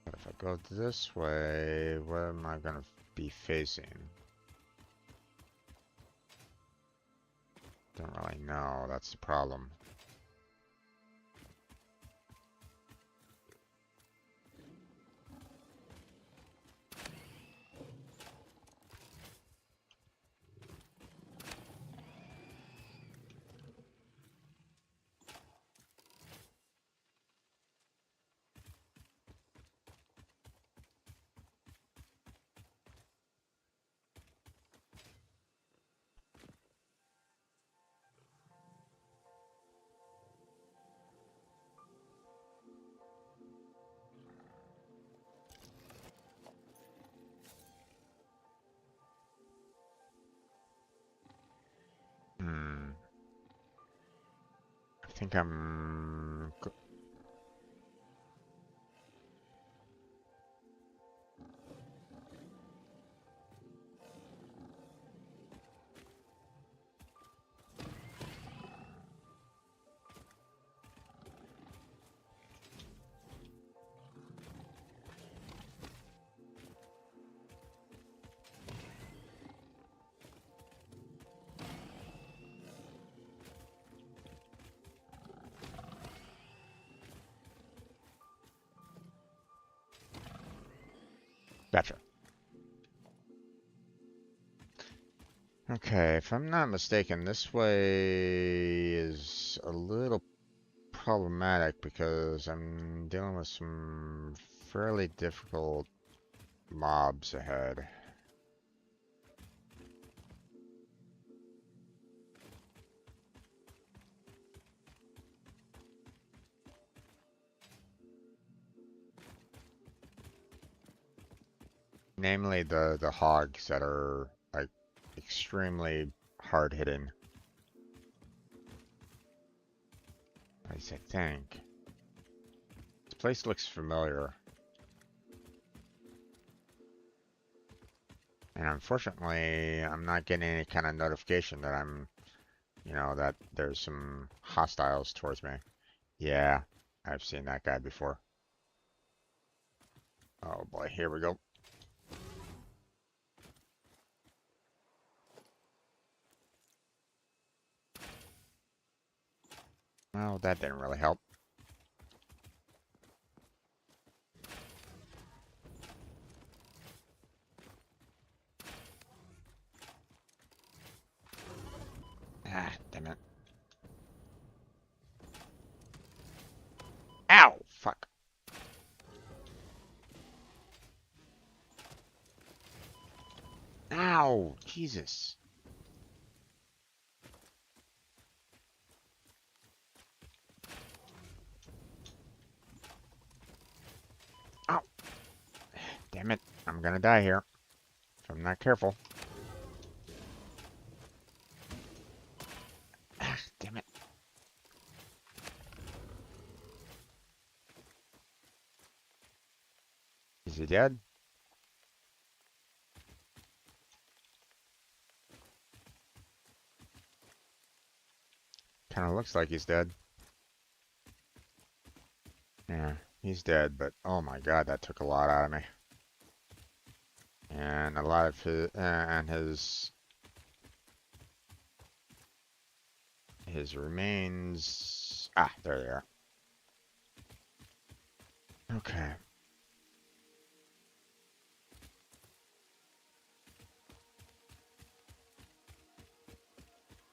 But if I go this way, where am I going to be facing? Don't really know. That's the problem. Hmm. I think I'm. Gotcha. Okay, if I'm not mistaken, this way is a little problematic because I'm dealing with some fairly difficult mobs ahead. Namely the hogs that are like extremely hard hitting. At least I think. This place looks familiar. And unfortunately, I'm not getting any kind of notification that that there's some hostiles towards me. Yeah, I've seen that guy before. Oh boy, here we go. Well, that didn't really help. Ah, damn it. Ow! Fuck. Ow! Jesus. Ow! Damn it. I'm gonna die here if I'm not careful. Ah, damn it. Is he dead? Kinda looks like he's dead. Yeah, he's dead, but oh my god, that took a lot out of me. And a lot of his remains. Ah, there they are. Okay.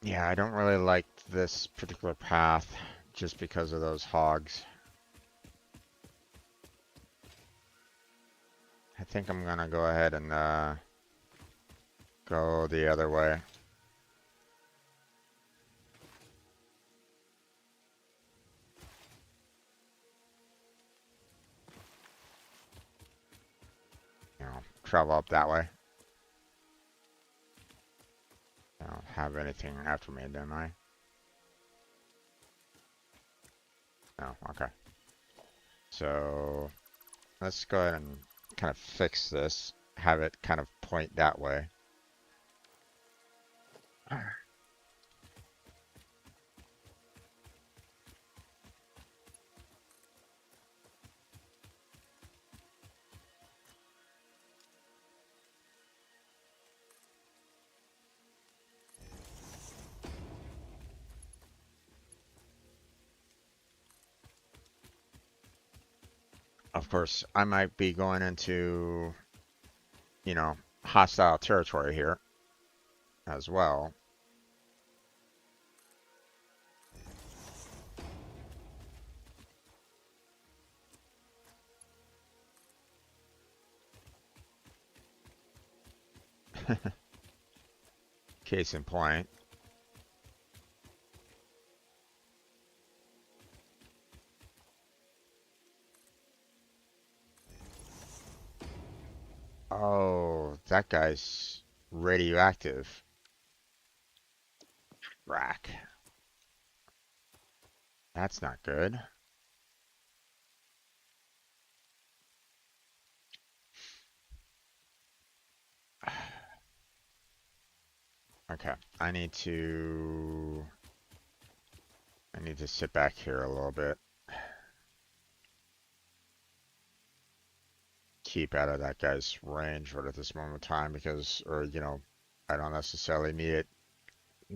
Yeah, I don't really like this particular path just because of those hogs. I think I'm gonna go ahead and go the other way. You know, travel up that way. I don't have anything after me, don't I? No, okay. So let's go ahead and kind of fix this. Have it kind of point that way. Of course, I might be going into, you know, hostile territory here as well. Case in point. Oh, that guy's radioactive. Rack. That's not good. Okay, I need to sit back here a little bit. Keep out of that guy's range right at this moment in time because, or, you know, I don't necessarily need it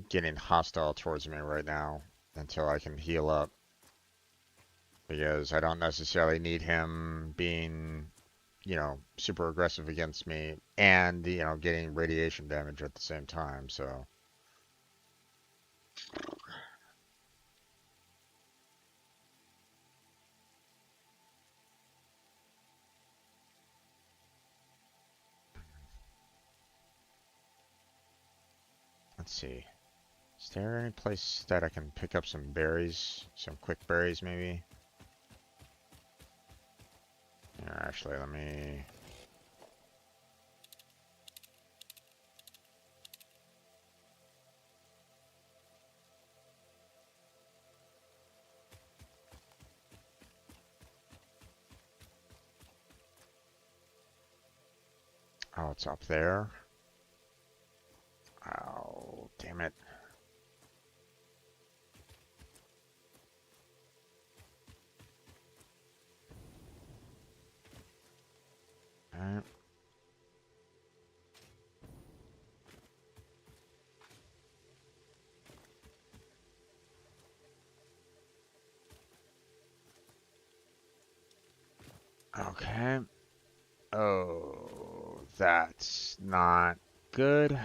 getting hostile towards me right now until I can heal up. Because I don't necessarily need him being, you know, super aggressive against me and, you know, getting radiation damage at the same time, so. Let's see. Is there any place that I can pick up some berries? Some quick berries, maybe? Yeah, actually, let me... Oh, it's up there? Oh, damn it. Alright. Okay. Oh, that's not good.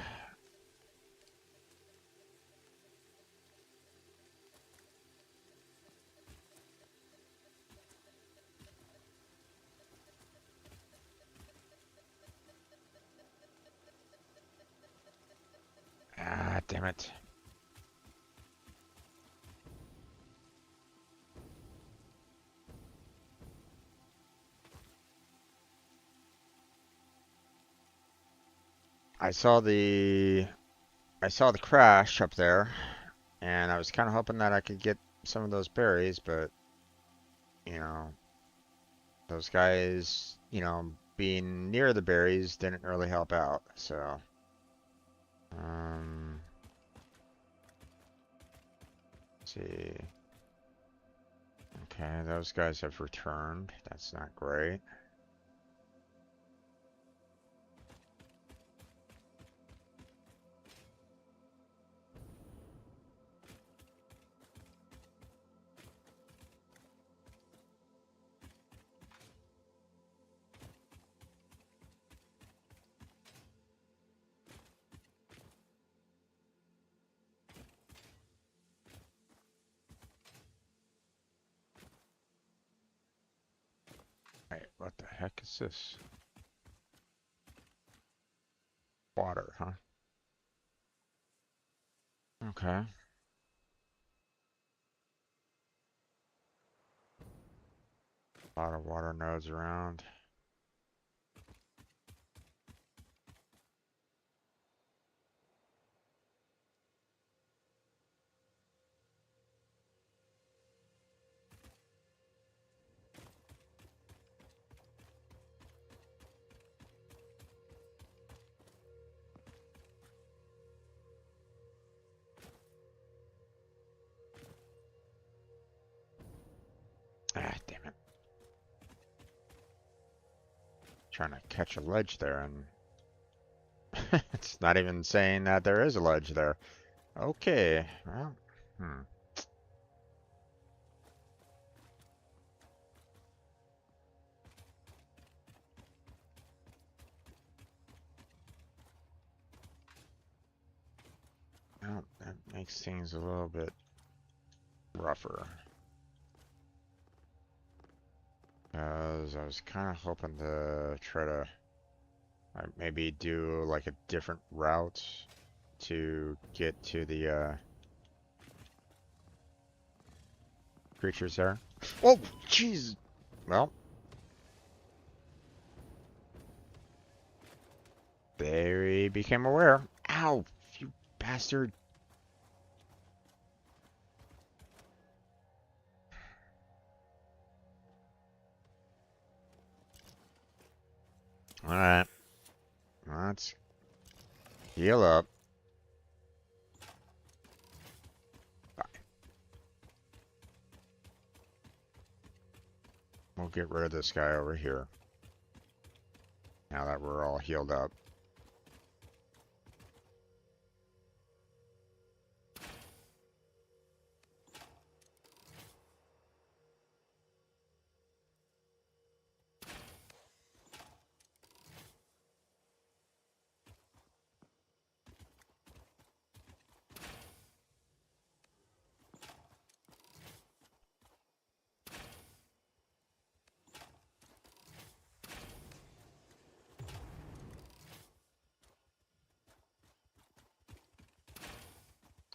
damn it. I saw the crash up there, and I was kind of hoping that I could get some of those berries, but you know, those guys, being near the berries didn't really help out. So, um, let's see. Okay, those guys have returned. That's not great. Wait, what the heck is this? Water, huh? Okay. A lot of water nodes around. Ah, damn it. Trying to catch a ledge there, and it's not even saying that there is a ledge there. Okay, well, well, that makes things a little bit rougher. Because I was kind of hoping to try to maybe do like a different route to get to the creatures there. Oh, jeez. Well, they became aware. Ow, you bastard. Alright, let's heal up. We'll get rid of this guy over here. Now that we're all healed up.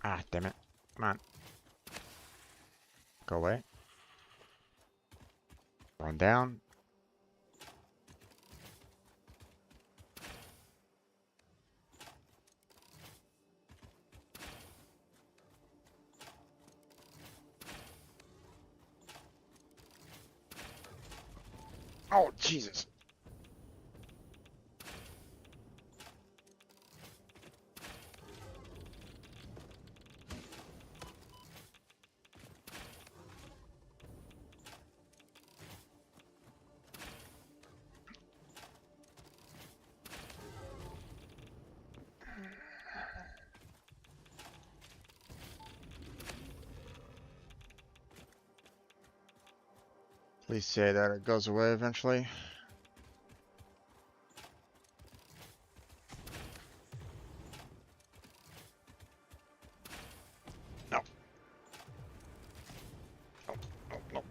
Ah, damn it. Come on. Go away. Run down. Oh, Jesus. Please say that it goes away eventually. No. No, no, no.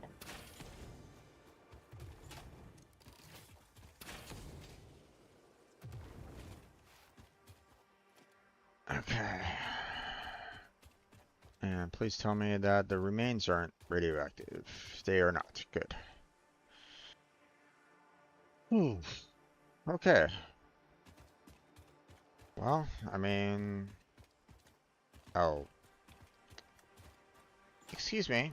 Okay. And please tell me that the remains aren't radioactive. They are not. Good. Hmm. Okay. Well, I mean... Oh. Excuse me.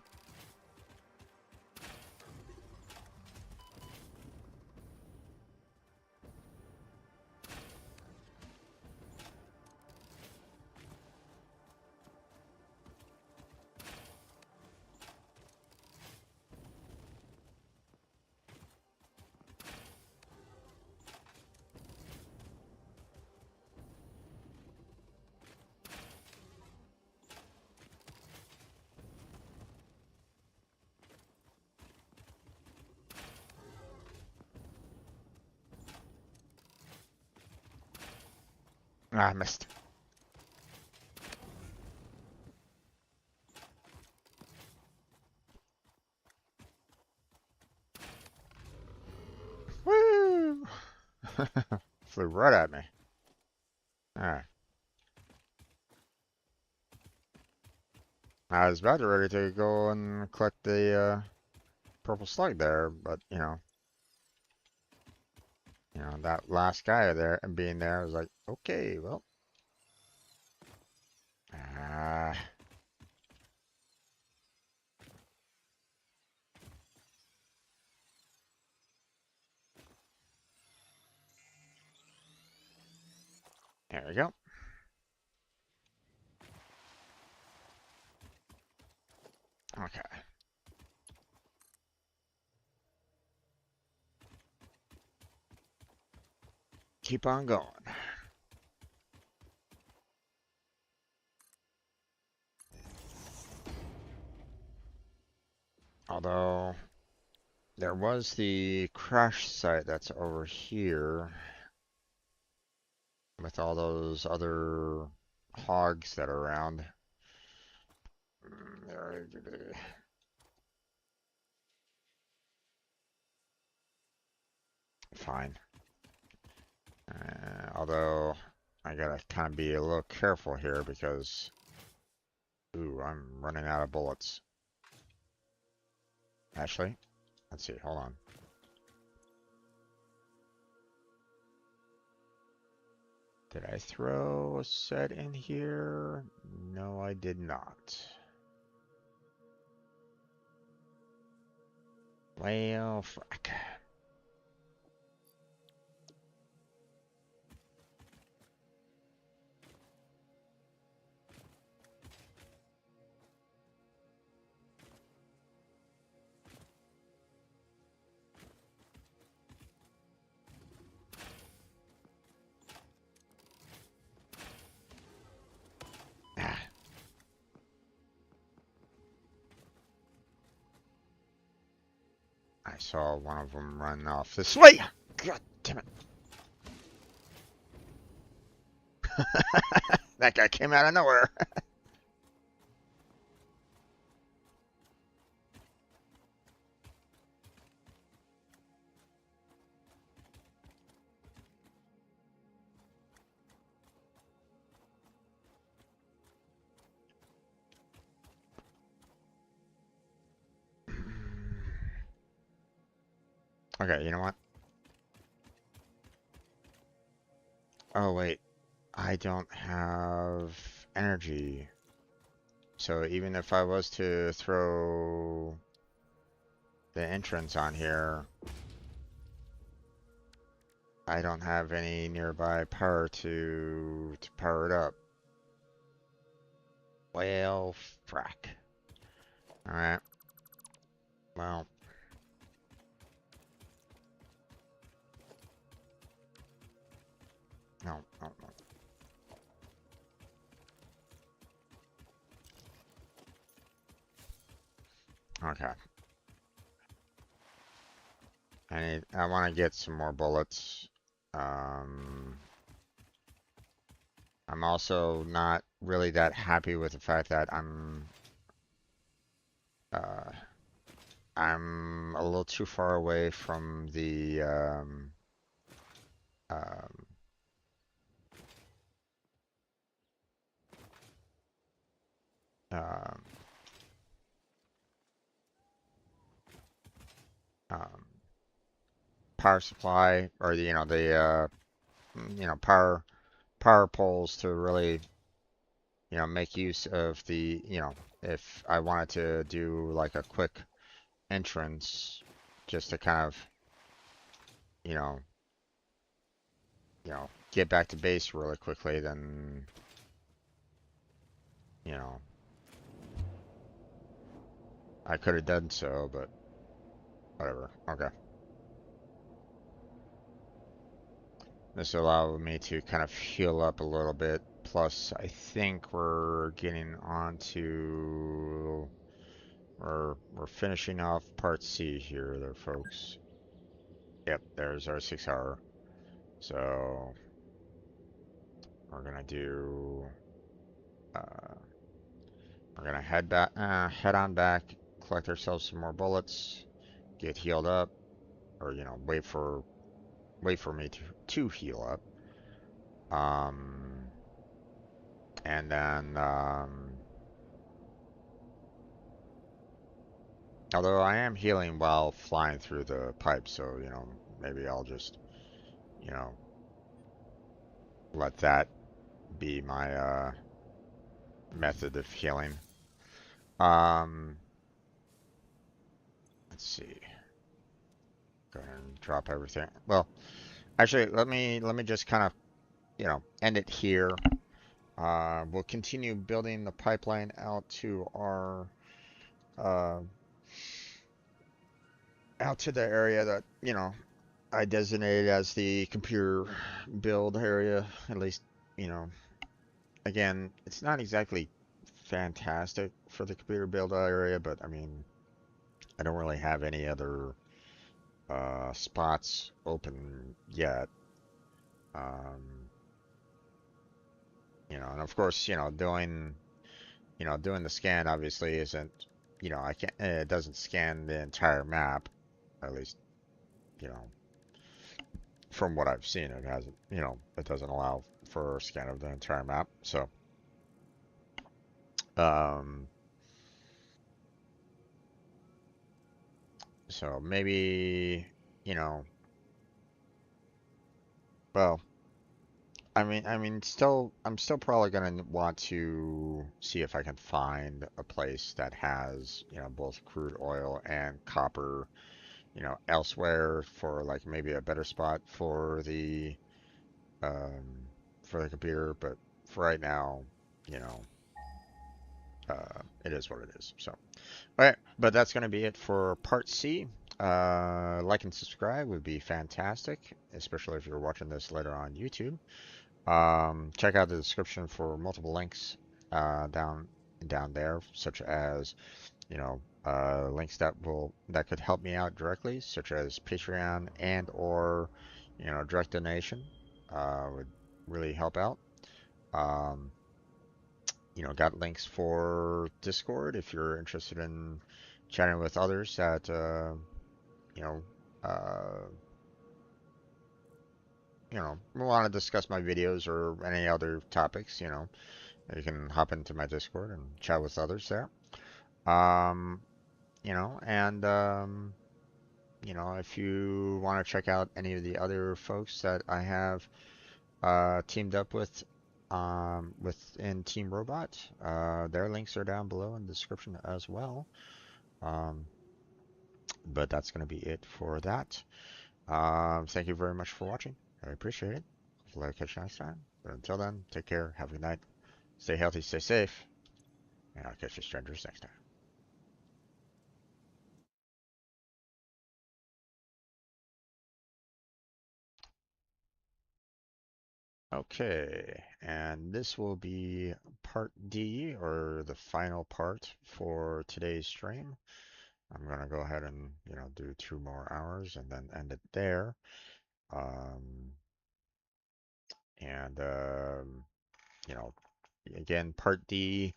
Ah, I missed. Woo! Flew right at me. Alright. I was about to ready to go and collect the purple slug there, but that last guy there and being there, I was like, okay, well, ah, there we go. Okay, keep on going. Although there was the crash site that's over here with all those other hogs that are around. Fine. Although I gotta kind of be a little careful here because, ooh, I'm running out of bullets. Actually, let's see, hold on. Did I throw a set in here? No, I did not. Well, fuck. Ah, I saw one of them run off this way. God damn it. That guy came out of nowhere. Okay, you know what? Oh, wait. I don't have energy. So even if I was to throw the entrance on here, I don't have any nearby power to power it up. Well, frack. Alright. Well. No, no, no. Okay. I want to get some more bullets. Um, I'm also not really that happy with the fact that uh, I'm a little too far away from the um, um, um, power supply or the power poles to really make use of the if I wanted to do like a quick entrance just to kind of you know get back to base really quickly, then you know I could have done so, but whatever. Okay. This allowed me to kind of heal up a little bit. Plus, I think we're getting on to we're finishing off part C here, there, folks. Yep, there's our 6 hour. So we're gonna do. Uh, we're gonna head on back, collect ourselves some more bullets, get healed up, or wait for me to heal up. Um, and then although I am healing while flying through the pipe, so maybe I'll just you know let that be my method of healing. Um, let's see. Go ahead and drop everything. Well, actually, let me just kind of end it here. We'll continue building the pipeline out to our uh, out to the area that I designated as the computer build area. At least you know again, it's not exactly fantastic for the computer build area, but I mean, I don't really have any other spots open yet. Um, and of course, doing the scan obviously isn't, I can't, it doesn't scan the entire map, at least, you know, from what I've seen, it hasn't, it doesn't allow for a scan of the entire map. Um, so maybe, you know, well, I'm still probably gonna want to see if I can find a place that has, both crude oil and copper, elsewhere for like maybe a better spot um, for the computer. But for right now, you know, it is what it is. So, all right, but that's gonna be it for part C. Like and subscribe would be fantastic, especially if you're watching this later on YouTube. Check out the description for multiple links down there, such as links that could help me out directly, such as Patreon and or direct donation would really help out. Um, got links for Discord if you're interested in chatting with others that you know uh, want to discuss my videos or any other topics. You can hop into my Discord and chat with others there. Um, and if you want to check out any of the other folks that I have teamed up within Team Robot, their links are down below in the description as well. Um, but that's going to be it for that. Thank you very much for watching. I appreciate it. Hopefully I'll catch you next time. But until then, take care. Have a good night. Stay healthy, stay safe. And I'll catch you strangers next time. Okay, and this will be part D, or the final part for today's stream. I'm gonna go ahead and, do 2 more hours and then end it there. Um, and you know, again, part D.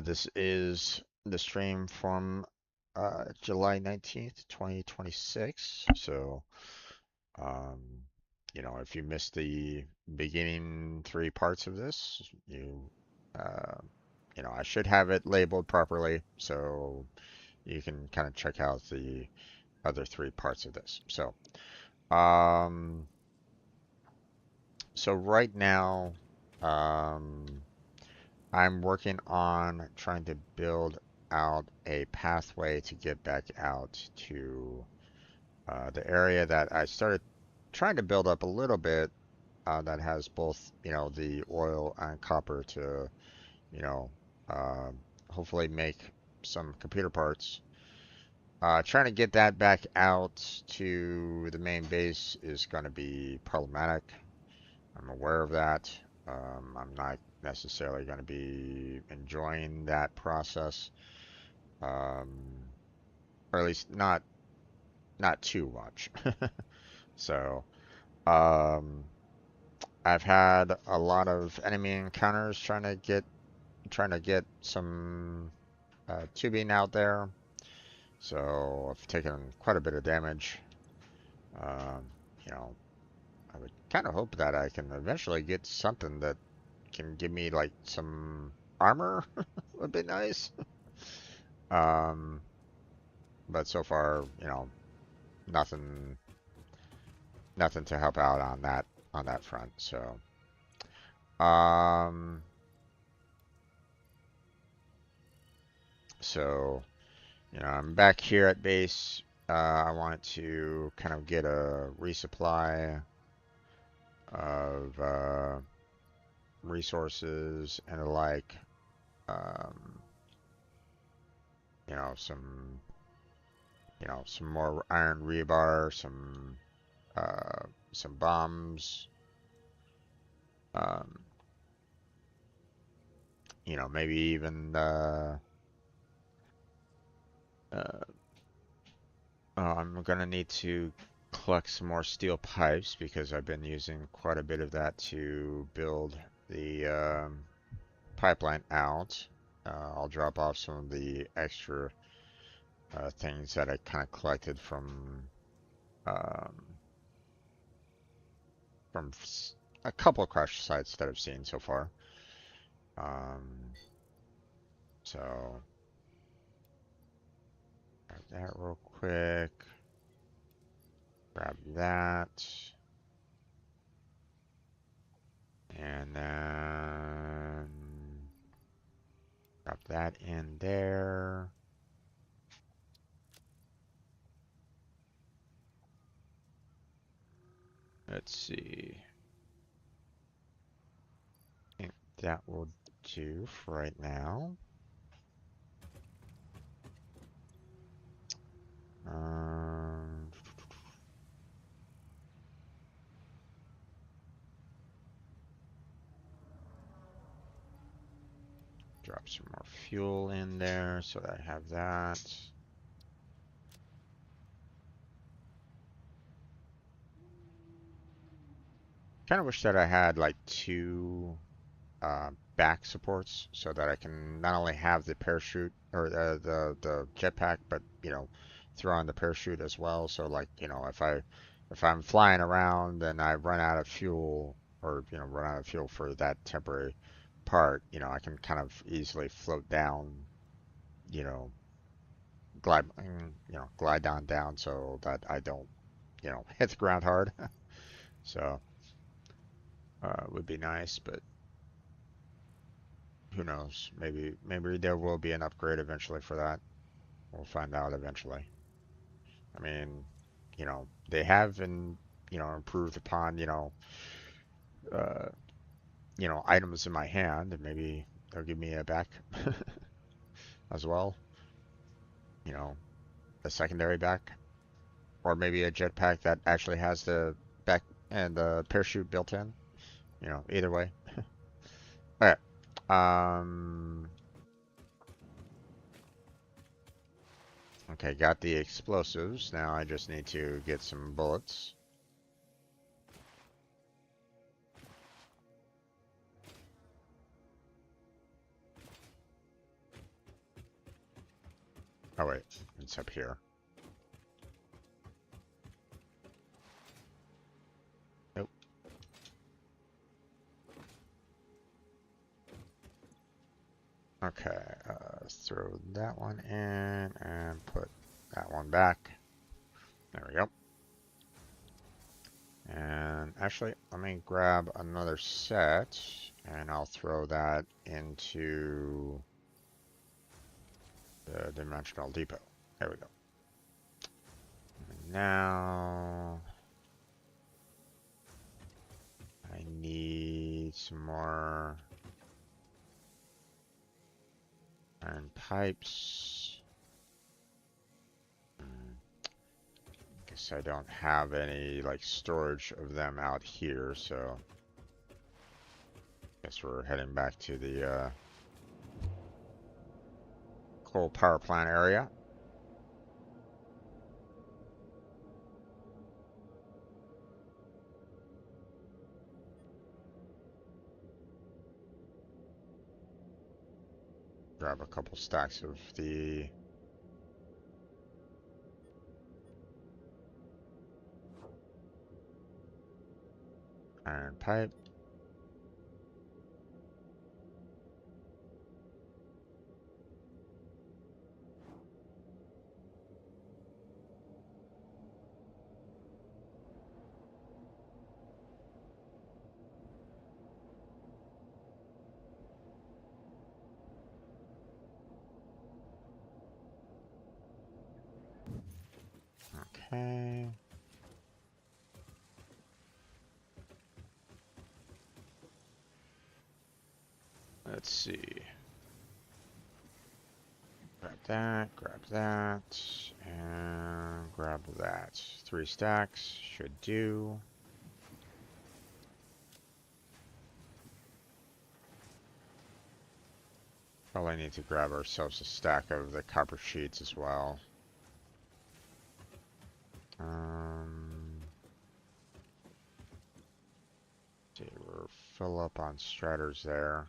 This is the stream from July 19th, 2026. So, um, if you missed the beginning 3 parts of this, you uh, you know, I should have it labeled properly, so you can kind of check out the other three parts of this. Um, so right now, um, I'm working on trying to build out a pathway to get back out to the area that I started trying to build up a little bit, that has both, you know, the oil and copper to, you know, uh, hopefully make some computer parts. Trying to get that back out to the main base is going to be problematic. I'm aware of that. I'm not necessarily going to be enjoying that process, um, or at least not too much. So, um, I've had a lot of enemy encounters trying to get some tubing out there. So I've taken quite a bit of damage. Um, you know, I would kind of hope that I can eventually get something that can give me like some armor would be nice. Um, but so far, you know, nothing nothing to help out on that front. Um, so you know, I'm back here at base. I wanted to kind of get a resupply of resources and the like. Um, you know, some more iron rebar, uh, some bombs. Um, you know, maybe even uh, I'm gonna need to collect some more steel pipes because I've been using quite a bit of that to build the pipeline out. I'll drop off some of the extra things that I kind of collected um, from a couple of crash sites that I've seen so far. Um, so grab that real quick. Grab that. And then drop that in there. Let's see. I think that will do for right now. Um, Drop some more fuel in there so that I have that. Kind of wish that I had like two back supports so that I can not only have the parachute or the jetpack, but you know, throw on the parachute as well. So like, you know, if I'm flying around and I run out of fuel or you know run out of fuel for that temporary part, you know, I can kind of easily float down, you know, glide down so that I don't, you know, hit the ground hard. So would be nice, but who knows? Maybe there will be an upgrade eventually for that. We'll find out eventually. I mean, you know, they have you know, improved upon, uh, items in my hand, and maybe they'll give me a back as well. You know, a secondary back, or maybe a jetpack that actually has the back and the parachute built in. You know, either way. All right. Um. Okay, got the explosives. Now I just need to get some bullets. Oh wait, it's up here. Nope. Okay, throw that one in and put that one back. There we go. And actually, let me grab another set and I'll throw that into the dimensional depot. There we go. And now I need some more iron pipes. Guess I don't have any like storage of them out here, so guess we're heading back to the coal power plant area. Grab a couple stacks of the iron pipe. Okay. Let's see. Grab that, and grab that. 3 stacks should do. Probably need to grab ourselves a stack of the copper sheets as well. See, we're fill up on straters there.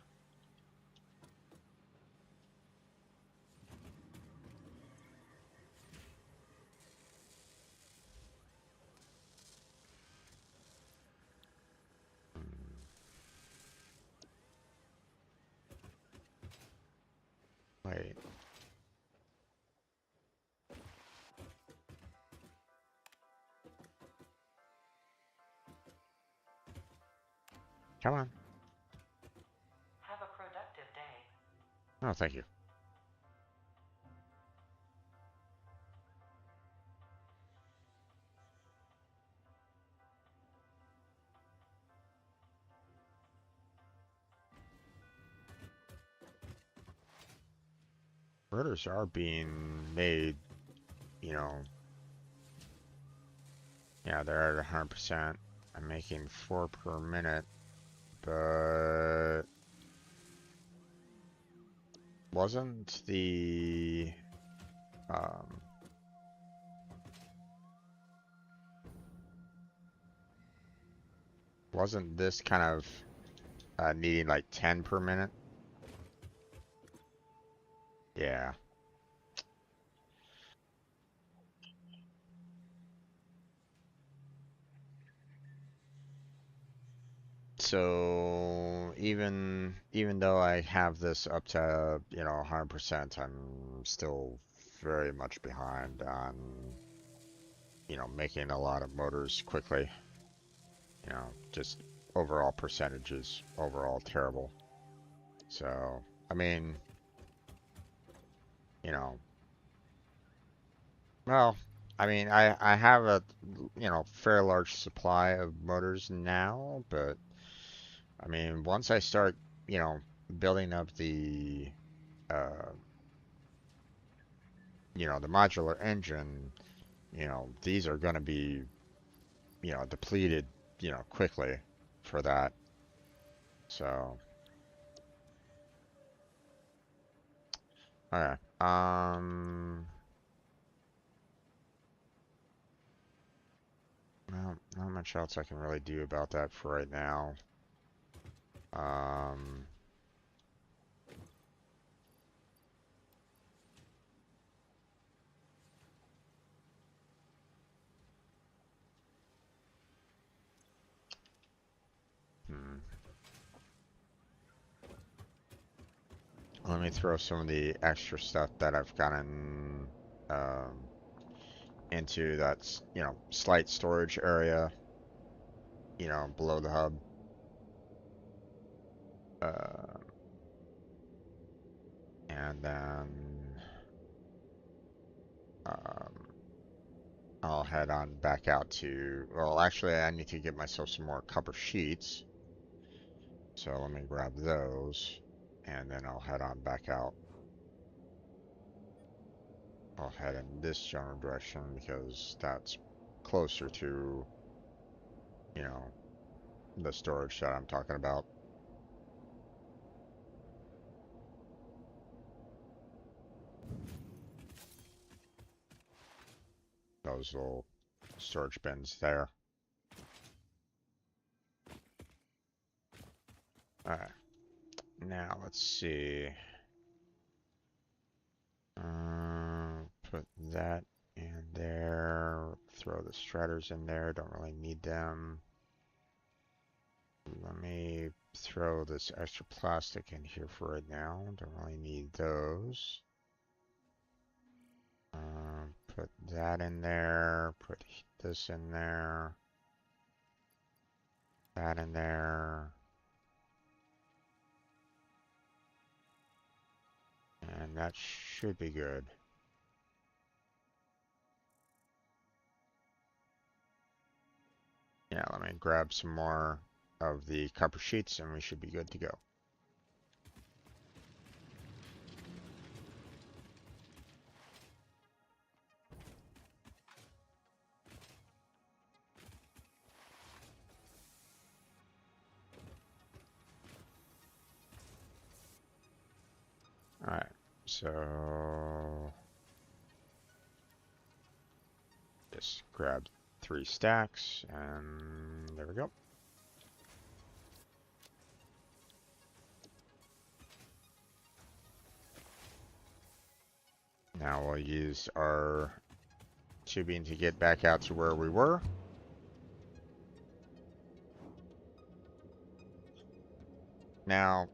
Wait. Come on. Have a productive day. Oh, thank you. Murders are being made, you know. Yeah, they're at 100%. I'm making 4 per minute, but wasn't the wasn't this kind of needing like 10 per minute? Yeah. So even though I have this up to, you know, 100%, I'm still very much behind on, you know, making a lot of motors quickly. You know, just overall percentages, overall terrible. So, I mean, you know, well, I mean, I have a, you know, fair large supply of motors now, but I mean, once I start, you know, building up uh, you know, the modular engine, you know, these are going to be, you know, depleted, you know, quickly for that. So, okay. Well, not much else I can really do about that for right now. Um, hmm. let me throw some of the extra stuff that I've gotten into that, slight storage area, below the hub. And then I'll head on back out to, well, actually, I need to get myself some more copper sheets. So let me grab those, and then I'll head on back out. I'll head in this general direction because that's closer to, the storage that I'm talking about. Those little storage bins there. Alright. Now let's see. Put that in there. Throw the striders in there. Don't really need them. Let me throw this extra plastic in here for right now. Don't really need those. Put that in there. Put this in there. That in there. And that should be good. Yeah, let me grab some more of the copper sheets and we should be good to go. Alright, so just grab 3 stacks and there we go. Now we'll use our tubing to get back out to where we were. Now,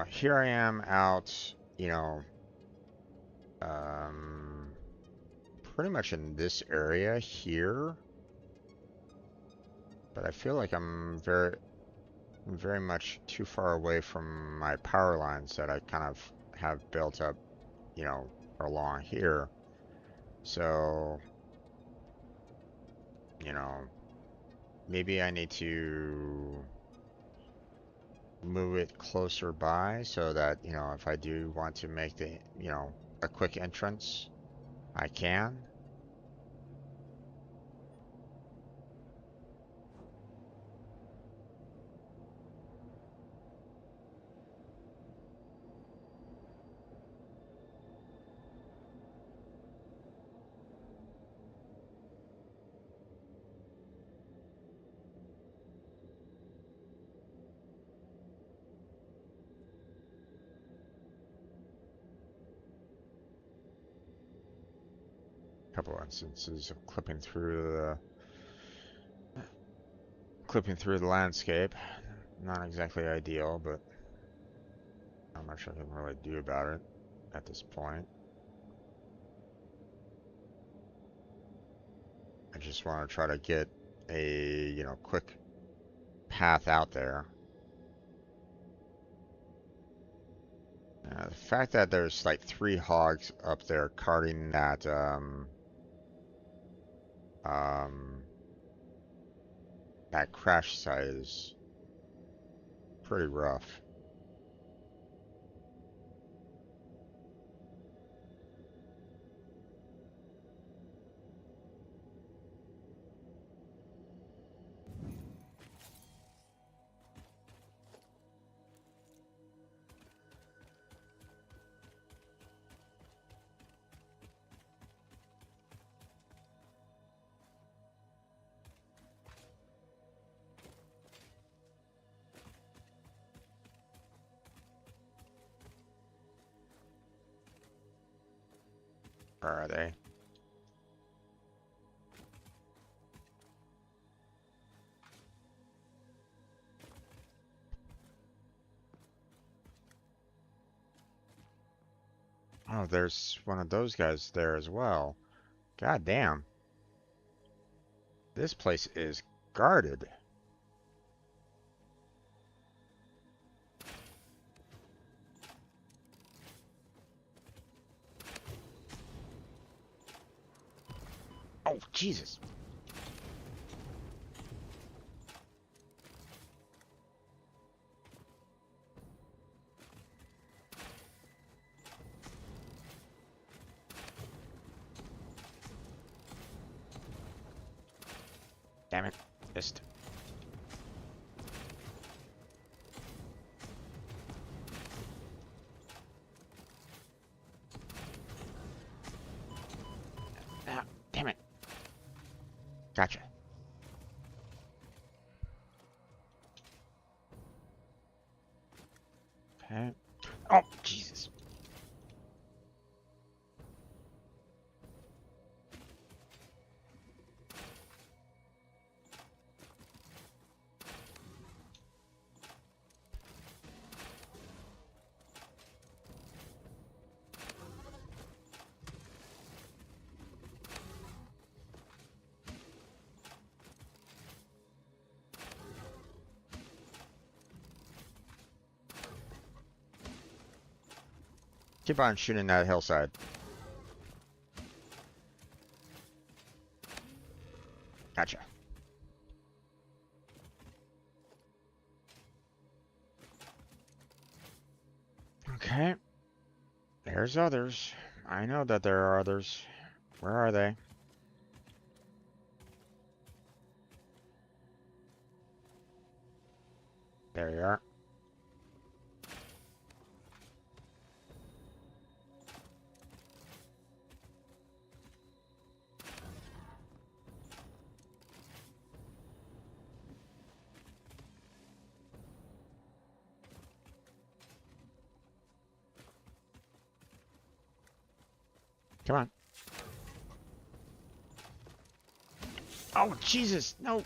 here I am out, pretty much in this area here. But I feel like I'm very much too far away from my power lines that I kind of have built up, along here. So, maybe I need to move it closer by so that, if I do want to make the, a quick entrance, I can. Couple instances of clipping through the landscape. Not exactly ideal, but not much I can really do about it at this point. I just want to try to get a, quick path out there. The fact that there's like 3 hogs up there carting that that crash site is pretty rough. Where are they? Oh, there's one of those guys there as well. God damn. This place is guarded. Oh, Jesus. Damn it. Missed. Ah, damn it. Gotcha. Okay. Oh, Jesus. Keep on shooting that hillside. Gotcha. Okay. There's others. I know that there are others. Where are they? There you are. Come on. Oh, Jesus. No.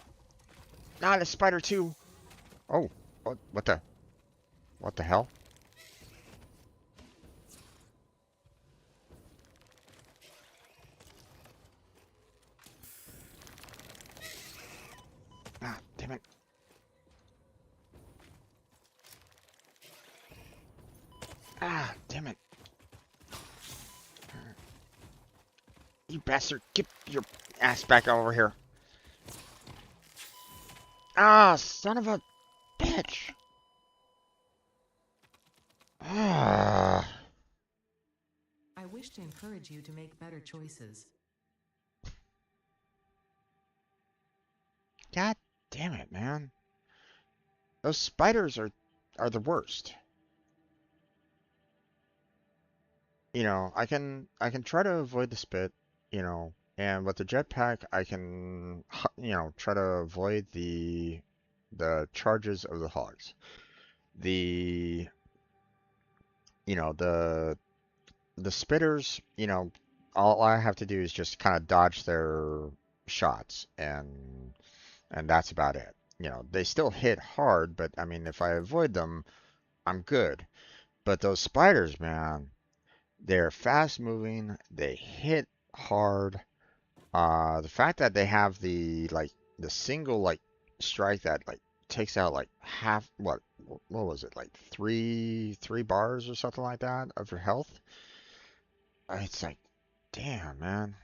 Not a spider too. Oh. What the? What the hell? Ah, damn it. Ah, damn it. You bastard. Get your ass back over here. Ah, son of a bitch. Ah. I wish to encourage you to make better choices. God damn it, man. Those spiders are the worst. I can try to avoid the spit, and with the jetpack I can try to avoid the charges of the hogs. The you know the spitters, all I have to do is just kind of dodge their shots, and that's about it. They still hit hard, but I mean if I avoid them, I'm good. But those spiders, man, they're fast moving, they hit hard. The fact that they have the single strike that takes out half what was it, like three bars or something like that of your health. It's like, damn, man.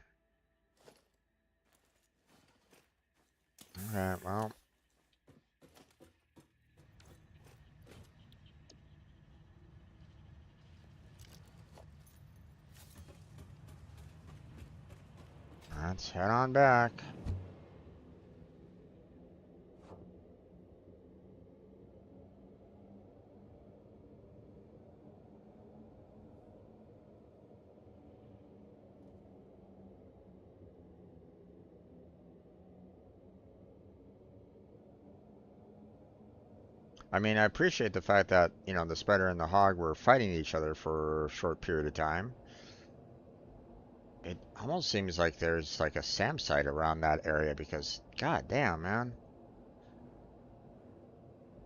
Okay, well, let's head on back. I mean, I appreciate the fact that, the spider and the hog were fighting each other for a short period of time. It almost seems like there's like a SAM site around that area because, god damn, man.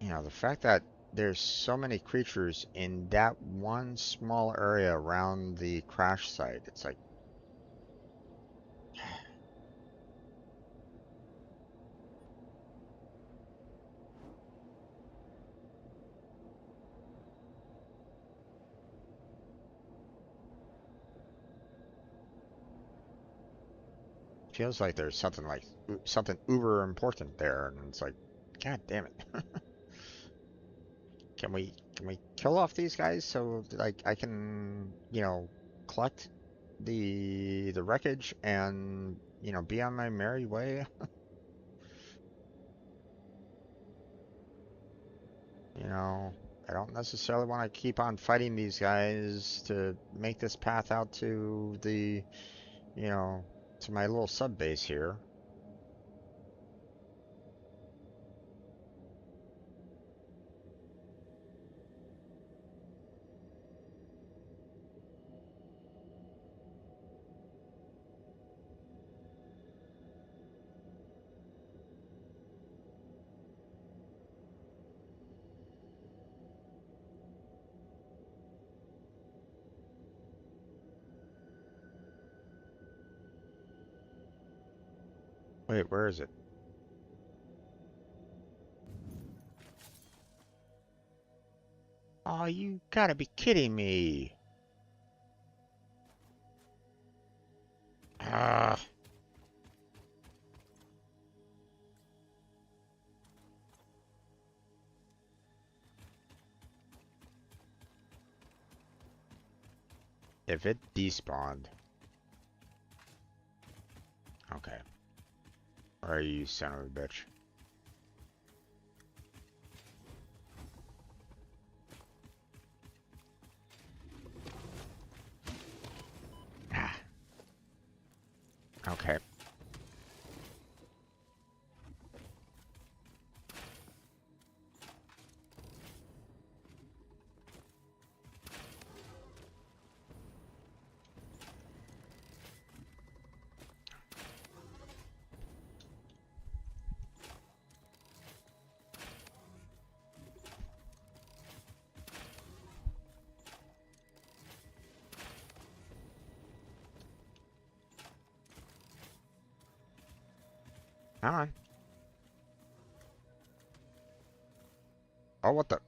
The fact that there's so many creatures in that one small area around the crash site. It's like, feels like there's something like something uber important there, and it's like, God damn it. Can we kill off these guys so like I can, collect the wreckage and, be on my merry way? You know, I don't necessarily want to keep on fighting these guys to make this path out to you know, to my little sub base here. Wait, where is it? Oh, you gotta be kidding me. Ah, if it despawned. Okay. Where are you, son of a bitch? Ah, okay. Come on. Oh, what the?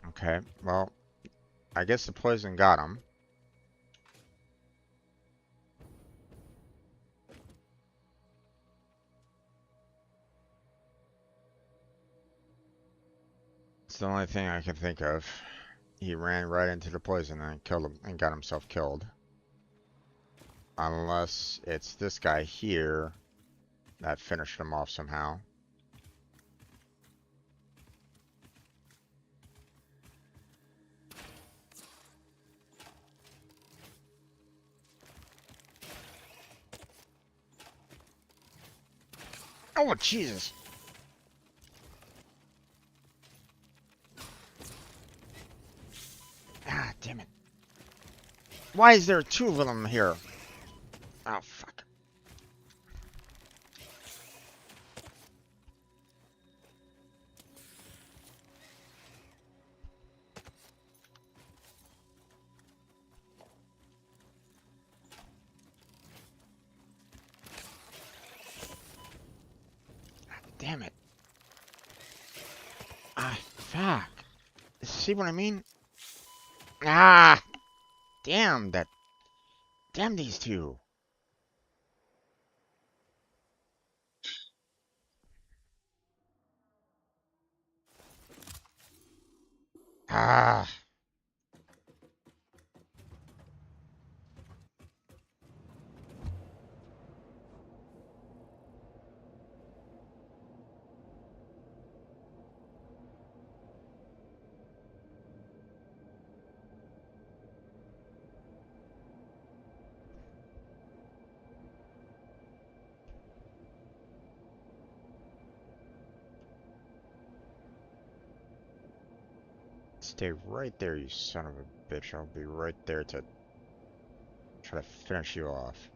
Okay, well, I guess the poison got him. It's the only thing I can think of. He ran right into the poison and killed him and got himself killed. Unless it's this guy here that finished him off somehow. Oh, Jesus! Ah, damn it. Why is there two of them here? Oh, fuck. Damn it. Ah, fuck. See what I mean? Ah! Damn that. Damn these two. Ah. Stay right there, you son of a bitch. I'll be right there to try to finish you off.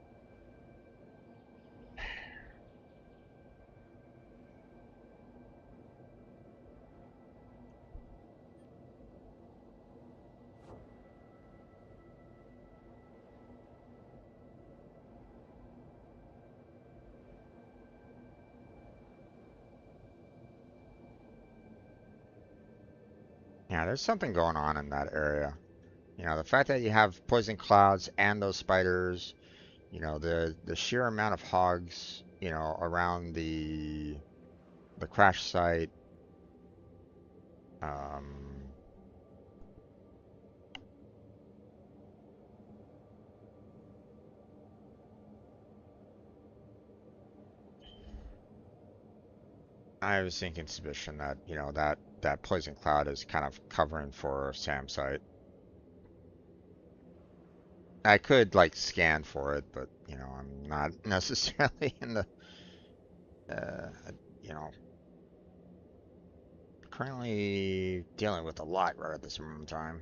Yeah, there's something going on in that area. You know, the fact that you have poison clouds and those spiders, you know, the sheer amount of hogs, you know, around the crash site. Um, I have a sinking suspicion that, you know, that poison cloud is kind of covering for Sam's site. I could like scan for it, but you know, I'm not necessarily in the, uh, you know, currently dealing with a lot right at this moment in time.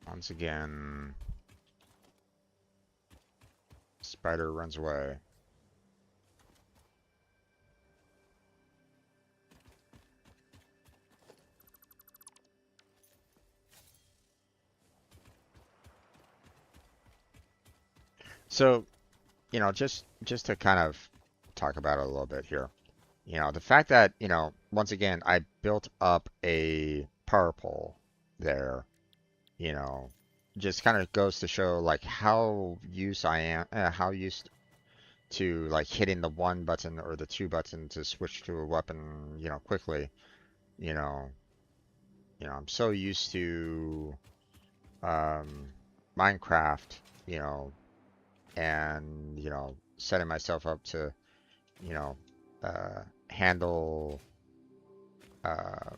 Once again, spider runs away. So, you know, just to kind of talk about it a little bit here. You know, the fact that, you know, once again, I built up a power pole there, you know, just kind of goes to show like how used to like hitting the one button or the two button to switch to a weapon, you know, quickly. You know, I'm so used to um, Minecraft, you know, and you know, setting myself up to, you know, handle, uh,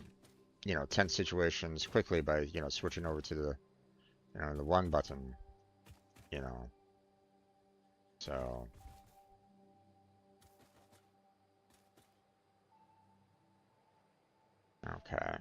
you know, tense situations quickly by, you know, switching over to the, you know, the one button, you know. So, okay.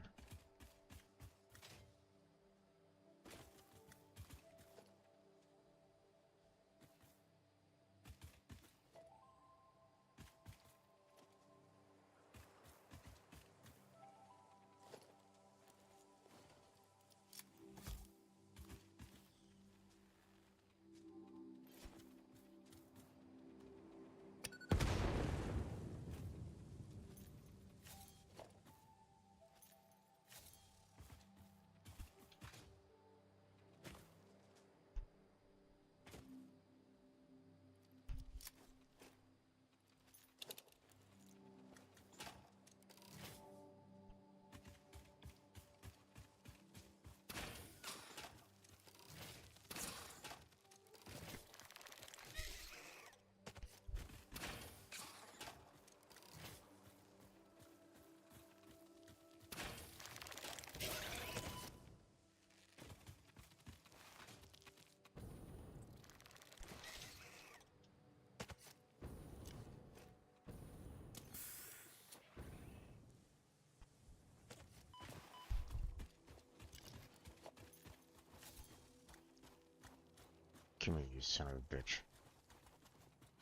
Come here, you son of a bitch.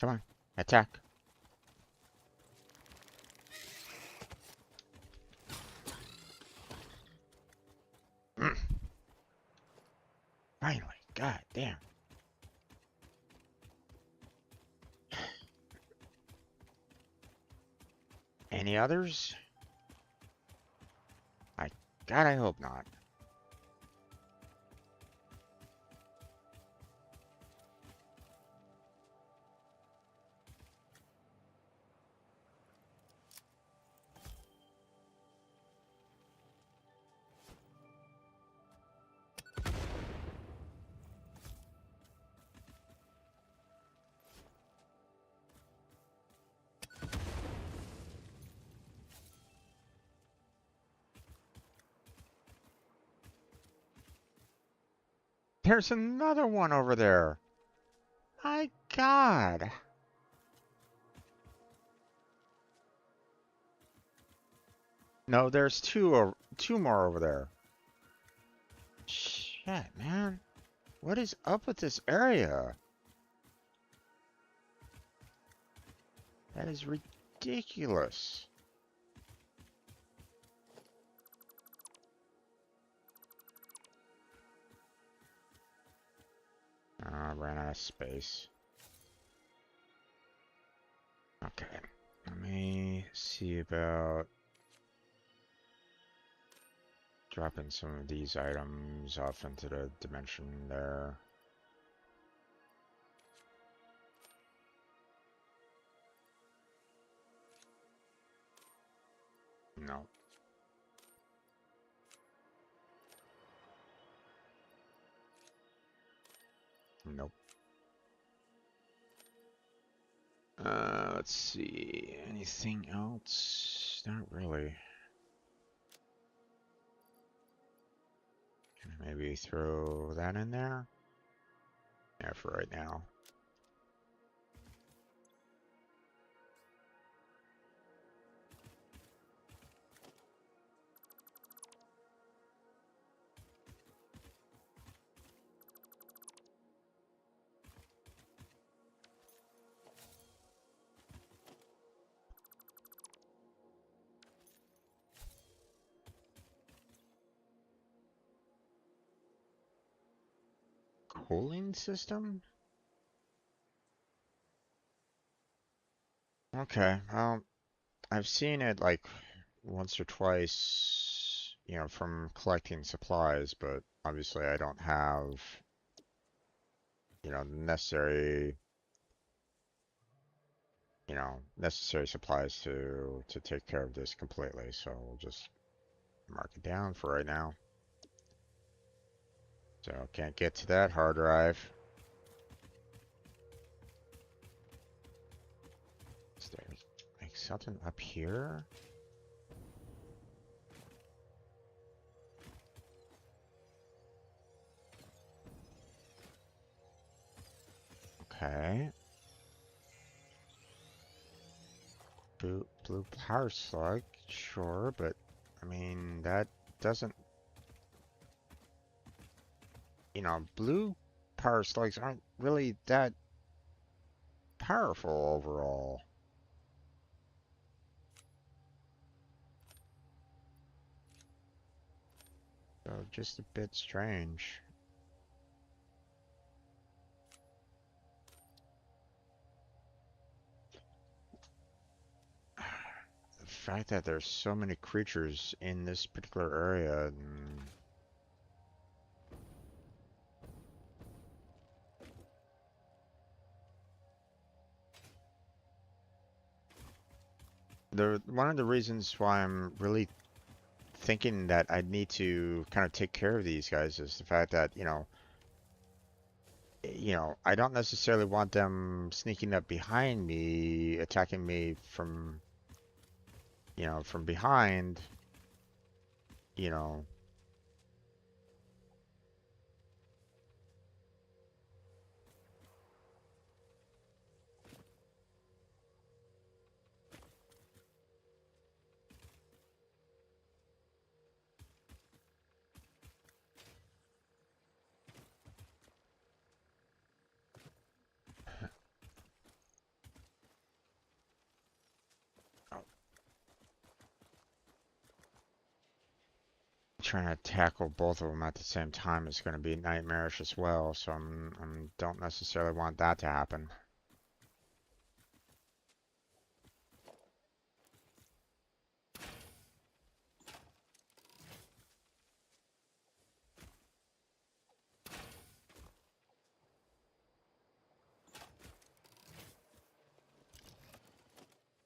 Come on, attack. Finally, god damn. Any others? I, God, I hope not. There's another one over there. My God. No, there's two more over there. Shit, man. What is up with this area? That is ridiculous. I ran out of space. Okay. Let me see about dropping some of these items off into the dimension there. No. Nope. Let's see. Anything else? Not really. Maybe throw that in there? Yeah, for right now. Cooling system? Okay, well, I've seen it like once or twice, from collecting supplies, but obviously I don't have, necessary, necessary supplies to take care of this completely. So we'll just mark it down for right now. So can't get to that hard drive. Is there like something up here? Okay. Blue power slug, sure, but I mean that doesn't, blue power slugs aren't really that powerful overall. So just a bit strange. The fact that there's so many creatures in this particular area. One of the reasons why I'm really thinking that I need to kind of take care of these guys is the fact that, I don't necessarily want them sneaking up behind me, attacking me from behind, you know. Trying to tackle both of them at the same time is going to be nightmarish as well, so I'm don't necessarily want that to happen.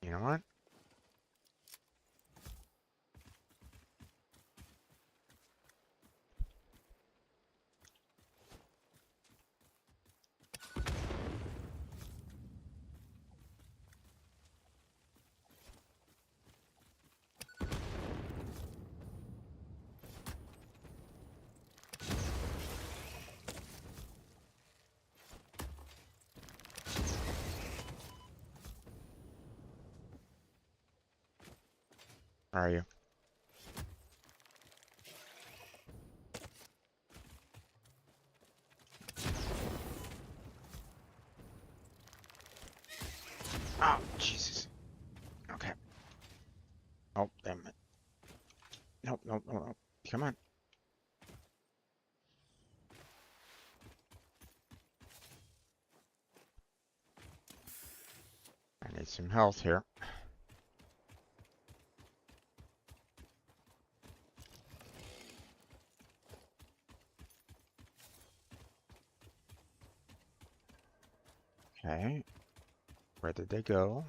You know what? Where are you? Oh, Jesus. Okay. Oh, damn it. Nope, nope, nope, nope. Come on. I need some health here. Okay. Where did they go?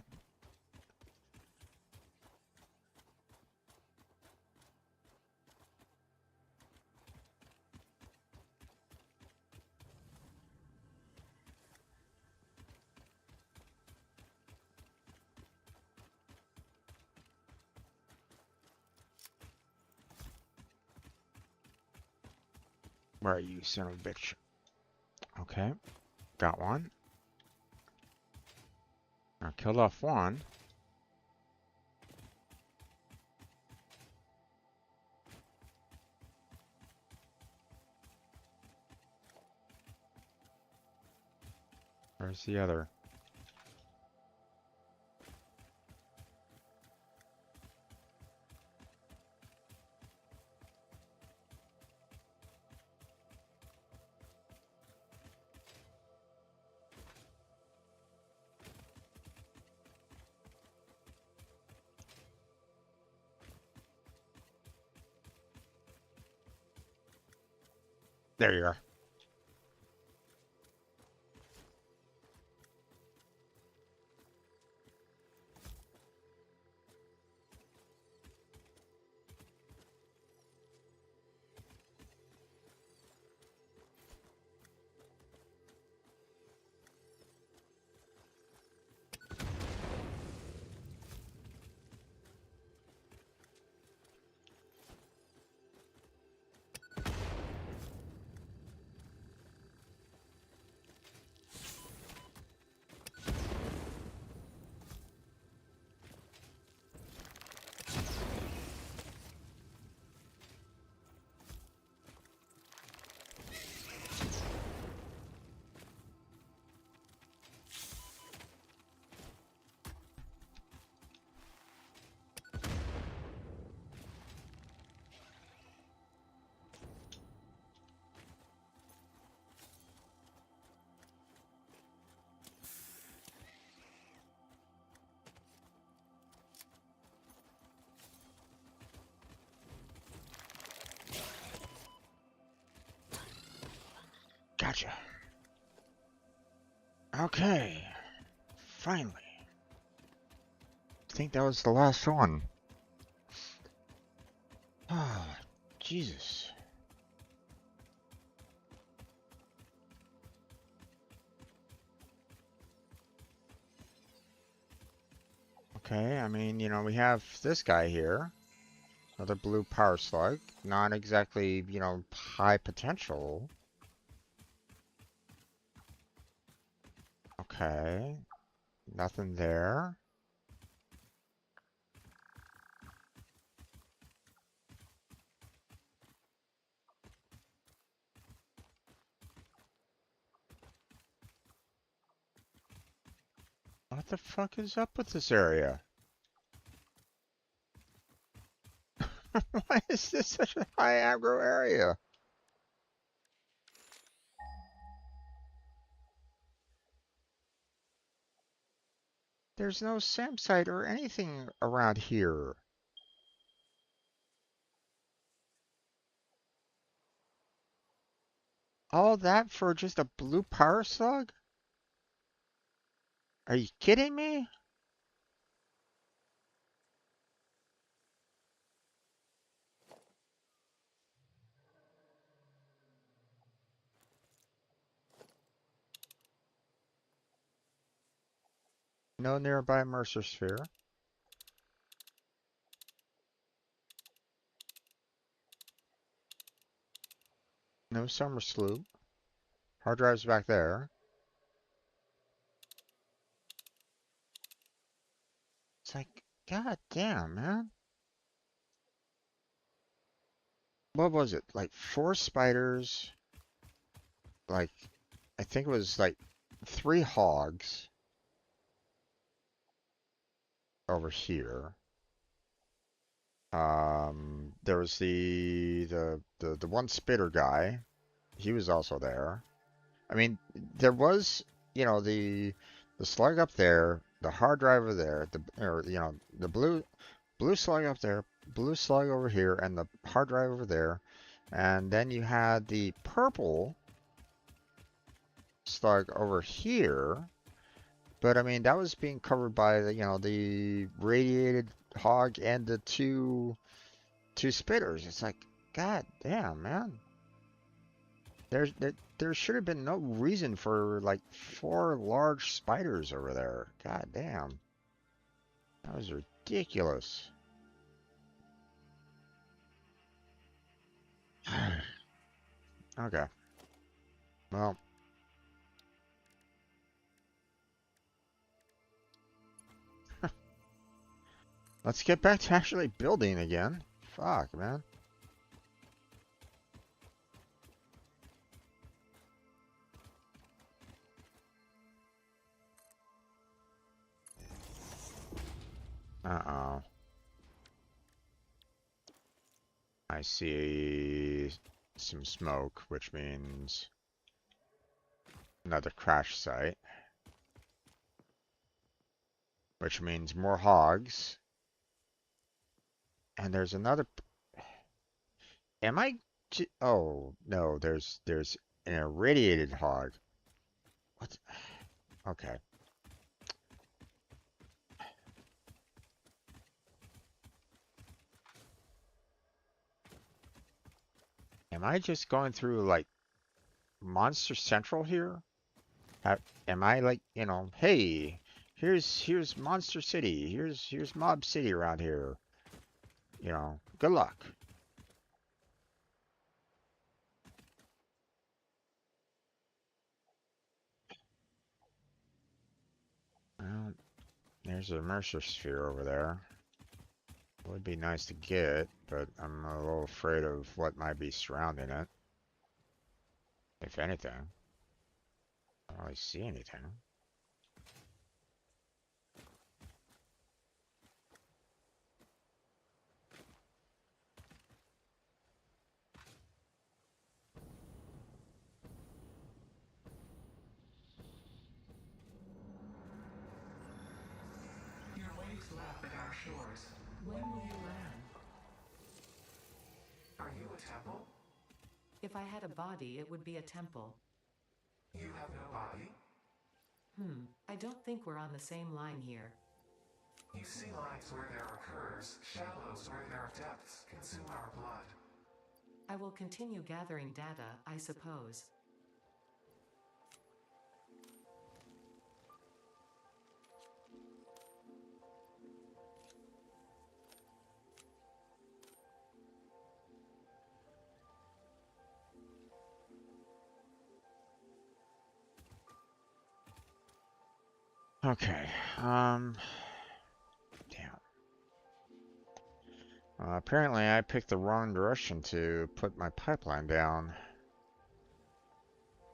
Where are you, son of a bitch? Okay. Got one. I killed off one. Where's the other? There you are. Gotcha. Okay. Finally. I think that was the last one. Ah, Jesus. Okay, I mean, you know, we have this guy here. Another blue power slug. Not exactly, you know, high potential. Okay. Nothing there. What the fuck is up with this area? Why is this such a high aggro area? There's no SAM site or anything around here. All that for just a blue power slug? Are you kidding me? No nearby Mercer sphere. No summer sloop. Hard drive's back there. It's like, god damn, man. what was it? Like 4 spiders, like I think it was like 3 hogs over here. There was the one spitter guy. He was also there. I mean, there was, the slug up there, the hard drive over there, the blue slug up there, blue slug over here, and the hard drive over there. And then you had the purple slug over here. But I mean, that was being covered by the radiated hog and the two spitters. It's like, God damn, man. There should have been no reason for like 4 large spiders over there. God damn. That was ridiculous. Okay. Well, let's get back to actually building again. Fuck, man. Uh-oh. I see some smoke, which means another crash site, which means more hogs. And there's another. Am I? Oh no, there's an irradiated hog. What? Okay. Am I just going through like Monster Central here? Am I like, hey, here's Monster City, here's Mob City around here. Good luck. Well, there's a Mercer Sphere over there. Would be nice to get, but I'm a little afraid of what might be surrounding it. If anything. I don't really see anything. Your waves lap at our shores. When will you land? Are you a temple? If I had a body, it would be a temple. You have no body? I don't think we're on the same line here. You see lines where there are curves, shallows where there are depths, consume our blood. I will continue gathering data, I suppose. Okay. Damn. Apparently I picked the wrong direction to put my pipeline down.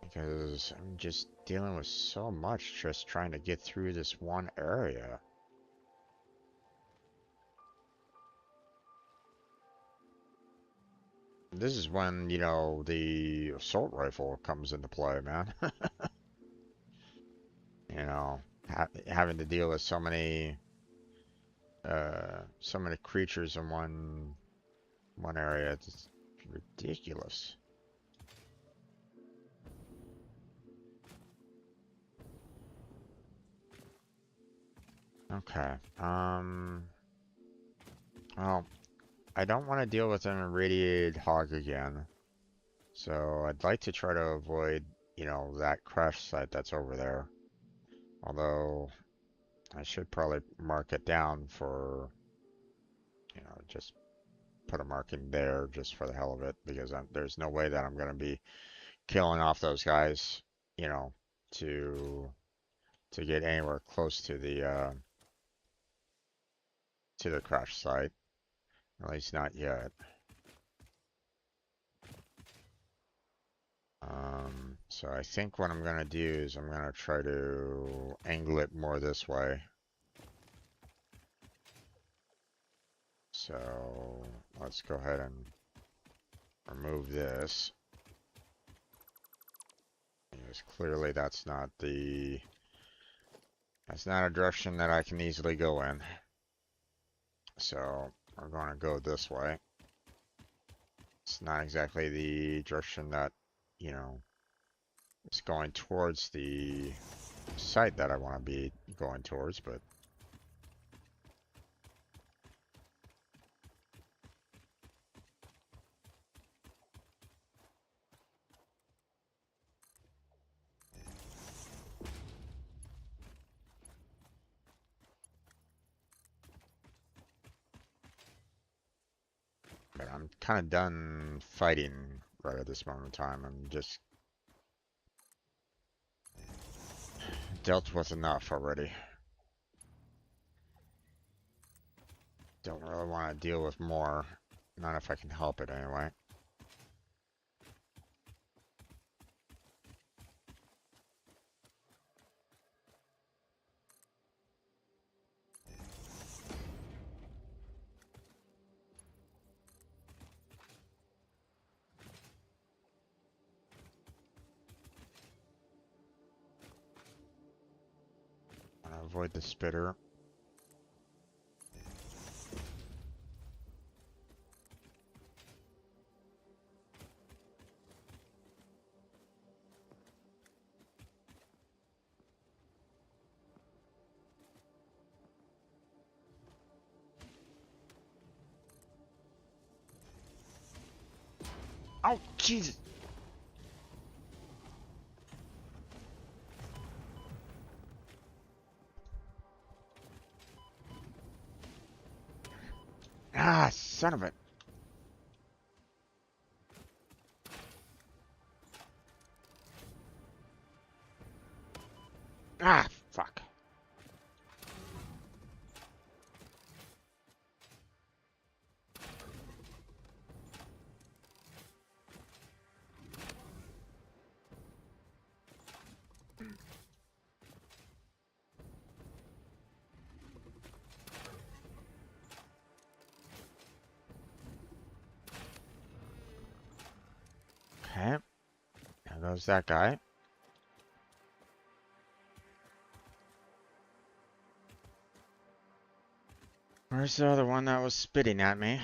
Because I'm just dealing with so much just trying to get through this one area. This is when, the assault rifle comes into play, man. Having to deal with so many creatures in one area. It's ridiculous. Okay. Well, I don't want to deal with an irradiated hog again. So I'd like to try to avoid, that crash site that's over there. Although I should probably mark it down for, just put a marking there just for the hell of it, because there's no way that I'm going to be killing off those guys, you know, to get anywhere close to the crash site. At least not yet. So I think what I'm gonna do is I'm gonna try to angle it more this way. So let's go ahead and remove this. Because clearly that's not a direction that I can easily go in. So we're gonna go this way. It's not exactly the direction that, you know, is going towards the site that I want to be going towards, but I'm kind of done fighting right at this moment in time. I'm just dealt with enough already. Don't really want to deal with more. Not if I can help it anyway. Want to avoid the spitter. Oh, Jesus! Ah, son of it. Ah, fuck. Okay, there goes that guy. Where's the other one that was spitting at me?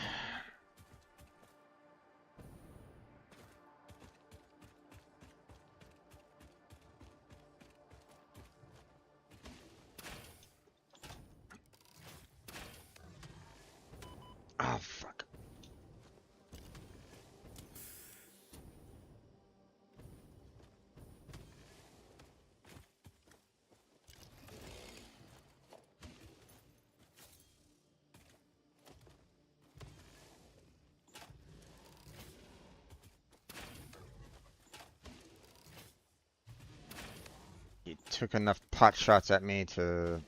Oh, fuck. He took enough pot shots at me to...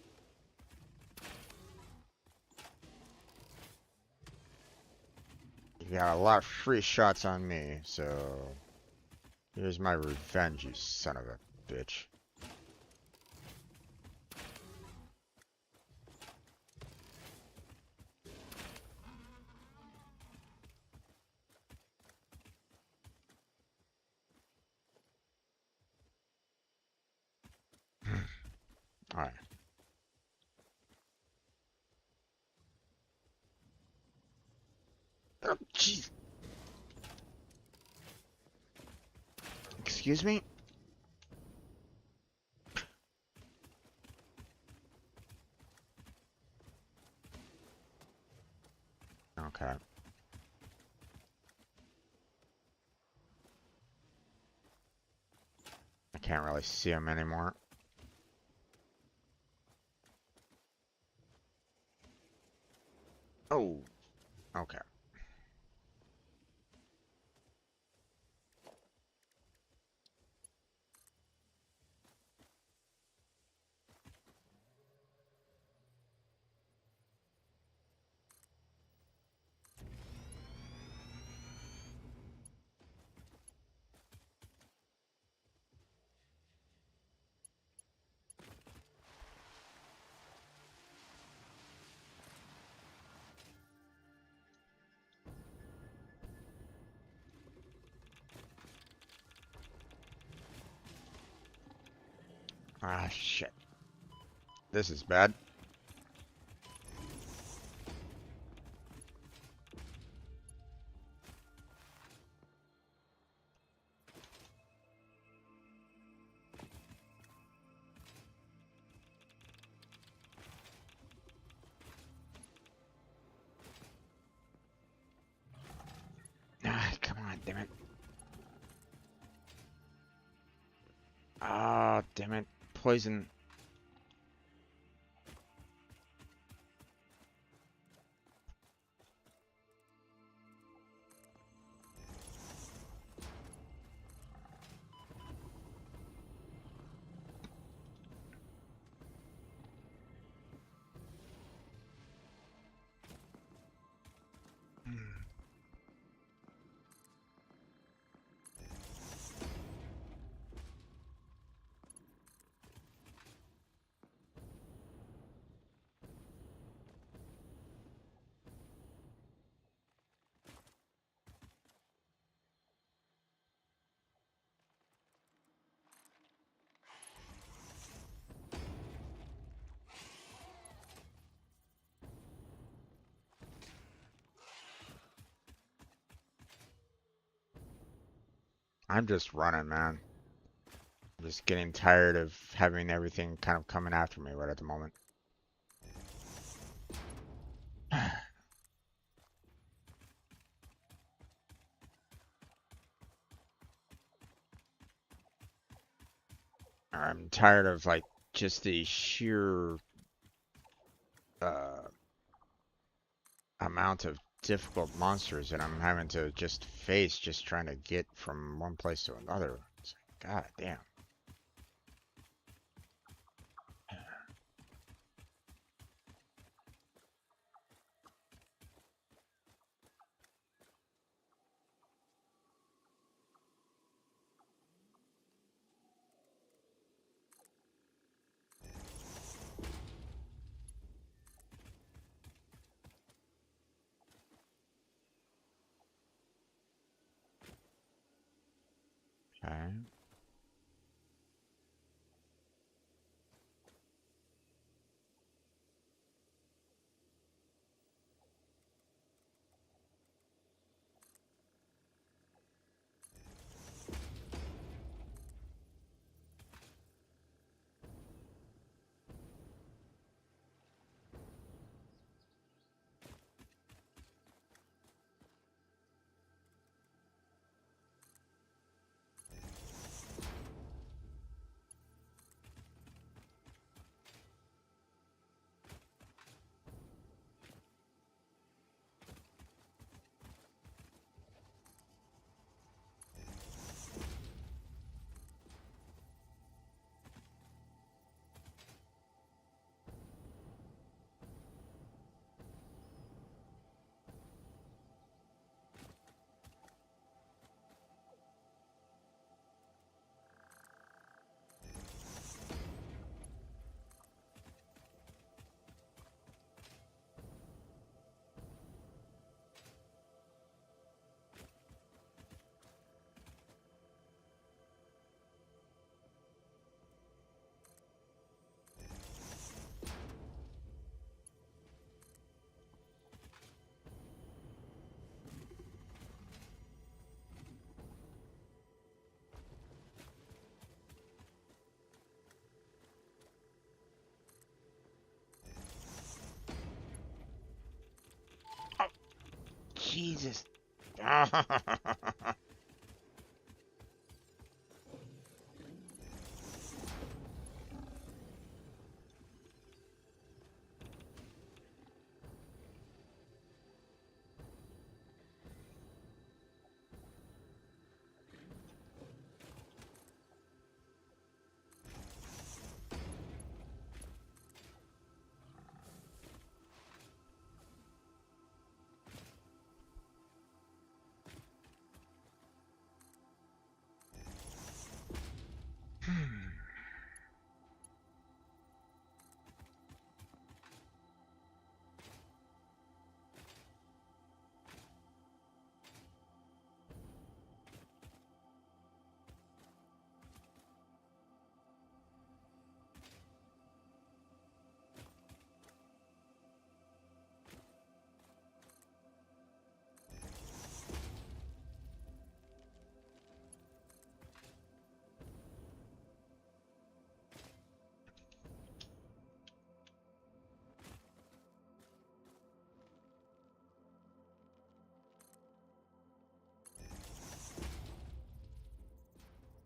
You got a lot of free shots on me, so... Here's my revenge, you son of a bitch. Alright. Oh, jeez. Excuse me? Okay. I can't really see him anymore. Oh, okay. Ah, shit. This is bad. Ah, come on, damn it. Ah, damn it. Poison. I'm just running, man. I'm just getting tired of having everything kind of coming after me right at the moment. I'm tired of like just the sheer uh, amount of difficult monsters that I'm having to just face just trying to get from one place to another. It's like, God damn. Okay. Oh, Jesus.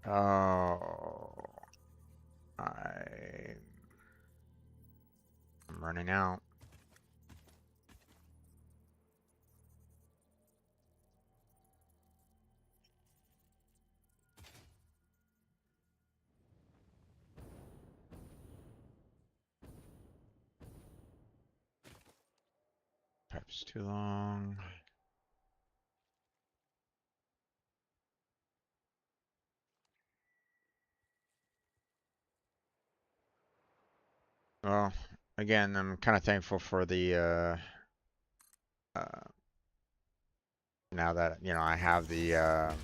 Oh, I'm running out. Perhaps too long. Well, again, I'm kind of thankful for uh, now that I have the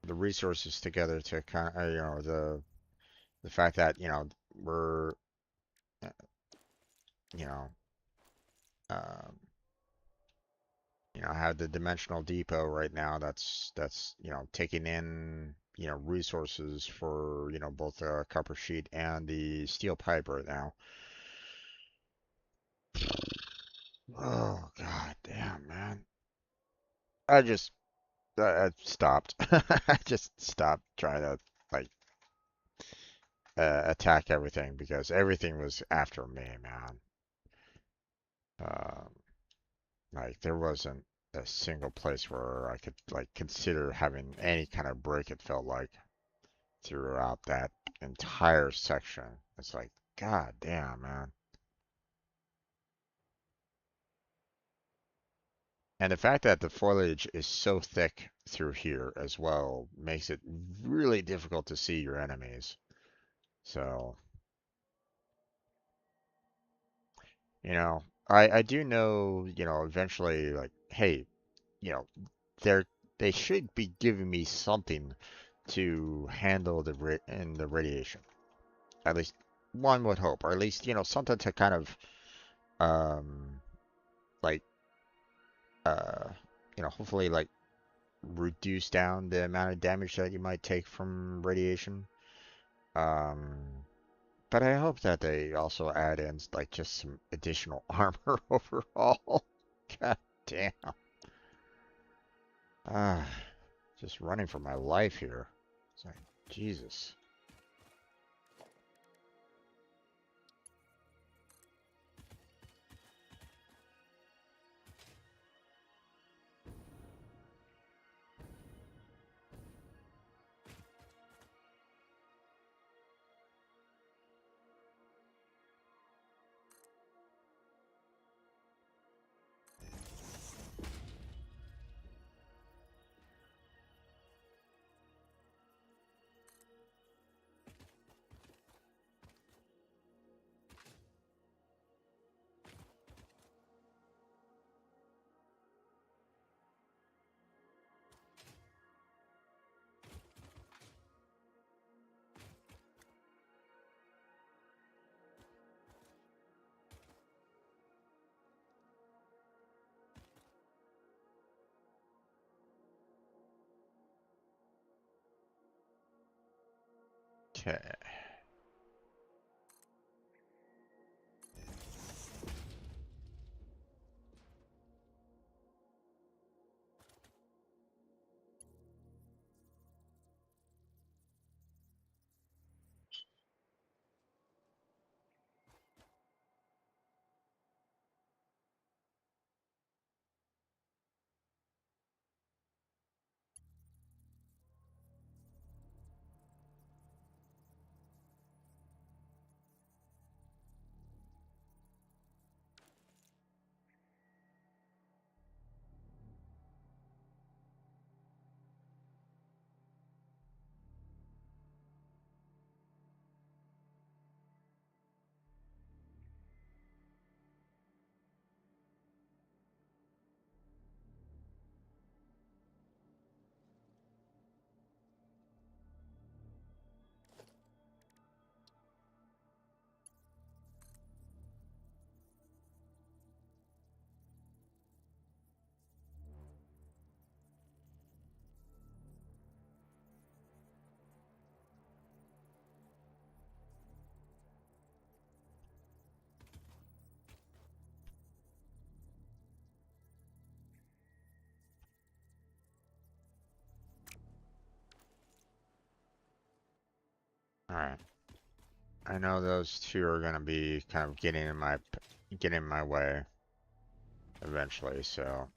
resources together to kind of the fact that we're uh, you know um, I have the dimensional depot right now that's taking in resources for both the copper sheet and the steel pipe right now. Oh god damn, man. I stopped. I just stopped trying to like attack everything because everything was after me, man. Um, like there wasn't a single place where I could like consider having any kind of break, it felt like, throughout that entire section. It's like, god damn, man. And the fact that the foliage is so thick through here as well makes it really difficult to see your enemies. So, I do know, eventually, like, hey, you know, they're they should be giving me something to handle the radiation. At least one would hope, or at least something to kind of um like uh hopefully like reduce down the amount of damage that you might take from radiation. Um, but I hope that they also add in like just some additional armor overall. God damn. Ah, just running for my life here. It's like, Jesus. Okay. All right. I know those two are gonna be kind of getting in my way eventually, so.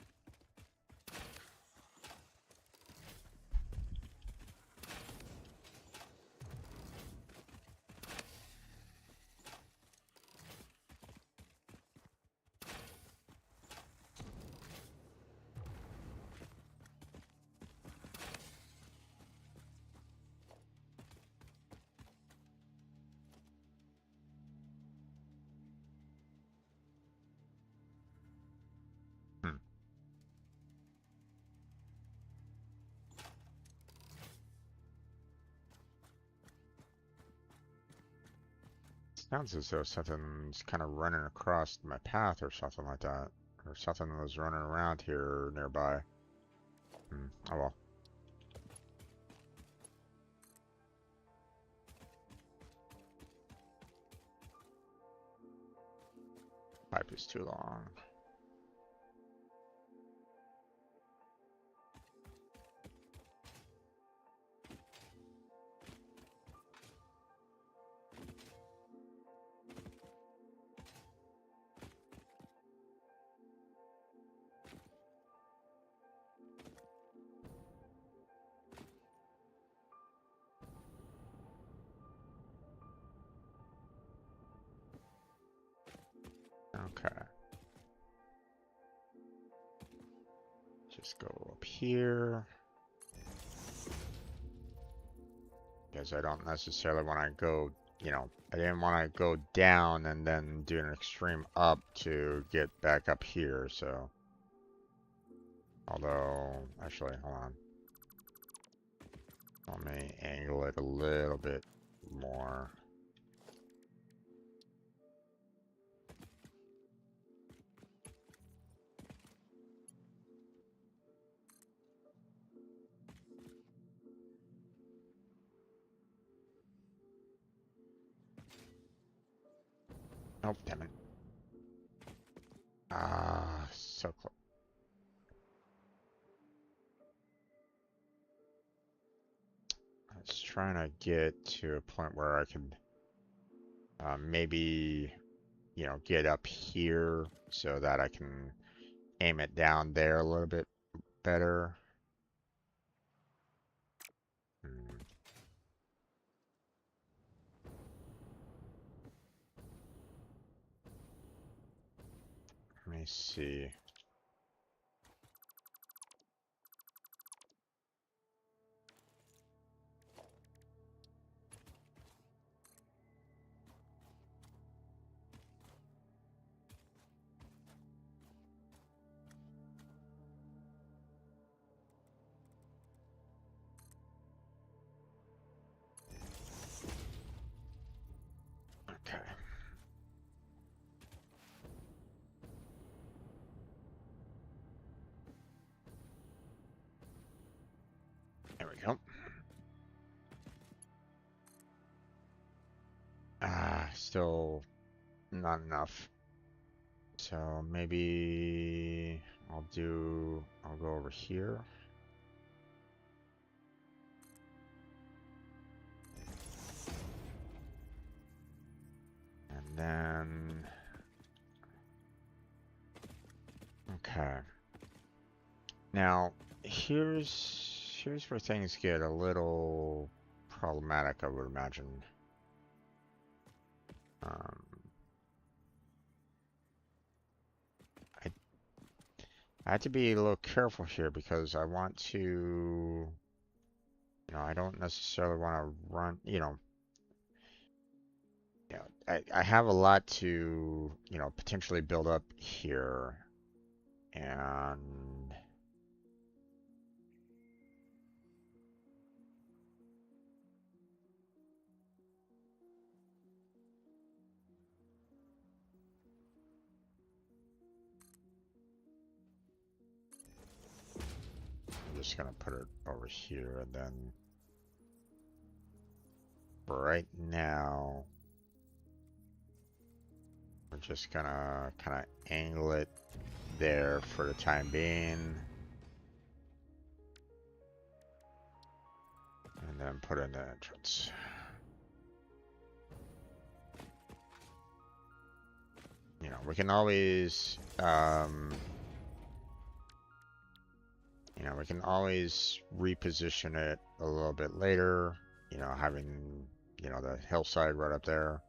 Hmm. Sounds as though something's kind of running across my path or something like that. Or something was running around here nearby. Oh well. Pipe is too long. Okay. Just go up here. Because I don't necessarily want to go, I didn't want to go down and then do an extreme up to get back up here, so. Although, actually, hold on. Let me angle it a little bit more. Oh, damn it. Ah, so close. I was trying to get to a point where I could maybe, get up here so that I can aim it down there a little bit better. Hmm. Let me see. Okay. There we go. Ah, still not enough. So maybe I'll go over here. And then, okay. Now, here's where things get a little problematic, I would imagine. Um, I I have to be a little careful here because I want to, I don't necessarily want to run, I have a lot to, potentially build up here, and I'm just gonna put it over here, and then for right now, we're just gonna kind of angle it there for the time being, and then put in the entrance. you know, we can always, you know, we can always reposition it a little bit later, you know, having, you know, the hillside right up there.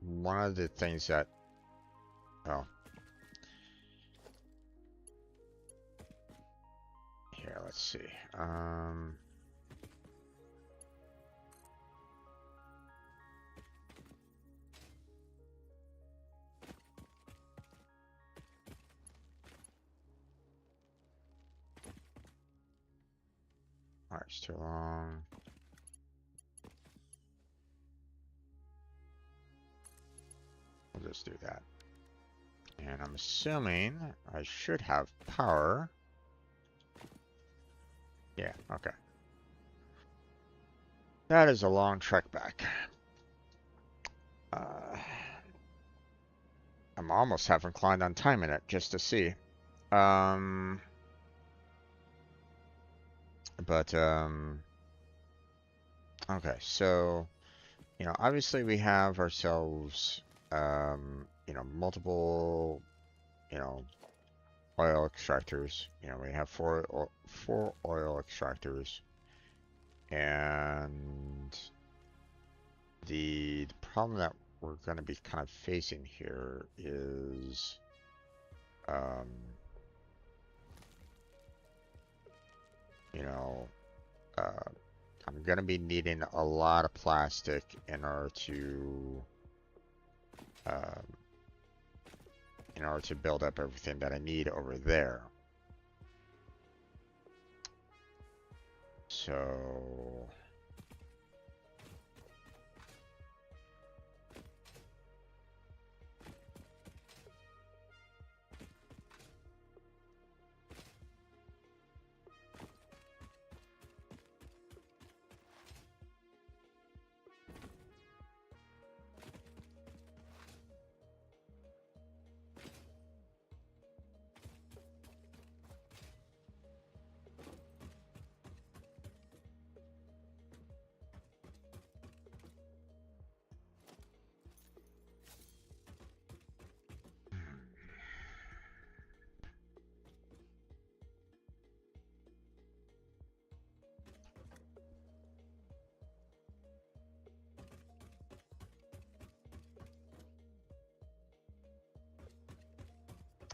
One of the things that, oh, here, let's see. Alright, it's too long. We'll just do that. And I'm assuming I should have power. Yeah, okay. That is a long trek back. I'm almost half inclined on timing it just to see. Okay, so, you know, obviously we have ourselves, you know, multiple, you know, oil extractors. You know, we have four oil extractors, and the problem that we're going to be kind of facing here is, you know, I'm going to be needing a lot of plastic in order to build up everything that I need over there. So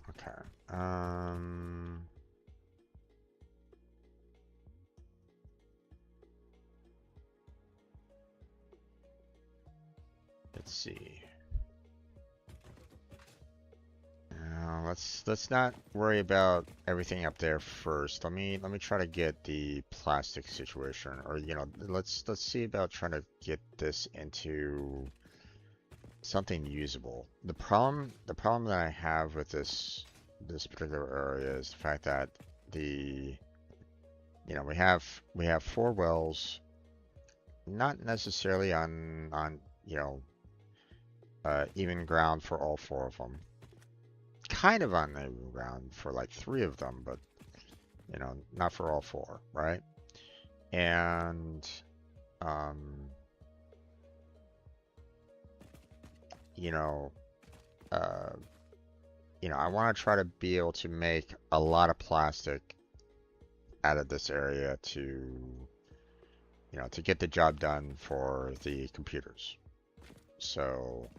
okay. Let's see. Let's not worry about everything up there first. Let me try to get the plastic situation, or you know, let's see about trying to get this into something usable. The problem that I have with this particular area is the fact that the you know, we have four wells, not necessarily on you know, even ground for all four of them. Kind of on even ground for like three of them, but you know, not for all four, right? And you know, I want to try to be able to make a lot of plastic out of this area to, you know, to get the job done for the computers. So,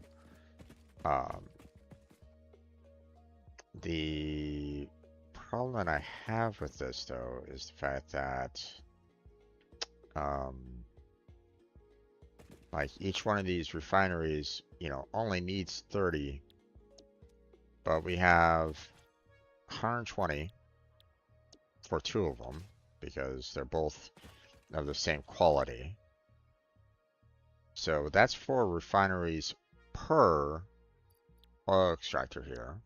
the problem that I have with this though is the fact that, like each one of these refineries, you know, only needs 30, but we have 120 for two of them because they're both of the same quality. So that's 4 refineries per oil extractor here.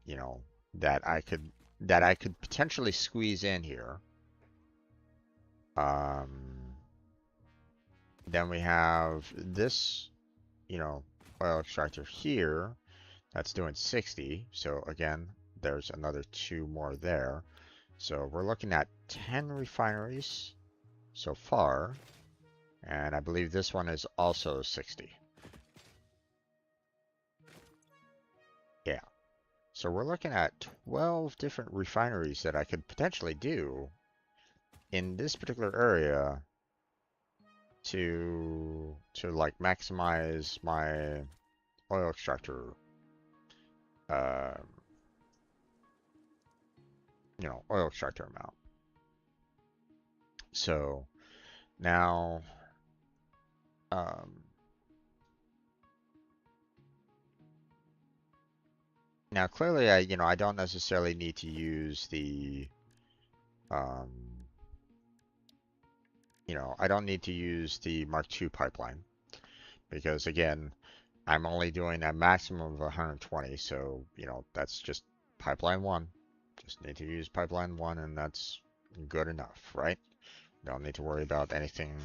You know, that I could potentially squeeze in here. Then we have this, you know, oil extractor here that's doing 60. So again, there's another 2 more there. So we're looking at 10 refineries so far. And I believe this one is also 60. Yeah. So we're looking at 12 different refineries that I could potentially do in this particular area to like maximize my oil extractor, uh, oil extractor amount. So now, um, now clearly I don't necessarily need to use um, I don't need to use the Mark II pipeline because again, I'm only doing a maximum of 120. So, that's just pipeline one. Just need to use pipeline one and that's good enough, right? Don't need to worry about anything.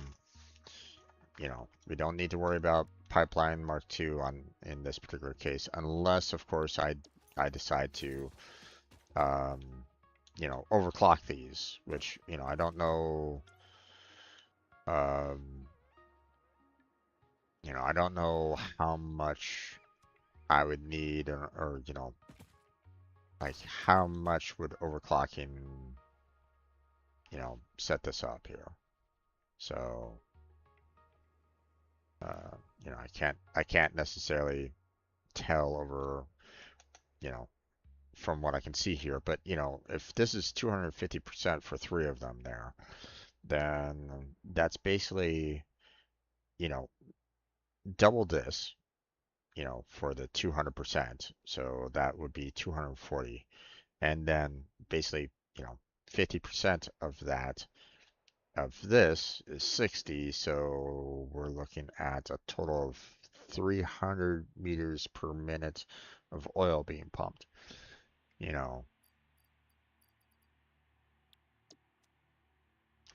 We don't need to worry about pipeline Mark II in this particular case, unless of course I decide to um, overclock these, which I don't know. Um, I don't know how much I would need, or like how much would overclocking set this up here. So I can't necessarily tell over you know from what I can see here. But, if this is 250% for three of them there, then that's basically, you know, double this, for the 200%. So that would be 240. And then basically, 50% of this is 60. So we're looking at a total of 300 meters per minute of oil being pumped, you know,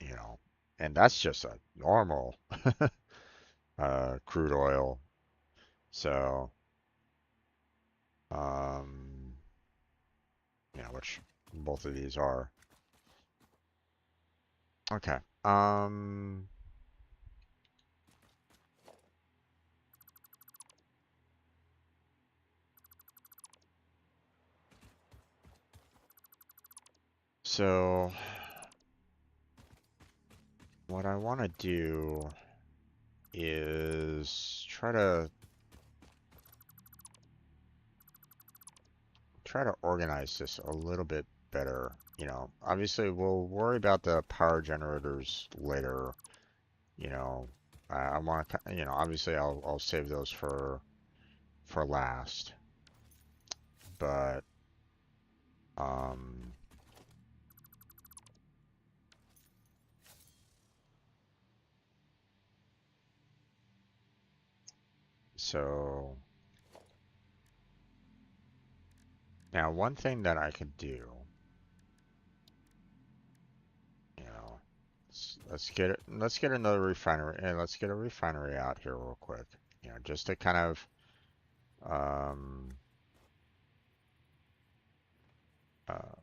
you know, and that's just a normal crude oil. So, um, which both of these are. Okay. So what I want to do is try to organize this a little bit better. Obviously we'll worry about the power generators later. You know, I want to, obviously I'll save those for last. But um, so now one thing that I could do, you know, let's get another refinery and let's get a refinery out here real quick. Just to kind of um uh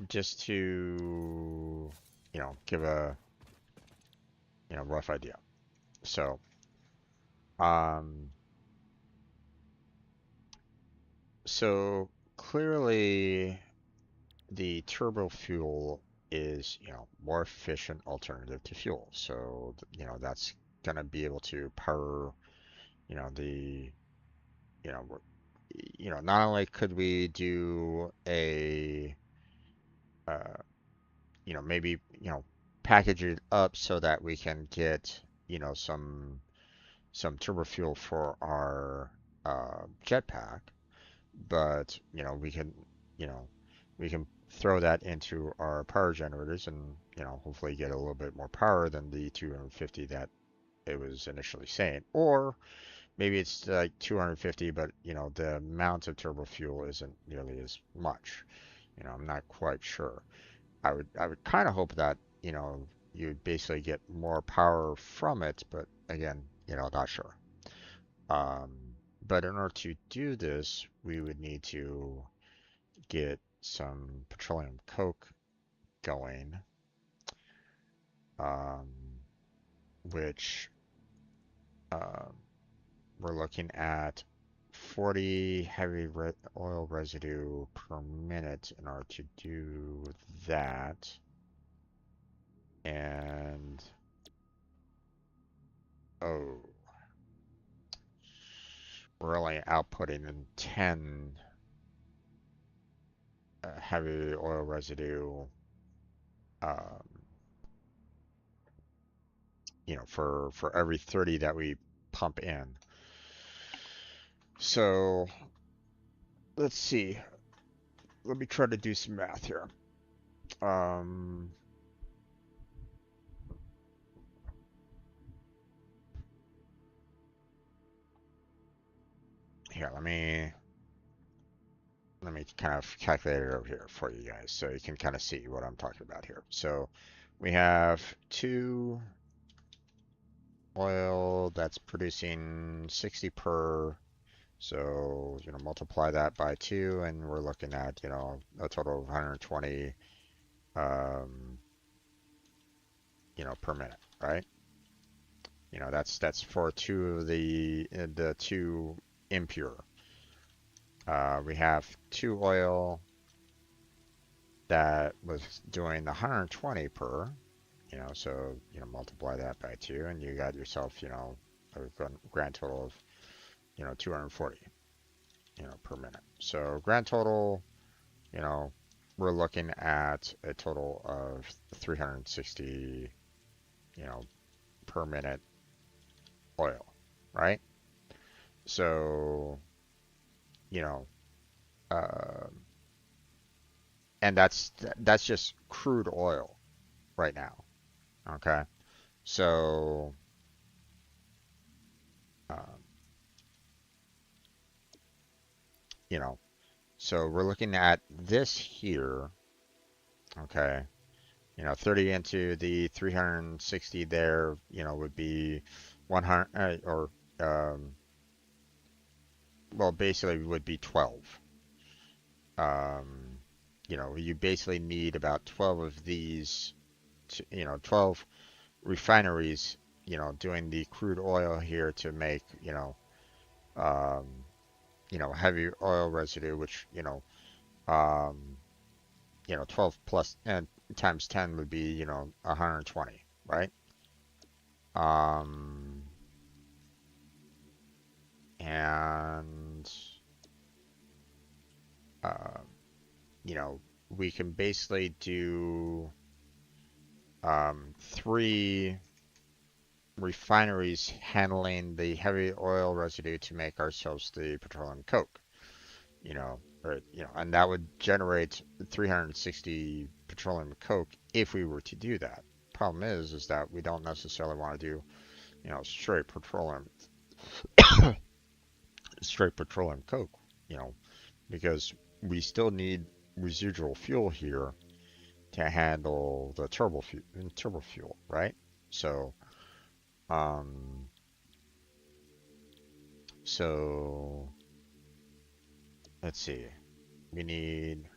just to give a rough idea. So um so clearly the turbo fuel is, more efficient alternative to fuel. So, that's going to be able to power, the, not only could we do uh, maybe, package it up so that we can get, some turbo fuel for our jetpack, but you know we can throw that into our power generators and hopefully get a little bit more power than the 250 that it was initially saying. Or maybe it's like 250, but the amount of turbo fuel isn't nearly as much. I'm not quite sure. I would kind of hope that you'd basically get more power from it, but again, not sure. um, but in order to do this, we would need to get some petroleum coke going. um, which um, we're looking at 40 heavy oil residue per minute in order to do that. And oh, we're only outputting in 10 heavy oil residue, um, for every 30 that we pump in. So let's see. Let me try to do some math here. Um, Here, let me kind of calculate it over here for you guys so you can kind of see what I'm talking about here. So we have 2 oil that's producing 60 per. So, multiply that by 2 and we're looking at, a total of 120, um, per minute, right? That's for 2 of the 2 impure. We have 2 oil that was doing the 120 per, so, multiply that by 2 and you got yourself, a grand total of, 240, per minute. So grand total, you know, we're looking at a total of 360, you know, per minute oil, right? So, you know, uh, and that's just crude oil right now. Okay, so um, you know, so we're looking at this here. Okay, 30 into the 360 there, would be 100 or well, basically would be 12. Um, you basically need about 12 of these, 12 refineries, doing the crude oil here to make, um, heavy oil residue, which, um, 12 plus and times 10 would be, 120, right? Um, and, uh, we can basically do, 3 refineries handling the heavy oil residue to make ourselves the petroleum coke, and that would generate 360 petroleum coke if we were to do that. Problem is that we don't necessarily want to do, straight petroleum coke, because we still need residual fuel here to handle the turbo fuel, right? So, um, so let's see. We need,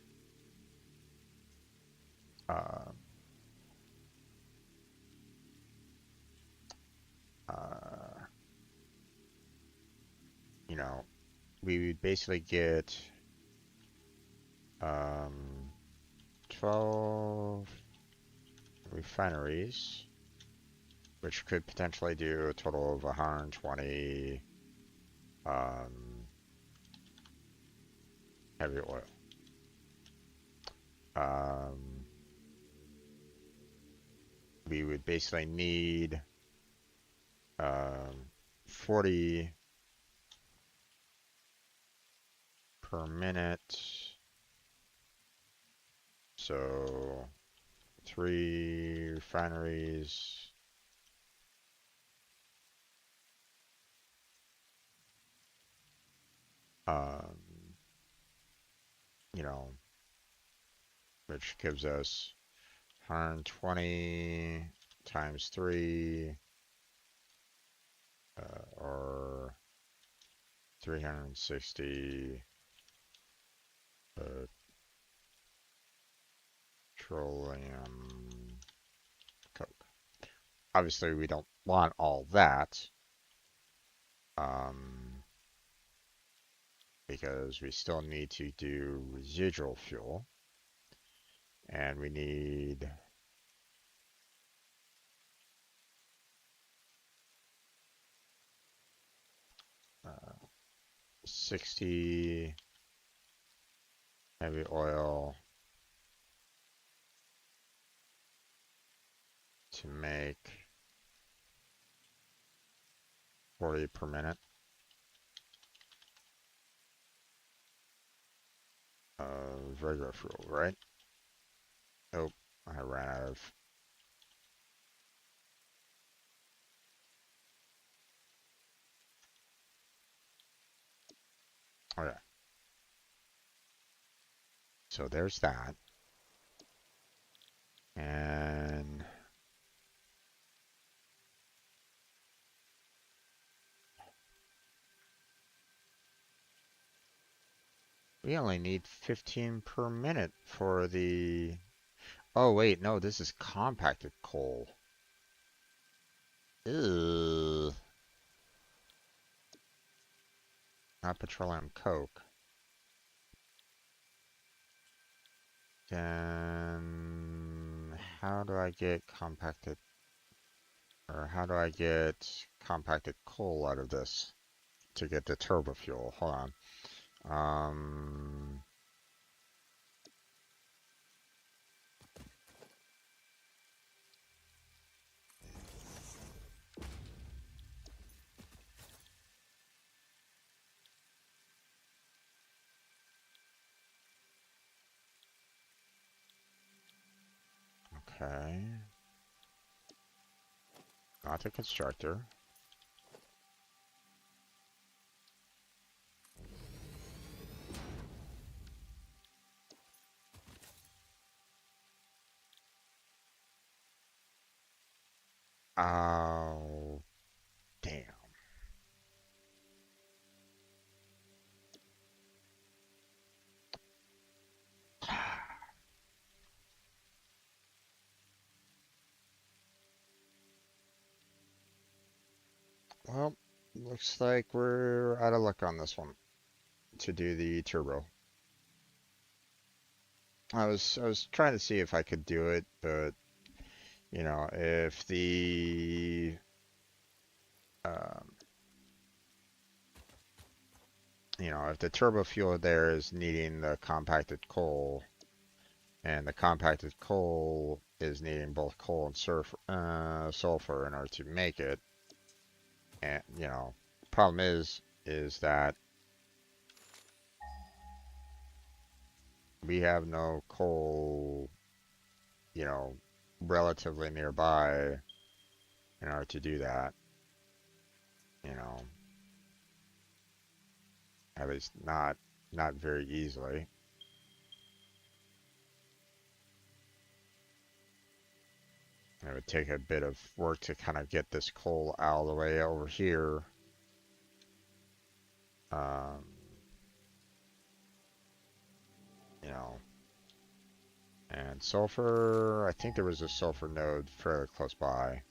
uh, uh, you know, we would basically get, um, 12 refineries, which could potentially do a total of 120, um, heavy oil. Um, we would basically need, 40 per minute. So 3 refineries. Um, you know, which gives us 120 times 3, or 360 petroleum coke. obviously we don't want all that, because we still need to do residual fuel, and we need 60 heavy oil to make 40 per minute of regular fuel, right? Oh, I ran out of. Okay, so there's that. And we only need 15 per minute for the. Oh, wait, no, this is compacted coal. Ew. Not petroleum coke. Then how do I get compacted, or how do I get compacted coal out of this to get the turbo fuel? Hold on. Okay. Not the constructor. Oh, damn. Well, looks like we're out of luck on this one to do the turbo. I was trying to see if I could do it, but if the um, if the turbo fuel there is needing the compacted coal, and the compacted coal is needing both coal and sulfur in order to make it, and problem is that we have no coal, you know, relatively nearby in order to do that, you know, at least not very easily. It would take a bit of work to kind of get this coal out of the way over here. Um, you know, and sulfur, I think there was a sulfur node fairly close by.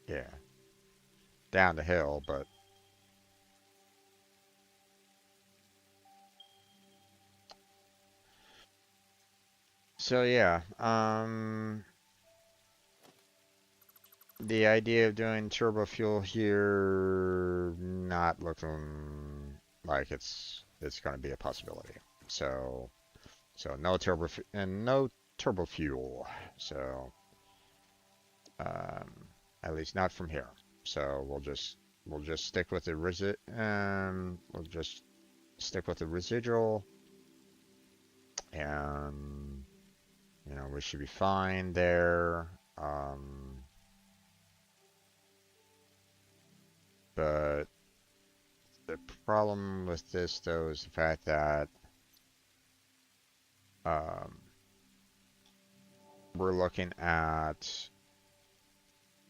Yeah, down the hill, but so yeah, the idea of doing turbo fuel here not looking like it's going to be a possibility. So no turbo fuel. So at least not from here. So we'll just stick with the residual, and we should be fine there. But the problem with this though is the fact that um, we're looking at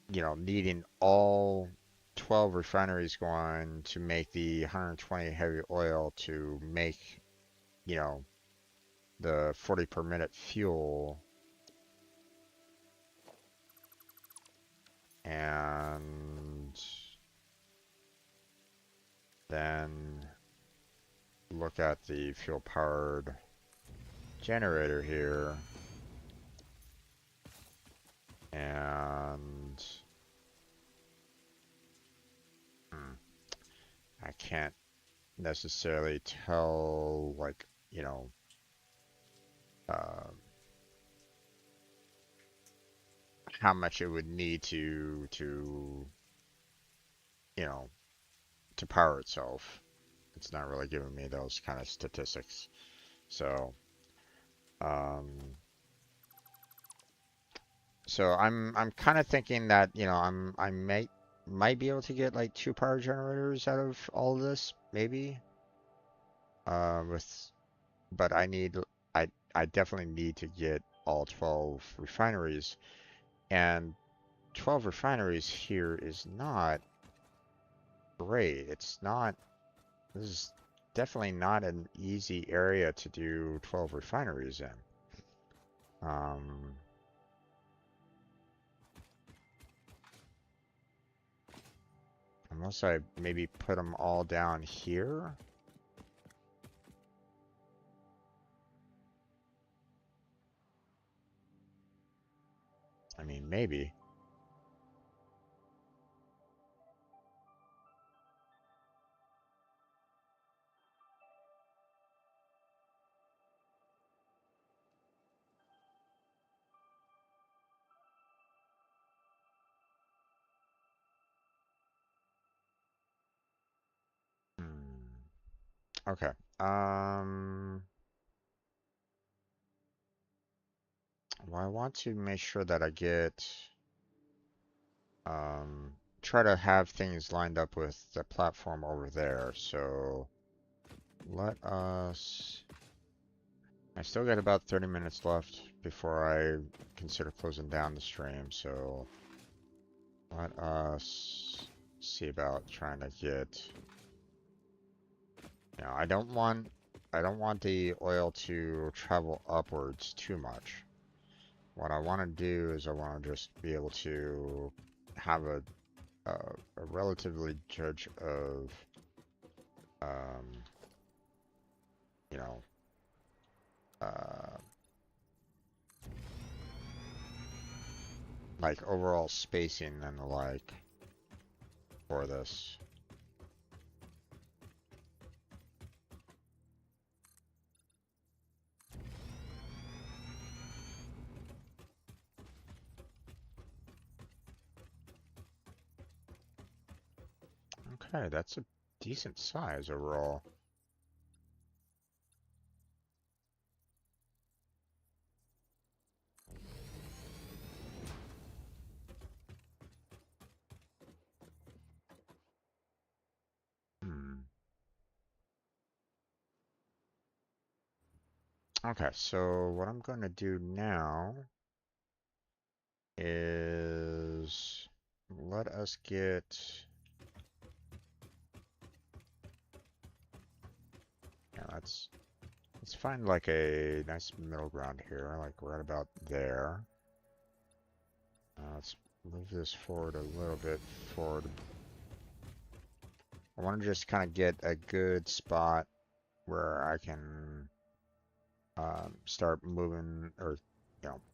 needing all 12 refineries going to make the 120 heavy oil to make, you know, the 40 per minute fuel, and then look at the fuel powered generator here, and I can't necessarily tell, like, uh, how much it would need to you know to power itself. It's not really giving me those kind of statistics. So um, I'm kind of thinking that I might be able to get like two power generators out of all of this, maybe. With but I definitely need to get all 12 refineries, and 12 refineries here is not great. It's not. This is definitely not an easy area to do 12 refineries in. Um, Unless I maybe put them all down here. I mean, maybe. Hmm. Okay. Um, well, I want to make sure that I get, try to have things lined up with the platform over there. So let us, I still got about 30 minutes left before I consider closing down the stream. So let us see about trying to get, I don't want the oil to travel upwards too much. What I want to do is I want to just be able to have a relatively judge of, um, you know, uh, like overall spacing and the like for this. Okay, that's a decent size overall. Hmm. Okay, so what I'm going to do now is let us get, yeah, let's find like a nice middle ground here, like right about there. Let's move this forward a little bit forward. I want to just kind of get a good spot where I can start moving, or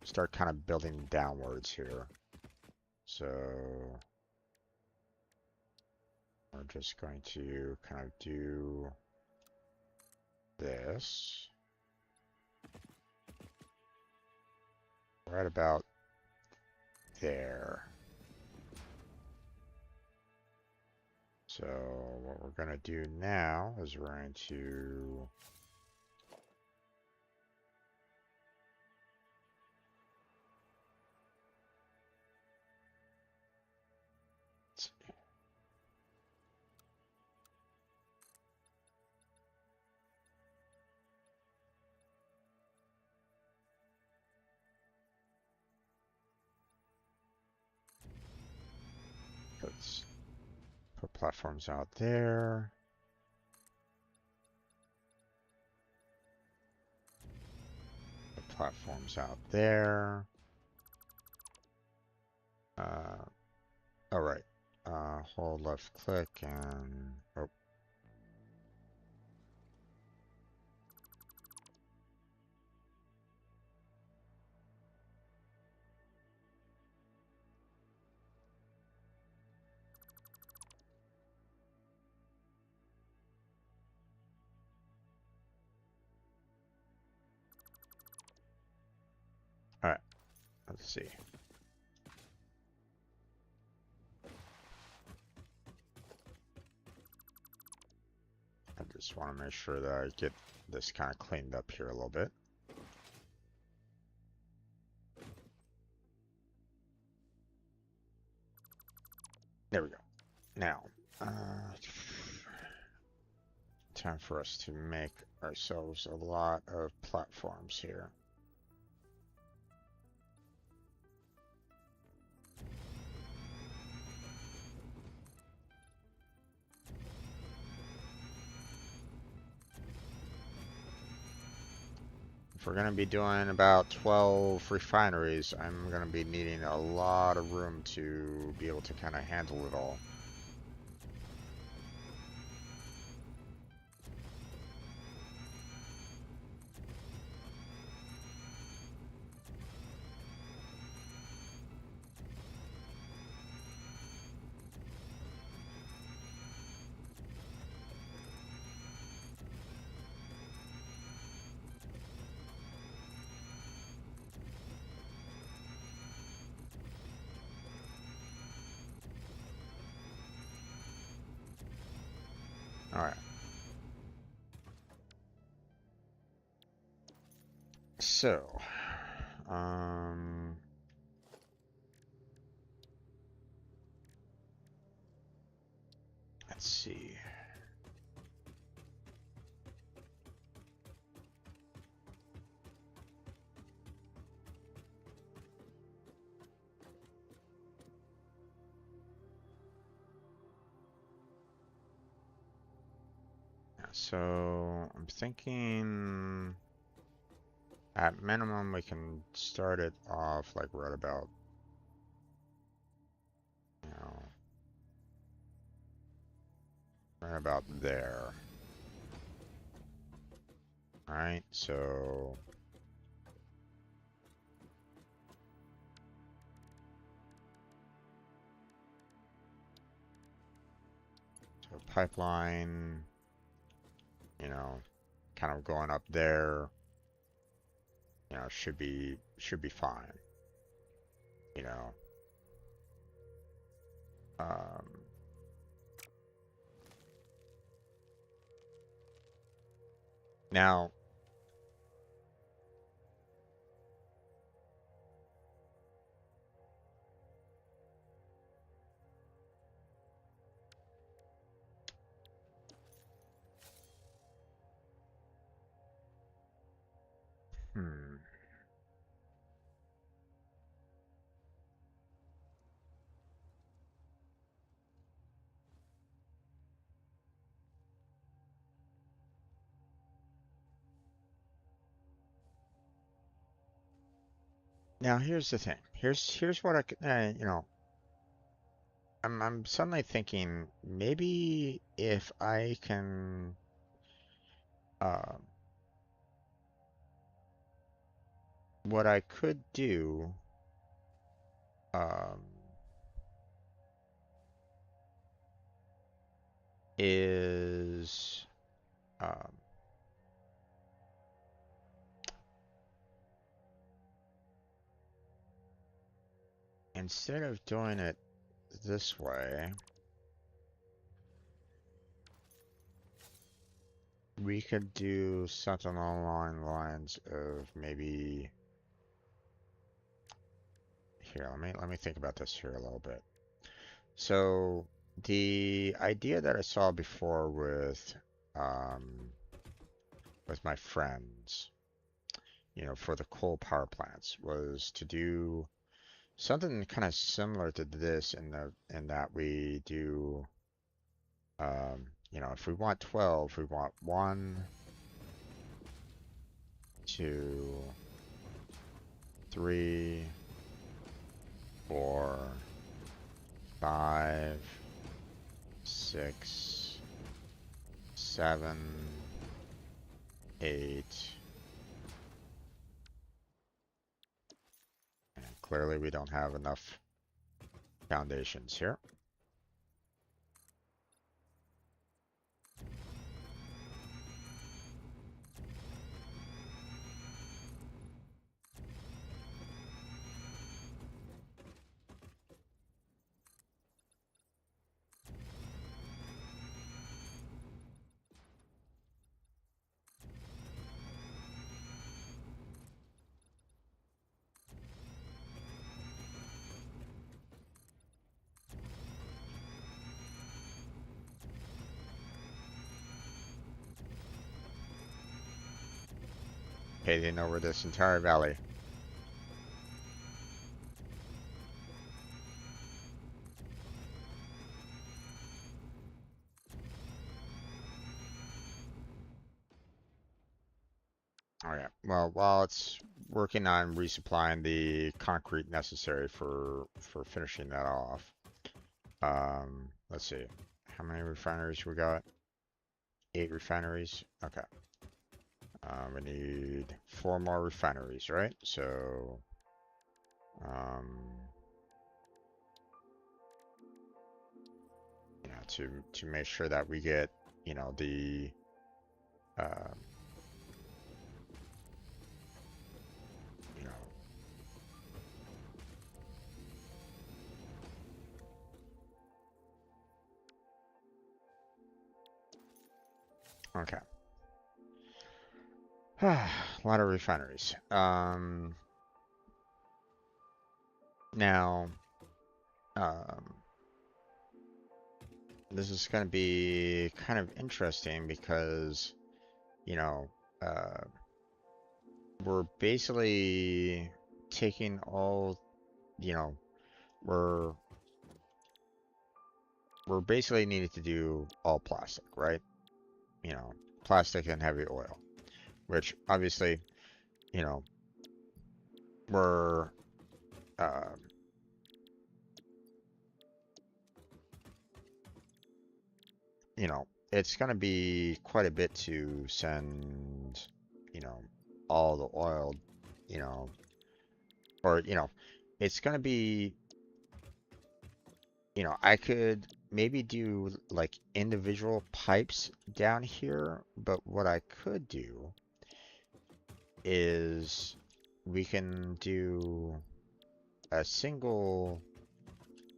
start kind of building downwards here. So we're just going to kind of do this right about there. So what we're going to do now is we're going to let's put platforms out there. platforms out there. All right. Hold left click and oh. All right. Let's see. I just want to make sure that I get this kind of cleaned up here a little bit. There we go. Now, time for us to make ourselves a lot of platforms here. If we're going to be doing about 12 refineries, I'm going to be needing a lot of room to be able to kind of handle it all. All right. So, let's see. So I'm thinking at minimum we can start it off like right about, you know, right about there. All right, so pipeline, you know, kind of going up there, you know, should be fine. You know. Now, now here's the thing. Here's what I could, you know, I'm suddenly thinking maybe if I can, um, what I could do, um, is, um, instead of doing it this way, we could do something along the lines of maybe here. Let me think about this here a little bit. So the idea that I saw before um, with my friends, you know, for the coal power plants was to do something kind of similar to this in that we do, you know, if we want 12, we want 1, 2, 3, 4, 5, 6, 7, 8. And clearly we don't have enough foundations here. Paving over this entire valley. Alright, well, while it's working on resupplying the concrete necessary for finishing that off, let's see, how many refineries we got? 8 refineries. Okay. We need 4 more refineries, right? So, you know, to make sure that we get, you know, the, you know, okay. A lot of refineries. Now, this is going to be kind of interesting because, you know, we're basically taking all, you know, we're basically needing to do all plastic, right? You know, plastic and heavy oil, which obviously, you know, we're, you know, it's going to be quite a bit to send, you know, all the oil, you know, or, you know, it's going to be, you know, I could maybe do like individual pipes down here, but what I could do is we can do a single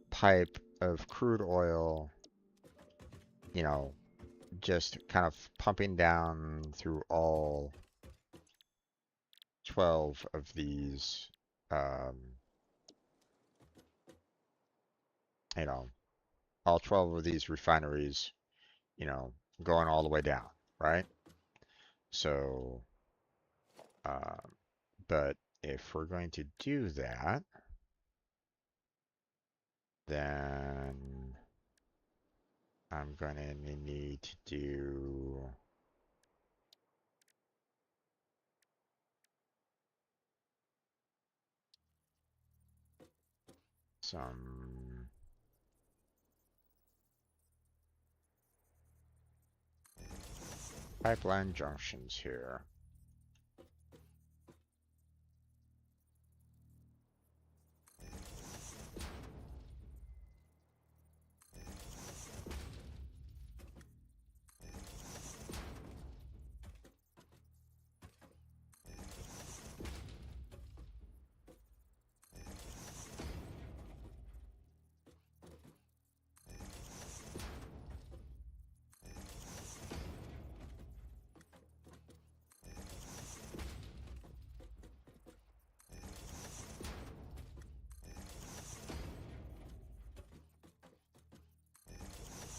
pipe of crude oil, you know, just kind of pumping down through all 12 of these, um, you know, all 12 of these refineries, you know, going all the way down, right? So, but if we're going to do that, then I'm going to need to do some pipeline junctions here.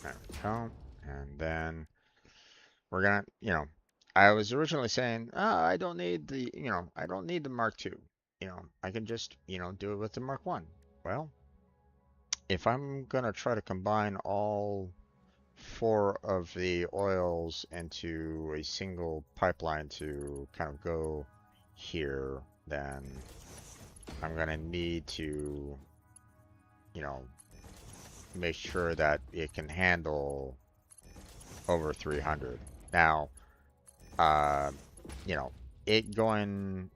There we go. And then we're gonna, you know, I was originally saying, I don't need the, you know, I don't need the Mark II. You know, I can just, you know, do it with the Mark One. Well, if I'm gonna try to combine all 4 of the oils into a single pipeline to kind of go here, then I'm gonna need to, you know, make sure that it can handle over 300. Now, uh, you know, it going,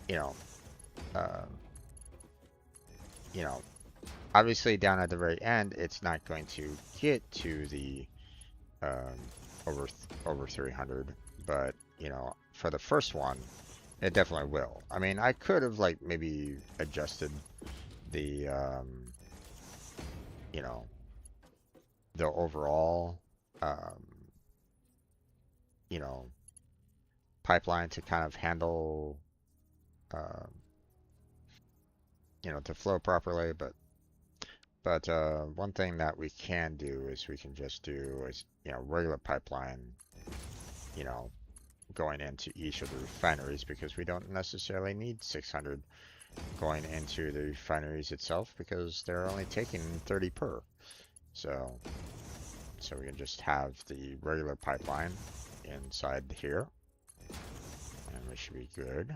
you know, uh, you know, obviously down at the very end, it's not going to get to the um, over 300, but you know, for the first one, it definitely will. I mean, I could have like maybe adjusted the you know, the overall um, you know, pipeline to kind of handle um, you know, to flow properly, but one thing that we can do is we can just do is, you know, regular pipeline, you know, going into each of the refineries because we don't necessarily need 600 going into the refineries itself because they're only taking 30 per. So, so we can just have the regular pipeline inside here and we should be good.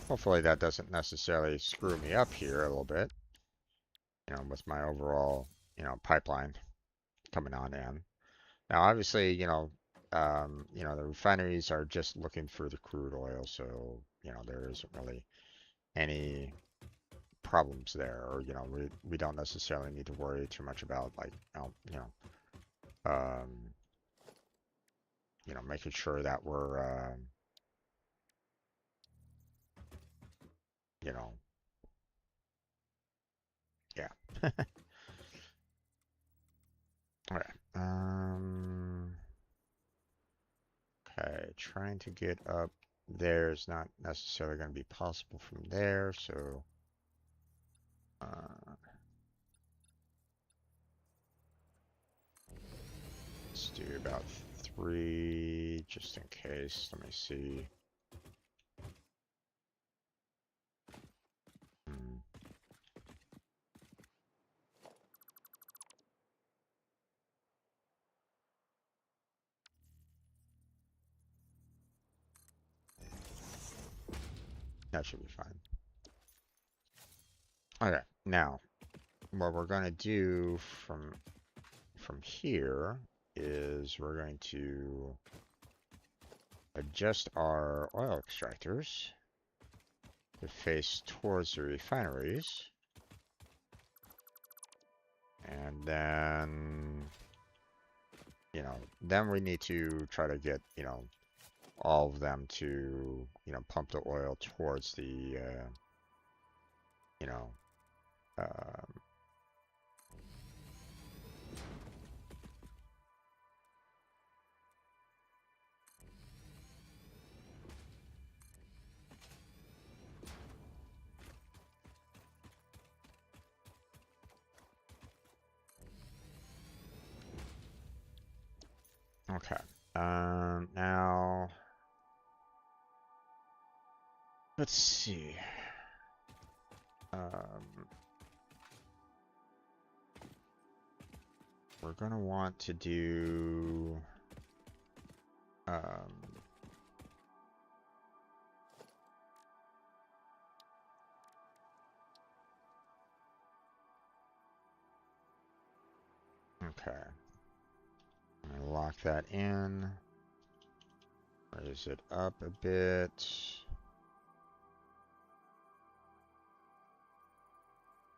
Hopefully that doesn't necessarily screw me up here a little bit, you know, with my overall, you know, pipeline coming on in. Now, obviously, you know, the refineries are just looking for the crude oil, so, you know, there isn't really any problems there, or, you know, we don't necessarily need to worry too much about, like, um, you know, making sure that we're, you know, yeah. All right. Okay, trying to get up there is not necessarily going to be possible from there, so uh, let's do about 3 just in case. Let me see. Hmm. That should be fine. Okay, now what we're going to do from here is we're going to adjust our oil extractors to face towards the refineries. And then, you know, then we need to try to get, you know, all of them to, you know, pump the oil towards the, you know, um, okay. Now, let's see. Um, we're gonna want to do, okay. I'm gonna lock that in. Raise it up a bit.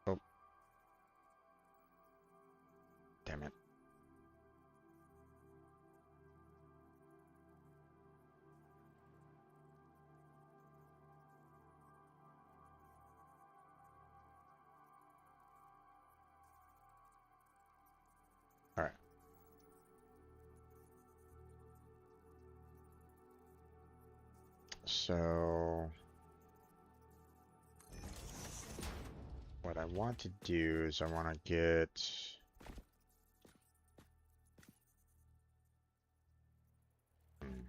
Oh, damn it. All right. So what I want to do is I want to get hmm,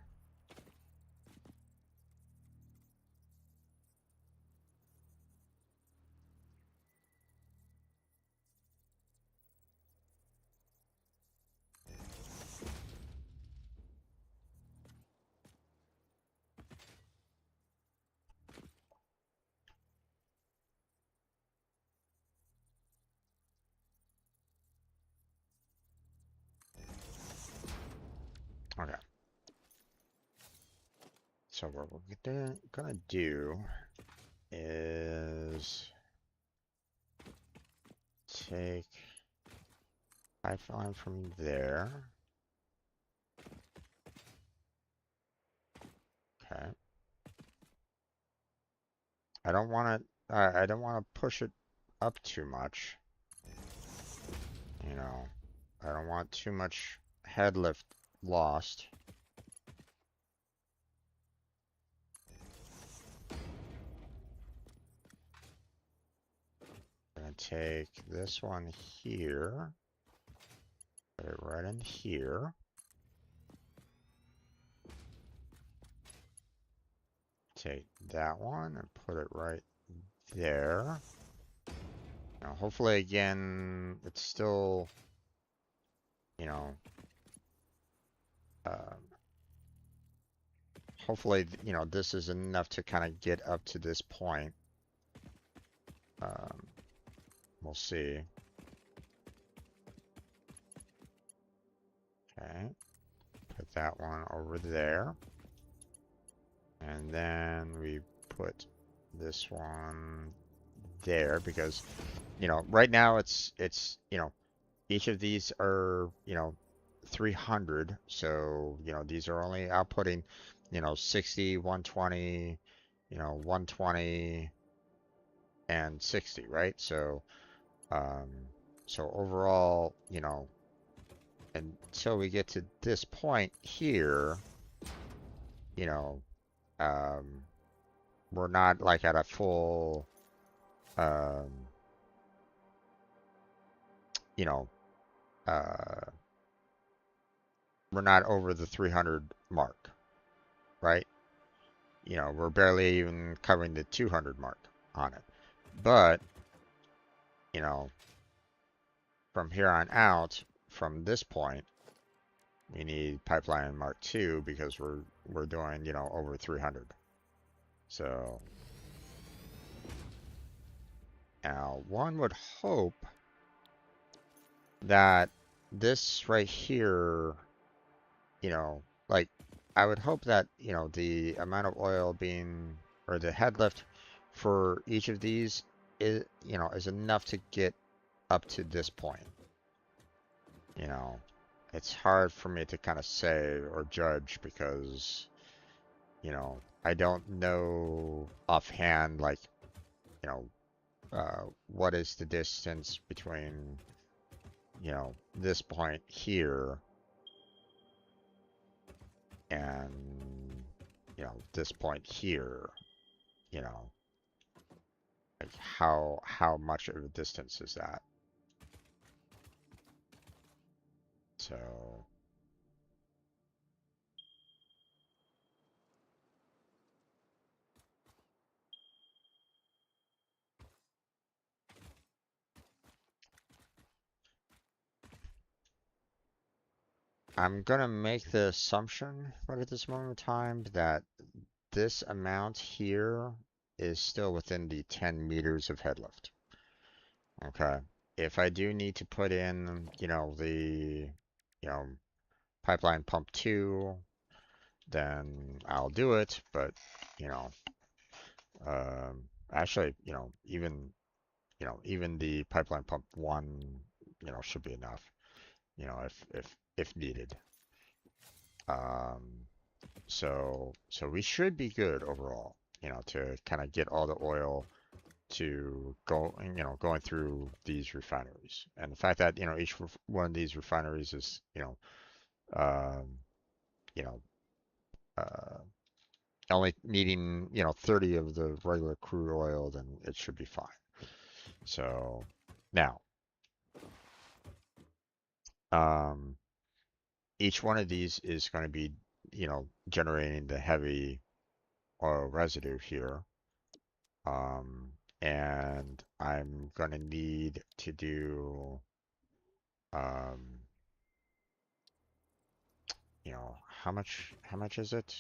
Okay. So what we're gonna do is take pipeline from there. Okay. I don't want to. I don't want to push it up too much. You know, I don't want too much head lift lost. I'm gonna take this one here, put it right in here. Take that one and put it right there. Now, hopefully, again, it's still, you know, um, hopefully, you know, this is enough to kind of get up to this point. Um, we'll see. Okay, put that one over there. And then we put this one there because, you know, right now it's, you know, each of these are, you know, 300. So, you know, these are only outputting, you know, 60, 120, you know, 120 and 60, right? So, um, so overall, you know, until we get to this point here, you know, um, we're not like at a full, um, you know, uh, we're not over the 300 mark, right? You know, we're barely even covering the 200 mark on it. But, you know, from here on out, from this point, we need pipeline mark 2 because we're doing, you know, over 300. So now one would hope that this right here, you know, like I would hope that, you know, the amount of oil being, or the head lift for each of these is, you know, is enough to get up to this point. You know, it's hard for me to kind of say or judge because, you know, I don't know offhand, like, you know, what is the distance between, you know, this point here and, you know, this point here, you know, like how much of a distance is that? So I'm gonna make the assumption right at this moment in time that this amount here is still within the 10 meters of head lift. Okay. If I do need to put in, you know, the, you know, pipeline pump 2, then I'll do it. But, you know, actually, you know, even the pipeline pump 1, you know, should be enough, you know, if needed. Um, so we should be good overall, you know, to kind of get all the oil to go, you know, going through these refineries. And the fact that, you know, each one of these refineries is, um, you know, uh, only needing, you know, 30 of the regular crude oil, then it should be fine. So now, um, each one of these is going to be, you know, generating the heavy oil residue here. And I'm going to need to do, um, you know, how much is it?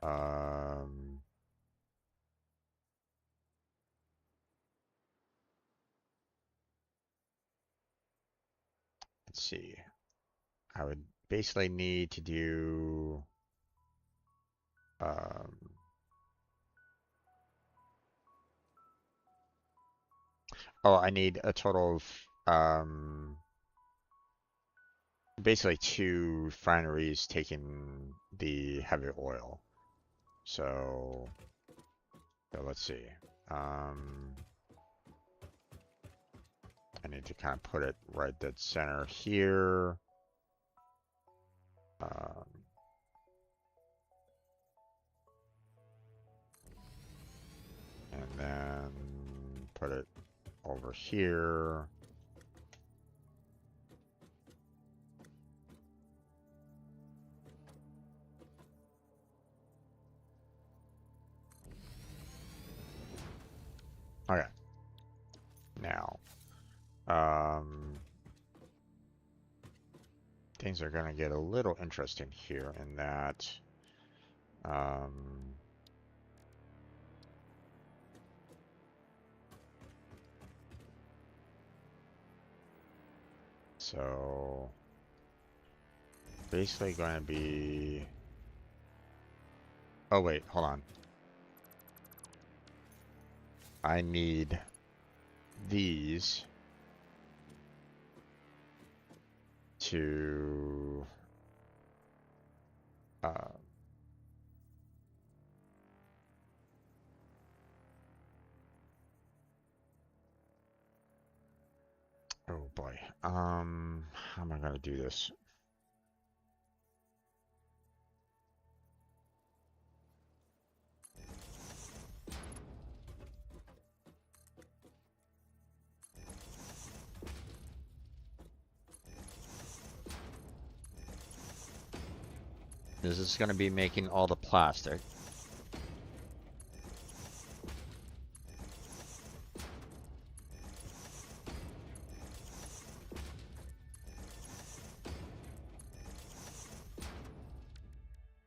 Um, let's see. I would basically need to do um, oh, I need a total of basically 2 refineries taking the heavy oil. So let's see. Um, I need to kind of put it right dead center here. Um, and then put it over here. Okay. Now, things are going to get a little interesting here in that um, so basically going to be, oh wait, hold on. I need these to oh boy. How am I gonna do this? This is gonna be making all the plastic.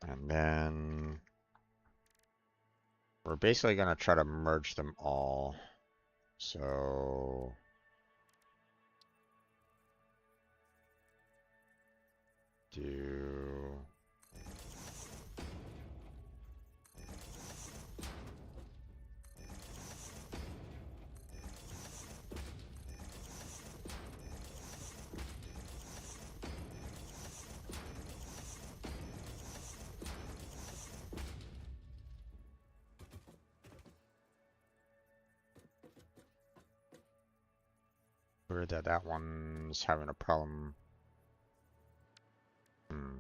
And then we're basically gonna try to merge them all. So do weird that that one's having a problem. Hmm.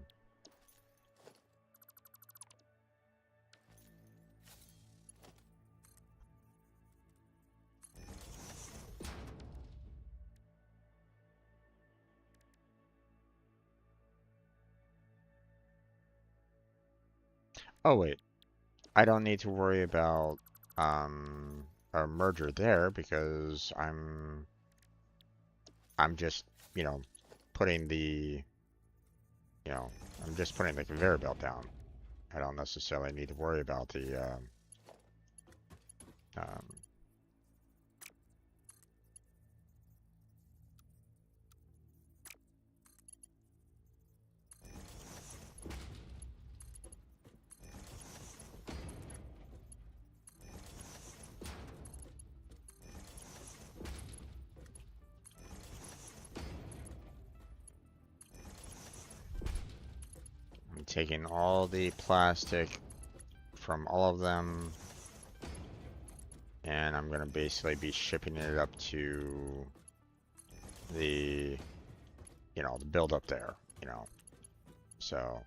Oh wait, I don't need to worry about a merger there because I'm just, you know, putting the, you know, I'm just putting the conveyor belt down. I don't necessarily need to worry about the um, I'm taking all the plastic from all of them, and I'm gonna basically be shipping it up to the, you know, the build up there, you know. So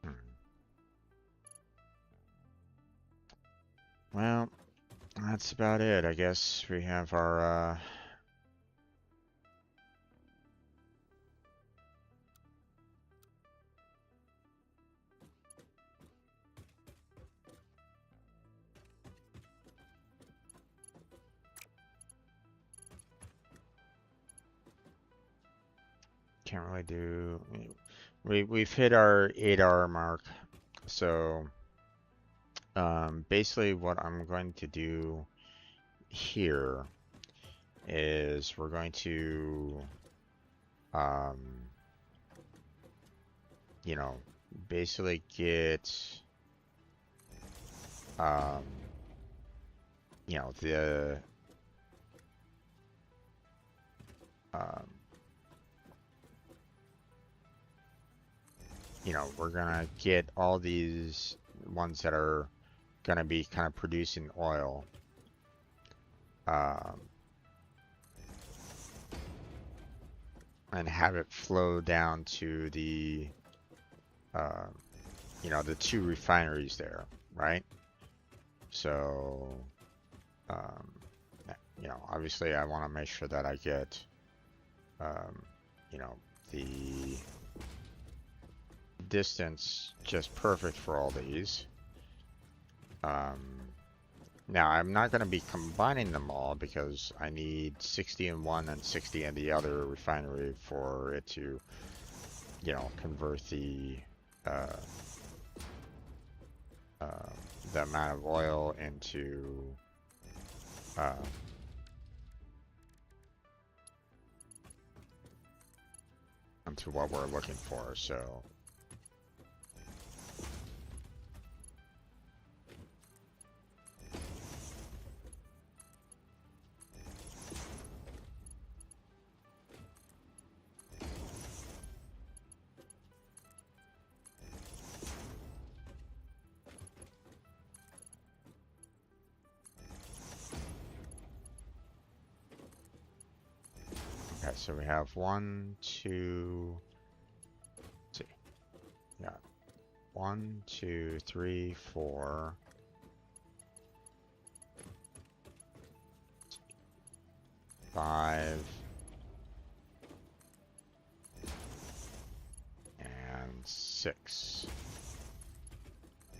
hmm. Well, that's about it. I guess we have our can't really do. We've hit our 8-hour mark, so Basically what I'm going to do here is we're going to, um, you know, basically get, um, you know, um, we're gonna get all these ones that are gonna be kind of producing oil. Um, and have it flow down to the, uh, the two refineries there, right? So, um, obviously I want to make sure that I get, um, you know, the distance just perfect for all these. Now I'm not going to be combining them all because I need 60 in one and 60 in the other refinery for it to, convert uh, the amount of oil uh, into what we're looking for. So, okay, so we have one, two, let's see, yeah, 1, 2, 3, 4, 5, and 6.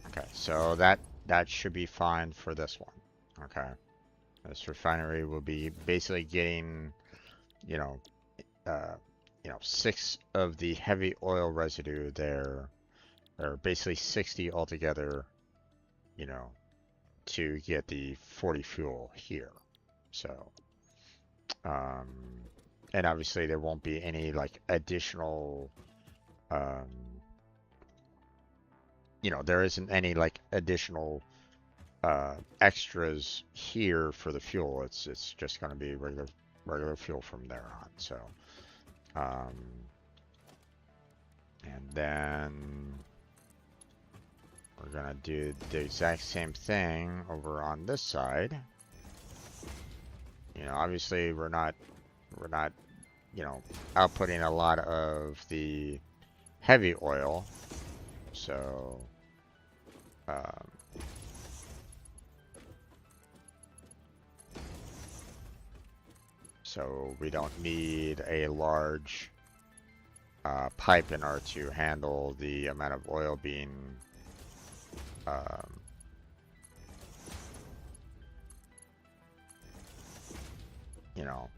Okay, so that should be fine for this one. Okay, this refinery will be basically getting, you know, 6 of the heavy oil residue there, or basically 60 altogether, you know, to get the 40 fuel here. So, um, and obviously there won't be any like additional, um, there isn't any like additional extras here for the fuel. It's just going to be regular fuel from there on. So, um, and then we're gonna do the exact same thing over on this side. Obviously we're not, outputting a lot of the heavy oil. So, um, so we don't need a large pipe in order to handle the amount of oil being, um, you know,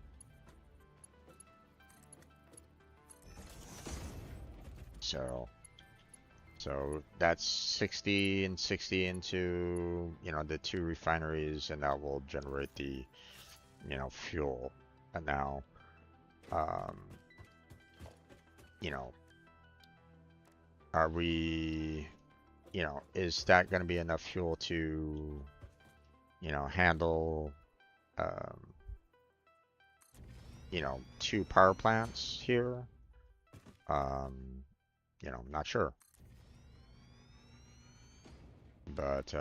so that's 60 and 60 into, the two refineries, and that will generate the, fuel. And now, um, are we, is that going to be enough fuel to, handle, um, two power plants here? Not sure. But,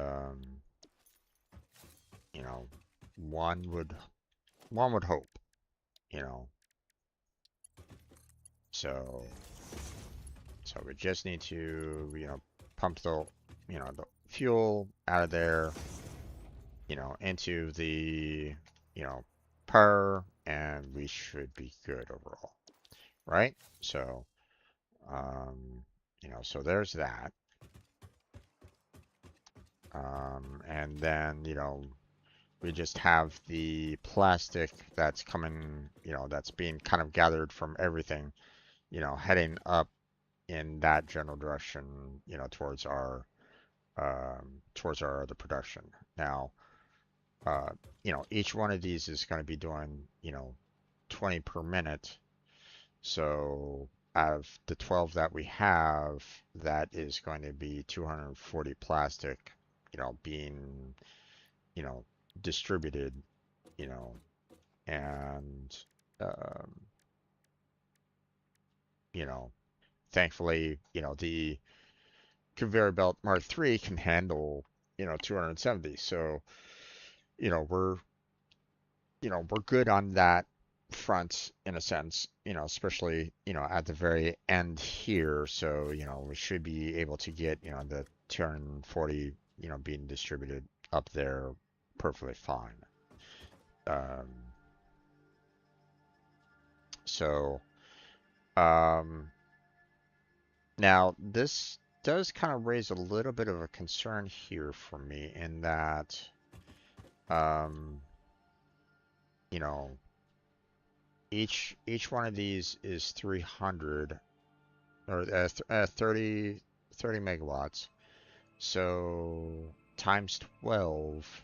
one would hope, you know. So we just need to, pump the fuel out of there, into the, power, and we should be good overall, right? So, so there's that. And then, we just have the plastic that's coming, that's being kind of gathered from everything, heading up in that general direction, towards our towards our other production. Now, uh, each one of these is going to be doing, 20 per minute. So out of the 12 that we have, that is going to be 240 plastic, being, you know, distributed, you know, and, um, you know, thankfully, the conveyor belt Mark III can handle, 270. So, you know, we're, we're good on that front in a sense, especially, at the very end here. So, we should be able to get, the turn 40, being distributed up there perfectly fine. Um, so, um, now this does kind of raise a little bit of a concern here for me in that, um, you know, each one of these is 300 or 30 megawatts. So times 12,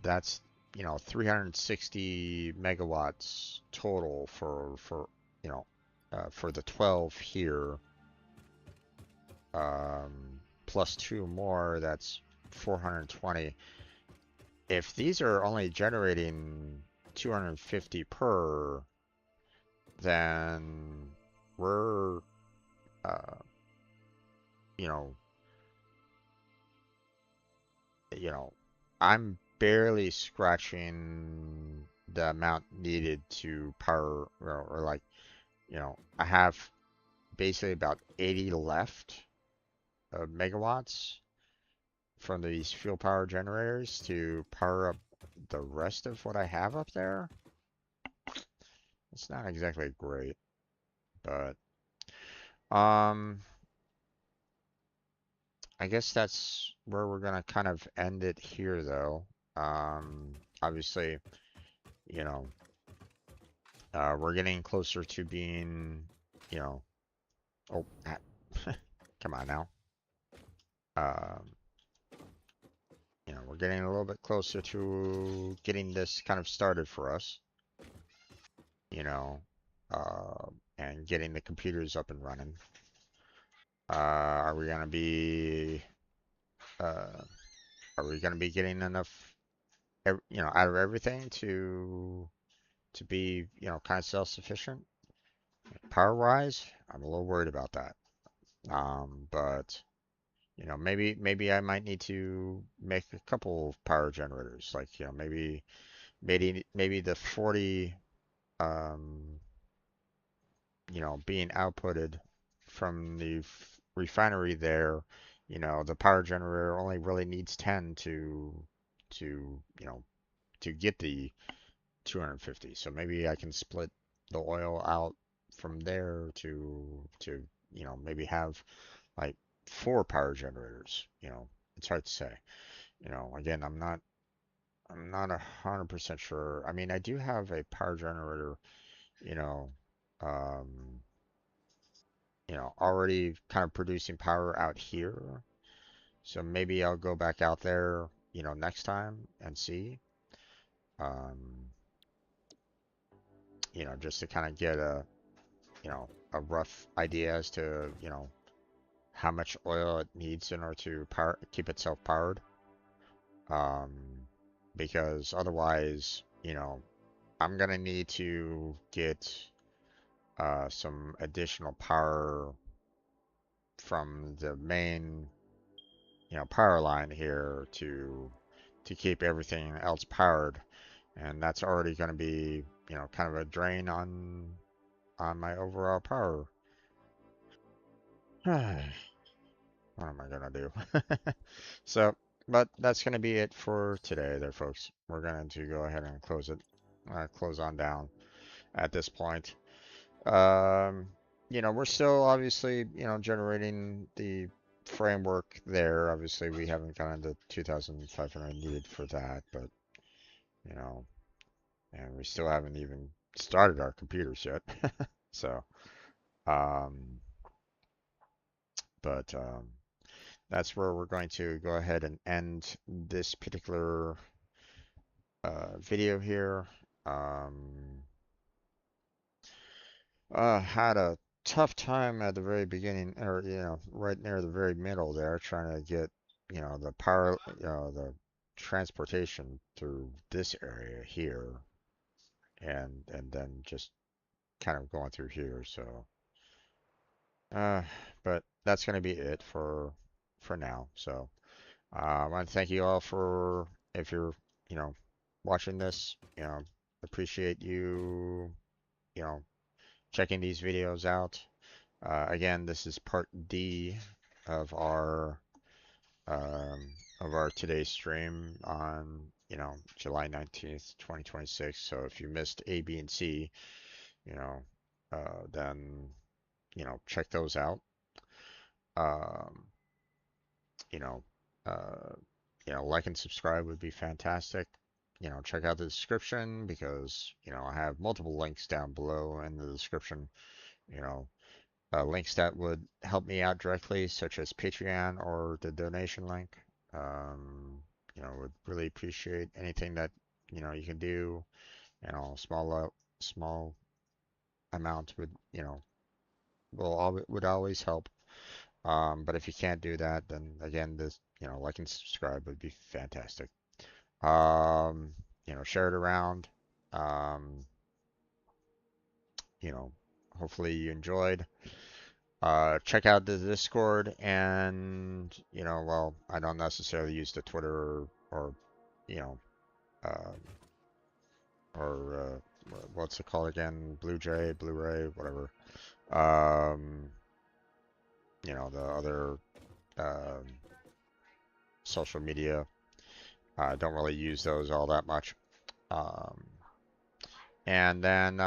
that's 360 megawatts total for the 12 here. Plus two more, that's 420. If these are only generating 250 per, then we're uh, you know you know, I'm barely scratching the amount needed to power, or like, I have basically about 80 left of megawatts from these fuel power generators to power up the rest of what I have up there. It's not exactly great, but um, I guess that's where we're gonna kind of end it here, though. Obviously, you know, we're getting closer to being, you know, oh, come on now. Um, we're getting a little bit closer to getting this kind of started for us, you know, and getting the computers up and running. Are we gonna be, uh, are we gonna be getting enough, out of everything to be, kind of self-sufficient power-wise? I'm a little worried about that. But maybe I might need to make a couple of power generators, like, maybe the 40, um, being outputted from the refinery there, the power generator only really needs 10 to, to get the 250. So maybe I can split the oil out from there to, maybe have like four power generators. It's hard to say. Again, I'm not 100% sure. I mean, I do have a power generator, you know, um, already kind of producing power out here. So maybe I'll go back out there, next time and see, um, just to kind of get a rough idea as to, how much oil it needs in order to keep itself powered. Um, because otherwise, I'm gonna need to get some additional power from the main, power line here to keep everything else powered, and that's already going to be, kind of a drain on my overall power. What am I gonna do? So, but that's gonna be it for today, there, folks. We're going to go ahead and close on down at this point. Um, we're still obviously, generating the framework there. Obviously, we haven't gotten the 2,500 needed for that, but, you know, and we still haven't even started our computers yet. So, um, but that's where we're going to go ahead and end this particular video here. Um, had a tough time at the very beginning, or right near the very middle there, trying to get the power, the transportation through this area here, and then just kind of going through here. So, uh, but that's gonna be it for now. So, I want to thank you all for if you're you know watching this, appreciate you you know checking these videos out. Again, this is part D of our today's stream on July 19th, 2026. So if you missed A, B, and C, you know, then check those out. Um, you know, uh, like and subscribe would be fantastic. Check out the description because I have multiple links down below in the description. You know, links that would help me out directly, such as Patreon or the donation link. Um, would really appreciate anything that you can do. Small amount would would always help. But if you can't do that, then again, this like and subscribe would be fantastic. Um, share it around. Um, you know, hopefully you enjoyed. Check out the Discord and, well, I don't necessarily use the Twitter or, you know, um, or what's it called again? Blu-ray, whatever. Um, the other um, social media. I don't really use those all that much. Um, and then,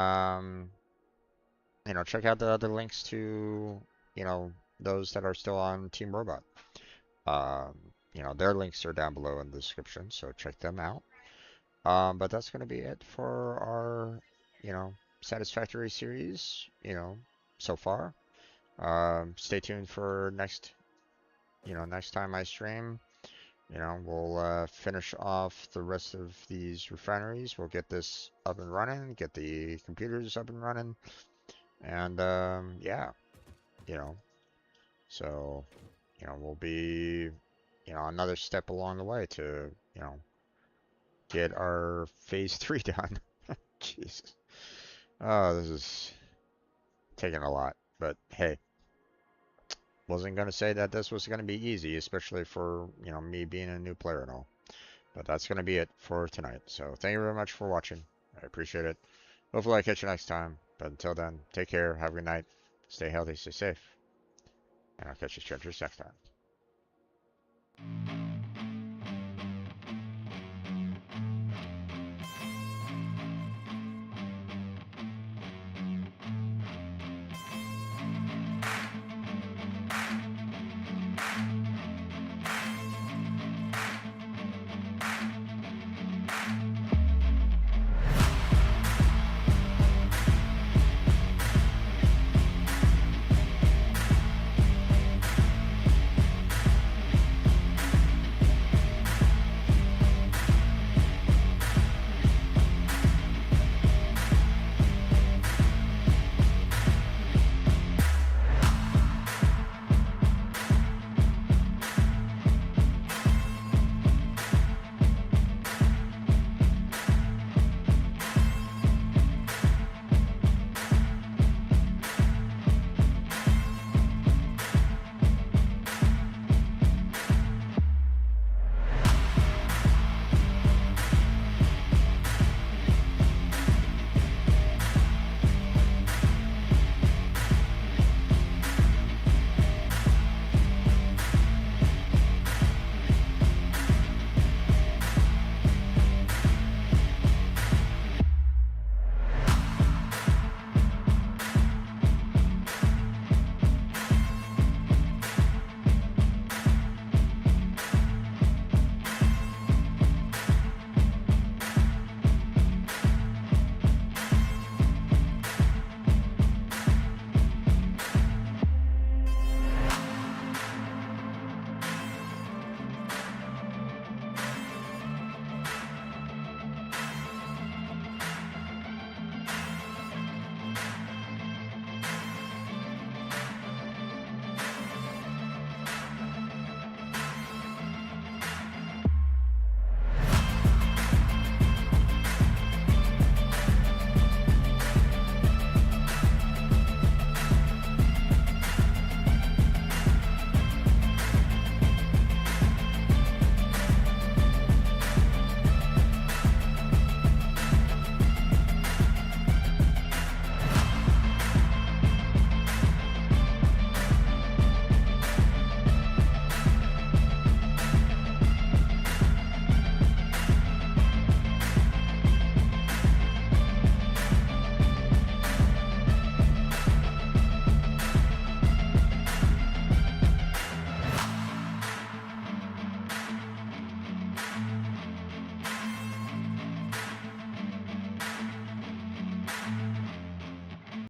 check out the other links to, those that are still on Team Robot. Um, their links are down below in the description, so check them out. But that's going to be it for our, Satisfactory series, so far. Stay tuned for next time I stream. We'll finish off the rest of these refineries. We'll get this up and running, get the computers up and running, and yeah, you know, so we'll be another step along the way to get our phase 3 done. Jesus. Oh, this is taking a lot. But hey, wasn't going to say that this was going to be easy, especially for, me being a new player and all. But that's going to be it for tonight. So thank you very much for watching. I appreciate it. Hopefully I catch you next time. But until then, take care. Have a good night. Stay healthy. Stay safe. And I'll catch you strangers next time.